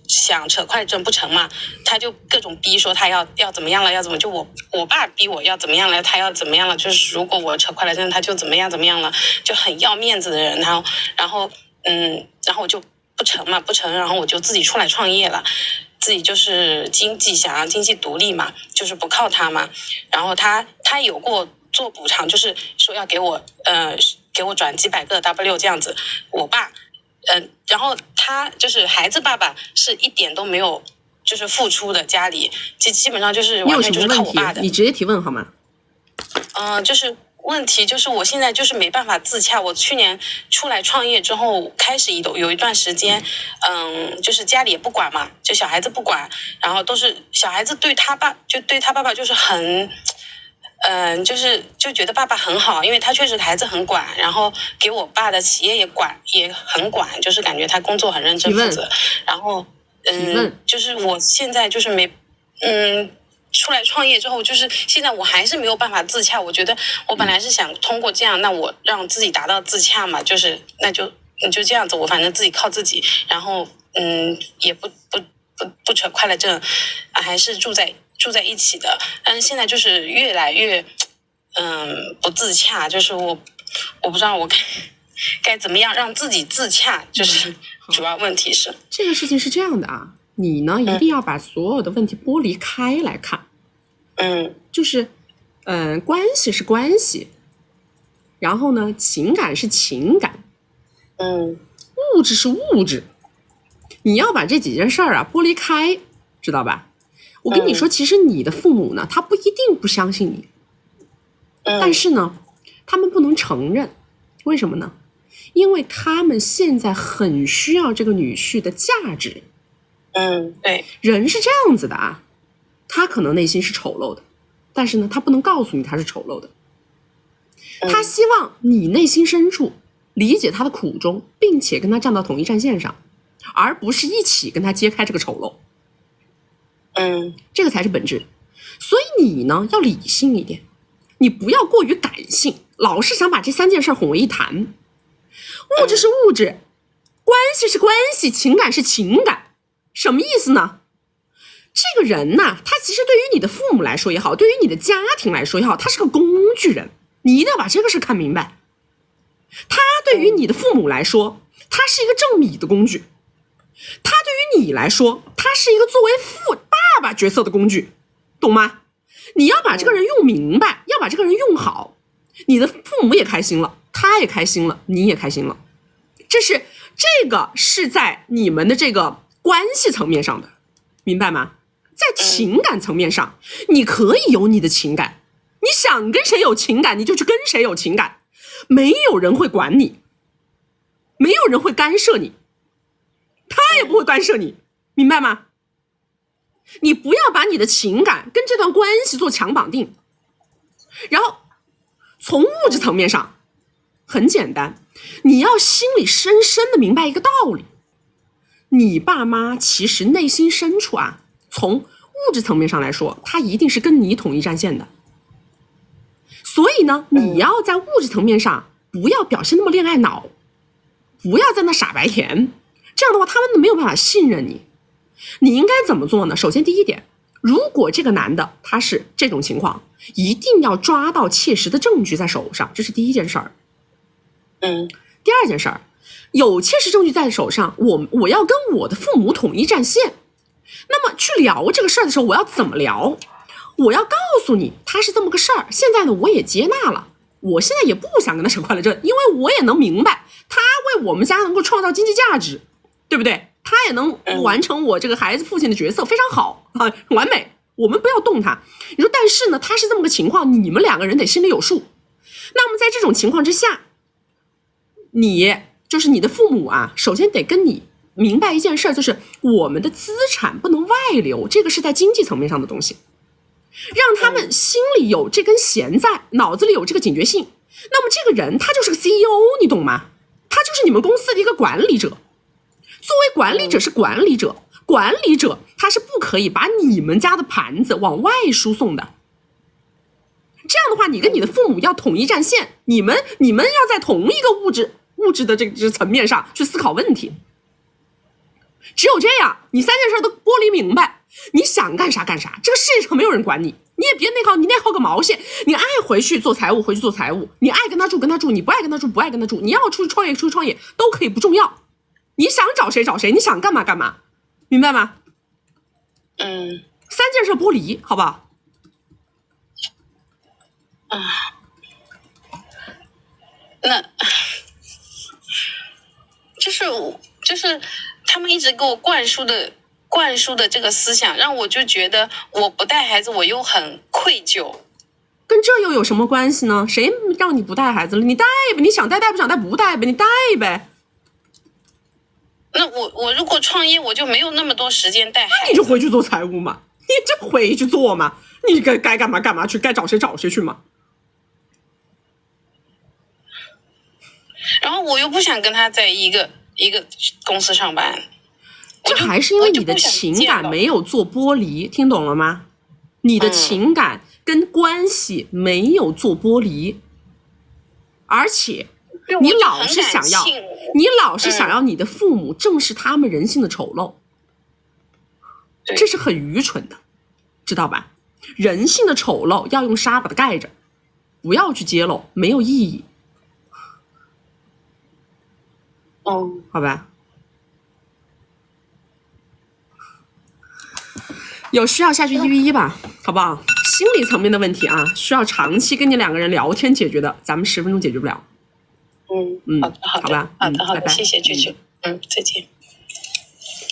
想扯快证不成嘛，他就各种逼说他要怎么样了，要怎么，就我爸逼我要怎么样了，他要怎么样了，就是如果我扯快了证，他就怎么样了，就很要面子的人。然后我就不成，然后我就自己出来创业了，自己就是想要经济独立嘛，就是不靠他嘛。然后他有过做补偿，就是说要给我转几百个 W 这样子。我爸然后他就是孩子爸爸是一点都没有就是付出的，家里基本上就是完全就是靠我爸的。你直接提问好吗？就是问题就是我现在就是没办法自洽。我去年出来创业之后，开始有一段时间，就是家里也不管嘛，就小孩子不管，然后都是小孩子对他爸爸就是很。就觉得爸爸很好，因为他确实孩子很管，然后给我爸的企业也很管，就是感觉他工作很认真负责。然后就是我现在就是出来创业之后，就是现在我还是没有办法自洽。我觉得我本来是想通过这样，那我让自己达到自洽嘛，就是那就这样子，我反正自己靠自己，然后也不扯快乐证，还是住在一起的，但是现在就是越来越不自洽，就是我不知道我该怎么样让自己自洽，就是主要问题是这个事情是这样的啊，你呢一定要把所有的问题剥离开来看，就是关系是关系，然后呢情感是情感，物质是物质，你要把这几件事儿啊剥离开，知道吧？我跟你说，其实你的父母呢，他不一定不相信你，但是呢，他们不能承认，为什么呢？因为他们现在很需要这个女婿的价值。对，人是这样子的啊，他可能内心是丑陋的，但是呢，他不能告诉你他是丑陋的。他希望你内心深处理解他的苦衷，并且跟他站到同一战线上，而不是一起跟他揭开这个丑陋。这个才是本质。所以你呢要理性一点，你不要过于感性，老是想把这3件事混为一谈。物质是物质，关系是关系，情感是情感。什么意思呢？这个人呐，他其实对于你的父母来说也好，对于你的家庭来说也好，他是个工具人，你一定要把这个事看明白。他对于你的父母来说，他是一个挣米的工具，他对于你来说，他是一个作为爸爸角色的工具，懂吗？你要把这个人用明白，要把这个人用好，你的父母也开心了，他也开心了，你也开心了。这个是在你们的这个关系层面上的，明白吗？在情感层面上，你可以有你的情感，你想跟谁有情感，你就去跟谁有情感，没有人会管你，没有人会干涉你，他也不会干涉你，明白吗？你不要把你的情感跟这段关系做强绑定。然后从物质层面上很简单，你要心里深深的明白一个道理，你爸妈其实内心深处啊，从物质层面上来说，他一定是跟你统一战线的。所以呢，你要在物质层面上不要表现那么恋爱脑，不要在那傻白甜，这样的话他们没有办法信任你。你应该怎么做呢？首先第一点，如果这个男的他是这种情况，一定要抓到切实的证据在手上，这是第一件事儿。第二件事儿，有切实证据在手上，我要跟我的父母统一战线。那么去聊这个事儿的时候，我要怎么聊？我要告诉你他是这么个事儿，现在呢我也接纳了，我现在也不想跟他扯快乐证，因为我也能明白他为我们家能够创造经济价值，对不对？他也能完成我这个孩子父亲的角色，非常好啊，完美。我们不要动他。你说，但是呢，他是这么个情况，你们2个人得心里有数。那么在这种情况之下，就是你的父母啊，首先得跟你明白一件事，就是我们的资产不能外流，这个是在经济层面上的东西，让他们心里有这根弦在，脑子里有这个警觉性。那么这个人他就是个 CEO， 你懂吗？他就是你们公司的一个管理者。作为管理者是管理者，管理者他是不可以把你们家的盘子往外输送的。这样的话，你跟你的父母要统一战线，你们要在同一个物质的这个层面上去思考问题。只有这样，你3件事都剥离明白，你想干啥干啥，这个世界上没有人管你，你也别内耗，你内耗个毛线！你爱回去做财务，回去做财务；你爱跟他住，跟他住；你不爱跟他住，不爱跟他住。你要出去创业，出去创业都可以，不重要。你想找谁找谁，你想干嘛干嘛，明白吗？3件事剥离，好不好？那就是他们一直给我灌输的这个思想，让我就觉得我不带孩子，我又很愧疚。跟这又有什么关系呢？谁让你不带孩子了？你带呗，你想带带，不想带不带呗，你带呗。那我如果创业，我就没有那么多时间带孩子。那你就回去做财务嘛，你就回去做嘛，你该干嘛干嘛去，该找谁找谁去嘛。然后我又不想跟他在一个公司上班，这还是因为你的情感没有做剥离，听懂了吗？你的情感跟关系没有做剥离，而且你老是想要你的父母正视他们人性的丑陋，这是很愚蠢的，知道吧？人性的丑陋要用纱把它盖着，不要去揭露，没有意义。好吧。有需要下去1v1吧，好不好？心理层面的问题啊，需要长期跟你2个人聊天解决的，咱们10分钟解决不了。好吧，好的，谢谢啾啾，再见。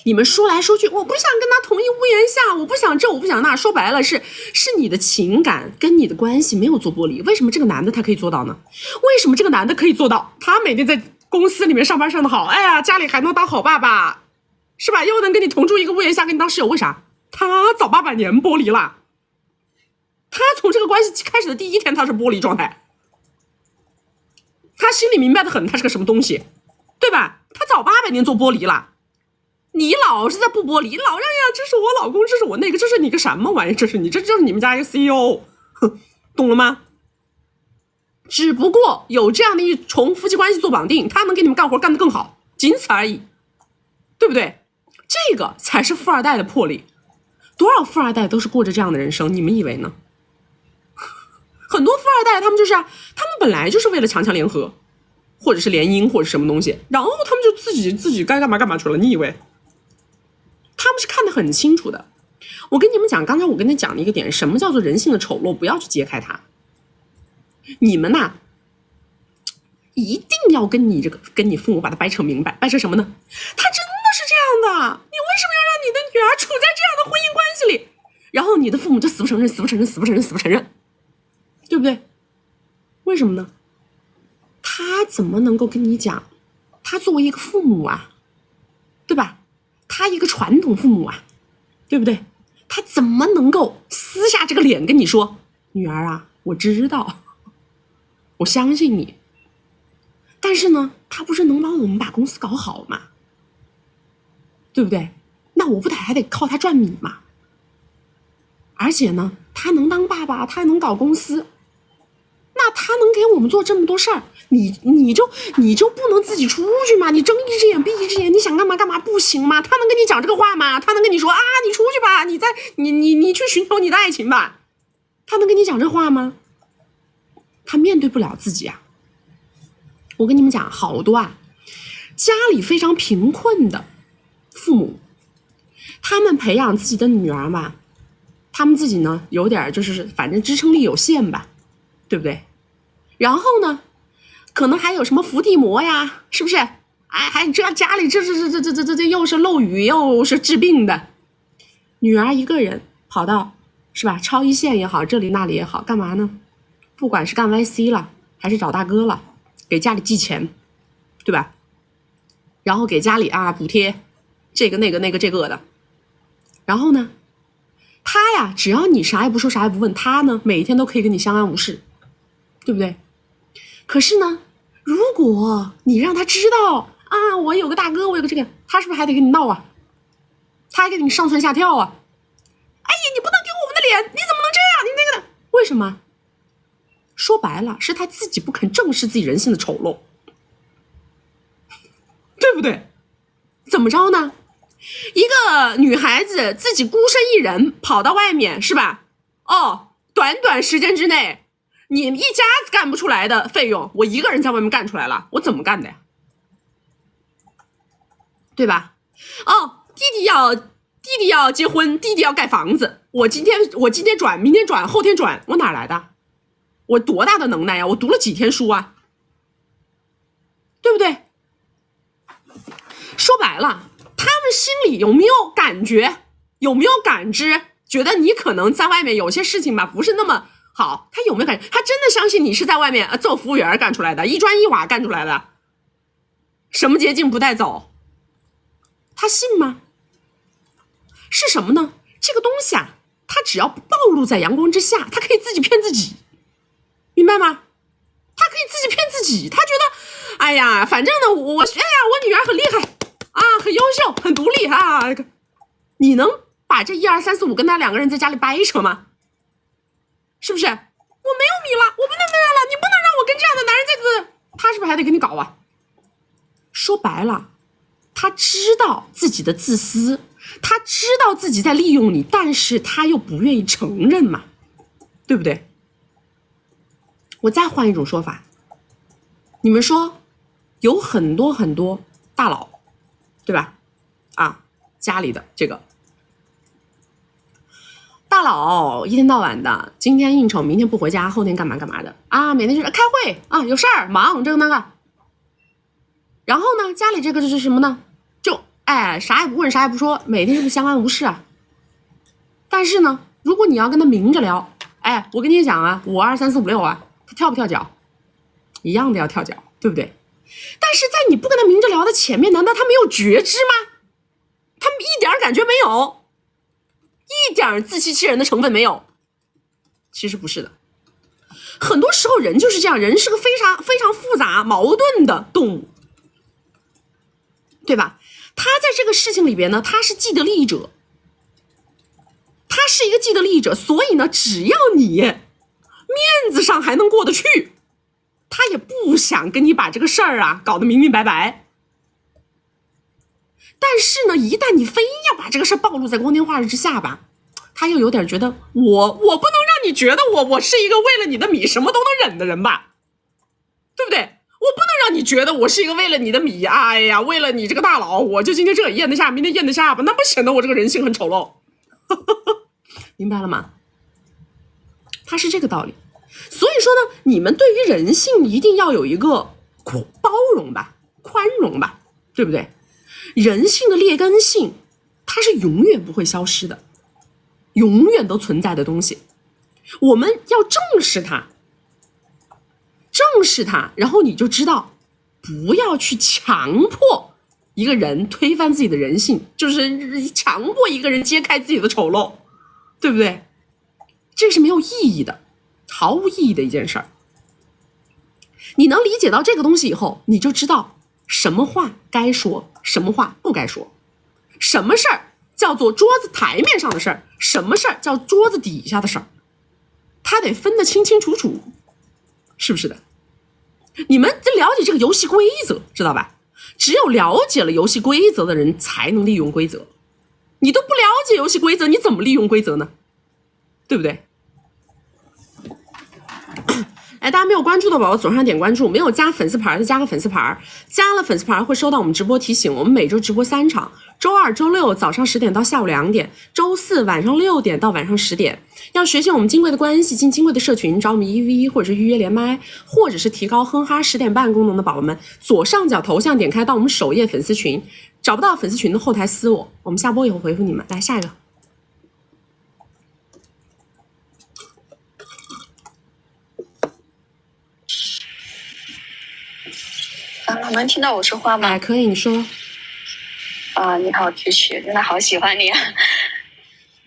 你们说来说去，我不想跟他同一屋檐下，我不想这，我不想那，说白了是你的情感跟你的关系没有做剥离。为什么这个男的他可以做到呢？为什么这个男的可以做到？他每天在公司里面上班上得好，哎呀，家里还能当好爸爸，是吧？又能跟你同住一个屋檐下，跟你当室友，为啥？他早800年剥离了。他从这个关系开始的第1天，他是剥离状态，他心里明白的很，他是个什么东西，对吧？他早800年做剥离了。你老是在不剥离，老让呀，这是我老公，这是我那个，这是你个什么玩意？这就是你们家一个 CEO， 懂了吗？只不过有这样的一重夫妻关系做绑定，他能给你们干活干得更好，仅此而已，对不对？这个才是富二代的魄力。多少富二代都是过着这样的人生，你们以为呢？很多富二代他们就是他们本来就是为了强强联合，或者是联姻，或者是什么东西，然后他们就自己该干嘛干嘛去了。你以为？他们是看得很清楚的。我跟你们讲，刚才我跟你讲的一个点，什么叫做人性的丑陋，不要去揭开它。你们呐，一定要跟你父母把它掰扯明白，掰扯什么呢？他真的是这样的，你为什么要让你的女儿处在这样的婚姻关系里？然后你的父母就死不承认，对不对？为什么呢？他怎么能够跟你讲？他作为一个父母啊，对吧？他一个传统父母啊，对不对？他怎么能够撕下这个脸跟你说，女儿啊，我知道，我相信你，但是呢，他不是能帮我们把公司搞好吗？对不对？那我不得还得靠他赚米嘛？而且呢，他能当爸爸，他还能搞公司，那他能给我们做这么多事儿，你就不能自己出去吗？你睁一只眼闭一只眼，你想干嘛干嘛不行吗？他能跟你讲这个话吗？他能跟你说啊，你出去吧，你去寻求你的爱情吧？他能跟你讲这话吗？他面对不了自己啊。我跟你们讲，好多啊，家里非常贫困的父母，他们培养自己的女儿嘛，他们自己呢有点就是反正支撑力有限吧，对不对？然后呢，可能还有什么伏地魔呀，是不是？哎，还这家里这又是漏雨又是治病的，女儿一个人跑到是吧，超一线也好，这里那里也好，干嘛呢？不管是干 YC 了，还是找大哥了，给家里寄钱，对吧？然后给家里啊补贴，这个那个这个的。然后呢，他呀，只要你啥也不说，啥也不问，他呢每一天都可以跟你相安无事，对不对？可是呢，如果你让他知道啊，我有个大哥，我有个这个，他是不是还得跟你闹啊？他还给你上蹿下跳啊？哎呀，你不能丢我们的脸，你怎么能这样？你那个的，为什么？说白了，是他自己不肯正视自己人性的丑陋，对不对？怎么着呢？一个女孩子自己孤身一人跑到外面，是吧？哦，短短时间之内，你一家子干不出来的费用，我一个人在外面干出来了，我怎么干的呀？对吧？哦，弟弟要结婚，弟弟要盖房子，我今天转，明天转，后天转，我哪来的？我多大的能耐呀？我读了几天书啊？对不对？说白了，他们心里有没有感觉，有没有感知，觉得你可能在外面有些事情吧，不是那么好，他有没有感觉？他真的相信你是在外面做服务员干出来的，一砖一瓦干出来的，什么捷径不带走？他信吗？是什么呢？这个东西啊，他只要不暴露在阳光之下，他可以自己骗自己，明白吗？他可以自己骗自己，他觉得，哎呀，反正呢，我女儿很厉害啊，很优秀，很独立啊。你能把这1、2、3、4、5跟他2个人在家里掰扯吗？是不是？我没有米了，我不能那样了，你不能让我跟这样的男人在他是不是还得跟你搞啊？说白了，他知道自己的自私，他知道自己在利用你，但是他又不愿意承认嘛，对不对？我再换一种说法，你们说有很多很多大佬，对吧？啊，家里的这个大佬一天到晚的，今天应酬，明天不回家，后天干嘛干嘛的啊，每天就是开会啊，有事儿忙这个那个。然后呢，家里这个就是什么呢？就啥也不问，啥也不说，每天就是相安无事啊。但是呢，如果你要跟他明着聊，我跟你讲啊，5、2、3、4、5、6啊，他跳不跳脚？一样的要跳脚，对不对？但是在你不跟他明着聊的前面，难道他没有觉知吗？他一点感觉没有，一点自欺欺人的成分没有。其实不是的，很多时候人就是这样，人是个非常非常复杂矛盾的动物，对吧？他在这个事情里边呢，他是既得利益者，他是一个既得利益者，所以呢，只要你面子上还能过得去，他也不想跟你把这个事儿啊搞得明明白白。但是呢，一旦你非要把这个事儿暴露在光天化日之下吧，他又有点觉得我不能让你觉得我是一个为了你的米什么都能忍的人吧，对不对？我不能让你觉得我是一个为了你的米，哎呀，为了你这个大佬，我就今天这咽得下，明天咽得下吧，那不显得我这个人性很丑陋？明白了吗？它是这个道理。所以说呢，你们对于人性一定要有一个包容吧，宽容吧，对不对？人性的劣根性，它是永远不会消失的，永远都存在的东西。我们要正视它，正视它，然后你就知道，不要去强迫一个人推翻自己的人性，就是强迫一个人揭开自己的丑陋，对不对？这是没有意义的，毫无意义的一件事儿。你能理解到这个东西以后，你就知道什么话该说，什么话不该说，什么事儿叫做桌子台面上的事儿，什么事儿叫桌子底下的事儿，他得分得清清楚楚，是不是的？你们了解这个游戏规则，知道吧？只有了解了游戏规则的人才能利用规则，你都不了解游戏规则，你怎么利用规则呢？对不对？大家没有关注的宝宝左上点关注，没有加粉丝牌的加个粉丝牌，加了粉丝牌会收到我们直播提醒。我们每周直播3场，周2、周6早上10点到下午2点，周4晚上6点到晚上10点。要学习我们金贵的关系，进金贵的社群，找我们1v1或者是预约连麦，或者是提高哼哈10点半功能的宝宝们，左上角头像点开到我们首页粉丝群，找不到粉丝群的后台私我，我们下播以后回复你们。来下一个。能听到我说话吗？可以，你说。你好，曲曲，真的好喜欢你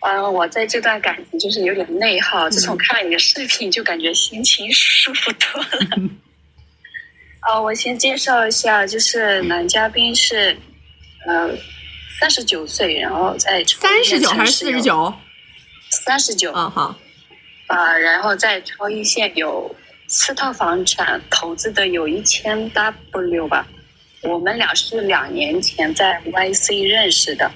啊！我在这段感情就是有点内耗，自从看了你的视频，就感觉心情舒服多了。我先介绍一下，就是男嘉宾是39岁，然后在39还是49？39。好。然后在超一线有4套房产，投资的有1000W 吧。我们俩是2年前在 YC 认识的，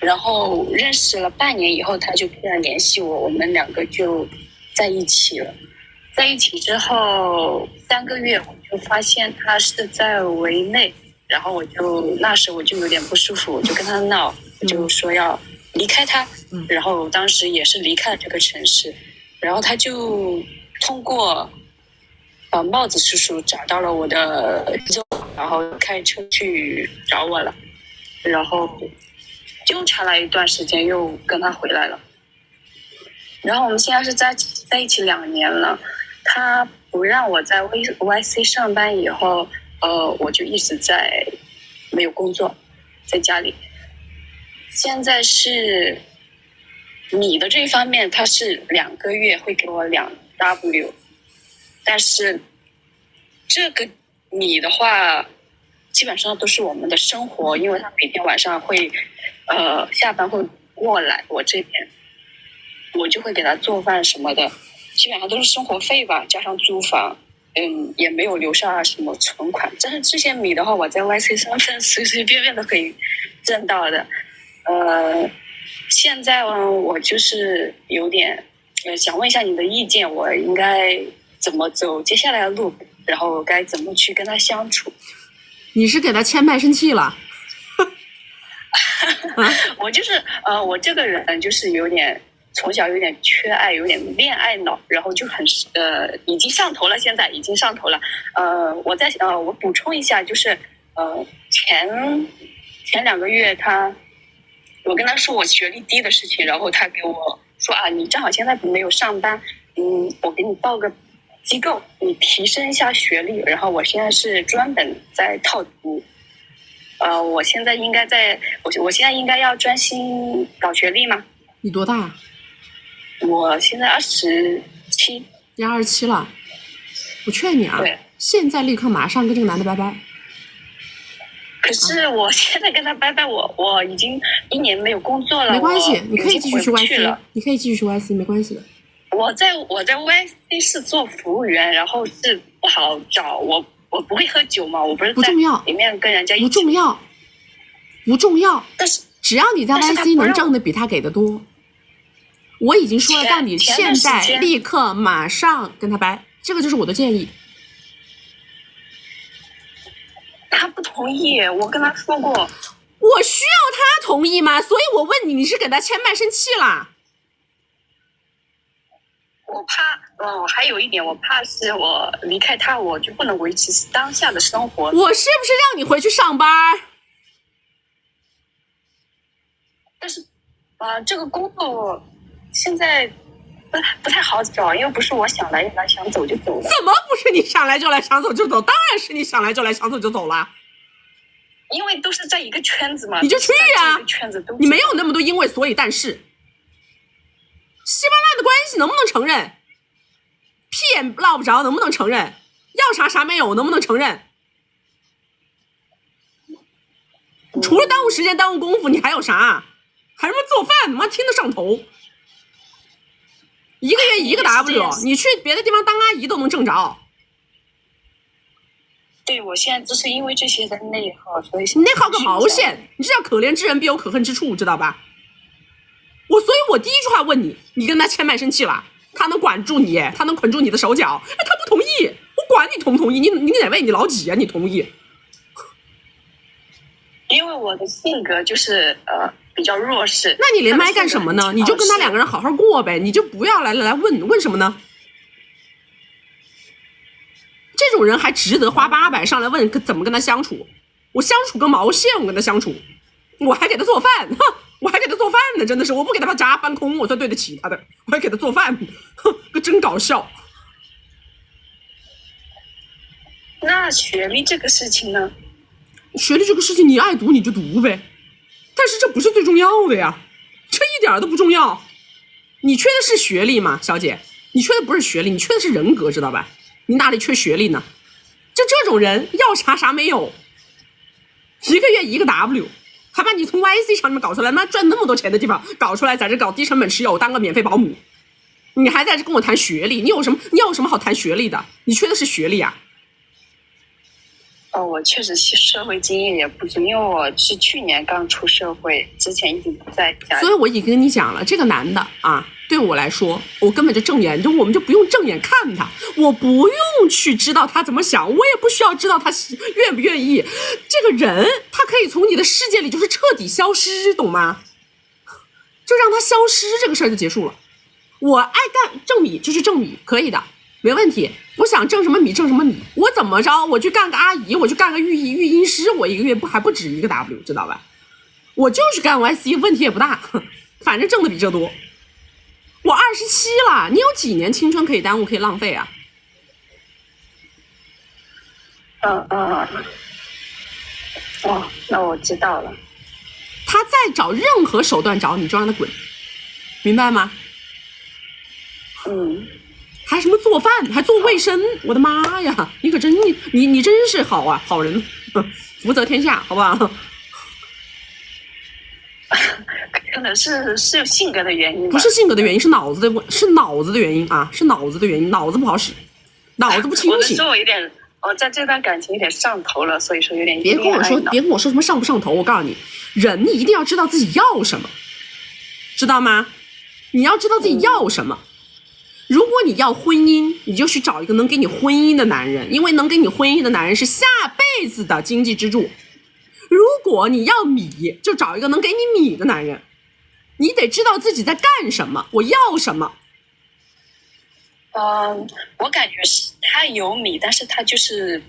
然后认识了半年以后，他就突然联系我，我们2个就在一起了。在一起之后3个月，我就发现他是在围内，然后那时我就有点不舒服，我就跟他闹，我就说要离开他，然后当时也是离开了这个城市，然后他就通过帽子叔叔找到了我的，然后开车去找我了，然后纠缠了一段时间，又跟他回来了。然后我们现在是在一起在一起2年了，他不让我在 YC 上班以后，我就一直在没有工作，在家里。现在是米的这一方面，他是2个月会给我2W， 但是这个米的话，基本上都是我们的生活，因为他每天晚上会，下班会过来我这边，我就会给他做饭什么的，基本上都是生活费吧，加上租房，也没有留下什么存款。但是这些米的话，我在 YC 上随随便便都可以挣到的。现在我就是有点想问一下你的意见，我应该怎么走接下来的路，然后该怎么去跟他相处？你是给他签卖身契了？我就是我这个人就是有点从小有点缺爱，有点恋爱脑，然后就很已经上头了，现在已经上头了。我补充一下，就是前2个月我跟他说我学历低的事情，然后他给我说你正好现在没有上班，我给你报个机构，你提升一下学历。然后我现在是专本在套读，我现在应该我现在应该要专心搞学历吗？你多大？我现在27。你27了？我劝你现在立刻马上跟这个男的拜拜。可是我现在跟他拜拜，我已经1年没有工作了。没关系，你可以继续去 YC， 你可以继续去 YC， 没关系的。我在 YC 是做服务员，然后是不好找，我不会喝酒嘛，我不是在里面跟人家一起。不重要。但是只要你在 YC 能挣的比他给的多，我已经说了，让你现在立刻马上跟他掰，这个就是我的建议。他不同意，我跟他说过。我需要他同意吗？所以我问你，你是给他签卖身契啦？我怕，还有一点，我怕是我离开他，我就不能维持当下的生活。我是不是让你回去上班？但是，这个工作现在不太好找，因为不是我想来想走就走的。怎么不是你想来就来想走就走？当然是你想来就来想走就走了。因为都是在一个圈子嘛。你就去啊！圈子都你没有那么多因为所以但是。稀巴烂的关系能不能承认？屁也落不着，能不能承认？要啥没有，能不能承认？除了耽误时间、耽误功夫，你还有啥？还什么做饭？妈听得上头。1个月1个 W， 你去别的地方当阿姨都能挣着。对，我现在就是因为这些的内耗，所以内耗个毛线！你这叫可怜之人必有可恨之处，知道吧？所以我第一句话问你，你跟他签卖身契了，他能管住你，他能捆住你的手脚，他不同意，我管你同不同意，你哪位？你老几啊？你同意？因为我的性格就是比较弱势。那你连麦干什么呢？你就跟他2个人好好过呗，你就不要来问什么呢？这种人还值得花800上来问怎么跟他相处？我相处个毛线！我跟他相处，我还给他做饭，我还给他做饭呢，真的是，我不给他把家搬空，我才对得起他的，我还给他做饭，可真搞笑。那学历这个事情呢？学历这个事情，你爱读你就读呗，但是这不是最重要的呀，这一点都不重要。你缺的是学历吗，小姐？你缺的不是学历，你缺的是人格，知道吧？你哪里缺学历呢？这种人要啥没有，1个月1个 W， 还把你从 YC 上面搞出来，妈赚那么多钱的地方搞出来，在这搞低成本持有，当个免费保姆，你还在这跟我谈学历？你有什么好谈学历的？你缺的是学历啊。我确实社会经验也不足，因为我是去年刚出社会，之前一直不在家。所以我已经跟你讲了，这个男的啊，对我来说，我根本就我们就不用正眼看他，我不用去知道他怎么想，我也不需要知道他愿不愿意。这个人他可以从你的世界里就是彻底消失，懂吗？就让他消失，这个事儿就结束了。我爱干挣米就是挣米，可以的，没问题。我想挣什么米挣什么米，我怎么着？我去干个阿姨，我去干个育婴师，我1个月还不止1个 W， 知道吧？我就是干 YC， 问题也不大，反正挣的比这多。我27了，你有几年青春可以耽误可以浪费啊？哦，那我知道了。他再找任何手段找你，就让他滚，明白吗？还什么做饭，还做卫生，我的妈呀！你可真你真是好啊，好人，福泽天下，好不好？可能是性格的原因吧。不是性格的原因，是脑子的原因啊，是脑子的原因，脑子不好使，脑子不清醒。我有点，在这段感情有点上头了，所以说有点。别跟我说什么上不上头，我告诉你，人你一定要知道自己要什么，知道吗？你要知道自己要什么。如果你要婚姻，你就去找一个能给你婚姻的男人，因为能给你婚姻的男人是下辈子的经济支柱。如果你要米，就找一个能给你米的男人。你得知道自己在干什么，我要什么。我感觉是他有米，但是他就是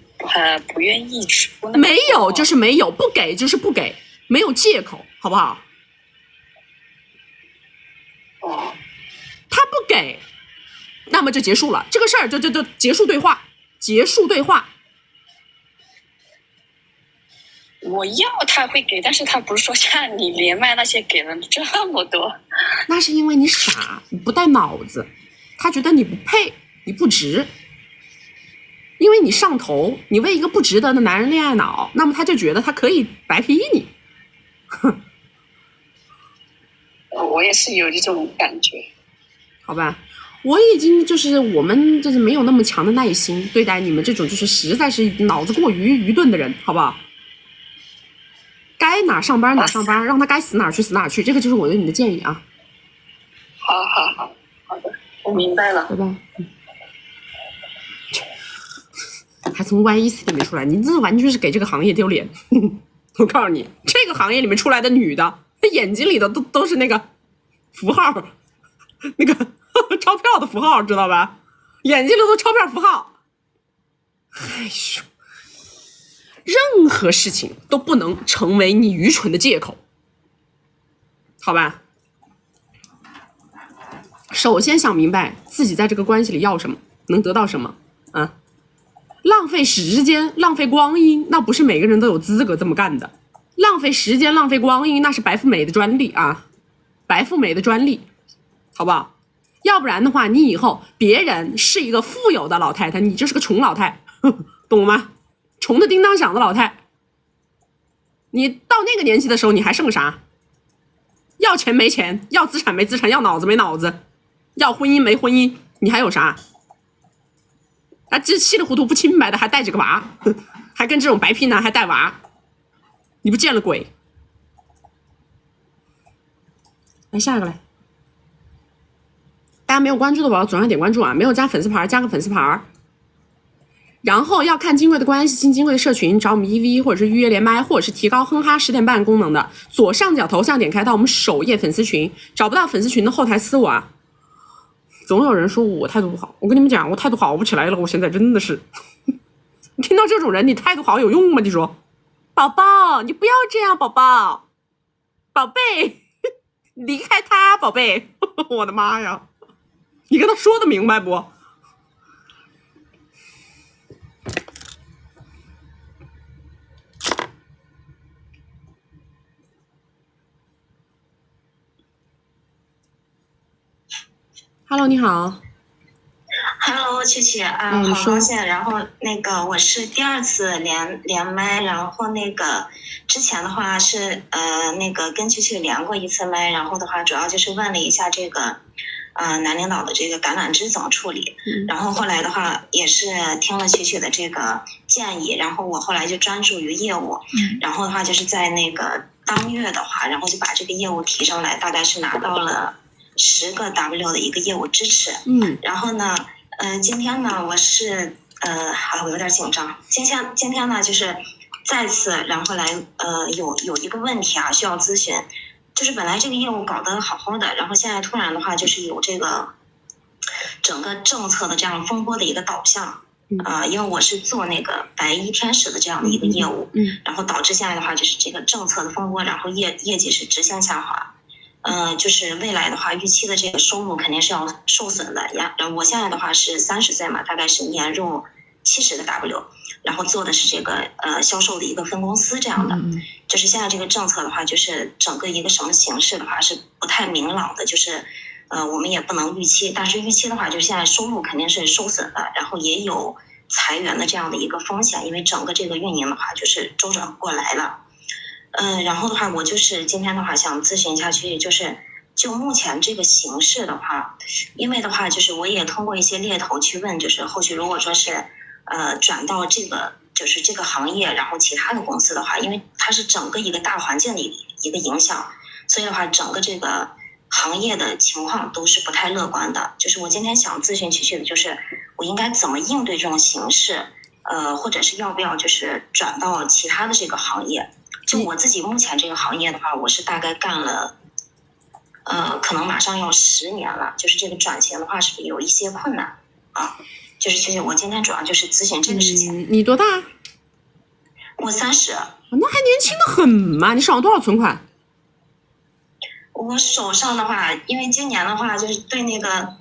不愿意出。没有就是没有，不给就是不给，没有借口，好不好？他不给，那么就结束了，这个事儿就结束对话，结束对话。我要他会给，但是他不是说像你连麦那些给了这么多。那是因为你傻，你不带脑子，他觉得你不配，你不值。因为你上头，你为一个不值得的男人恋爱脑，那么他就觉得他可以白劈你。哼，我也是有这种感觉。好吧，我已经我们没有那么强的耐心对待你们这种实在是脑子过于愚钝的人，好不好？该哪上班哪上班，让他该死哪去死哪去，这个就是我对你的建议啊。好的，我明白了，拜拜。还从 YEC 里面出来，你这完全是给这个行业丢脸。我告诉你，这个行业里面出来的女的，她眼睛里的都是那个符号，那个钞票的符号，知道吧？眼睛里都钞票符号。哎呦！任何事情都不能成为你愚蠢的借口，好吧？首先想明白自己在这个关系里要什么，能得到什么啊？浪费时间、浪费光阴，那不是每个人都有资格这么干的。浪费时间、浪费光阴，那是白富美的专利啊，白富美的专利，好不好？要不然的话，你以后别人是一个富有的老太太，你就是个穷老太，懂吗？穷的叮当响的老太，你到那个年纪的时候，你还剩个啥？要钱没钱，要资产没资产，要脑子没脑子，要婚姻没婚姻，你还有啥？啊，这稀里糊涂不清白的还带着个娃，还跟这种白皮男还带娃，你不见了鬼！来下一个来，大家没有关注的宝宝左上点关注啊，没有加粉丝牌加个粉丝牌。然后要看金贵的关系，进金贵的社群，找我们 EV 或者是预约连麦，或者是提高哼哈10点半功能的，左上角头像点开到我们首页粉丝群，找不到粉丝群的后台私我啊。总有人说我态度不好，我跟你们讲，我态度好不起来了，我现在真的是。你听到这种人，你态度好有用吗？你说，宝宝，你不要这样，宝宝，宝贝，离开他，宝贝，我的妈呀，你跟他说的明白不？Hello， 你好。Hello， 曲曲啊，好高兴。然后那个我是第2次连麦，然后那个之前的话是那个跟曲曲连过1次麦，然后的话主要就是问了一下这个男领导的这个橄榄枝怎么处理，然后后来的话也是听了曲曲的这个建议，然后我后来就专注于业务，然后的话就是在那个当月的话，然后就把这个业务提上来，大概是拿到了10个 W 的一个业务支持。然后呢，今天呢，我是我有点紧张。今天呢，就是再次，然后来有一个问题啊，需要咨询，就是本来这个业务搞得好好的，然后现在突然的话，就是有这个整个政策的这样风波的一个导向。因为我是做那个白衣天使的这样的一个业务，然后导致现在的话就是这个政策的风波，然后业绩是直线下滑。就是未来的话，预期的这个收入肯定是要受损的呀。我现在的话是30岁嘛，大概是年入70个 W， 然后做的是这个销售的一个分公司这样的。就是现在这个政策的话，就是整个一个什么形式的话是不太明朗的，就是我们也不能预期，但是预期的话，就是现在收入肯定是受损的，然后也有裁员的这样的一个风险，因为整个这个运营的话就是周转不过来了。然后的话，我就是今天的话想咨询下去，就目前这个形势的话，因为的话就是我也通过一些猎头去问，就是后续如果说是转到这个就是这个行业，然后其他的公司的话，因为它是整个一个大环境的一个影响，所以的话整个这个行业的情况都是不太乐观的。就是我今天想咨询的就是我应该怎么应对这种形势，或者是要不要就是转到其他的这个行业。就我自己目前这个行业的话，我是大概干了可能马上要10年了，就是这个转型的话是有一些困难啊。就是我今天主要就是咨询这个事情。你多大？我30。那还年轻的很嘛？你手上多少存款？我手上的话，因为今年的话就是对那个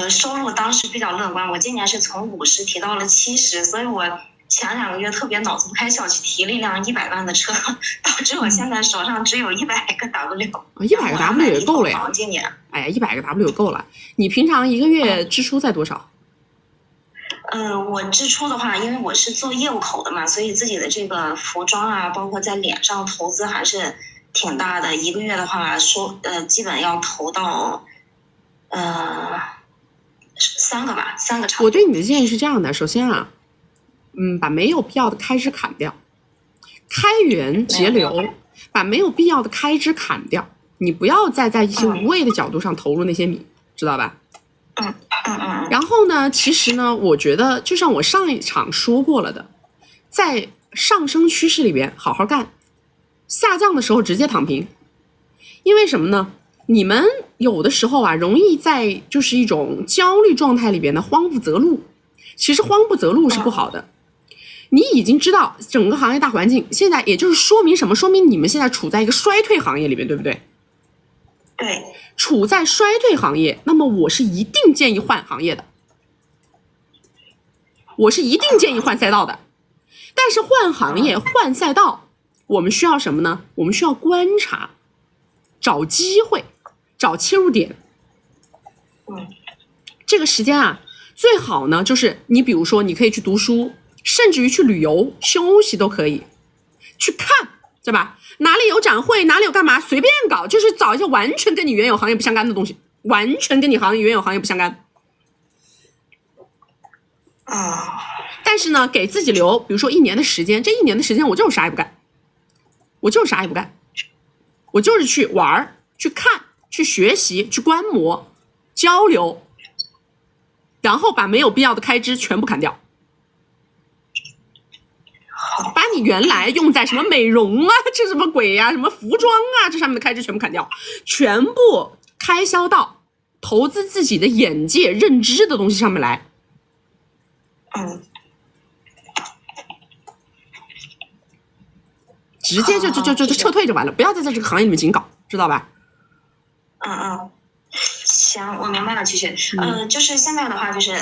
收入当时比较乐观，我今年是从50提到了70，所以我前2个月特别脑子不开窍去提了一辆100万的车，导致我现在手上只有100个 W。100个 W 也够了呀。今年。哎呀，100个 W 够了。你平常一个月支出在多少？我支出的话，因为我是做业务口的嘛，所以自己的这个服装啊，包括在脸上投资还是挺大的。一个月的话，基本要投到3个吧，3个差不多。我对你的建议是这样的，首先啊，把没有必要的开支砍掉，开源节流，把没有必要的开支砍掉。你不要再在一些无谓的角度上投入那些米，知道吧？然后呢，其实呢，我觉得就像我上一场说过了的，在上升趋势里边好好干，下降的时候直接躺平。因为什么呢？你们有的时候啊，容易在就是一种焦虑状态里边的慌不择路。其实慌不择路是不好的。你已经知道整个行业大环境，现在也就是说明什么？说明你们现在处在一个衰退行业里边，对不对？对。处在衰退行业，那么我是一定建议换行业的，我是一定建议换赛道的。但是换行业换赛道，我们需要什么呢？我们需要观察，找机会，找切入点。这个时间啊，最好呢就是你比如说你可以去读书，甚至于去旅游休息都可以，去看，对吧？哪里有展会，哪里有干嘛，随便搞，就是找一些完全跟你原有行业不相干的东西，完全跟你原有行业不相干。但是呢，给自己留，比如说1年的时间，这1年的时间我就是啥也不干，我就是去玩、去看、去学习、去观摩、交流，然后把没有必要的开支全部砍掉。把你原来用在什么美容啊，这什么鬼呀，什么服装啊，这上面的开支全部砍掉，全部开销到投资自己的眼界、认知的东西上面来。直接就撤退就完了，不要再在这个行业里面紧搞，知道吧？行，我明白了，曲曲。就是现在的话，就是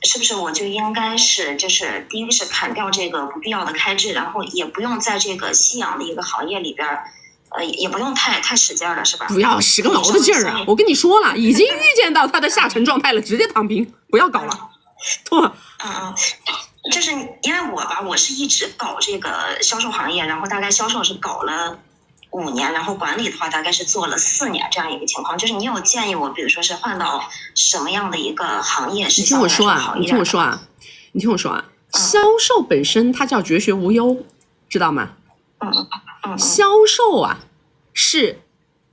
是不是我就应该是就是第一个是砍掉这个不必要的开支，然后也不用在这个夕阳的一个行业里边也不用太使劲了，是吧？不要使个毛的劲儿啊！我跟你说了，已经预见到它的下沉状态了，直接躺平，不要搞了。就是因为我是一直搞这个销售行业，然后大概销售是搞了5年，然后管理的话大概是做了4年这样一个情况。就是你有建议我，比如说是换到什么样的一个行业是相对来说好一点？你听我说啊，销售本身它叫绝学无忧，知道吗？销售啊是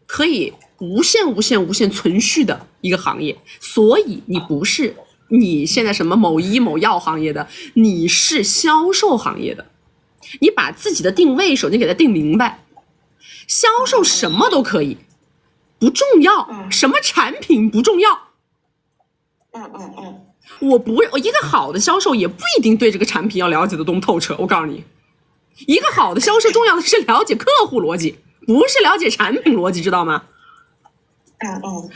可以无限存续的一个行业，所以你不是你现在什么某医某药行业的，你是销售行业的。你把自己的定位首先给它定明白，销售什么都可以，不重要，什么产品不重要。我一个好的销售也不一定对这个产品要了解的多么透彻。我告诉你，一个好的销售重要的是了解客户逻辑，不是了解产品逻辑，知道吗？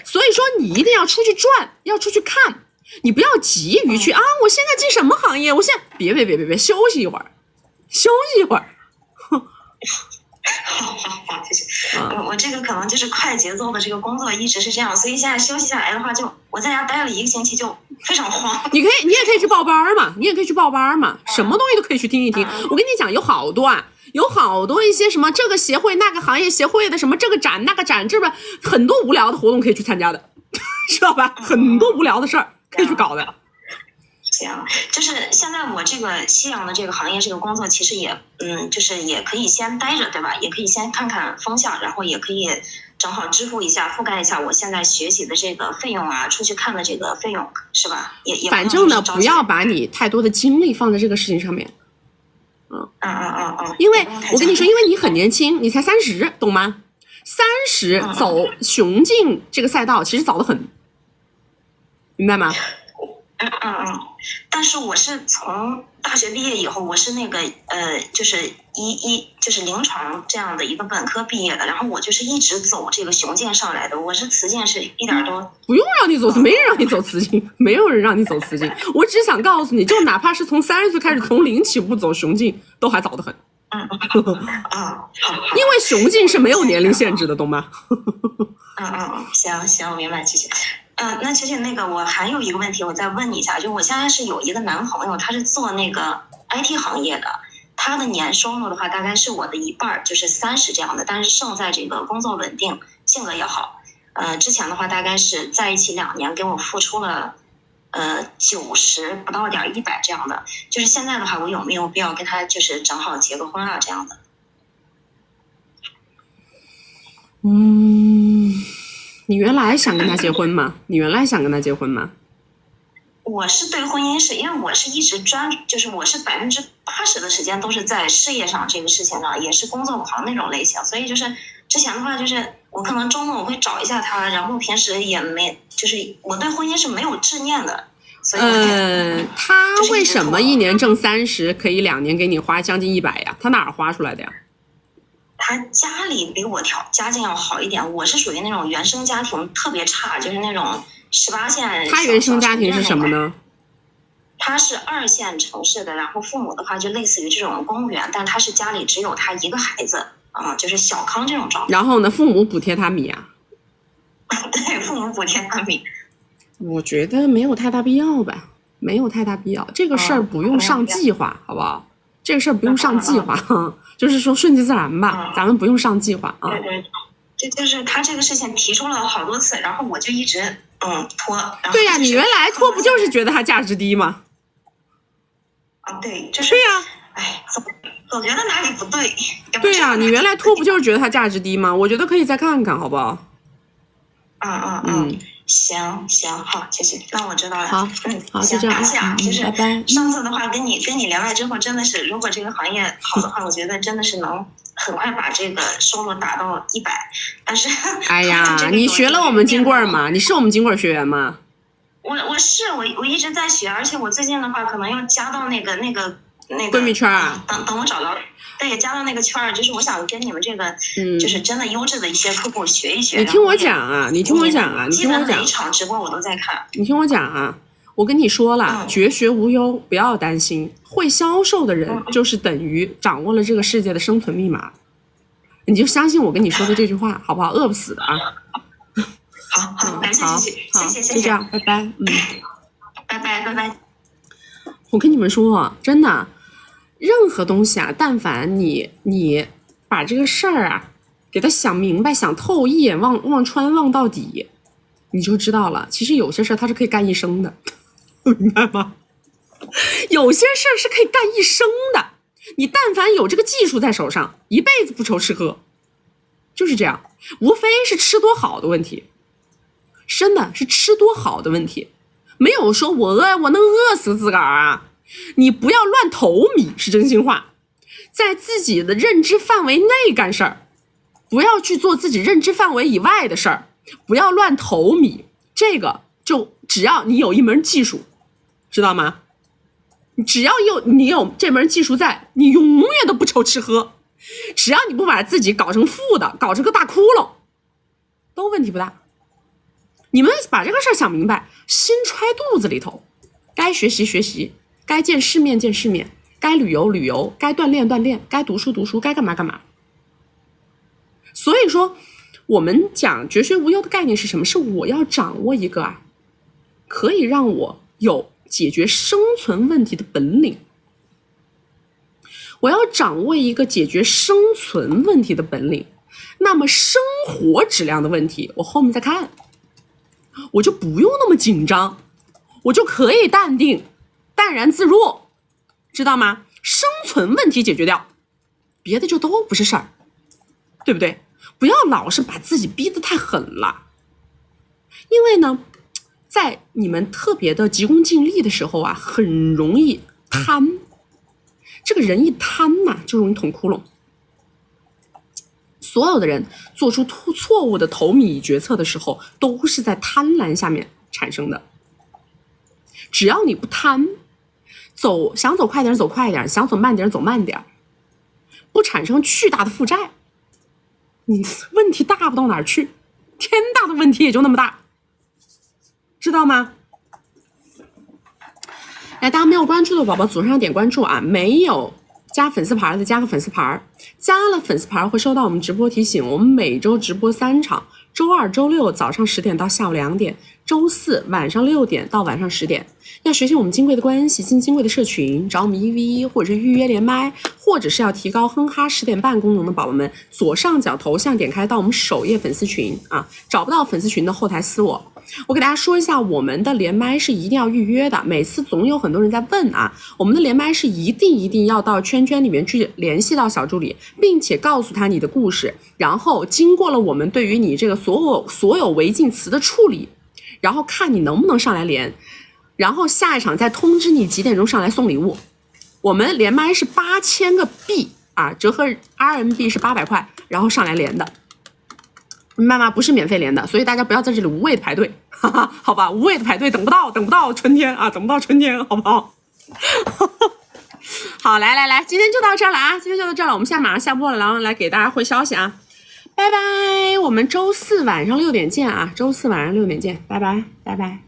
所以说你一定要出去转，要出去看，你不要急于去我现在进什么行业？我现在别，休息一会儿。好，谢谢。我这个可能就是快节奏的这个工作一直是这样，所以现在休息下来的话，就我在家待了1个星期就非常慌。你也可以去报班嘛，什么东西都可以去听一听。我跟你讲，有好多一些什么这个协会那个行业协会的什么这个展那个展，这边很多无聊的活动可以去参加的，知道吧？很多无聊的事儿可以去搞的。行，就是现在我这个夕阳的这个行业这个工作，其实也就是也可以先待着，对吧？也可以先看看风向，然后也可以正好支付一下、覆盖一下我现在学习的这个费用啊，出去看的这个费用，是吧？也反正呢，不要把你太多的精力放在这个事情上面。因为我跟你说，因为你很年轻，你才30，懂吗？30走雄竞这个赛道，其实早得很，明白吗？但是我是从大学毕业以后，我是那个就是就是临床这样的一个本科毕业的，然后我就是一直走这个雄竞上来的，我是雌竞是一点都不用让你走，没人让你走雌竞，没有人让你走雌竞，我只想告诉你，就哪怕是从30岁开始从0起步走雄竞，都还早得很。因为雄竞是没有年龄限制的，懂吗？行，我明白，谢谢。那其实那个我还有一个问题，我再问你一下，就我现在是有一个男朋友，他是做那个 IT 行业的，他的年收入的话大概是我的1半，就是30这样的，但是胜在这个工作稳定，性格也好。之前的话大概是在一起2年，给我付出了90不到100这样的，就是现在的话，我有没有必要跟他就是正好结个婚啊这样的？你原来想跟他结婚吗？我是对婚姻是因为我是一直就是我是80%的时间都是在事业上这个事情上，也是工作狂那种类型，所以就是之前的话就是我可能周末我会找一下他，然后平时也没就是我对婚姻是没有执念的。所以他为什么1年挣30，可以2年给你花将近100呀？他哪儿花出来的呀？他家里比我家境要好一点，我是属于那种原生家庭特别差，就是那种18线。他原生家庭是什么呢？他是2线城市的，然后父母的话就类似于这种公务员，但他是家里只有他一个孩子就是小康这种状态。然后呢，父母补贴他米啊？对，父母补贴他米。我觉得没有太大必要吧，这个事儿不用上计划，好不好？这个事儿不用上计划，就是说顺其自然吧，咱们不用上计划啊。对，这就是他这个事情提出了好多次，然后我就一直拖。对呀，你原来拖不就是觉得他价值低吗？对，就是对呀。总觉得哪里不对。对呀，你原来拖不就是觉得他价值低吗？我觉得可以再看看，好不好？行，好，谢谢，那我知道了。好，行，感谢啊。就是拜拜。上次的话跟你连麦之后，真的是，如果这个行业好的话，我觉得真的是能很快把这个收入达到100。但是，哎呀，你学了我们金棍吗？你是我们金棍学员吗？我一直在学，而且我最近的话可能要加到那个闺蜜圈啊。等我找到。对，加到那个圈儿，就是我想跟你们这个，就是真的优质的一些客户学一学。你听我讲啊！基本每一场直播我都在看。你听我讲啊！我跟你说了，绝学无忧，不要担心。会销售的人就是等于掌握了这个世界的生存密码。你就相信我跟你说的这句话，好不好？饿不死的啊！好，感谢，谢谢，就这样，拜拜。拜拜。我跟你们说，真的。任何东西啊，但凡你把这个事儿啊给他想明白、想透，一眼望穿望到底，你就知道了。其实有些事儿它是可以干一生的，明白吗？有些事儿是可以干一生的。你但凡有这个技术在手上，一辈子不愁吃喝，就是这样。无非是吃多好的问题，真的是吃多好的问题，没有说我能饿死自个儿啊。你不要乱投米，是真心话，在自己的认知范围内干事儿，不要去做自己认知范围以外的事儿，不要乱投米。这个就只要你有一门技术，知道吗？只要你有这门技术在，你永远都不愁吃喝，只要你不把自己搞成负的，搞成个大窟窿，都问题不大。你们把这个事儿想明白，心揣肚子里头，该学习学习，该见世面见世面，该旅游旅游，该锻炼锻炼，该读书读书，该干嘛干嘛。所以说我们讲绝学无忧的概念是什么？是我要掌握一个可以让我有解决生存问题的本领，我要掌握一个解决生存问题的本领，那么生活质量的问题我后面再看，我就不用那么紧张，我就可以淡定淡然自若，知道吗？生存问题解决掉，别的就都不是事儿，对不对？不要老是把自己逼得太狠了，因为呢在你们特别的急功近利的时候很容易贪，这个人一贪就容易捅窟窿。所有的人做出错误的投米决策的时候，都是在贪婪下面产生的。只要你不贪，想走快点走快点，想走慢点走慢点，不产生巨大的负债，你问题大不到哪儿去，天大的问题也就那么大，知道吗？来，大家没有关注的宝宝左上点关注没有加粉丝牌的加个粉丝牌，加了粉丝牌会收到我们直播提醒。我们每周直播3场，周二周六早上10点到下午2点，周四晚上6点到晚上10点。要学习我们金贵的关系，进金贵的社群，找我们1v1或者是预约连麦，或者是要提高哼哈10点半功能的宝宝们，左上角头像点开到我们首页粉丝群找不到粉丝群的后台私我。我给大家说一下，我们的连麦是一定要预约的，每次总有很多人在问我们的连麦是一定要到圈圈里面去联系到小助理，并且告诉他你的故事，然后经过了我们对于你这个所有违禁词的处理，然后看你能不能上来连，然后下一场再通知你几点钟上来送礼物。我们连麦是8000个币折合 RMB 是800块，然后上来连的，明白吗？不是免费连的，所以大家不要在这里无谓的排队，好吧？无谓的排队，等不到春天等不到春天，好不好？好，来，今天就到这儿了我们现在马上下播了，然后来给大家回消息拜拜，我们周四晚上6点见周四晚上6点见，拜拜。